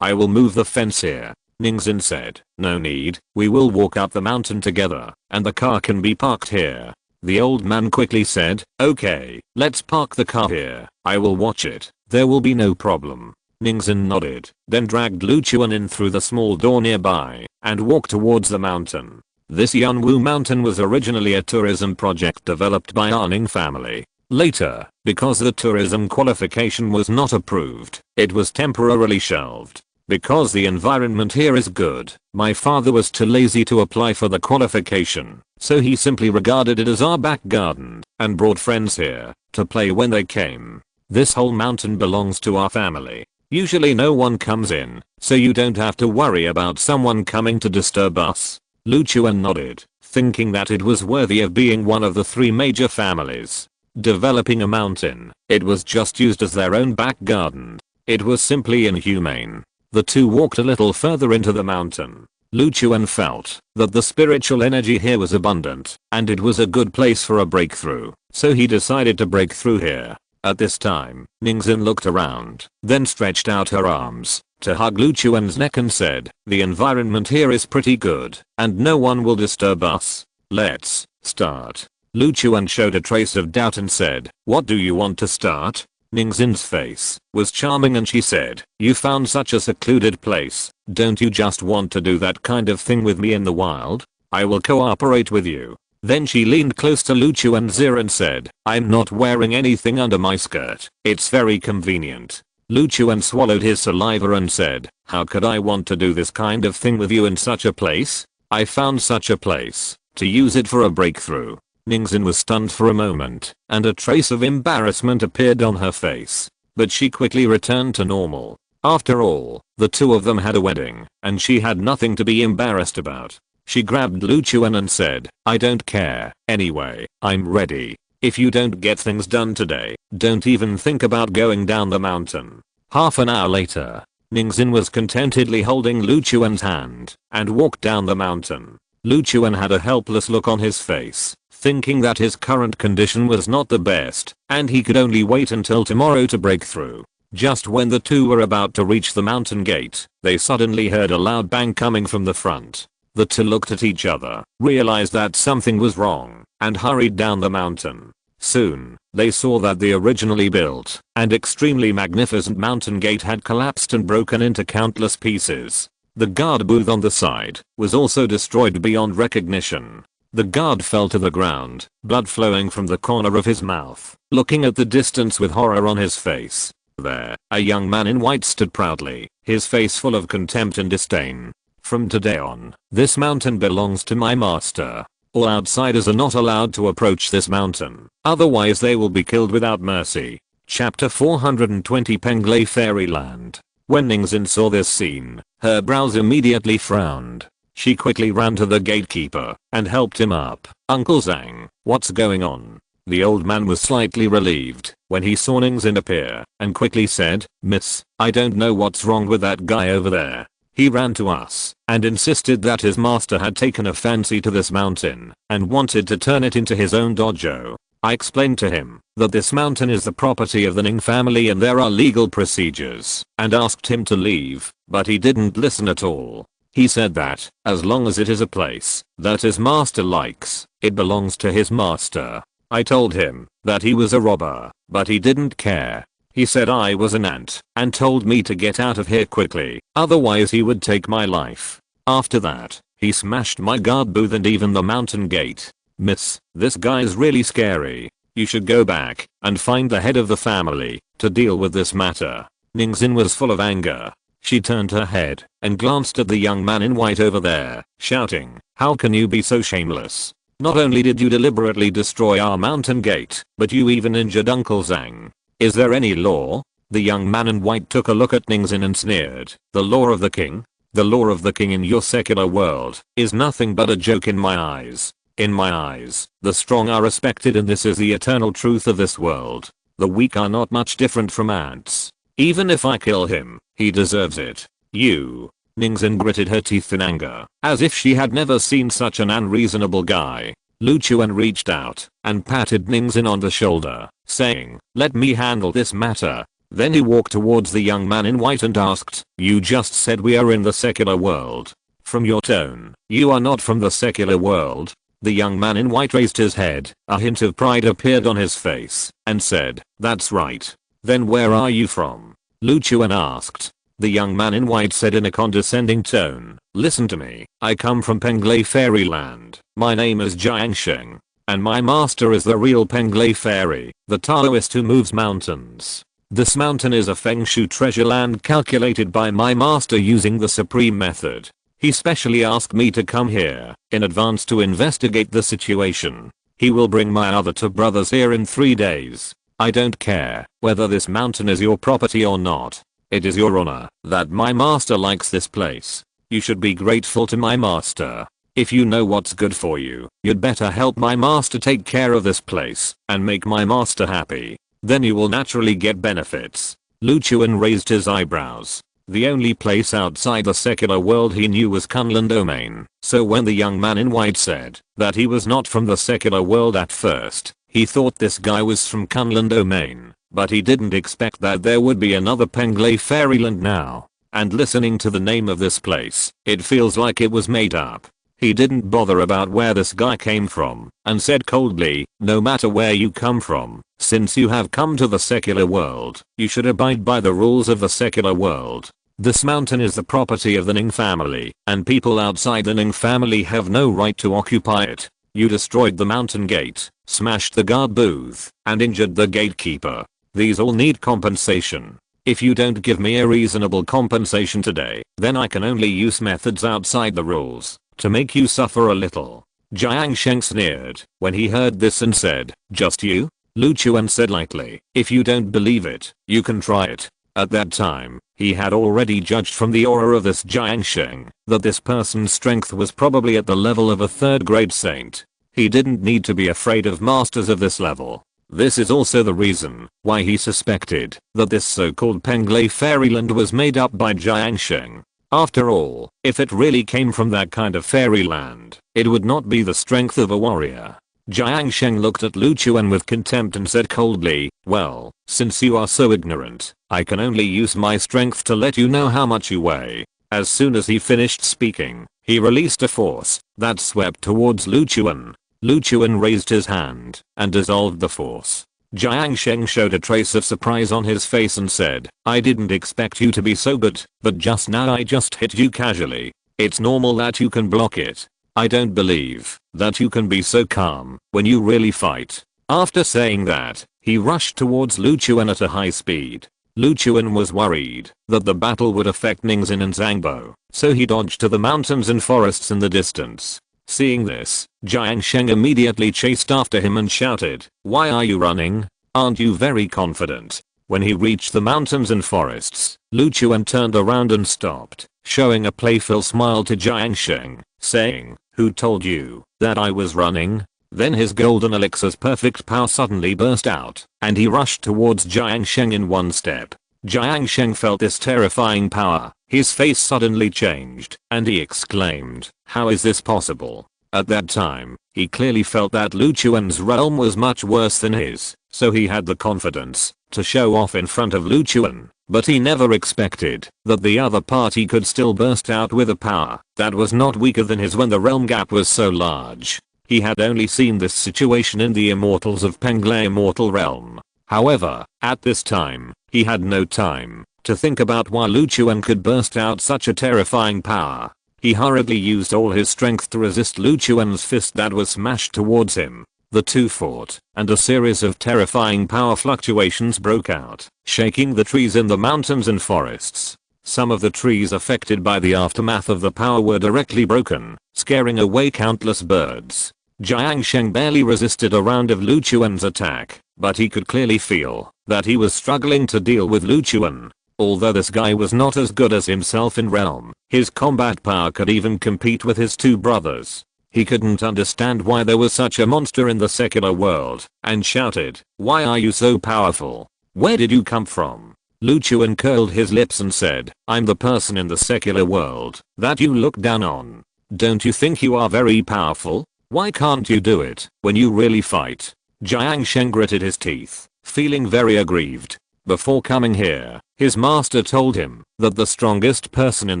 I will move the fence here." Ningxin said, "No need, we will walk up the mountain together, and the car can be parked here." The old man quickly said, "Okay, let's park the car here, I will watch it, there will be no problem." Ningxin nodded, then dragged Lu Chuan in through the small door nearby, and walked towards the mountain. This Yunwu Mountain was originally a tourism project developed by Arning family. Later, because the tourism qualification was not approved, it was temporarily shelved. Because the environment here is good, my father was too lazy to apply for the qualification, so he simply regarded it as our back garden, and brought friends here to play when they came. This whole mountain belongs to our family. Usually no one comes in, so you don't have to worry about someone coming to disturb us. Lu Chuan nodded, thinking that it was worthy of being one of the 3 major families developing a mountain. It was just used as their own back garden. It was simply inhumane. The two walked a little further into the mountain. Lu Chuan felt that the spiritual energy here was abundant, and it was a good place for a breakthrough, so he decided to break through here. At this time, Ningxin looked around, then stretched out her arms to hug Lu Chuan's neck and said, "The environment here is pretty good, and no one will disturb us. Let's start." Lu Chuan showed a trace of doubt and said, "What do you want to start?" Ningxin's face was charming and she said, "You found such a secluded place, don't you just want to do that kind of thing with me in the wild? I will cooperate with you." Then she leaned close to Lu Chuan's ear and said, "I'm not wearing anything under my skirt, it's very convenient." Lu Chuan swallowed his saliva and said, "How could I want to do this kind of thing with you in such a place? I found such a place to use it for a breakthrough." Ningxin was stunned for a moment, and a trace of embarrassment appeared on her face. But she quickly returned to normal. After all, the two of them had a wedding, and she had nothing to be embarrassed about. She grabbed Lu Chuan and said, "I don't care. Anyway, I'm ready. If you don't get things done today, don't even think about going down the mountain." Half an hour later, Ningxin was contentedly holding Lu Chuan's hand and walked down the mountain. Lu Chuan had a helpless look on his face, thinking that his current condition was not the best, and he could only wait until tomorrow to break through. Just when the two were about to reach the mountain gate, they suddenly heard a loud bang coming from the front. The two looked at each other, realized that something was wrong, and hurried down the mountain. Soon, they saw that the originally built and extremely magnificent mountain gate had collapsed and broken into countless pieces. The guard booth on the side was also destroyed beyond recognition. The guard fell to the ground, blood flowing from the corner of his mouth, looking at the distance with horror on his face. There, a young man in white stood proudly, his face full of contempt and disdain. "From today on, this mountain belongs to my master. All outsiders are not allowed to approach this mountain, otherwise they will be killed without mercy." Chapter 420 Penglai Fairyland. When Ningxin saw this scene, her brows immediately frowned. She quickly ran to the gatekeeper and helped him up. "Uncle Zhang, what's going on?" The old man was slightly relieved. when he saw Ningxin appear and quickly said, "Miss, I don't know what's wrong with that guy over there. He ran to us and insisted that his master had taken a fancy to this mountain and wanted to turn it into his own dojo. I explained to him that this mountain is the property of the Ning family and there are legal procedures and asked him to leave, but he didn't listen at all. He said that as long as it is a place that his master likes, it belongs to his master. I told him that he was a robber, but he didn't care. He said I was an ant and told me to get out of here quickly, otherwise he would take my life. After that, he smashed my guard booth and even the mountain gate. Miss, this guy is really scary. You should go back and find the head of the family to deal with this matter." Ningxin was full of anger. She turned her head and glanced at the young man in white over there, shouting, "How can you be so shameless? Not only did you deliberately destroy our mountain gate, but you even injured Uncle Zhang. Is there any law?" The young man in white took a look at Ningxin and sneered, "The law of the king? The law of the king in your secular world is nothing but a joke in my eyes. In my eyes, the strong are respected and this is the eternal truth of this world. The weak are not much different from ants. Even if I kill him, he deserves it. You." Ningxin gritted her teeth in anger, as if she had never seen such an unreasonable guy. Lu Chuan reached out and patted Ningxin on the shoulder, saying, "Let me handle this matter." Then he walked towards the young man in white and asked, "You just said we are in the secular world. From your tone, you are not from the secular world." The young man in white raised his head, a hint of pride appeared on his face, and said, "That's right. Then where are you from?" Lu Chuan asked. The young man in white said in a condescending tone, "Listen to me, I come from Penglai Fairyland. My name is Jiangsheng, and my master is the real Penglai Fairy, the Taoist who moves mountains. This mountain is a Feng Shui treasure land calculated by my master using the supreme method. He specially asked me to come here in advance to investigate the situation. He will bring my other two brothers here in 3 days. I don't care whether this mountain is your property or not. It is your honor that my master likes this place. You should be grateful to my master. If you know what's good for you, you'd better help my master take care of this place and make my master happy. Then you will naturally get benefits." Lu Chuan raised his eyebrows. The only place outside the secular world he knew was Kunlun Domain, so when the young man in white said that he was not from the secular world at first, he thought this guy was from Kunlun Domain, but he didn't expect that there would be another Penglai Fairyland now. And listening to the name of this place, it feels like it was made up. He didn't bother about where this guy came from, and said coldly, "No matter where you come from, since you have come to the secular world, you should abide by the rules of the secular world. This mountain is the property of the Ning family, and people outside the Ning family have no right to occupy it. You destroyed the mountain gate, smashed the guard booth, and injured the gatekeeper. These all need compensation. If you don't give me a reasonable compensation today, then I can only use methods outside the rules to make you suffer a little." Jiang Sheng sneered when he heard this and said, "Just you?" Lu Chuan said lightly, "If you don't believe it, you can try it." At that time, he had already judged from the aura of this Jiang Sheng that this person's strength was probably at the level of a 3rd grade saint. He didn't need to be afraid of masters of this level. This is also the reason why he suspected that this so-called Penglai Fairyland was made up by Jiang Sheng. After all, if it really came from that kind of fairyland, it would not be the strength of a warrior. Jiang Sheng looked at Lu Chuan with contempt and said coldly, "Well, since you are so ignorant, I can only use my strength to let you know how much you weigh." As soon as he finished speaking, he released a force that swept towards Lu Chuan. Lu Chuan raised his hand and dissolved the force. Jiang Sheng showed a trace of surprise on his face and said, "I didn't expect you to be so good, but just now I just hit you casually. It's normal that you can block it. I don't believe that you can be so calm when you really fight." After saying that, he rushed towards Lu Chuan at a high speed. Lu Chuan was worried that the battle would affect Ningxin and Zhangbo, so he dodged to the mountains and forests in the distance. Seeing this, Jiang Sheng immediately chased after him and shouted, "Why are you running? Aren't you very confident?" When he reached the mountains and forests, Lu Chuan turned around and stopped, showing a playful smile to Jiang Sheng, saying, "Who told you that I was running?" Then his golden elixir's perfect power suddenly burst out, and he rushed towards Jiang Sheng in one step. Jiang Sheng felt this terrifying power. His face suddenly changed, and he exclaimed, "How is this possible?" At that time, he clearly felt that Lu Chuan's realm was much worse than his, so he had the confidence to show off in front of Lu Chuan, but he never expected that the other party could still burst out with a power that was not weaker than his when the realm gap was so large. He had only seen this situation in the Immortals of Penglai Immortal Realm. However, at this time, he had no time to think about why Lu Chuan could burst out such a terrifying power. He hurriedly used all his strength to resist Lu Chuan's fist that was smashed towards him. The two fought, and a series of terrifying power fluctuations broke out, shaking the trees in the mountains and forests. Some of the trees affected by the aftermath of the power were directly broken, scaring away countless birds. Jiang Sheng barely resisted a round of Lu Chuan's attack, but he could clearly feel that he was struggling to deal with Lu Chuan. Although this guy was not as good as himself in realm, his combat power could even compete with his two brothers. He couldn't understand why there was such a monster in the secular world, and shouted, "Why are you so powerful? Where did you come from?" Lu Chuan curled his lips and said, "I'm the person in the secular world that you look down on. Don't you think you are very powerful? Why can't you do it when you really fight?" Jiang Sheng gritted his teeth, feeling very aggrieved. Before coming here, his master told him that the strongest person in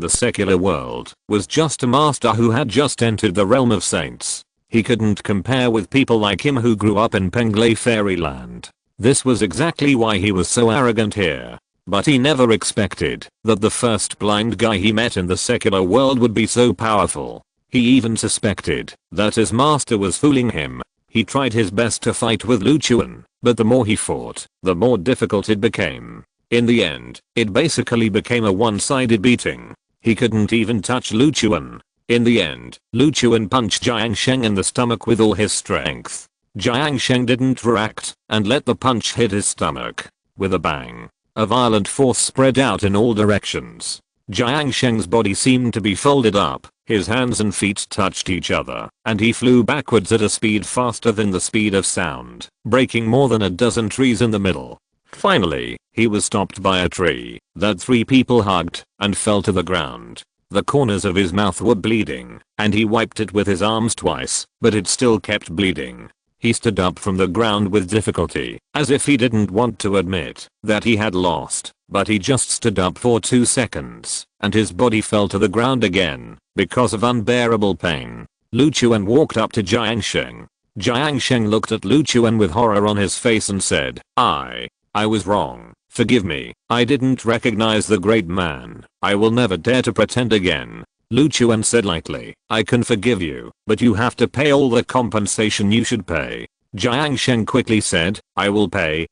the secular world was just a master who had just entered the realm of saints. He couldn't compare with people like him who grew up in Penglai Fairyland. This was exactly why he was so arrogant here. But he never expected that the first blind guy he met in the secular world would be so powerful. He even suspected that his master was fooling him. He tried his best to fight with Lu Chuan, but the more he fought, the more difficult it became. In the end, it basically became a one-sided beating. He couldn't even touch Lu Chuan. In the end, Lu Chuan punched Jiang Sheng in the stomach with all his strength. Jiang Sheng didn't react and let the punch hit his stomach. With a bang, a violent force spread out in all directions. Jiang Sheng's body seemed to be folded up, his hands and feet touched each other, and he flew backwards at a speed faster than the speed of sound, breaking more than a dozen trees in the middle. Finally, he was stopped by a tree that three people hugged and fell to the ground. The corners of his mouth were bleeding, and he wiped it with his arms twice, but it still kept bleeding. He stood up from the ground with difficulty, as if he didn't want to admit that he had lost, but he just stood up for 2 seconds, and his body fell to the ground again, because of unbearable pain. Lu Chuan walked up to Jiang Sheng. Jiang Sheng looked at Lu Chuan with horror on his face and said, I was wrong. Forgive me. I didn't recognize the great man. I will never dare to pretend again. Lu Chuan said lightly, I can forgive you, but you have to pay all the compensation you should pay. Jiang Sheng quickly said, I will pay.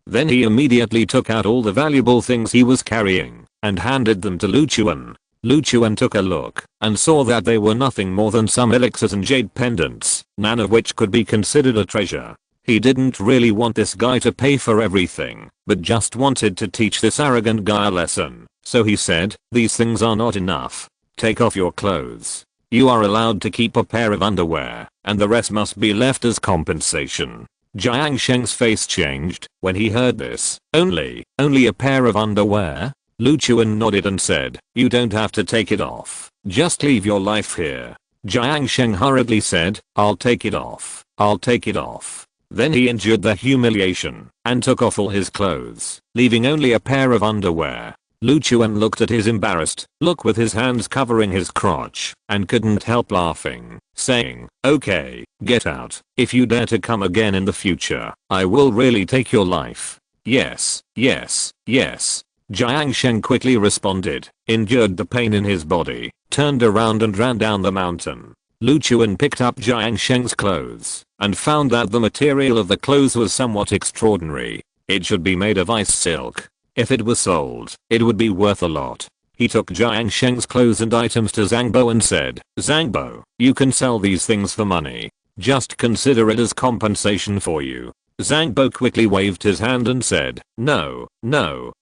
Then he immediately took out all the valuable things he was carrying and handed them to Lu Chuan. Lu Chuan took a look and saw that they were nothing more than some elixirs and jade pendants, none of which could be considered a treasure. He didn't really want this guy to pay for everything, but just wanted to teach this arrogant guy a lesson. So he said, these things are not enough. Take off your clothes. You are allowed to keep a pair of underwear, and the rest must be left as compensation. Jiang Sheng's face changed when he heard this. Only a pair of underwear? Lu Chuan nodded and said, you don't have to take it off. Just leave your life here. Jiang Sheng hurriedly said, I'll take it off. Then he endured the humiliation and took off all his clothes, leaving only a pair of underwear. Lu Chuan looked at his embarrassed look with his hands covering his crotch and couldn't help laughing, saying, okay, get out. If you dare to come again in the future, I will really take your life. Yes. Jiang Sheng quickly responded, endured the pain in his body, turned around and ran down the mountain. Lu Chuan picked up Jiang Sheng's clothes and found that the material of the clothes was somewhat extraordinary. It should be made of ice silk. If it was sold, it would be worth a lot. He took Jiang Sheng's clothes and items to Zhangbo and said, Zhangbo, you can sell these things for money. Just consider it as compensation for you. Zhangbo quickly waved his hand and said, no,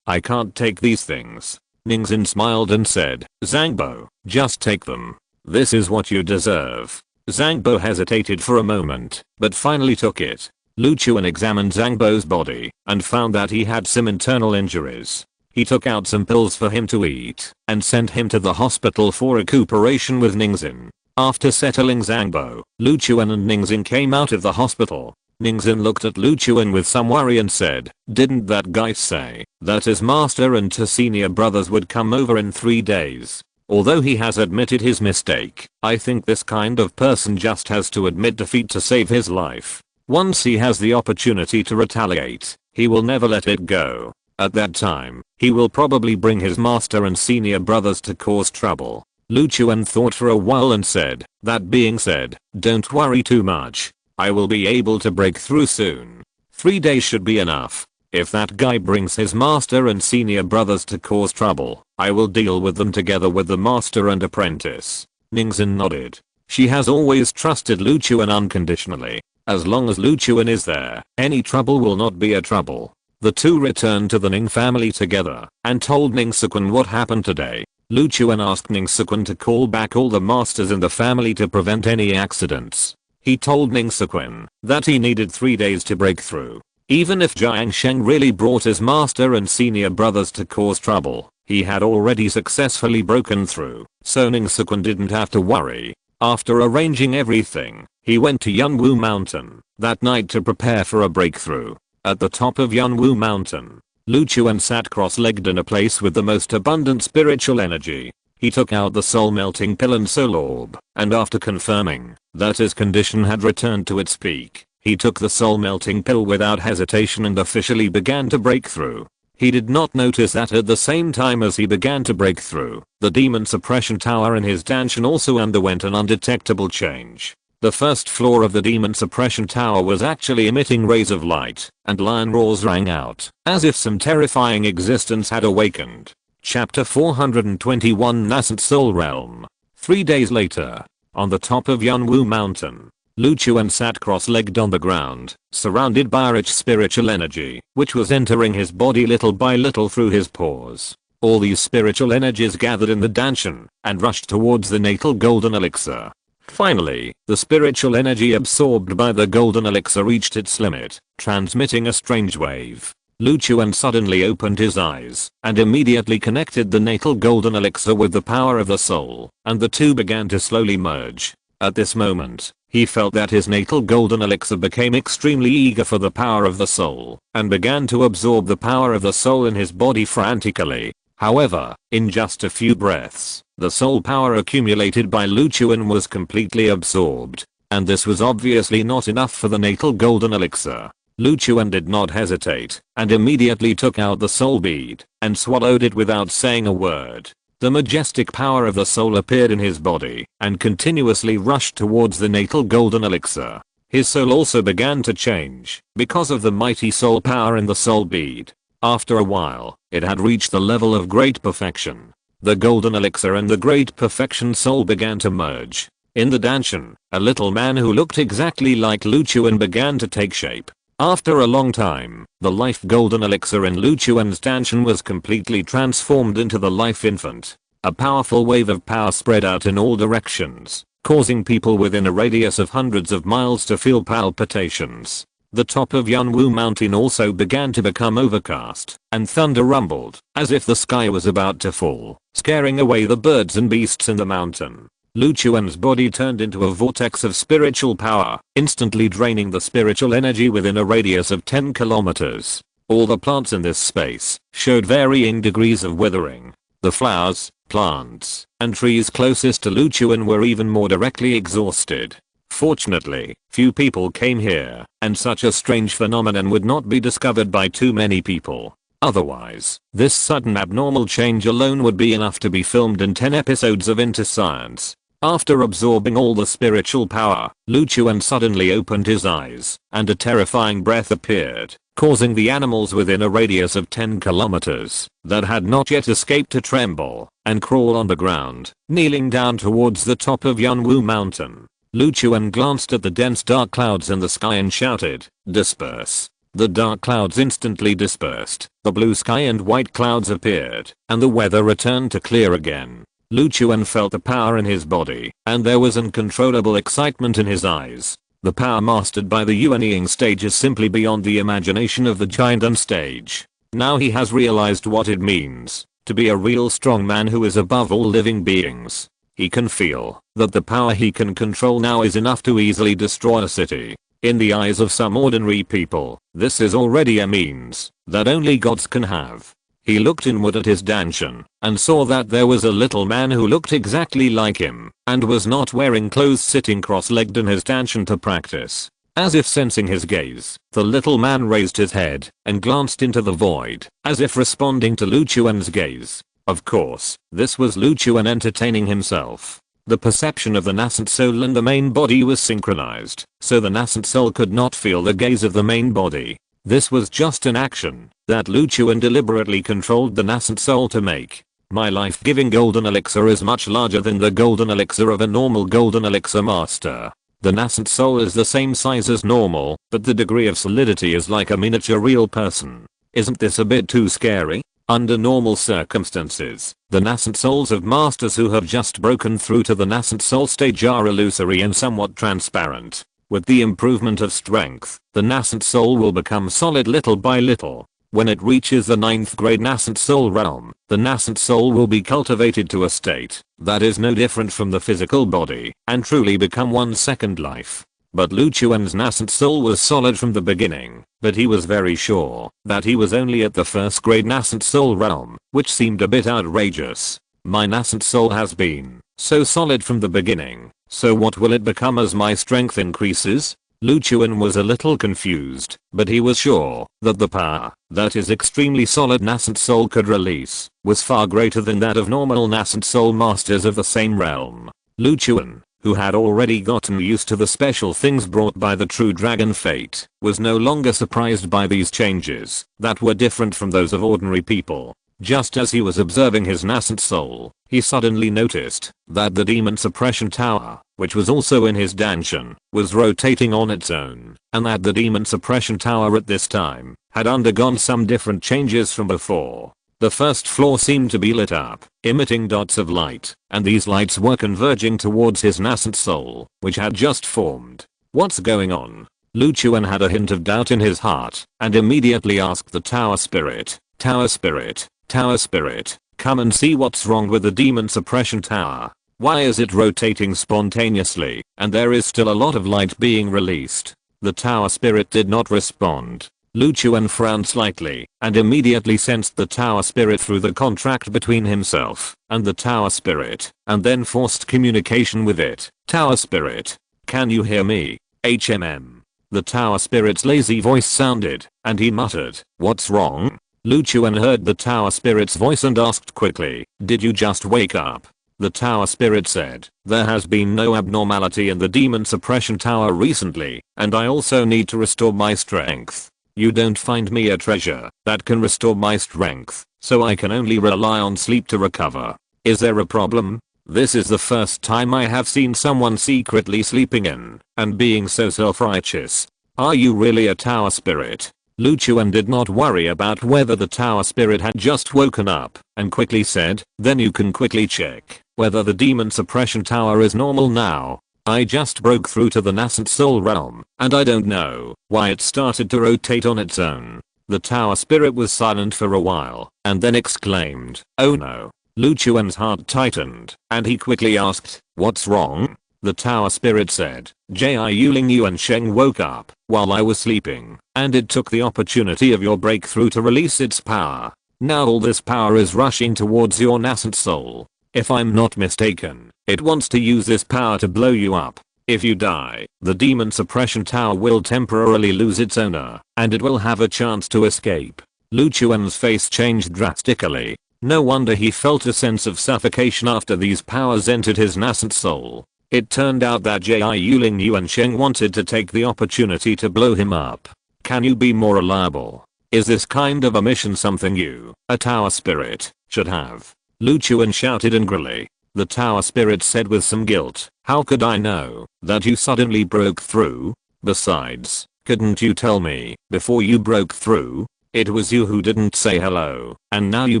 I can't take these things. Ningxin smiled and said, Zhangbo, just take them. This is what you deserve. Zhangbo hesitated for a moment, but finally took it. Lu Chuan examined Zhangbo's body and found that he had some internal injuries. He took out some pills for him to eat and sent him to the hospital for recuperation with Ningxin. After settling Zhangbo, Lu Chuan and Ningxin came out of the hospital. Ningxin looked at Lu Chuan with some worry and said, "Didn't that guy say that his master and two senior brothers would come over in 3 days? Although he has admitted his mistake, I think this kind of person just has to admit defeat to save his life. Once he has the opportunity to retaliate, he will never let it go. At that time, he will probably bring his master and senior brothers to cause trouble." Lu Chuan thought for a while and said, "That being said, don't worry too much. I will be able to break through soon. 3 days should be enough. If that guy brings his master and senior brothers to cause trouble, I will deal with them together with the master and apprentice." Ningxin nodded. She has always trusted Lu Chuan unconditionally. As long as Lu Chuan is there, any trouble will not be a trouble. The two returned to the Ning family together and told Ning Sukun what happened today. Lu Chuan asked Ning Sukun to call back all the masters in the family to prevent any accidents. He told Ning Sukun that he needed 3 days to break through. Even if Jiang Sheng really brought his master and senior brothers to cause trouble, he had already successfully broken through, so Ning Sukun didn't have to worry. After arranging everything, he went to Yunwu Mountain that night to prepare for a breakthrough. At the top of Yunwu Mountain, Lu Chuan sat cross-legged in a place with the most abundant spiritual energy. He took out the soul melting pill and soul orb, and after confirming that his condition had returned to its peak, he took the soul melting pill without hesitation and officially began to break through. He did not notice that at the same time as he began to break through, the demon suppression tower in his dungeon also underwent an undetectable change. The first floor of the demon suppression tower was actually emitting rays of light, and lion roars rang out, as if some terrifying existence had awakened. Chapter 421 Nascent Soul Realm. 3 days later, on the top of Yunwu Mountain, Lu Chuan sat cross-legged on the ground, surrounded by a rich spiritual energy, which was entering his body little by little through his pores. All these spiritual energies gathered in the dungeon and rushed towards the natal golden elixir. Finally, the spiritual energy absorbed by the golden elixir reached its limit, transmitting a strange wave. Lu Chuan suddenly opened his eyes and immediately connected the natal golden elixir with the power of the soul, and the two began to slowly merge. At this moment, he felt that his natal golden elixir became extremely eager for the power of the soul and began to absorb the power of the soul in his body frantically. However, in just a few breaths, the soul power accumulated by Lu Chuan was completely absorbed, and this was obviously not enough for the natal golden elixir. Lu Chuan did not hesitate and immediately took out the soul bead and swallowed it without saying a word. The majestic power of the soul appeared in his body and continuously rushed towards the natal golden elixir. His soul also began to change because of the mighty soul power in the soul bead. After a while, it had reached the level of great perfection. The golden elixir and the great perfection soul began to merge. In the dungeon, a little man who looked exactly like Lu Chuan began to take shape. After a long time, the life golden elixir in Lu Chuan's dungeon was completely transformed into the life infant. A powerful wave of power spread out in all directions, causing people within a radius of hundreds of miles to feel palpitations. The top of Yunwu Mountain also began to become overcast, and thunder rumbled, as if the sky was about to fall, scaring away the birds and beasts in the mountain. Lu Chuan's body turned into a vortex of spiritual power, instantly draining the spiritual energy within a radius of 10 kilometers. All the plants in this space showed varying degrees of withering. The flowers, plants, and trees closest to Lu Chuan were even more directly exhausted. Fortunately, few people came here, and such a strange phenomenon would not be discovered by too many people. Otherwise, this sudden abnormal change alone would be enough to be filmed in 10 episodes of Into Science. After absorbing all the spiritual power, Lu Chuan suddenly opened his eyes, and a terrifying breath appeared, causing the animals within a radius of 10 kilometers that had not yet escaped to tremble and crawl on the ground, kneeling down towards the top of Yunwu Mountain. Lu Chuan glanced at the dense dark clouds in the sky and shouted, "Disperse." The dark clouds instantly dispersed, the blue sky and white clouds appeared, and the weather returned to clear again. Lu Chuan felt the power in his body, and there was uncontrollable excitement in his eyes. The power mastered by the Yuanying stage is simply beyond the imagination of the giant on stage. Now he has realized what it means to be a real strong man who is above all living beings. He can feel that the power he can control now is enough to easily destroy a city. In the eyes of some ordinary people, this is already a means that only gods can have. He looked inward at his Danshan and saw that there was a little man who looked exactly like him and was not wearing clothes, sitting cross-legged in his Danshan to practice. As if sensing his gaze, the little man raised his head and glanced into the void, as if responding to Lu Chuan's gaze. Of course, this was Lu Chuan entertaining himself. The perception of the nascent soul and the main body was synchronized, so the nascent soul could not feel the gaze of the main body. This was just an action that Lu Chuan deliberately controlled the nascent soul to make. My life-giving golden elixir is much larger than the golden elixir of a normal golden elixir master. The nascent soul is the same size as normal, but the degree of solidity is like a miniature real person. Isn't this a bit too scary? Under normal circumstances, the nascent souls of masters who have just broken through to the nascent soul stage are illusory and somewhat transparent. With the improvement of strength, the nascent soul will become solid little by little. When it reaches the 9th grade nascent soul realm, the nascent soul will be cultivated to a state that is no different from the physical body and truly become one second life. But Lu Chuan's nascent soul was solid from the beginning, but he was very sure that he was only at the 1st grade nascent soul realm, which seemed a bit outrageous. My nascent soul has been so solid from the beginning, so what will it become as my strength increases? Lu Chuan was a little confused, but he was sure that the power that his extremely solid nascent soul could release was far greater than that of normal nascent soul masters of the same realm. Lu Chuan, who had already gotten used to the special things brought by the true dragon fate, was no longer surprised by these changes that were different from those of ordinary people. Just as he was observing his nascent soul, he suddenly noticed that the demon suppression tower, which was also in his Danshan, was rotating on its own, and that the demon suppression tower at this time had undergone some different changes from before. The first floor seemed to be lit up, emitting dots of light, and these lights were converging towards his nascent soul, which had just formed. What's going on? Lu Chuan had a hint of doubt in his heart, and immediately asked the tower spirit, "Tower spirit, tower spirit, come and see what's wrong with the demon suppression tower. Why is it rotating spontaneously, and there is still a lot of light being released?" The tower spirit did not respond. Lu Chuan frowned slightly, and immediately sensed the tower spirit through the contract between himself and the tower spirit, and then forced communication with it. "Tower spirit, can you hear me? HMM. The tower spirit's lazy voice sounded, and he muttered, "What's wrong?" Lu Chuan heard the tower spirit's voice and asked quickly, "Did you just wake up?" The tower spirit said, "There has been no abnormality in the demon suppression tower recently, and I also need to restore my strength. You don't find me a treasure that can restore my strength, so I can only rely on sleep to recover. Is there a problem? This is the first time I have seen someone secretly sleeping in and being so self-righteous. Are you really a tower spirit?" Lu Chuan did not worry about whether the tower spirit had just woken up, and quickly said, "Then you can quickly check whether the demon suppression tower is normal now. I just broke through to the nascent soul realm, and I don't know why it started to rotate on its own." The tower spirit was silent for a while, and then exclaimed, "Oh no." Lu Chuan's heart tightened, and he quickly asked, "What's wrong?" The tower spirit said, "Ji Yuling Yuan Sheng woke up while I was sleeping, and it took the opportunity of your breakthrough to release its power. Now all this power is rushing towards your nascent soul. If I'm not mistaken, it wants to use this power to blow you up. If you die, the demon suppression tower will temporarily lose its owner, and it will have a chance to escape." Lu Chuan's face changed drastically. No wonder he felt a sense of suffocation after these powers entered his nascent soul. It turned out that Ji Yuling Yuan Sheng wanted to take the opportunity to blow him up. Can you be more reliable? Is this kind of a mission something you, a tower spirit, should have? Lu Chuan shouted angrily. The tower spirit said with some guilt, "How could I know that you suddenly broke through? Besides, couldn't you tell me before you broke through? It was you who didn't say hello, and now you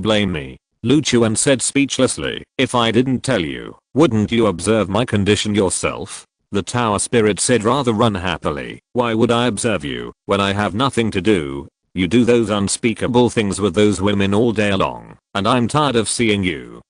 blame me." Lu Chuan said speechlessly. If I didn't tell you, wouldn't you observe my condition yourself? The tower spirit said rather unhappily. Why would I observe you when I have nothing to do? You do those unspeakable things with those women all day long, and I'm tired of seeing you.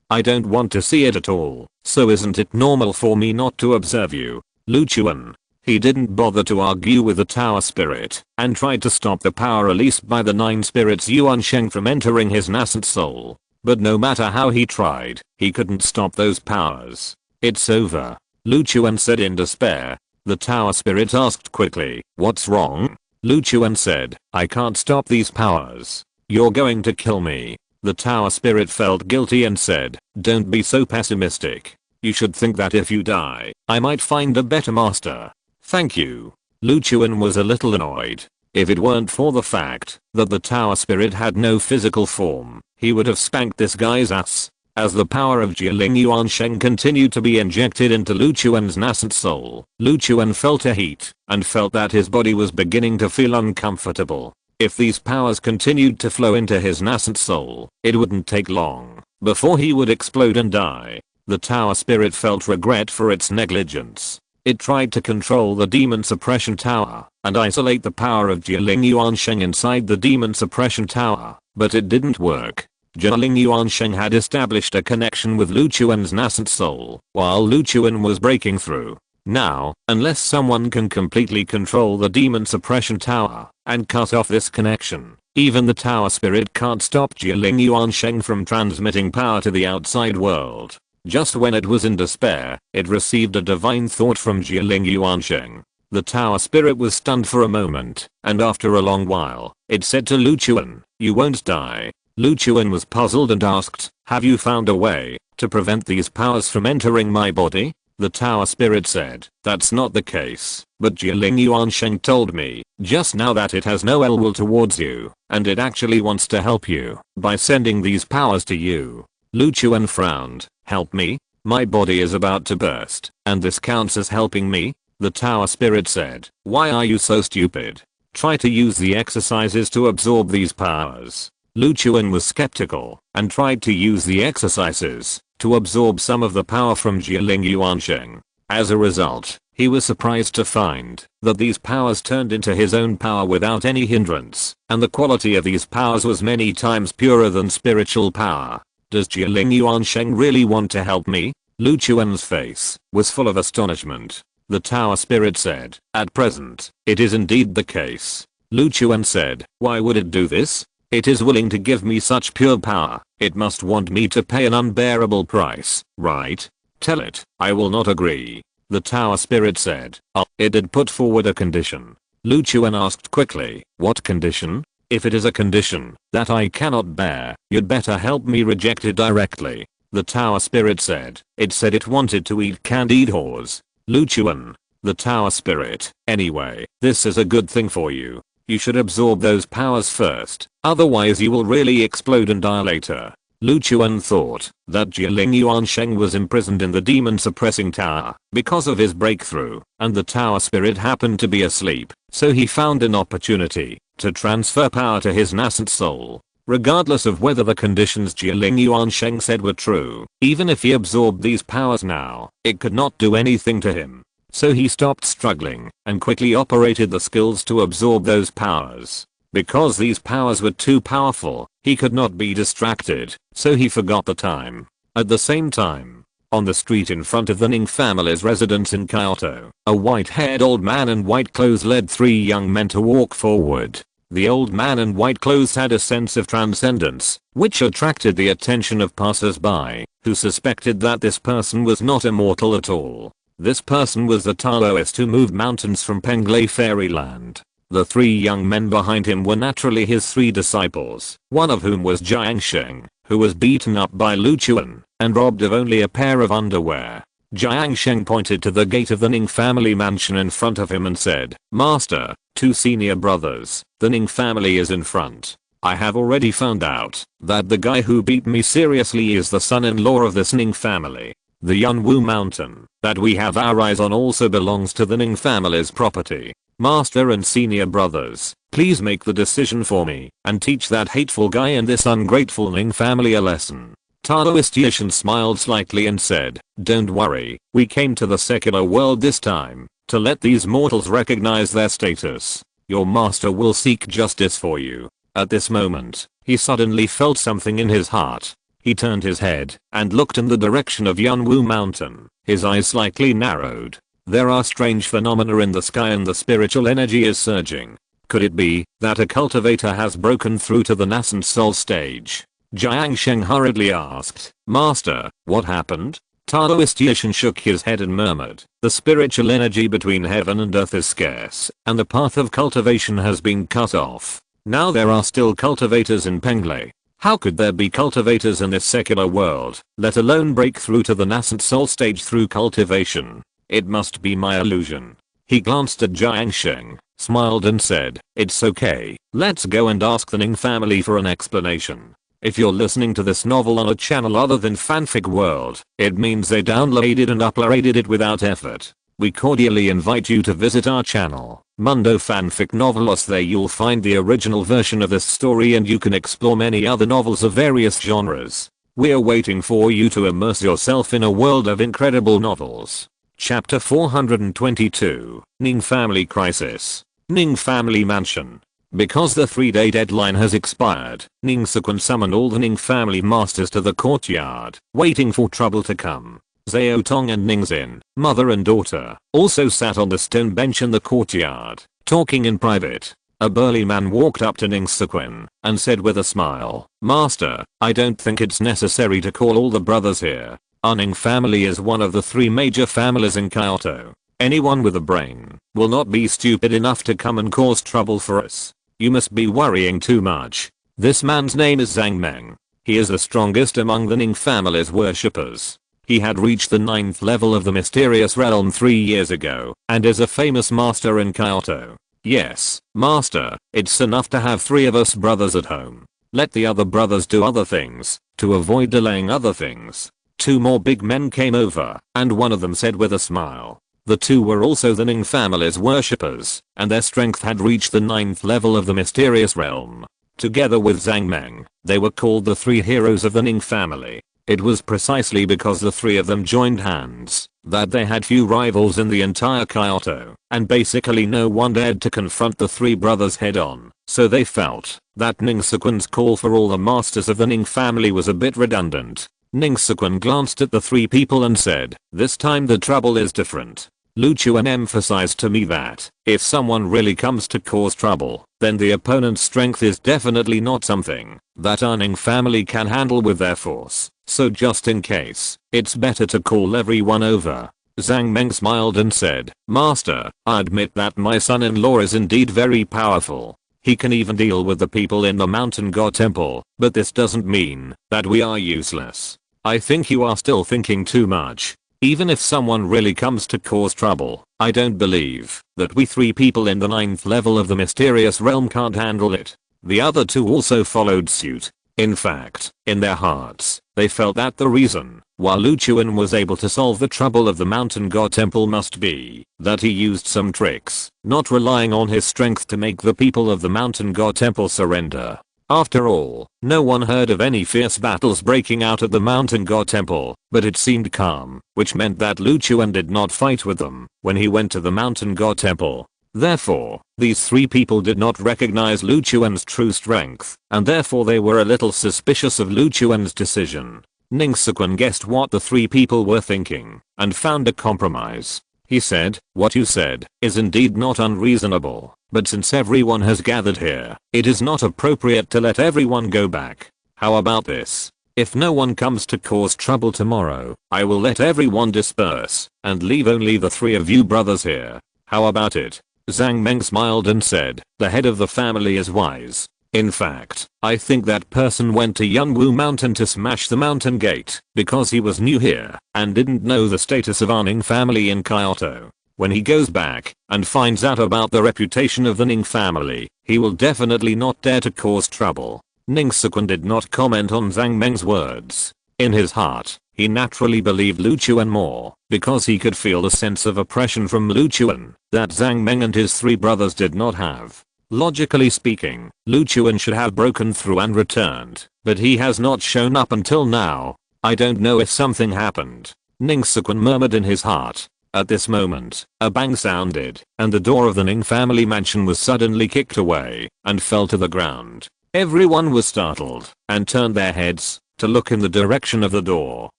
I don't want to see it at all, so isn't it normal for me not to observe you? Lu Chuan. He didn't bother to argue with the tower spirit and tried to stop the power released by the 9 spirits Yuan Sheng from entering his nascent soul. But no matter how he tried, he couldn't stop those powers. It's over, Lu Chuan said in despair. The tower spirit asked quickly, what's wrong? Lu Chuan said, I can't stop these powers. You're going to kill me. The tower spirit felt guilty and said, don't be so pessimistic. You should think that if you die, I might find a better master. Thank you. Lu Chuan was a little annoyed. If it weren't for the fact that the tower spirit had no physical form, he would have spanked this guy's ass. As the power of Jialing Yuan Sheng continued to be injected into Lu Chuan's nascent soul, Lu Chuan felt a heat and felt that his body was beginning to feel uncomfortable. If these powers continued to flow into his nascent soul, it wouldn't take long before he would explode and die. The tower spirit felt regret for its negligence. It tried to control the demon suppression tower and isolate the power of Jialing Yuan Sheng inside the demon suppression tower, but it didn't work. Jialing Yuan Sheng had established a connection with Lu Chuan's nascent soul while Lu Chuan was breaking through. Now, unless someone can completely control the demon suppression tower and cut off this connection, even the tower spirit can't stop Jialing Yuan Sheng from transmitting power to the outside world. Just when it was in despair, it received a divine thought from Jialing Yuan Sheng. The tower spirit was stunned for a moment, and after a long while, it said to Lu Chuan, you won't die. Lu Chuan was puzzled and asked, have you found a way to prevent these powers from entering my body? The tower spirit said, that's not the case, but Jialing Yuan Sheng told me just now that it has no ill will towards you, and it actually wants to help you by sending these powers to you. Lu Chuan frowned. Help me? My body is about to burst, and this counts as helping me? The tower spirit said, why are you so stupid? Try to use the exercises to absorb these powers. Lu Chuan was skeptical and tried to use the exercises to absorb some of the power from Jialing Yuan Sheng. As a result, he was surprised to find that these powers turned into his own power without any hindrance, and the quality of these powers was many times purer than spiritual power. Does Jialing Yuan Sheng really want to help me? Lu Chuan's face was full of astonishment. The tower spirit said, at present, it is indeed the case. Lu Chuan said, why would it do this? It is willing to give me such pure power. It must want me to pay an unbearable price, right? Tell it. I will not agree. The tower spirit said, it had put forward a condition. Lu Chuan asked quickly, what condition? If it is a condition that I cannot bear, you'd better help me reject it directly. The tower spirit said. It said it wanted to eat candied whores. Lu Chuan. The tower spirit. Anyway, this is a good thing for you. You should absorb those powers first, otherwise you will really explode and die later. Lu Chuan thought that Jialing Yuan Sheng was imprisoned in the demon suppressing tower because of his breakthrough, and the tower spirit happened to be asleep, so he found an opportunity to transfer power to his nascent soul. Regardless of whether the conditions Jialing Yuan Sheng said were true, even if he absorbed these powers now, it could not do anything to him. So he stopped struggling and quickly operated the skills to absorb those powers. Because these powers were too powerful, he could not be distracted, so he forgot the time. At the same time, on the street in front of the Ning family's residence in Kyoto, a white-haired old man in white clothes led 3 young men to walk forward. The old man in white clothes had a sense of transcendence, which attracted the attention of passers-by, who suspected that this person was not immortal at all. This person was the Taoist who moved mountains from Penglai Fairyland. The 3 young men behind him were naturally his 3 disciples, one of whom was Jiang Sheng, who was beaten up by Lu Chuan and robbed of only a pair of underwear. Jiang Sheng pointed to the gate of the Ning family mansion in front of him and said, Master, 2 senior brothers, the Ning family is in front. I have already found out that the guy who beat me seriously is the son-in-law of this Ning family. The Yunwu mountain that we have our eyes on also belongs to the Ning family's property. Master and senior brothers, please make the decision for me and teach that hateful guy and this ungrateful Ning family a lesson. Taoist Yishan smiled slightly and said, don't worry, we came to the secular world this time to let these mortals recognize their status. Your master will seek justice for you. At this moment, he suddenly felt something in his heart. He turned his head and looked in the direction of Yunwu Mountain. His eyes slightly narrowed. There are strange phenomena in the sky and the spiritual energy is surging. Could it be that a cultivator has broken through to the nascent soul stage? Jiang Sheng hurriedly asked, Master, what happened? Taoist Yishan shook his head and murmured, the spiritual energy between heaven and earth is scarce, and the path of cultivation has been cut off. Now there are still cultivators in Penglei. How could there be cultivators in this secular world, let alone break through to the nascent soul stage through cultivation? It must be my illusion. He glanced at Jiang Sheng, smiled and said, it's okay, let's go and ask the Ning family for an explanation. If you're listening to this novel on a channel other than Fanfic World, it means they downloaded and uploaded it without effort. We cordially invite you to visit our channel, Mundo Fanfic Novelos. There you'll find the original version of this story and you can explore many other novels of various genres. We're waiting for you to immerse yourself in a world of incredible novels. Chapter 422, Ning Family Crisis. Ning Family Mansion. Because the 3-day deadline has expired, Ning Sequan summoned all the Ning family masters to the courtyard, waiting for trouble to come. Zhao Tong and Ning Xin, mother and daughter, also sat on the stone bench in the courtyard, talking in private. A burly man walked up to Ning Sequan and said with a smile, Master, I don't think it's necessary to call all the brothers here. Our Ning family is one of the 3 major families in Kyoto. Anyone with a brain will not be stupid enough to come and cause trouble for us. You must be worrying too much. This man's name is Zhang Meng. He is the strongest among the Ning family's worshippers. He had reached the 9th level of the mysterious realm 3 years ago and is a famous master in Kyoto. Yes, master, it's enough to have 3 of us brothers at home. Let the other brothers do other things to avoid delaying other things. 2 more big men came over and one of them said with a smile. The 2 were also the Ning family's worshippers, and their strength had reached the 9th level of the mysterious realm. Together with Zhang Meng, they were called the 3 heroes of the Ning family. It was precisely because the 3 of them joined hands that they had few rivals in the entire Kyoto, and basically no one dared to confront the 3 brothers head on, so they felt that Ning Sequan's call for all the masters of the Ning family was a bit redundant. Ning Sequan glanced at the 3 people and said, this time the trouble is different. Lu Chuan emphasized to me that if someone really comes to cause trouble, then the opponent's strength is definitely not something that our Ning family can handle with their force. So just in case, it's better to call everyone over. Zhang Meng smiled and said, Master, I admit that my son-in-law is indeed very powerful. He can even deal with the people in the Mountain God Temple, but this doesn't mean that we are useless. I think you are still thinking too much. Even if someone really comes to cause trouble, I don't believe that we 3 people in the 9th level of the mysterious realm can't handle it. The other 2 also followed suit. In fact, in their hearts, they felt that the reason why Lu Chuan was able to solve the trouble of the Mountain God Temple must be that he used some tricks, not relying on his strength to make the people of the Mountain God Temple surrender. After all, no one heard of any fierce battles breaking out at the Mountain God Temple, but it seemed calm, which meant that Lu Chuan did not fight with them when he went to the Mountain God Temple. Therefore, these 3 people did not recognize Lu Chuan's true strength, and therefore they were a little suspicious of Lu Chuan's decision. Ning Sequan guessed what the 3 people were thinking, and found a compromise. He said, what you said is indeed not unreasonable, but since everyone has gathered here, it is not appropriate to let everyone go back. How about this? If no one comes to cause trouble tomorrow, I will let everyone disperse, and leave only the 3 of you brothers here. How about it? Zhang Meng smiled and said, the head of the family is wise. In fact, I think that person went to Yunwu Mountain to smash the mountain gate because he was new here and didn't know the status of our Ning family in Kyoto. When he goes back and finds out about the reputation of the Ning family, he will definitely not dare to cause trouble. Ning Sequan did not comment on Zhang Meng's words. In his heart, he naturally believed Lu Chuan more because he could feel the sense of oppression from Lu Chuan that Zhang Meng and his three brothers did not have. Logically speaking, Lu Chuan should have broken through and returned, but he has not shown up until now. I don't know if something happened, Ning Sequan murmured in his heart. At this moment, a bang sounded, and the door of the Ning family mansion was suddenly kicked away and fell to the ground. Everyone was startled and turned their heads to look in the direction of the door.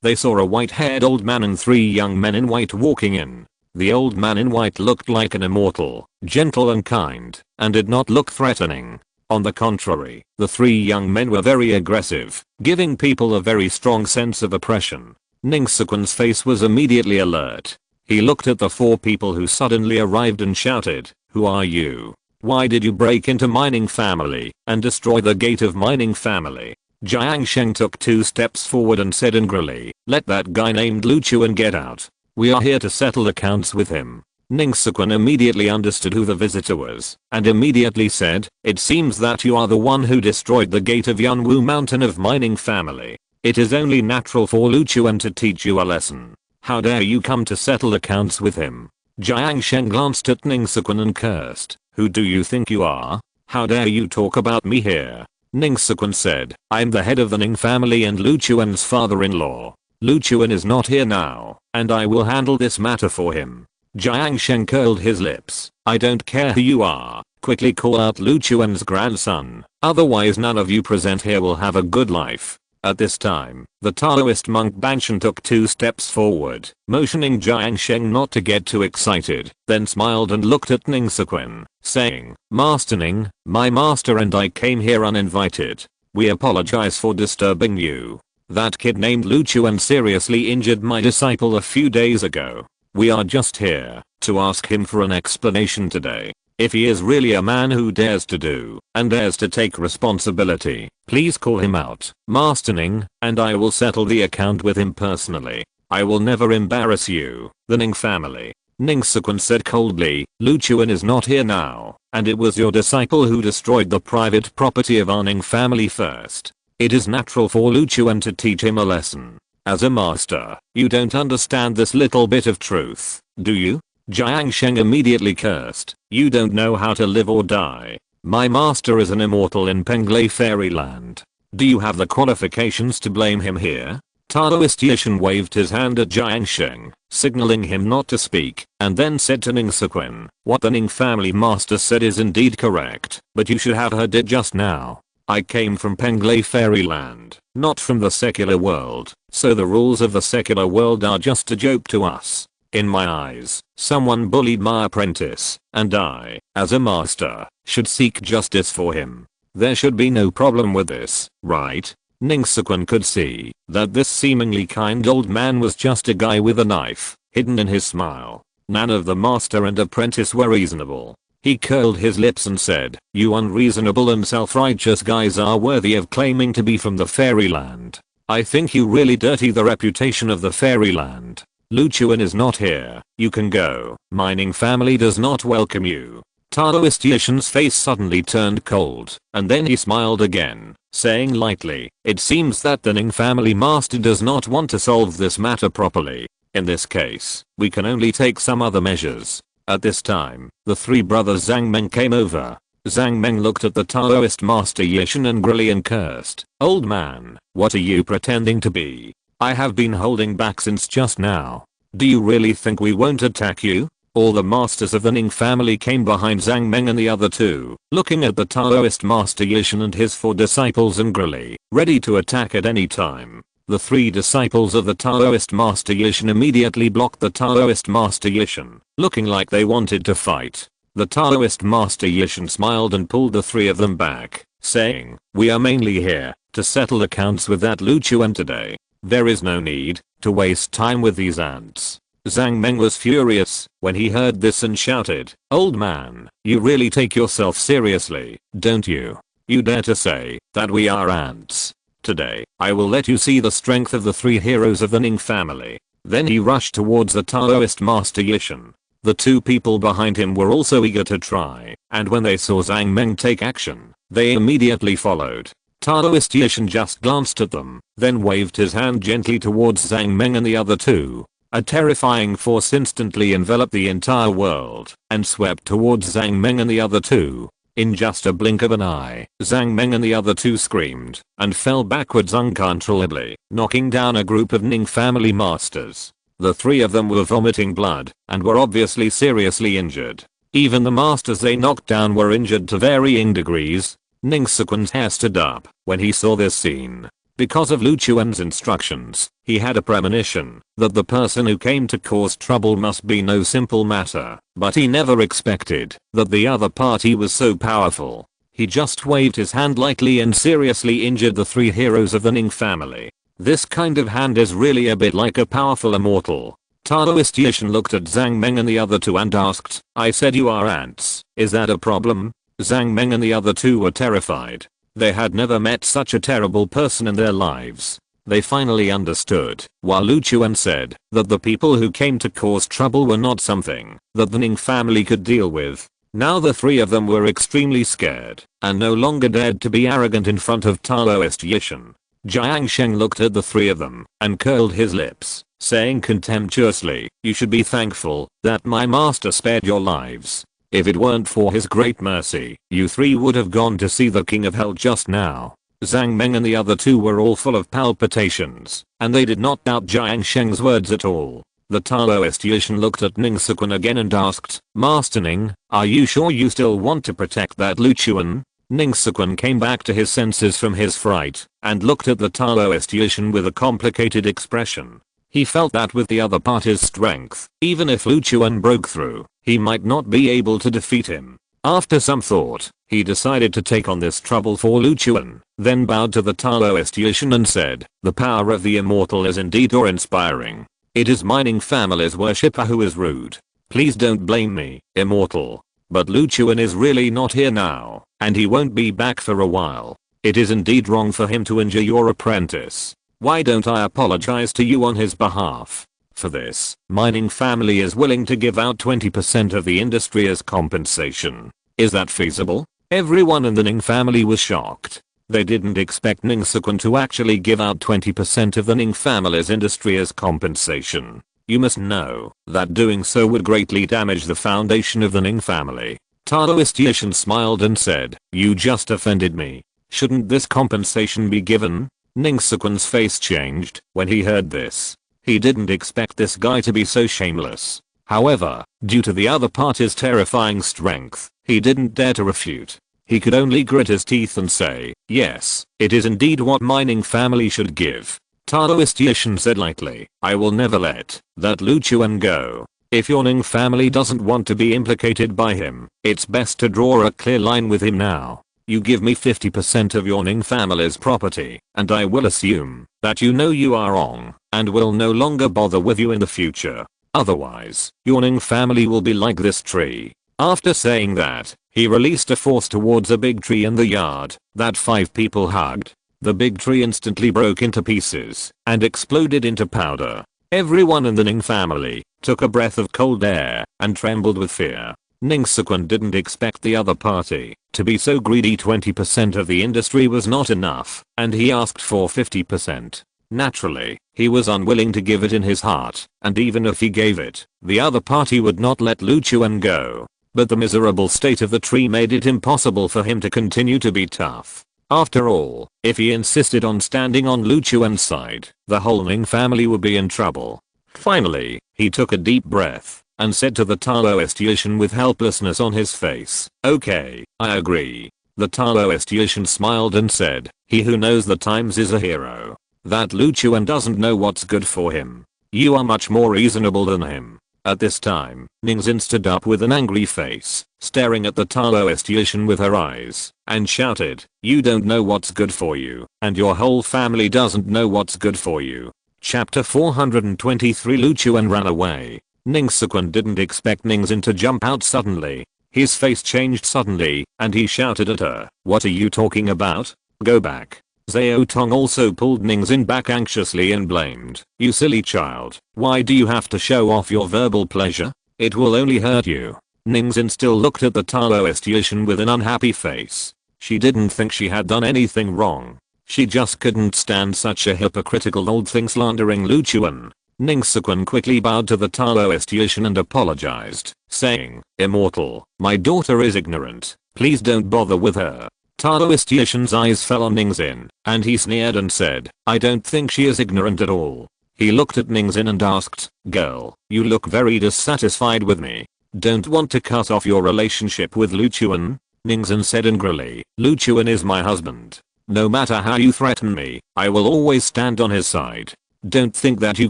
They saw a white-haired old man and three young men in white walking in. The old man in white looked like an immortal, gentle and kind, and did not look threatening. On the contrary, the three young men were very aggressive, giving people a very strong sense of oppression. Ning Sequan's face was immediately alert. He looked at the four people who suddenly arrived and shouted, "Who are you? Why did you break into mining family and destroy the gate of mining family?" Jiang Sheng took 2 steps forward and said angrily, "Let that guy named Lu Chuan get out. We are here to settle accounts with him." Ning Sequan immediately understood who the visitor was and immediately said, "It seems that you are the one who destroyed the gate of Yunwu Mountain of mining family. It is only natural for Lu Chuan to teach you a lesson. How dare you come to settle accounts with him?" Jiang Sheng glanced at Ning Sequan and cursed, "Who do you think you are? How dare you talk about me here?" Ning Sequan said, "I'm the head of the Ning family and Lu Chuan's father-in-law. Lu Chuan is not here now, and I will handle this matter for him." Jiang Sheng curled his lips. "I don't care who you are, quickly call out Lu Chuan's grandson, otherwise none of you present here will have a good life." At this time, the Taoist monk Banshan took 2 steps forward, motioning Jiang Sheng not to get too excited, then smiled and looked at Ning Sequan, saying, "Master Ning, my master and I came here uninvited. We apologize for disturbing you. That kid named Lu Chuan seriously injured my disciple a few days ago. We are just here to ask him for an explanation today. If he is really a man who dares to do and dares to take responsibility, please call him out, Master Ning, and I will settle the account with him personally. I will never embarrass you, the Ning family." Ning Sequan said coldly, "Lu Chuan is not here now, and it was your disciple who destroyed the private property of our Ning family first. It is natural for Lu Chuan to teach him a lesson. As a master, you don't understand this little bit of truth, do you?" Jiang Sheng immediately cursed, "You don't know how to live or die. My master is an immortal in Penglai Fairyland. Do you have the qualifications to blame him here?" Taoist Yishan waved his hand at Jiang Sheng, signaling him not to speak, and then said to Ning Sequan, "What the Ning family master said is indeed correct, but you should have heard it just now. I came from Penglai Fairyland, not from the secular world, so the rules of the secular world are just a joke to us. In my eyes, someone bullied my apprentice, and I, as a master, should seek justice for him. There should be no problem with this, right?" Ning Sequan could see that this seemingly kind old man was just a guy with a knife hidden in his smile. None of the master and apprentice were reasonable. He curled his lips and said, "You unreasonable and self-righteous guys are worthy of claiming to be from the fairyland. I think you really dirty the reputation of the fairyland. Lu Chuan is not here. You can go. Mining family does not welcome you." Taoist Yishan's face suddenly turned cold, and then he smiled again, saying lightly, "It seems that the Ning family master does not want to solve this matter properly. In this case, we can only take some other measures." At this time, the 3 brothers Zhang Meng came over. Zhang Meng looked at the Taoist master Yishan angrily and cursed, "Old man, what are you pretending to be? I have been holding back since just now. Do you really think we won't attack you?" All the masters of the Ning family came behind Zhang Meng and the other 2, looking at the Taoist master Yishan and his 4 disciples angrily, ready to attack at any time. The 3 disciples of the Taoist master Yishan immediately blocked the Taoist master Yishan, looking like they wanted to fight. The Taoist master Yishan smiled and pulled the 3 of them back, saying, "We are mainly here to settle accounts with that Lu Chuan today. There is no need to waste time with these ants." Zhang Meng was furious when he heard this and shouted, "Old man, you really take yourself seriously, don't you? You dare to say that we are ants? Today, I will let you see the strength of the 3 heroes of the Ning family." Then he rushed towards the Taoist master Yishan. The 2 people behind him were also eager to try, and when they saw Zhang Meng take action, they immediately followed. Taoist Yishan just glanced at them, then waved his hand gently towards Zhang Meng and the other two. A terrifying force instantly enveloped the entire world and swept towards Zhang Meng and the other two. In just a blink of an eye, Zhang Meng and the other two screamed and fell backwards uncontrollably, knocking down a group of Ning family masters. The three of them were vomiting blood and were obviously seriously injured. Even the masters they knocked down were injured to varying degrees. Ning Siquan's hair stood up when he saw this scene. Because of Lu Chuan's instructions, he had a premonition that the person who came to cause trouble must be no simple matter, but he never expected that the other party was so powerful. He just waved his hand lightly and seriously injured the three heroes of the Ning family. This kind of hand is really a bit like a powerful immortal. Taoist Yishan looked at Zhang Meng and the other two and asked, "I said you are ants, is that a problem?" Zhang Meng and the other two were terrified. They had never met such a terrible person in their lives. They finally understood, while Lu Chuan said that the people who came to cause trouble were not something that the Ning family could deal with. Now the three of them were extremely scared and no longer dared to be arrogant in front of Taoist Yishan. Jiang Sheng looked at the three of them and curled his lips, saying contemptuously, "You should be thankful that my master spared your lives. If it weren't for his great mercy, you three would have gone to see the king of hell just now." Zhang Meng and the other two were all full of palpitations, and they did not doubt Jiang Sheng's words at all. The Taoist Yishan looked at Ning Siquan again and asked, "Master Ning, are you sure you still want to protect that Lu Chuan?" Ning Siquan came back to his senses from his fright and looked at the Taoist Yishan with a complicated expression. He felt that with the other party's strength, even if Lu Chuan broke through, he might not be able to defeat him. After some thought, he decided to take on this trouble for Lu Chuan, then bowed to the Taoist Yishan and said, "The power of the immortal is indeed awe-inspiring. It is my Ning family's worshipper who is rude. Please don't blame me, immortal. But Lu Chuan is really not here now, and he won't be back for a while. It is indeed wrong for him to injure your apprentice. Why don't I apologize to you on his behalf? For this, my Ning family is willing to give out 20% of the industry as compensation. Is that feasible?" Everyone in the Ning family was shocked. They didn't expect Ning Siquan to actually give out 20% of the Ning family's industry as compensation. You must know that doing so would greatly damage the foundation of the Ning family. Taoist Yishan smiled and said, "You just offended me. Shouldn't this compensation be given?" Ning Siquan's face changed when he heard this. He didn't expect this guy to be so shameless. However, due to the other party's terrifying strength, he didn't dare to refute. He could only grit his teeth and say, "Yes, it is indeed what my Ning family should give." Taoist Yishan said lightly, "I will never let that Lu Chuan go. If your Ning family doesn't want to be implicated by him, it's best to draw a clear line with him now. You give me 50% of your Ning family's property, and I will assume that you know you are wrong, and will no longer bother with you in the future. Otherwise, your Ning family will be like this tree." After saying that, he released a force towards a big tree in the yard that 5 people hugged. The big tree instantly broke into pieces and exploded into powder. Everyone in the Ning family took a breath of cold air and trembled with fear. Ning Siquan didn't expect the other party to be so greedy. 20% of the industry was not enough, and he asked for 50%. Naturally, he was unwilling to give it in his heart, and even if he gave it, the other party would not let Lu Chuan go. But the miserable state of the tree made it impossible for him to continue to be tough. After all, if he insisted on standing on Lu Chuan's side, the whole Ning family would be in trouble. Finally, he took a deep breath and said to the Taoist Yishan with helplessness on his face, "Okay, I agree." The Taoist Yishan smiled and said, "He who knows the times is a hero. That Lu Chuan doesn't know what's good for him. You are much more reasonable than him." At this time, Ning Xin stood up with an angry face, staring at the Taoist Yishan with her eyes, and shouted, "You don't know what's good for you, and your whole family doesn't know what's good for you." Chapter 423 Lu Chuan ran away. Ning Siquan didn't expect Ning Xin to jump out suddenly. His face changed suddenly, and he shouted at her, "What are you talking about? Go back." Xiao Tong also pulled Ning Xin back anxiously and blamed, "You silly child, why do you have to show off your verbal pleasure? It will only hurt you." Ning Xin still looked at the Taoist Yishan with an unhappy face. She didn't think she had done anything wrong. She just couldn't stand such a hypocritical old thing slandering Luchuan. Ning-sukun quickly bowed to the Taoist Yushin and apologized, saying, "Immortal, my daughter is ignorant. Please don't bother with her." Taoist Yushin's eyes fell on Ningxin, and he sneered and said, "I don't think she is ignorant at all." He looked at Ningxin and asked, "Girl, you look very dissatisfied with me. Don't want to cut off your relationship with Luchuan?" Ningxin said angrily, "Luchuan is my husband. No matter how you threaten me, I will always stand on his side. Don't think that you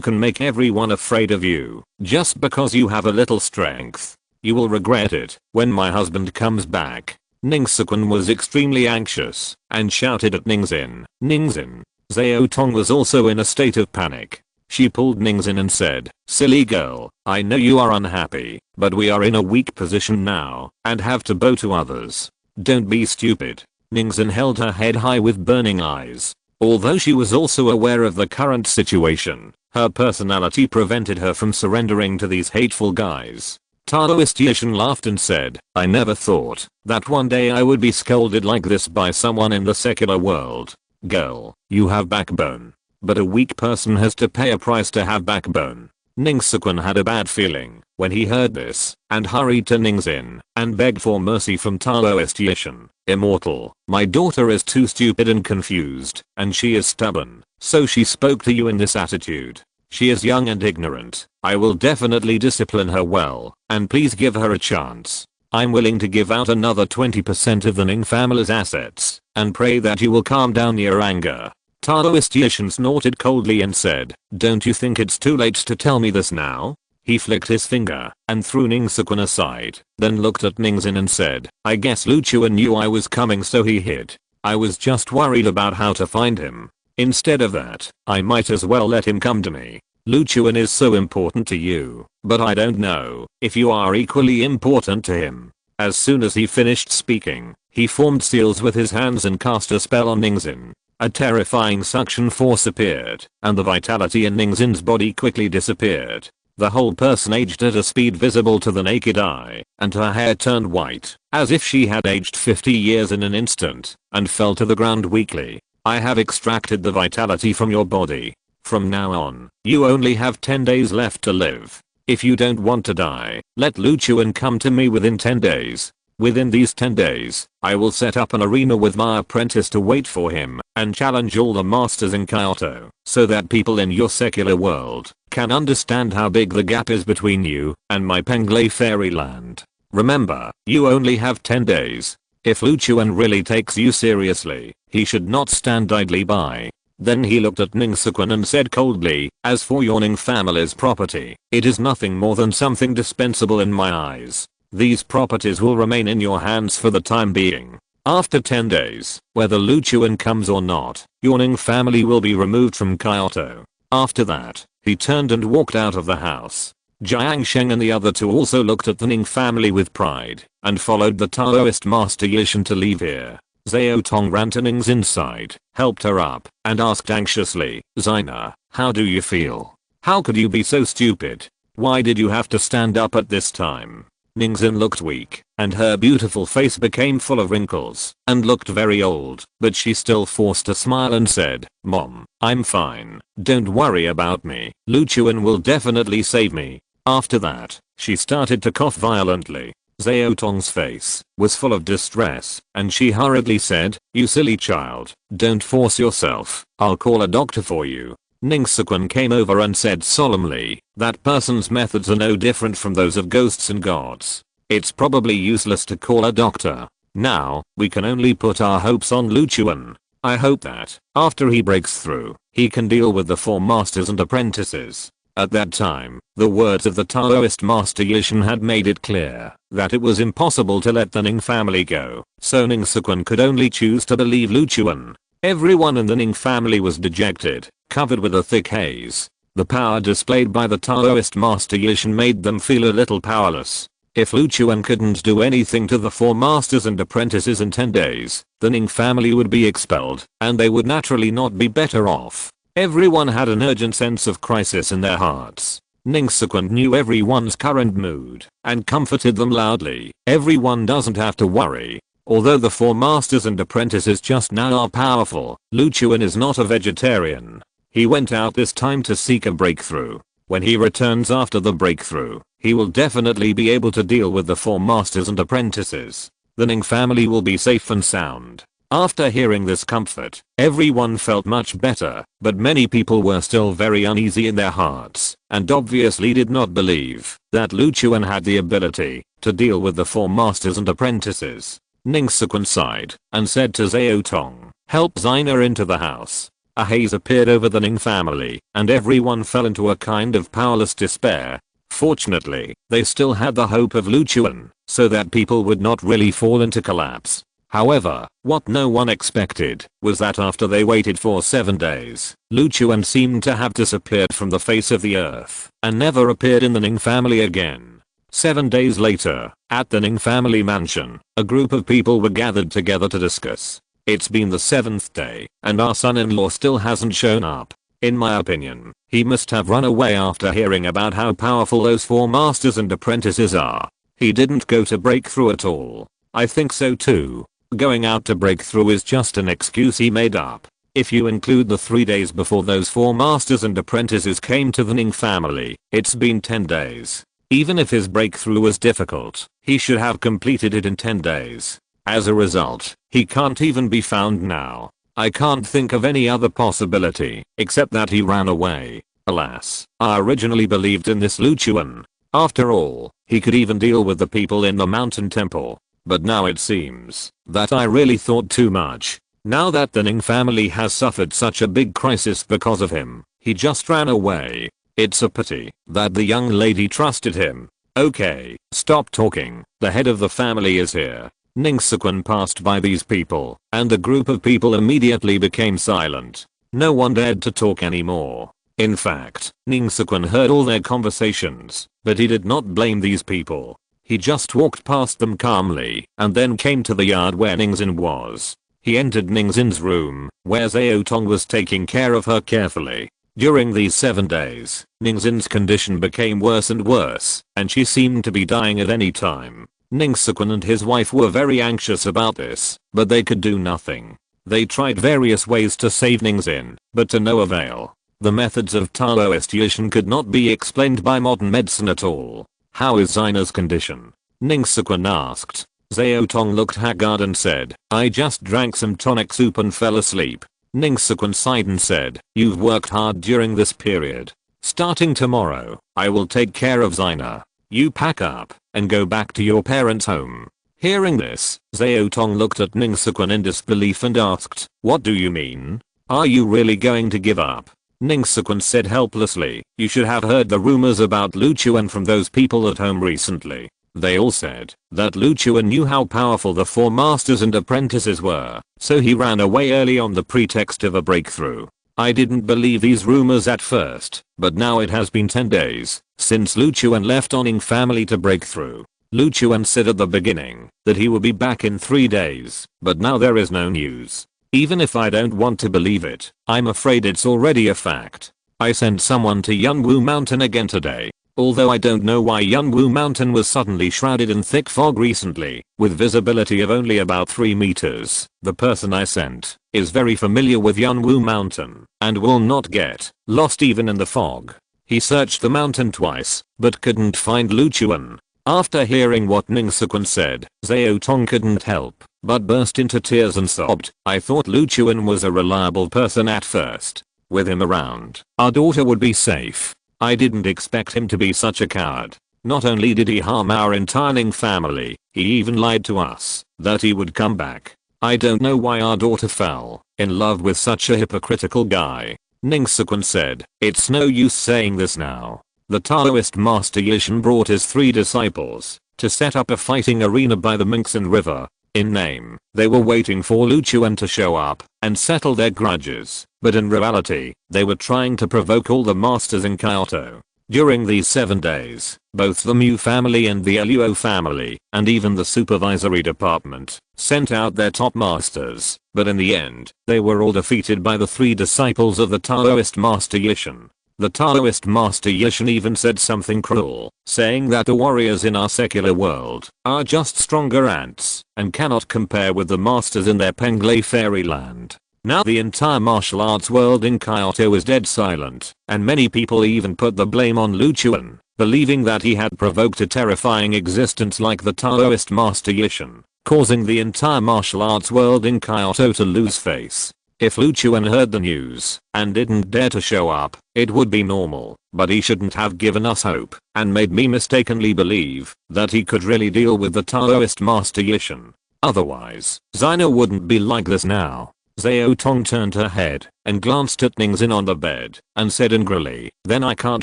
can make everyone afraid of you, just because you have a little strength. You will regret it when my husband comes back." Ning-sukun was extremely anxious and shouted at Ningxin, "Ningxin!" Xiao Tong was also in a state of panic. She pulled Ningxin and said, "Silly girl, I know you are unhappy, but we are in a weak position now and have to bow to others. Don't be stupid." Ningxin held her head high with burning eyes. Although she was also aware of the current situation, her personality prevented her from surrendering to these hateful guys. Taoist Yushin laughed and said, "I never thought that one day I would be scolded like this by someone in the secular world. Girl, you have backbone. But a weak person has to pay a price to have backbone." Ning-sukun had a bad feeling when he heard this and hurried to Ningxin and begged for mercy from Taoist Yushin. "Immortal, my daughter is too stupid and confused, and she is stubborn, so she spoke to you in this attitude. She is young and ignorant. I will definitely discipline her well, and please give her a chance. I'm willing to give out another 20% of the Ning family's assets, and pray that you will calm down your anger." Taoist Yushin snorted coldly and said, "Don't you think it's too late to tell me this now?" He flicked his finger and threw Ning-sukun aside, then looked at Ningxin and said, "I guess Luchuan knew I was coming so he hid. I was just worried about how to find him. Instead of that, I might as well let him come to me. Luchuan is so important to you, but I don't know if you are equally important to him." As soon as he finished speaking, he formed seals with his hands and cast a spell on Ningxin. A terrifying suction force appeared, and the vitality in Ningxin's body quickly disappeared. The whole person aged at a speed visible to the naked eye, and her hair turned white, as if she had aged 50 years in an instant, and fell to the ground weakly. "I have extracted the vitality from your body. From now on, you only have 10 days left to live. If you don't want to die, let Luchuan come to me within 10 days. Within these 10 days, I will set up an arena with my apprentice to wait for him and challenge all the masters in Kyoto, so that people in your secular world can understand how big the gap is between you and my Penglay fairyland. Remember, you only have 10 days. If Luchuan really takes you seriously, he should not stand idly by." Then he looked at Ning-sukun and said coldly, "As for your Ning family's property, it is nothing more than something dispensable in my eyes. These properties will remain in your hands for the time being. After 10 days, whether Luchuan comes or not, your Ning family will be removed from Kyoto." After that, he turned and walked out of the house. Jiang Sheng and the other two also looked at the Ning family with pride and followed the Taoist master Yushin to leave here. Xiao Tong ran to Ning's inside, helped her up, and asked anxiously, "Xina, how do you feel? How could you be so stupid? Why did you have to stand up at this time?" Ningxin looked weak, and her beautiful face became full of wrinkles, and looked very old, but she still forced a smile and said, "Mom, I'm fine. Don't worry about me. Luchuan will definitely save me." After that, she started to cough violently. Xiao Tong's face was full of distress, and she hurriedly said, "You silly child, don't force yourself. I'll call a doctor for you." Ning-sukun came over and said solemnly, "That person's methods are no different from those of ghosts and gods. It's probably useless to call a doctor. Now, we can only put our hopes on Luchuan. I hope that, after he breaks through, he can deal with the 4 masters and apprentices." At that time, the words of the Taoist master Yushin had made it clear that it was impossible to let the Ning family go, so Ning-sukun could only choose to believe Luchuan. Everyone in the Ning family was dejected, covered with a thick haze. The power displayed by the Taoist master Yushin made them feel a little powerless. If Luchuan couldn't do anything to the 4 masters and apprentices in 10 days, the Ning family would be expelled, and they would naturally not be better off. Everyone had an urgent sense of crisis in their hearts. Ning-sukun knew everyone's current mood and comforted them loudly. "Everyone doesn't have to worry. Although the four masters and apprentices just now are powerful, Lu Chuan is not a vegetarian. He went out this time to seek a breakthrough. When he returns after the breakthrough, he will definitely be able to deal with the four masters and apprentices. The Ning family will be safe and sound. After hearing this comfort, everyone felt much better, but many people were still very uneasy in their hearts, and obviously did not believe that Lu Chuan had the ability to deal with the four masters and apprentices. Ning Sequan sighed and said to Xiao Tong, "Help Xina into the house." A haze appeared over the Ning family, and everyone fell into a kind of powerless despair. Fortunately, they still had the hope of Lu Chuan, so that people would not really fall into collapse. However, what no one expected was that after they waited for 7 days, Lu Chuan seemed to have disappeared from the face of the earth and never appeared in the Ning family again. 7 days later, at the Ning family mansion, a group of people were gathered together to discuss. It's been the 7th day, and our son-in-law still hasn't shown up. In my opinion, he must have run away after hearing about how powerful those four masters and apprentices are. He didn't go to breakthrough at all. I think so too. Going out to breakthrough is just an excuse he made up. If you include the 3 days before those four masters and apprentices came to the Ning family, it's been 10 days. Even if his breakthrough was difficult, he should have completed it in 10 days. As a result, he can't even be found now. I can't think of any other possibility, except that he ran away. Alas, I originally believed in this Lu Chuan. After all, he could even deal with the people in the mountain temple. But now it seems that I really thought too much. Now that the Ning family has suffered such a big crisis because of him, he just ran away. It's a pity that the young lady trusted him. Okay, stop talking. The head of the family is here. Ning Sequan passed by these people, and the group of people immediately became silent. No one dared to talk anymore. In fact, Ning Sequan heard all their conversations, but he did not blame these people. He just walked past them calmly and then came to the yard where Ningxin was. He entered Ningxin's room, where Xiao Tong was taking care of her carefully. During these 7 days, Ningxin's condition became worse and worse, and she seemed to be dying at any time. Ning Sequan and his wife were very anxious about this, but they could do nothing. They tried various ways to save Ningxin, but to no avail. The methods of Taoist could not be explained by modern medicine at all. How is Xina's condition? Ning Sequan asked. Xiao Tong looked haggard and said, "I just drank some tonic soup and fell asleep." Ning Sequan sighed and said, "You've worked hard during this period. Starting tomorrow, I will take care of Xina. You pack up and go back to your parents' home." Hearing this, Xiao Tong looked at Ning Sequan in disbelief and asked, "What do you mean? Are you really going to give up?" Ning Sequan said helplessly, "You should have heard the rumors about Lu Chuan from those people at home recently. They all said that Lu Chuan knew how powerful the four masters and apprentices were, so he ran away early on the pretext of a breakthrough. I didn't believe these rumors at first, but now it has been 10 days since Lu Chuan left on Ning family to break through. Lu Chuan said at the beginning that he would be back in 3 days, but now there is no news. Even if I don't want to believe it, I'm afraid it's already a fact. I sent someone to Yunwu Mountain again today. Although I don't know why Yunwu Mountain was suddenly shrouded in thick fog recently, with visibility of only about 3 meters. The person I sent is very familiar with Yunwu Mountain and will not get lost even in the fog. He searched the mountain twice, but couldn't find Lu Chuan. After hearing what Ning Sequan said, Xiao Tong couldn't help but burst into tears and sobbed. I thought Lu Chuan was a reliable person at first. With him around, our daughter would be safe. I didn't expect him to be such a coward. Not only did he harm our entire Ning family, he even lied to us that he would come back. I don't know why our daughter fell in love with such a hypocritical guy. Ning Sequan said, "It's no use saying this now. The Taoist master Yishan brought his 3 disciples to set up a fighting arena by the Mingxin River. In name, they were waiting for Lu Chuan to show up and settle their grudges, but in reality, they were trying to provoke all the masters in Kyoto. During these 7 days, both the Mu family and the Luo family, and even the supervisory department, sent out their top masters, but in the end, they were all defeated by the 3 disciples of the Taoist master Yishan. The Taoist master Yishan even said something cruel, saying that the warriors in our secular world are just stronger ants and cannot compare with the masters in their Penglai fairyland. Now the entire martial arts world in Kyoto is dead silent, and many people even put the blame on Lu Chuan, believing that he had provoked a terrifying existence like the Taoist master Yishan, causing the entire martial arts world in Kyoto to lose face. If Lu Chuan heard the news and didn't dare to show up, it would be normal, but he shouldn't have given us hope and made me mistakenly believe that he could really deal with the Taoist master Yishan. Otherwise, Xina wouldn't be like this now. Xiao Tong turned her head and glanced at Ning Xin on the bed and said angrily, "Then I can't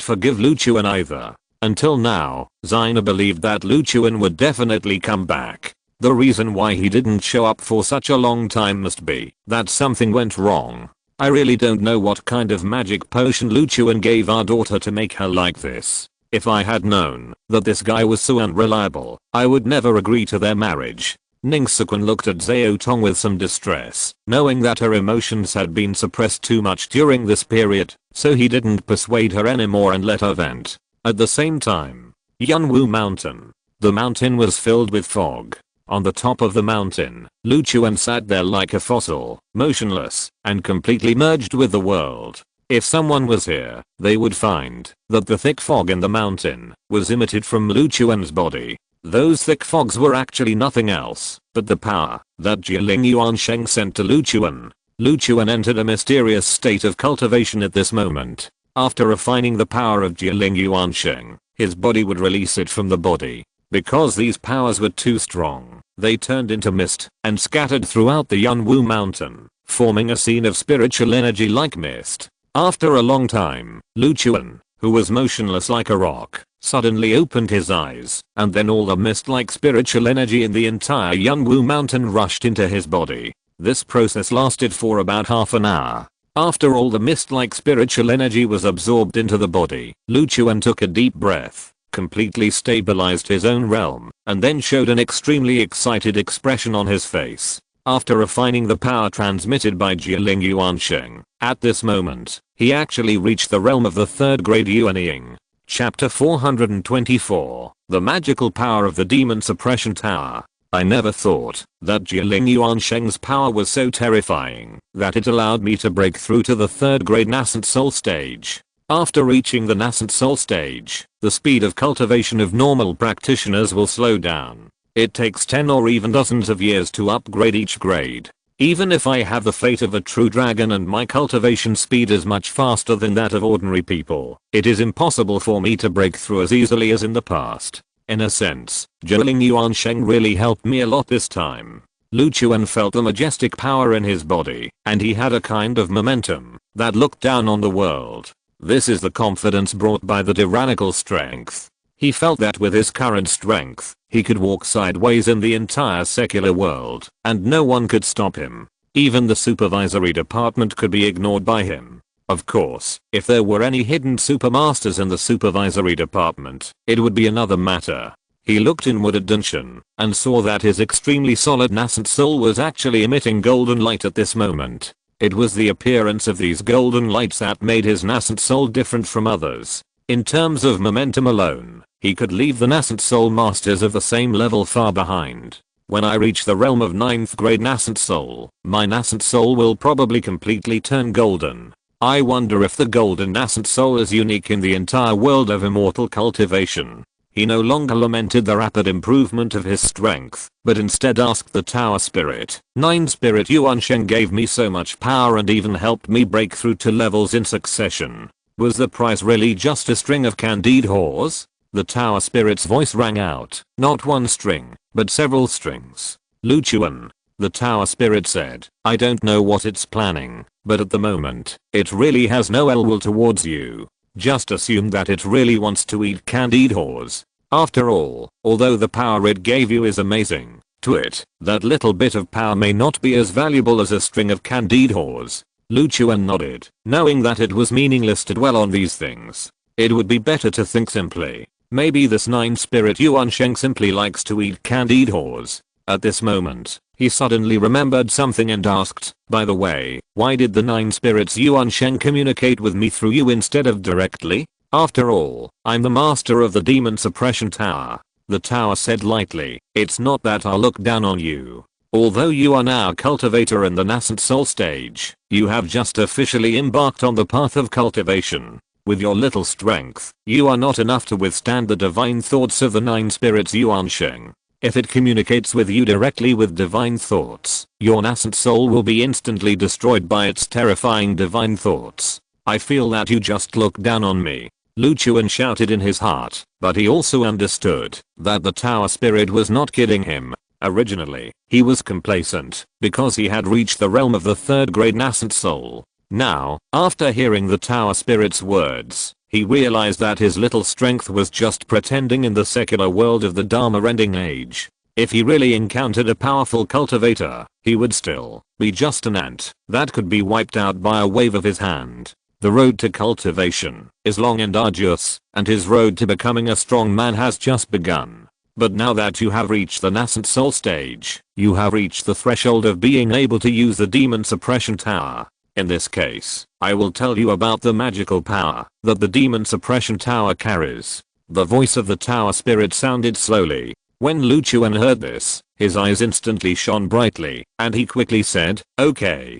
forgive Lu Chuan either." Until now, Xina believed that Lu Chuan would definitely come back. The reason why he didn't show up for such a long time must be that something went wrong. I really don't know what kind of magic potion Lu Chuan gave our daughter to make her like this. If I had known that this guy was so unreliable, I would never agree to their marriage. Ning Sekun looked at Xiao Tong with some distress, knowing that her emotions had been suppressed too much during this period, so he didn't persuade her anymore and let her vent. At the same time, Yunwu Mountain. The mountain was filled with fog. On the top of the mountain, Lu Chuan sat there like a fossil, motionless, and completely merged with the world. If someone was here, they would find that the thick fog in the mountain was emitted from Lu Chuan's body. Those thick fogs were actually nothing else but the power that Jialing Yuansheng sent to Lu Chuan. Lu Chuan entered a mysterious state of cultivation at this moment. After refining the power of Jialing Yuansheng, his body would release it from the body. Because these powers were too strong, they turned into mist and scattered throughout the Yunwu mountain, forming a scene of spiritual energy like mist. After a long time, Lu Chuan, who was motionless like a rock, suddenly opened his eyes, and then all the mist-like spiritual energy in the entire Yunwu mountain rushed into his body. This process lasted for about half an hour. After all the mist-like spiritual energy was absorbed into the body, Lu Chuan took a deep breath, completely stabilized his own realm, and then showed an extremely excited expression on his face. After refining the power transmitted by Jialing Yuansheng, at this moment, he actually reached the realm of the third grade Yuanying. Chapter 424, The Magical Power of the Demon Suppression Tower. I never thought that Jialing Yuansheng's power was so terrifying that it allowed me to break through to the third grade nascent soul stage. After reaching the nascent soul stage, the speed of cultivation of normal practitioners will slow down. It takes 10 or even dozens of years to upgrade each grade. Even if I have the fate of a true dragon and my cultivation speed is much faster than that of ordinary people, it is impossible for me to break through as easily as in the past. In a sense, Jialing Yuansheng really helped me a lot this time. Lu Chuan felt the majestic power in his body, and he had a kind of momentum that looked down on the world. This is the confidence brought by the tyrannical strength. He felt that with his current strength, he could walk sideways in the entire secular world, and no one could stop him. Even the supervisory department could be ignored by him. Of course, if there were any hidden supermasters in the supervisory department, it would be another matter. He looked inward at Dunshan, and saw that his extremely solid nascent soul was actually emitting golden light at this moment. It was the appearance of these golden lights that made his nascent soul different from others. In terms of momentum alone, he could leave the nascent soul masters of the same level far behind. When I reach the realm of 9th grade nascent soul, my nascent soul will probably completely turn golden. I wonder if the golden nascent soul is unique in the entire world of immortal cultivation. He no longer lamented the rapid improvement of his strength, but instead asked the tower spirit. 9 Spirit Yuansheng gave me so much power and even helped me break through to levels in succession. Was the price really just a string of candied whores? The tower spirit's voice rang out. Not one string, but several strings. Lu Chuan, the tower spirit said, I don't know what it's planning, but at the moment, it really has no ill will towards you. Just assume that it really wants to eat candied whores. After all, although the power it gave you is amazing, to it, that little bit of power may not be as valuable as a string of candied whores. Lu Chuan nodded, knowing that it was meaningless to dwell on these things. It would be better to think simply. Maybe this 9 Spirit Yuansheng simply likes to eat candied whores. At this moment, he suddenly remembered something and asked, by the way, why did the 9 spirits Yuan Sheng communicate with me through you instead of directly? After all, I'm the master of the demon suppression tower. The tower said lightly, it's not that I look down on you. Although you are now cultivator in the nascent soul stage, you have just officially embarked on the path of cultivation. With your little strength, you are not enough to withstand the divine thoughts of the 9 spirits Yuan Sheng. If it communicates with you directly with divine thoughts, your nascent soul will be instantly destroyed by its terrifying divine thoughts. I feel that you just look down on me. Lu Chuan shouted in his heart, but he also understood that the tower spirit was not kidding him. Originally, he was complacent because he had reached the realm of the 3rd grade nascent soul. Now, after hearing the tower spirit's words, he realized that his little strength was just pretending in the secular world of the Dharma-ending age. If he really encountered a powerful cultivator, he would still be just an ant that could be wiped out by a wave of his hand. The road to cultivation is long and arduous, and his road to becoming a strong man has just begun. But now that you have reached the nascent soul stage, you have reached the threshold of being able to use the demon suppression tower. In this case, I will tell you about the magical power that the demon suppression tower carries. The voice of the tower spirit sounded slowly. When Lu Chuan heard this, his eyes instantly shone brightly, and he quickly said, okay,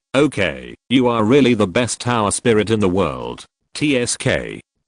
you are really the best tower spirit in the world. TSK.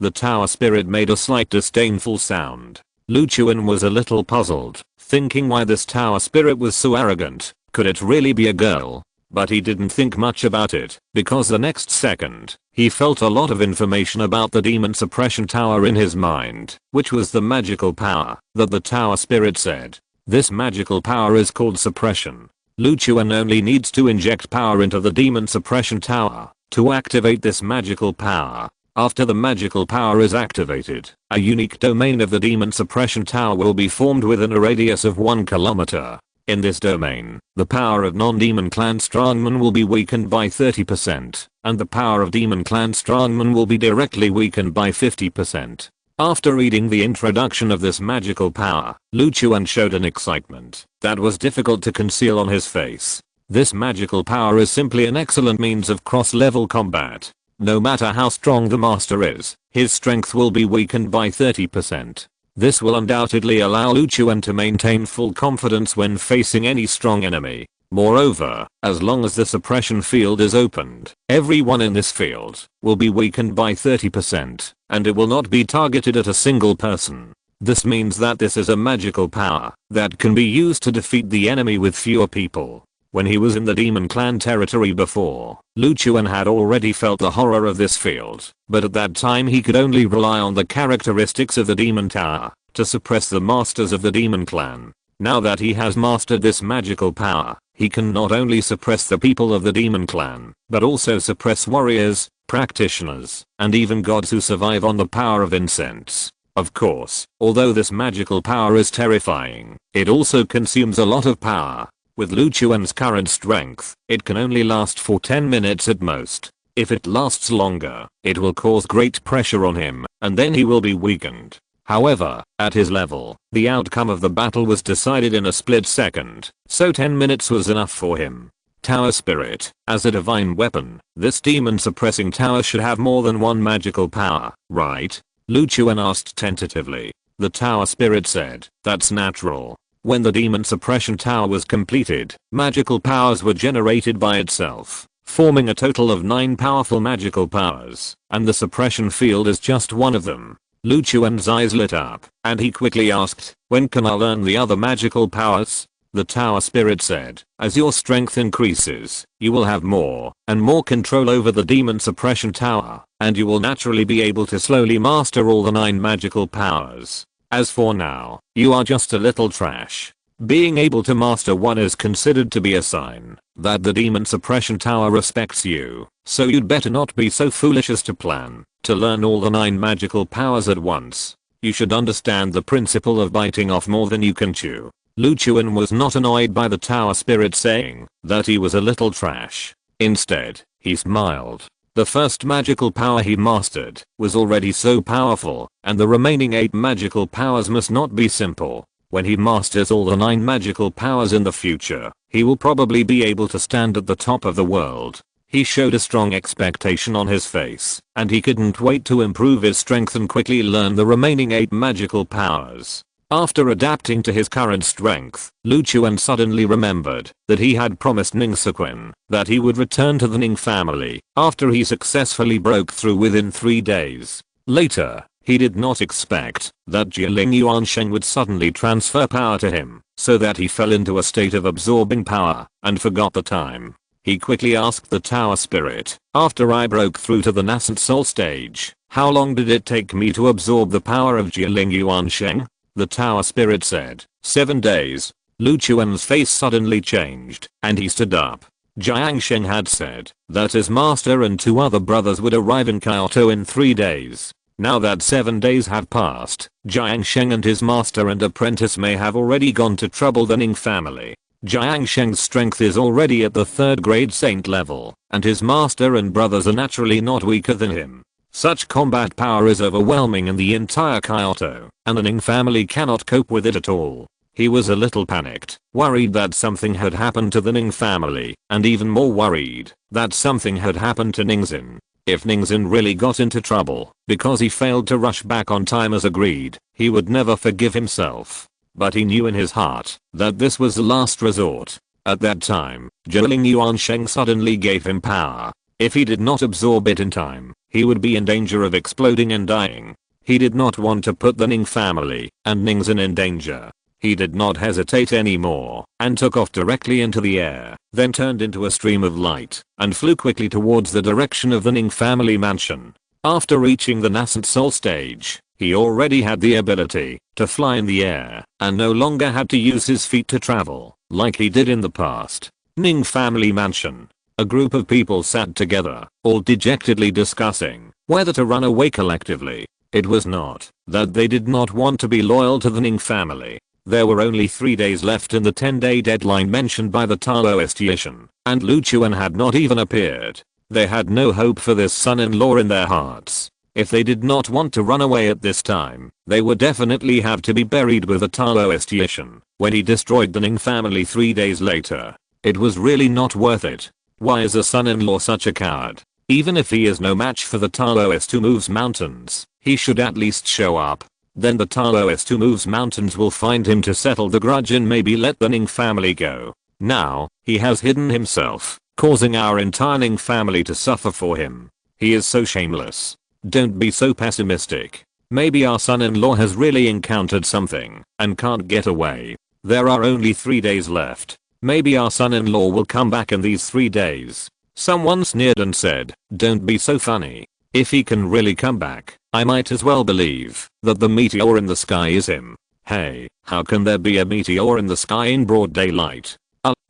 The tower spirit made a slight disdainful sound. Lu Chuan was a little puzzled, thinking why this tower spirit was so arrogant. Could it really be a girl? But he didn't think much about it, because the next second, he felt a lot of information about the demon suppression tower in his mind, which was the magical power that the tower spirit said. This magical power is called suppression. Lu Chuan only needs to inject power into the demon suppression tower to activate this magical power. After the magical power is activated, a unique domain of the demon suppression tower will be formed within a radius of 1 kilometer. In this domain, the power of non-demon clan strongmen will be weakened by 30%, and the power of demon clan strongmen will be directly weakened by 50%. After reading the introduction of this magical power, Lu Chuan showed an excitement that was difficult to conceal on his face. This magical power is simply an excellent means of cross-level combat. No matter how strong the master is, his strength will be weakened by 30%. This will undoubtedly allow Lu Chuan to maintain full confidence when facing any strong enemy. Moreover, as long as the suppression field is opened, everyone in this field will be weakened by 30%, and it will not be targeted at a single person. This means that this is a magical power that can be used to defeat the enemy with fewer people. When he was in the demon clan territory before, Lu Chuan had already felt the horror of this field, but at that time he could only rely on the characteristics of the demon tower to suppress the masters of the demon clan. Now that he has mastered this magical power, he can not only suppress the people of the demon clan, but also suppress warriors, practitioners, and even gods who survive on the power of incense. Of course, although this magical power is terrifying, it also consumes a lot of power. With Lu Chuan's current strength, it can only last for 10 minutes at most. If it lasts longer, it will cause great pressure on him, and then he will be weakened. However, at his level, the outcome of the battle was decided in a split second, so 10 minutes was enough for him. Tower Spirit, as a divine weapon, this demon suppressing tower should have more than one magical power, right? Lu Chuan asked tentatively. The Tower Spirit said, that's natural. When the demon suppression tower was completed, magical powers were generated by itself, forming a total of 9 powerful magical powers, and the suppression field is just one of them. Lu Chuan's eyes lit up, and he quickly asked, when can I learn the other magical powers? The Tower Spirit said, as your strength increases, you will have more and more control over the demon suppression tower, and you will naturally be able to slowly master all the 9 magical powers. As for now, you are just a little trash. Being able to master one is considered to be a sign that the demon suppression tower respects you, so you'd better not be so foolish as to plan to learn all the 9 magical powers at once. You should understand the principle of biting off more than you can chew. Lu Chuan was not annoyed by the Tower Spirit saying that he was a little trash. Instead, he smiled. The first magical power he mastered was already so powerful, and the remaining 8 magical powers must not be simple. When he masters all the 9 magical powers in the future, he will probably be able to stand at the top of the world. He showed a strong expectation on his face, and he couldn't wait to improve his strength and quickly learn the remaining 8 magical powers. After adapting to his current strength, Lu Chuan suddenly remembered that he had promised Ning Sequin that he would return to the Ning family after he successfully broke through within 3 days. Later, he did not expect that Jialing Yuansheng would suddenly transfer power to him, so that he fell into a state of absorbing power and forgot the time. He quickly asked the tower spirit, after I broke through to the nascent soul stage, how long did it take me to absorb the power of Jialing Yuansheng? The tower spirit said, 7 days. Lu Chuan's face suddenly changed, and he stood up. Jiangsheng had said that his master and 2 other brothers would arrive in Kyoto in 3 days. Now that 7 days have passed, Jiangsheng and his master and apprentice may have already gone to trouble the Ning family. Jiangsheng's strength is already at the 3rd grade saint level, and his master and brothers are naturally not weaker than him. Such combat power is overwhelming in the entire Kyoto, and the Ning family cannot cope with it at all. He was a little panicked, worried that something had happened to the Ning family, and even more worried that something had happened to Ningxin. If Ningxin really got into trouble because he failed to rush back on time as agreed, he would never forgive himself. But he knew in his heart that this was the last resort. At that time, Jialing Yuansheng suddenly gave him power. If he did not absorb it in time, he would be in danger of exploding and dying. He did not want to put the Ning family and Ningxin in danger. He did not hesitate anymore and took off directly into the air, then turned into a stream of light and flew quickly towards the direction of the Ning family mansion. After reaching the nascent soul stage, he already had the ability to fly in the air and no longer had to use his feet to travel like he did in the past. Ning family mansion. A group of people sat together, all dejectedly discussing whether to run away collectively. It was not that they did not want to be loyal to the Ning family. There were only 3 days left in the 10-day deadline mentioned by the Taoist Yishan, and Lu Chuan had not even appeared. They had no hope for this son-in-law in their hearts. If they did not want to run away at this time, they would definitely have to be buried with the Taoist Yishan when he destroyed the Ning family 3 days later. It was really not worth it. Why is a son-in-law such a coward? Even if he is no match for the Taoist who moves mountains, he should at least show up. Then the Taoist who moves mountains will find him to settle the grudge and maybe let the Ning family go. Now, he has hidden himself, causing our entire Ning family to suffer for him. He is so shameless. Don't be so pessimistic. Maybe our son-in-law has really encountered something and can't get away. There are only 3 days left. Maybe our son-in-law will come back in these 3 days. Someone sneered and said, don't be so funny. If he can really come back, I might as well believe that the meteor in the sky is him. Hey, how can there be a meteor in the sky in broad daylight?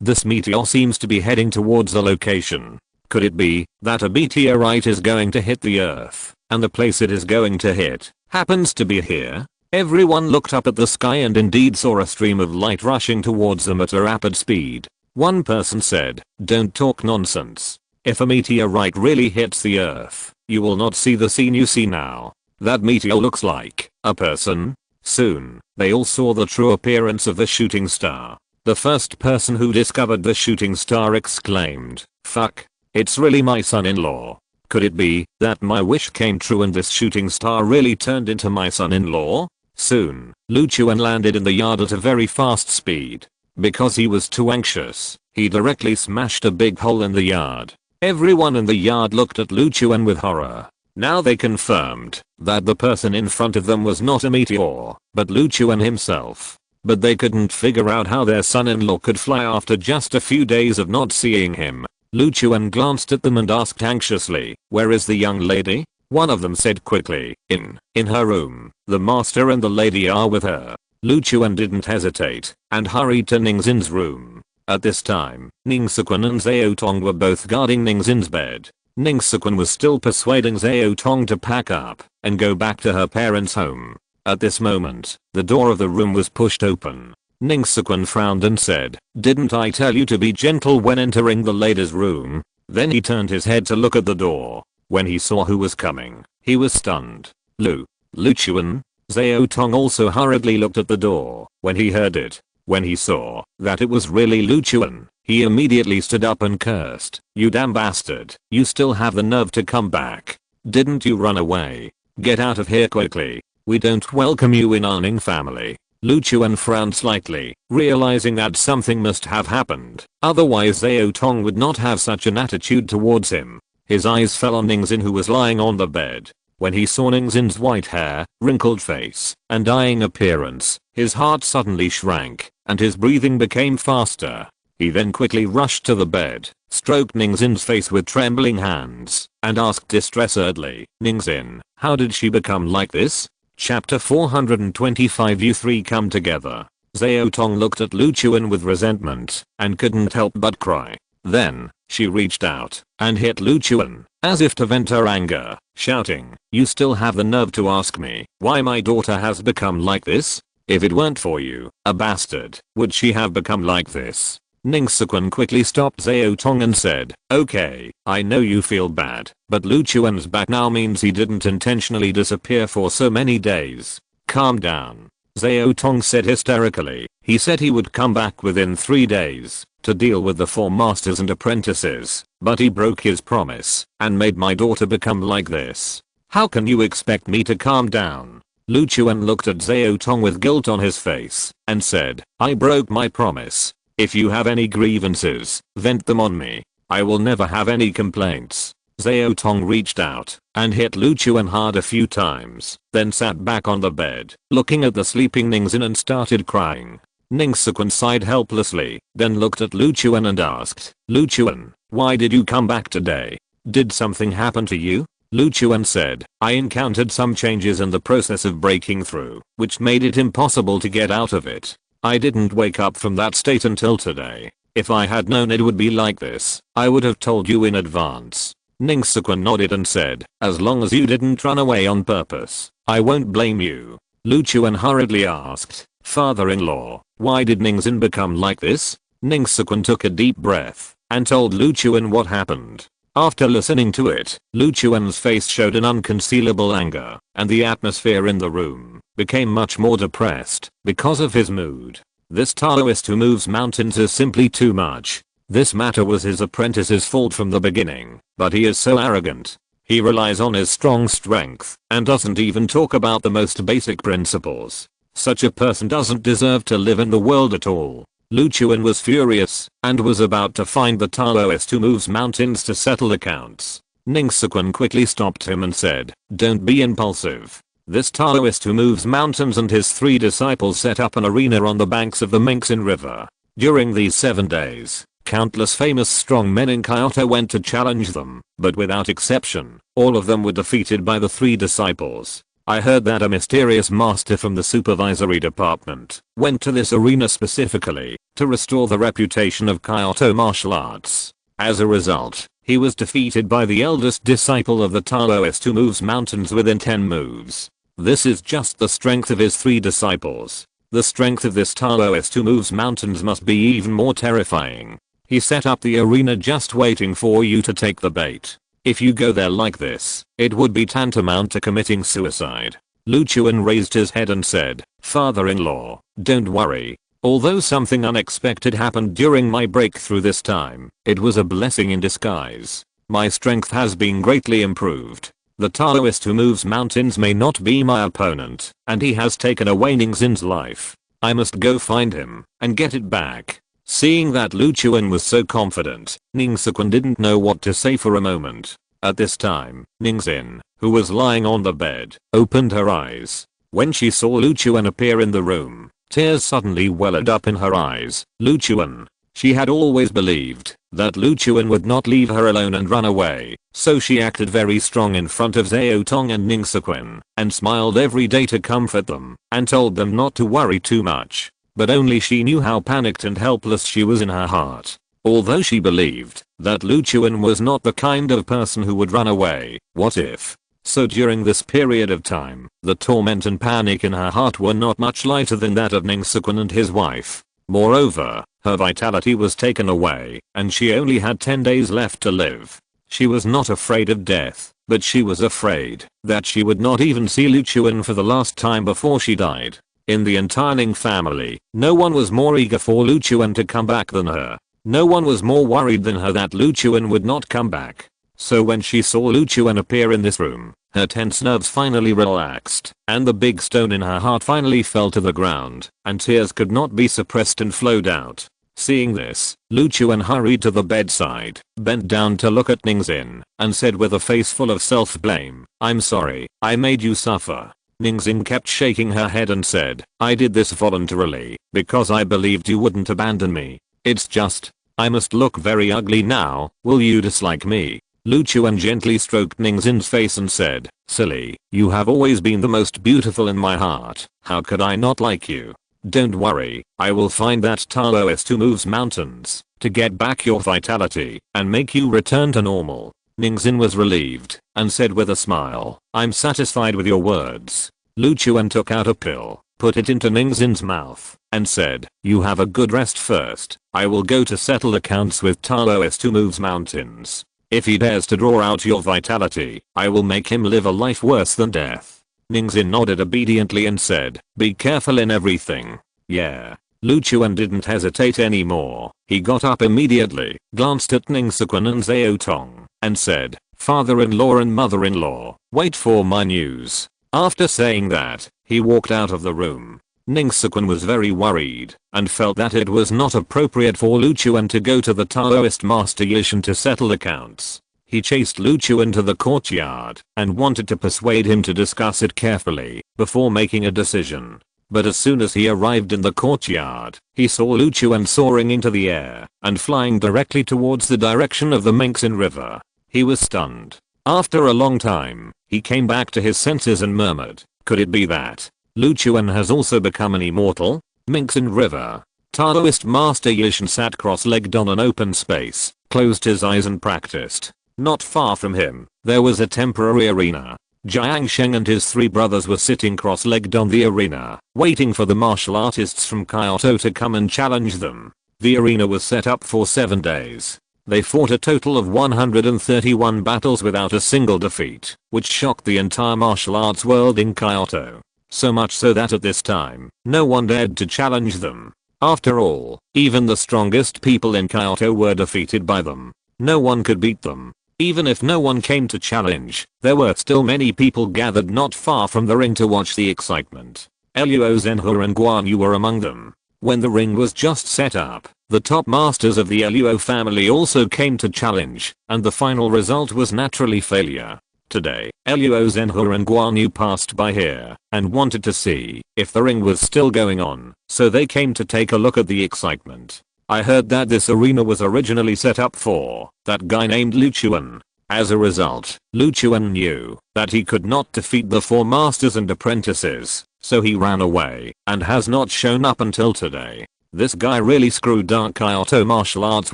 This meteor seems to be heading towards a location. Could it be that a meteorite is going to hit the earth, and the place it is going to hit happens to be here? Everyone looked up at the sky and indeed saw a stream of light rushing towards them at a rapid speed. One person said, don't talk nonsense. If a meteorite really hits the earth, you will not see the scene you see now. That meteor looks like a person. Soon, they all saw the true appearance of the shooting star. The first person who discovered the shooting star exclaimed, fuck, it's really my son-in-law. Could it be that my wish came true and this shooting star really turned into my son-in-law? Soon, Lu Chuan landed in the yard at a very fast speed. Because he was too anxious, he directly smashed a big hole in the yard. Everyone in the yard looked at Lu Chuan with horror. Now they confirmed that the person in front of them was not a meteor, but Lu Chuan himself. But they couldn't figure out how their son-in-law could fly after just a few days of not seeing him. Lu Chuan glanced at them and asked anxiously, where is the young lady? One of them said quickly, in her room. The master and the lady are with her. Lu Chuan didn't hesitate and hurried to Ningxin's room. At this time, Ning Sequin and Xiao Tong were both guarding Ningxin's bed. Ning Sequin was still persuading Xiao Tong to pack up and go back to her parents' home. At this moment, the door of the room was pushed open. Ning Sequin frowned and said, didn't I tell you to be gentle when entering the lady's room? Then he turned his head to look at the door. When he saw who was coming, he was stunned. Lu Chuan? Xiao Tong also hurriedly looked at the door when he heard it. When he saw that it was really Lu Chuan, he immediately stood up and cursed, "You damn bastard, you still have the nerve to come back. Didn't you run away? Get out of here quickly. We don't welcome you in our Ning family." Lu Chuan frowned slightly, realizing that something must have happened, otherwise Xiao Tong would not have such an attitude towards him. His eyes fell on Ning Xin, who was lying on the bed. When he saw Ning Xin's white hair, wrinkled face, and dying appearance, his heart suddenly shrank, and his breathing became faster. He then quickly rushed to the bed, stroked Ning Xin's face with trembling hands, and asked distressedly, "Ning Xin, how did she become like this?" Chapter 425. You three come together. Xiao Tong looked at Lu Chuan with resentment, and couldn't help but cry. Then, she reached out, and hit Lu Chuan, as if to vent her anger, shouting, "You still have the nerve to ask me why my daughter has become like this? If it weren't for you, a bastard, would she have become like this?" Ning Xin quickly stopped Xiao Tong and said, "Okay, I know you feel bad, but Lu Chuan's back now means he didn't intentionally disappear for so many days. Calm down." Xiao Tong said hysterically. He said he would come back within 3 days to deal with the 4 masters and apprentices, but he broke his promise and made my daughter become like this. How can you expect me to calm down? Lu Chuan looked at Xiao Tong with guilt on his face and said, "I broke my promise. If you have any grievances, vent them on me. I will never have any complaints." Xiao Tong reached out and hit Lu Chuan hard a few times, then sat back on the bed, looking at the sleeping Ning Xin and started crying. Ning Xin sighed helplessly, then looked at Lu Chuan and asked, "Lu Chuan, why did you come back today? Did something happen to you?" Lu Chuan said, "I encountered some changes in the process of breaking through, which made it impossible to get out of it. I didn't wake up from that state until today. If I had known it would be like this, I would have told you in advance." Ning Xin nodded and said, "As long as you didn't run away on purpose, I won't blame you." Lu Chuan hurriedly asked, "Father-in-law, why did Ning Xin become like this?" Ning Xin took a deep breath and told Lu Chuan what happened. After listening to it, Lu Chuan's face showed an unconcealable anger, and the atmosphere in the room became much more depressed because of his mood. This Taoist who moves mountains is simply too much. This matter was his apprentice's fault from the beginning, but he is so arrogant. He relies on his strong strength and doesn't even talk about the most basic principles. Such a person doesn't deserve to live in the world at all. Lu Chuan was furious and was about to find the Taoist who moves mountains to settle accounts. Ning Xin quickly stopped him and said, "Don't be impulsive. This Taoist who moves mountains and his 3 disciples set up an arena on the banks of the Mingxin River. During these 7 days, countless famous strong men in Kyoto went to challenge them, but without exception, all of them were defeated by the 3 disciples. I heard that a mysterious master from the supervisory department went to this arena specifically to restore the reputation of Kyoto martial arts. As a result, he was defeated by the eldest disciple of the Taoist who moves mountains within 10 moves. This is just the strength of his 3 disciples. The strength of this Taoist who moves mountains must be even more terrifying. He set up the arena just waiting for you to take the bait. If you go there like this, it would be tantamount to committing suicide." Lu Chuan raised his head and said, "Father-in-law, don't worry. Although something unexpected happened during my breakthrough this time, it was a blessing in disguise. My strength has been greatly improved. The Taoist who moves mountains may not be my opponent, and he has taken away Ning Xin's life. I must go find him and get it back." Seeing that Lu Chuan was so confident, Ning Xin didn't know what to say for a moment. At this time, Ning Xin, who was lying on the bed, opened her eyes. When she saw Lu Chuan appear in the room, tears suddenly welled up in her eyes. Lu Chuan. She had always believed that Lu Chuan would not leave her alone and run away, so she acted very strong in front of Xiao Tong and Ning Xin, and smiled every day to comfort them, and told them not to worry too much. But only she knew how panicked and helpless she was in her heart. Although she believed that Lu Chuan was not the kind of person who would run away, what if? So during this period of time, the torment and panic in her heart were not much lighter than that of Ning Xin and his wife. Moreover, her vitality was taken away, and she only had 10 days left to live. She was not afraid of death, but she was afraid that she would not even see Lu Chuan for the last time before she died. In the entire Ning family, no one was more eager for Lu Chuan to come back than her. No one was more worried than her that Lu Chuan would not come back. So when she saw Lu Chuan appear in this room, her tense nerves finally relaxed, and the big stone in her heart finally fell to the ground, and tears could not be suppressed and flowed out. Seeing this, Lu Chuan hurried to the bedside, bent down to look at Ning Xin, and said with a face full of self-blame, "I'm sorry, I made you suffer." Ning Xin kept shaking her head and said, "I did this voluntarily, because I believed you wouldn't abandon me. It's just, I must look very ugly now, will you dislike me?" Lu Chuan gently stroked Ning Xin's face and said, "Silly, you have always been the most beautiful in my heart, how could I not like you? Don't worry, I will find that Taoist who moves mountains, to get back your vitality, and make you return to normal." Ning Xin was relieved, and said with a smile, "I'm satisfied with your words." Lu Chuan took out a pill, put it into Ning Xin's mouth, and said, "You have a good rest first, I will go to settle accounts with Taoist who moves mountains. If he dares to draw out your vitality, I will make him live a life worse than death." Ning Xin nodded obediently and said, "Be careful in everything." "Yeah." Lu Chuan didn't hesitate anymore. He got up immediately, glanced at Ning Siquan and Xiao Tong, and said, "Father-in-law and mother-in-law, wait for my news." After saying that, he walked out of the room. Ning Siquan was very worried, and felt that it was not appropriate for Lu Chuan to go to the Taoist Master Yishan to settle accounts. He chased Lu Chuan to the courtyard, and wanted to persuade him to discuss it carefully, before making a decision. But as soon as he arrived in the courtyard, he saw Lu Chuan soaring into the air, and flying directly towards the direction of the Mengxin River. He was stunned. After a long time, he came back to his senses and murmured, "Could it be that Lu Chuan has also become an immortal?" Mengxin River. Taoist Master Yishan sat cross-legged on an open space, closed his eyes and practiced. Not far from him, there was a temporary arena. Jiang Sheng and his 3 brothers were sitting cross-legged on the arena, waiting for the martial artists from Kyoto to come and challenge them. The arena was set up for 7 days. They fought a total of 131 battles without a single defeat, which shocked the entire martial arts world in Kyoto. So much so that at this time, no one dared to challenge them. After all, even the strongest people in Kyoto were defeated by them. No one could beat them. Even if no one came to challenge, there were still many people gathered not far from the ring to watch the excitement. Luo Zhenhe and Guan Yu were among them. When the ring was just set up, the top masters of the Luo family also came to challenge, and the final result was naturally failure. Today, Luo Zhenhe and Guan Yu passed by here, and wanted to see if the ring was still going on, so they came to take a look at the excitement. I heard that this arena was originally set up for that guy named Lu Chuan. As a result, Lu Chuan knew that he could not defeat the 4 masters and apprentices, so he ran away and has not shown up until today. This guy really screwed our Kyoto martial arts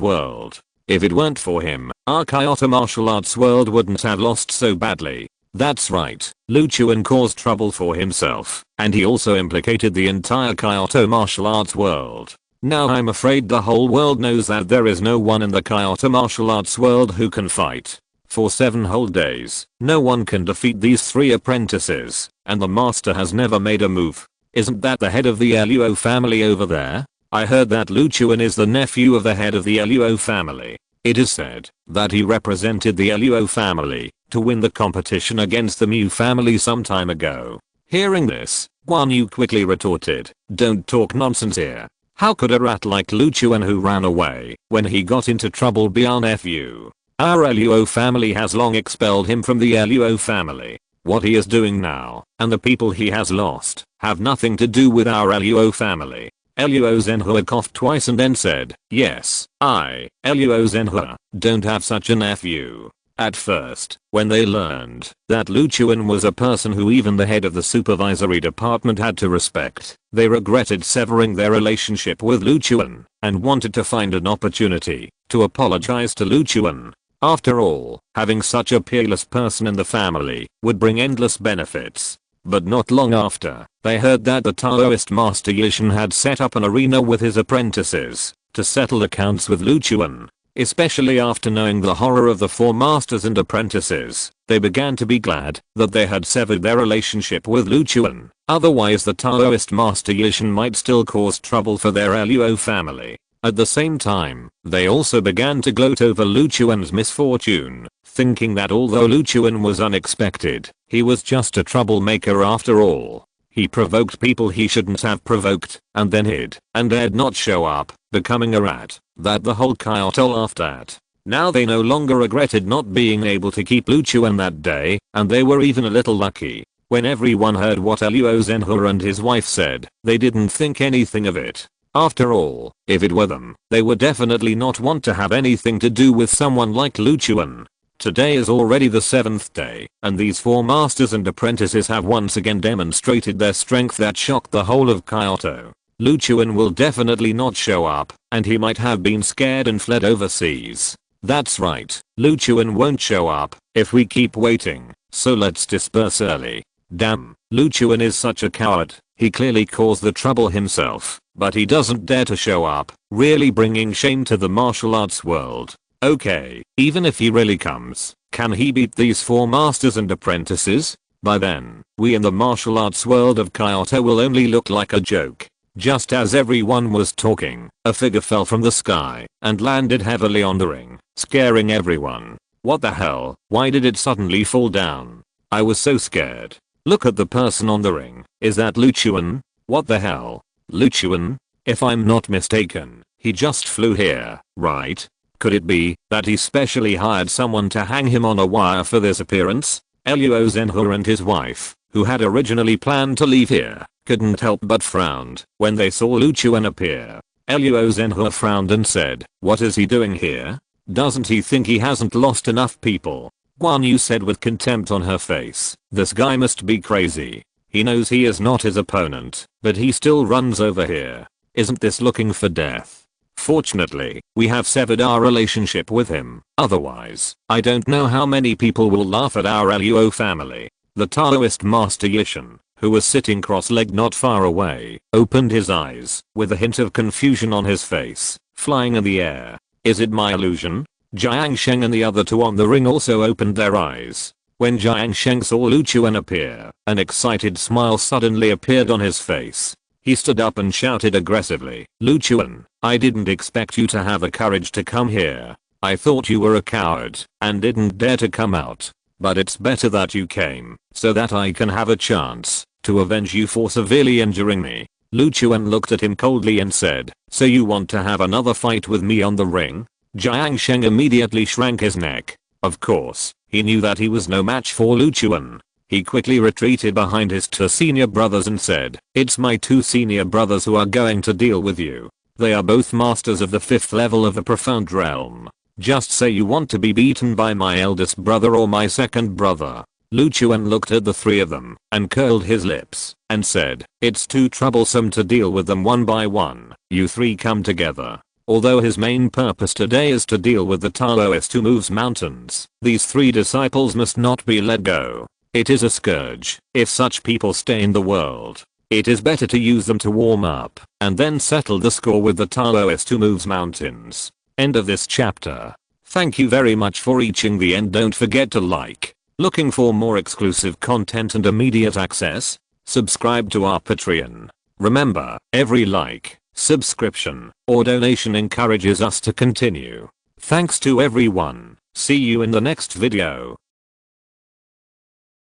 world. If it weren't for him, our Kyoto martial arts world wouldn't have lost so badly. That's right, Lu Chuan caused trouble for himself, and he also implicated the entire Kyoto martial arts world. Now I'm afraid the whole world knows that there is no one in the Kyoto martial arts world who can fight. For 7 whole days, no one can defeat these 3 apprentices, and the master has never made a move. Isn't that the head of the Luo family over there? I heard that Lu Chuan is the nephew of the head of the Luo family. It is said that he represented the Luo family to win the competition against the Mu family some time ago. Hearing this, Guan Yu quickly retorted, "Don't talk nonsense here. How could a rat like Lu Chuan who ran away when he got into trouble be our nephew? Our Luo family has long expelled him from the Luo family. What he is doing now, and the people he has lost, have nothing to do with our Luo family." Luo Zhenhe coughed twice and then said, "Yes, I, Luo Zhenhe, don't have such a nephew." At first, when they learned that Lu Chuan was a person who even the head of the supervisory department had to respect, they regretted severing their relationship with Lu Chuan, and wanted to find an opportunity to apologize to Lu Chuan. After all, having such a peerless person in the family would bring endless benefits. But not long after, they heard that the Taoist Master Yishan had set up an arena with his apprentices to settle accounts with Lu Chuan. Especially after knowing the horror of the four masters and apprentices, they began to be glad that they had severed their relationship with Luchuan, otherwise the Taoist master Yishan might still cause trouble for their Luo family. At the same time, they also began to gloat over Luchuan's misfortune, thinking that although Luchuan was unexpected, he was just a troublemaker after all. He provoked people he shouldn't have provoked, and then hid, and dared not show up, becoming a rat that the whole Kyoto laughed at. Now they no longer regretted not being able to keep Luchuan that day, and they were even a little lucky. When everyone heard what Luo Zhenhe and his wife said, they didn't think anything of it. After all, if it were them, they would definitely not want to have anything to do with someone like Luchuan. Today is already the 7th day, and these four masters and apprentices have once again demonstrated their strength that shocked the whole of Kyoto. Luchuan will definitely not show up, and he might have been scared and fled overseas. That's right, Luchuan won't show up if we keep waiting, so let's disperse early. Damn, Luchuan is such a coward. He clearly caused the trouble himself, but he doesn't dare to show up, really bringing shame to the martial arts world. Okay, even if he really comes, can he beat these four masters and apprentices? By then, we in the martial arts world of Kyoto will only look like a joke. Just as everyone was talking, a figure fell from the sky and landed heavily on the ring, scaring everyone. What the hell? Why did it suddenly fall down? I was so scared. Look at the person on the ring. Is that Luchuan? What the hell? Luchuan? If I'm not mistaken, he just flew here, right? Could it be that he specially hired someone to hang him on a wire for this appearance? Luo Zhenhe and his wife, who had originally planned to leave here, couldn't help but frowned when they saw Luchuan appear. Luo Zhenhe frowned and said, "What is he doing here? Doesn't he think he hasn't lost enough people?" Guan Yu said with contempt on her face, "This guy must be crazy. He knows he is not his opponent, but he still runs over here. Isn't this looking for death? Fortunately, we have severed our relationship with him. Otherwise, I don't know how many people will laugh at our Luo family." The Taoist master Yishan, who was sitting cross-legged not far away, opened his eyes, with a hint of confusion on his face, flying in the air. Is it my illusion? Jiang Sheng and the other two on the ring also opened their eyes. When Jiang Sheng saw Luchuan appear, an excited smile suddenly appeared on his face. He stood up and shouted aggressively, "Luchuan, I didn't expect you to have the courage to come here. I thought you were a coward and didn't dare to come out. But it's better that you came, so that I can have a chance to avenge you for severely injuring me." Luchuan looked at him coldly and said, "So you want to have another fight with me on the ring?" Jiang Sheng immediately shrank his neck. Of course, he knew that he was no match for Luchuan. He quickly retreated behind his two senior brothers and said, "It's my two senior brothers who are going to deal with you. They are both masters of the 5th level of the profound realm. Just say you want to be beaten by my eldest brother or my second brother." Luchuan looked at the three of them and curled his lips and said, "It's too troublesome to deal with them one by one. You three come together." Although his main purpose today is to deal with the Taoist who moves mountains, these three disciples must not be let go. It is a scourge if such people stay in the world. It is better to use them to warm up and then settle the score with the Taoist who moves mountains. End of this chapter. Thank you very much for reaching the end. Don't forget to like. Looking for more exclusive content and immediate access? Subscribe to our Patreon. Remember, every like, subscription, or donation encourages us to continue. Thanks to everyone. See you in the next video.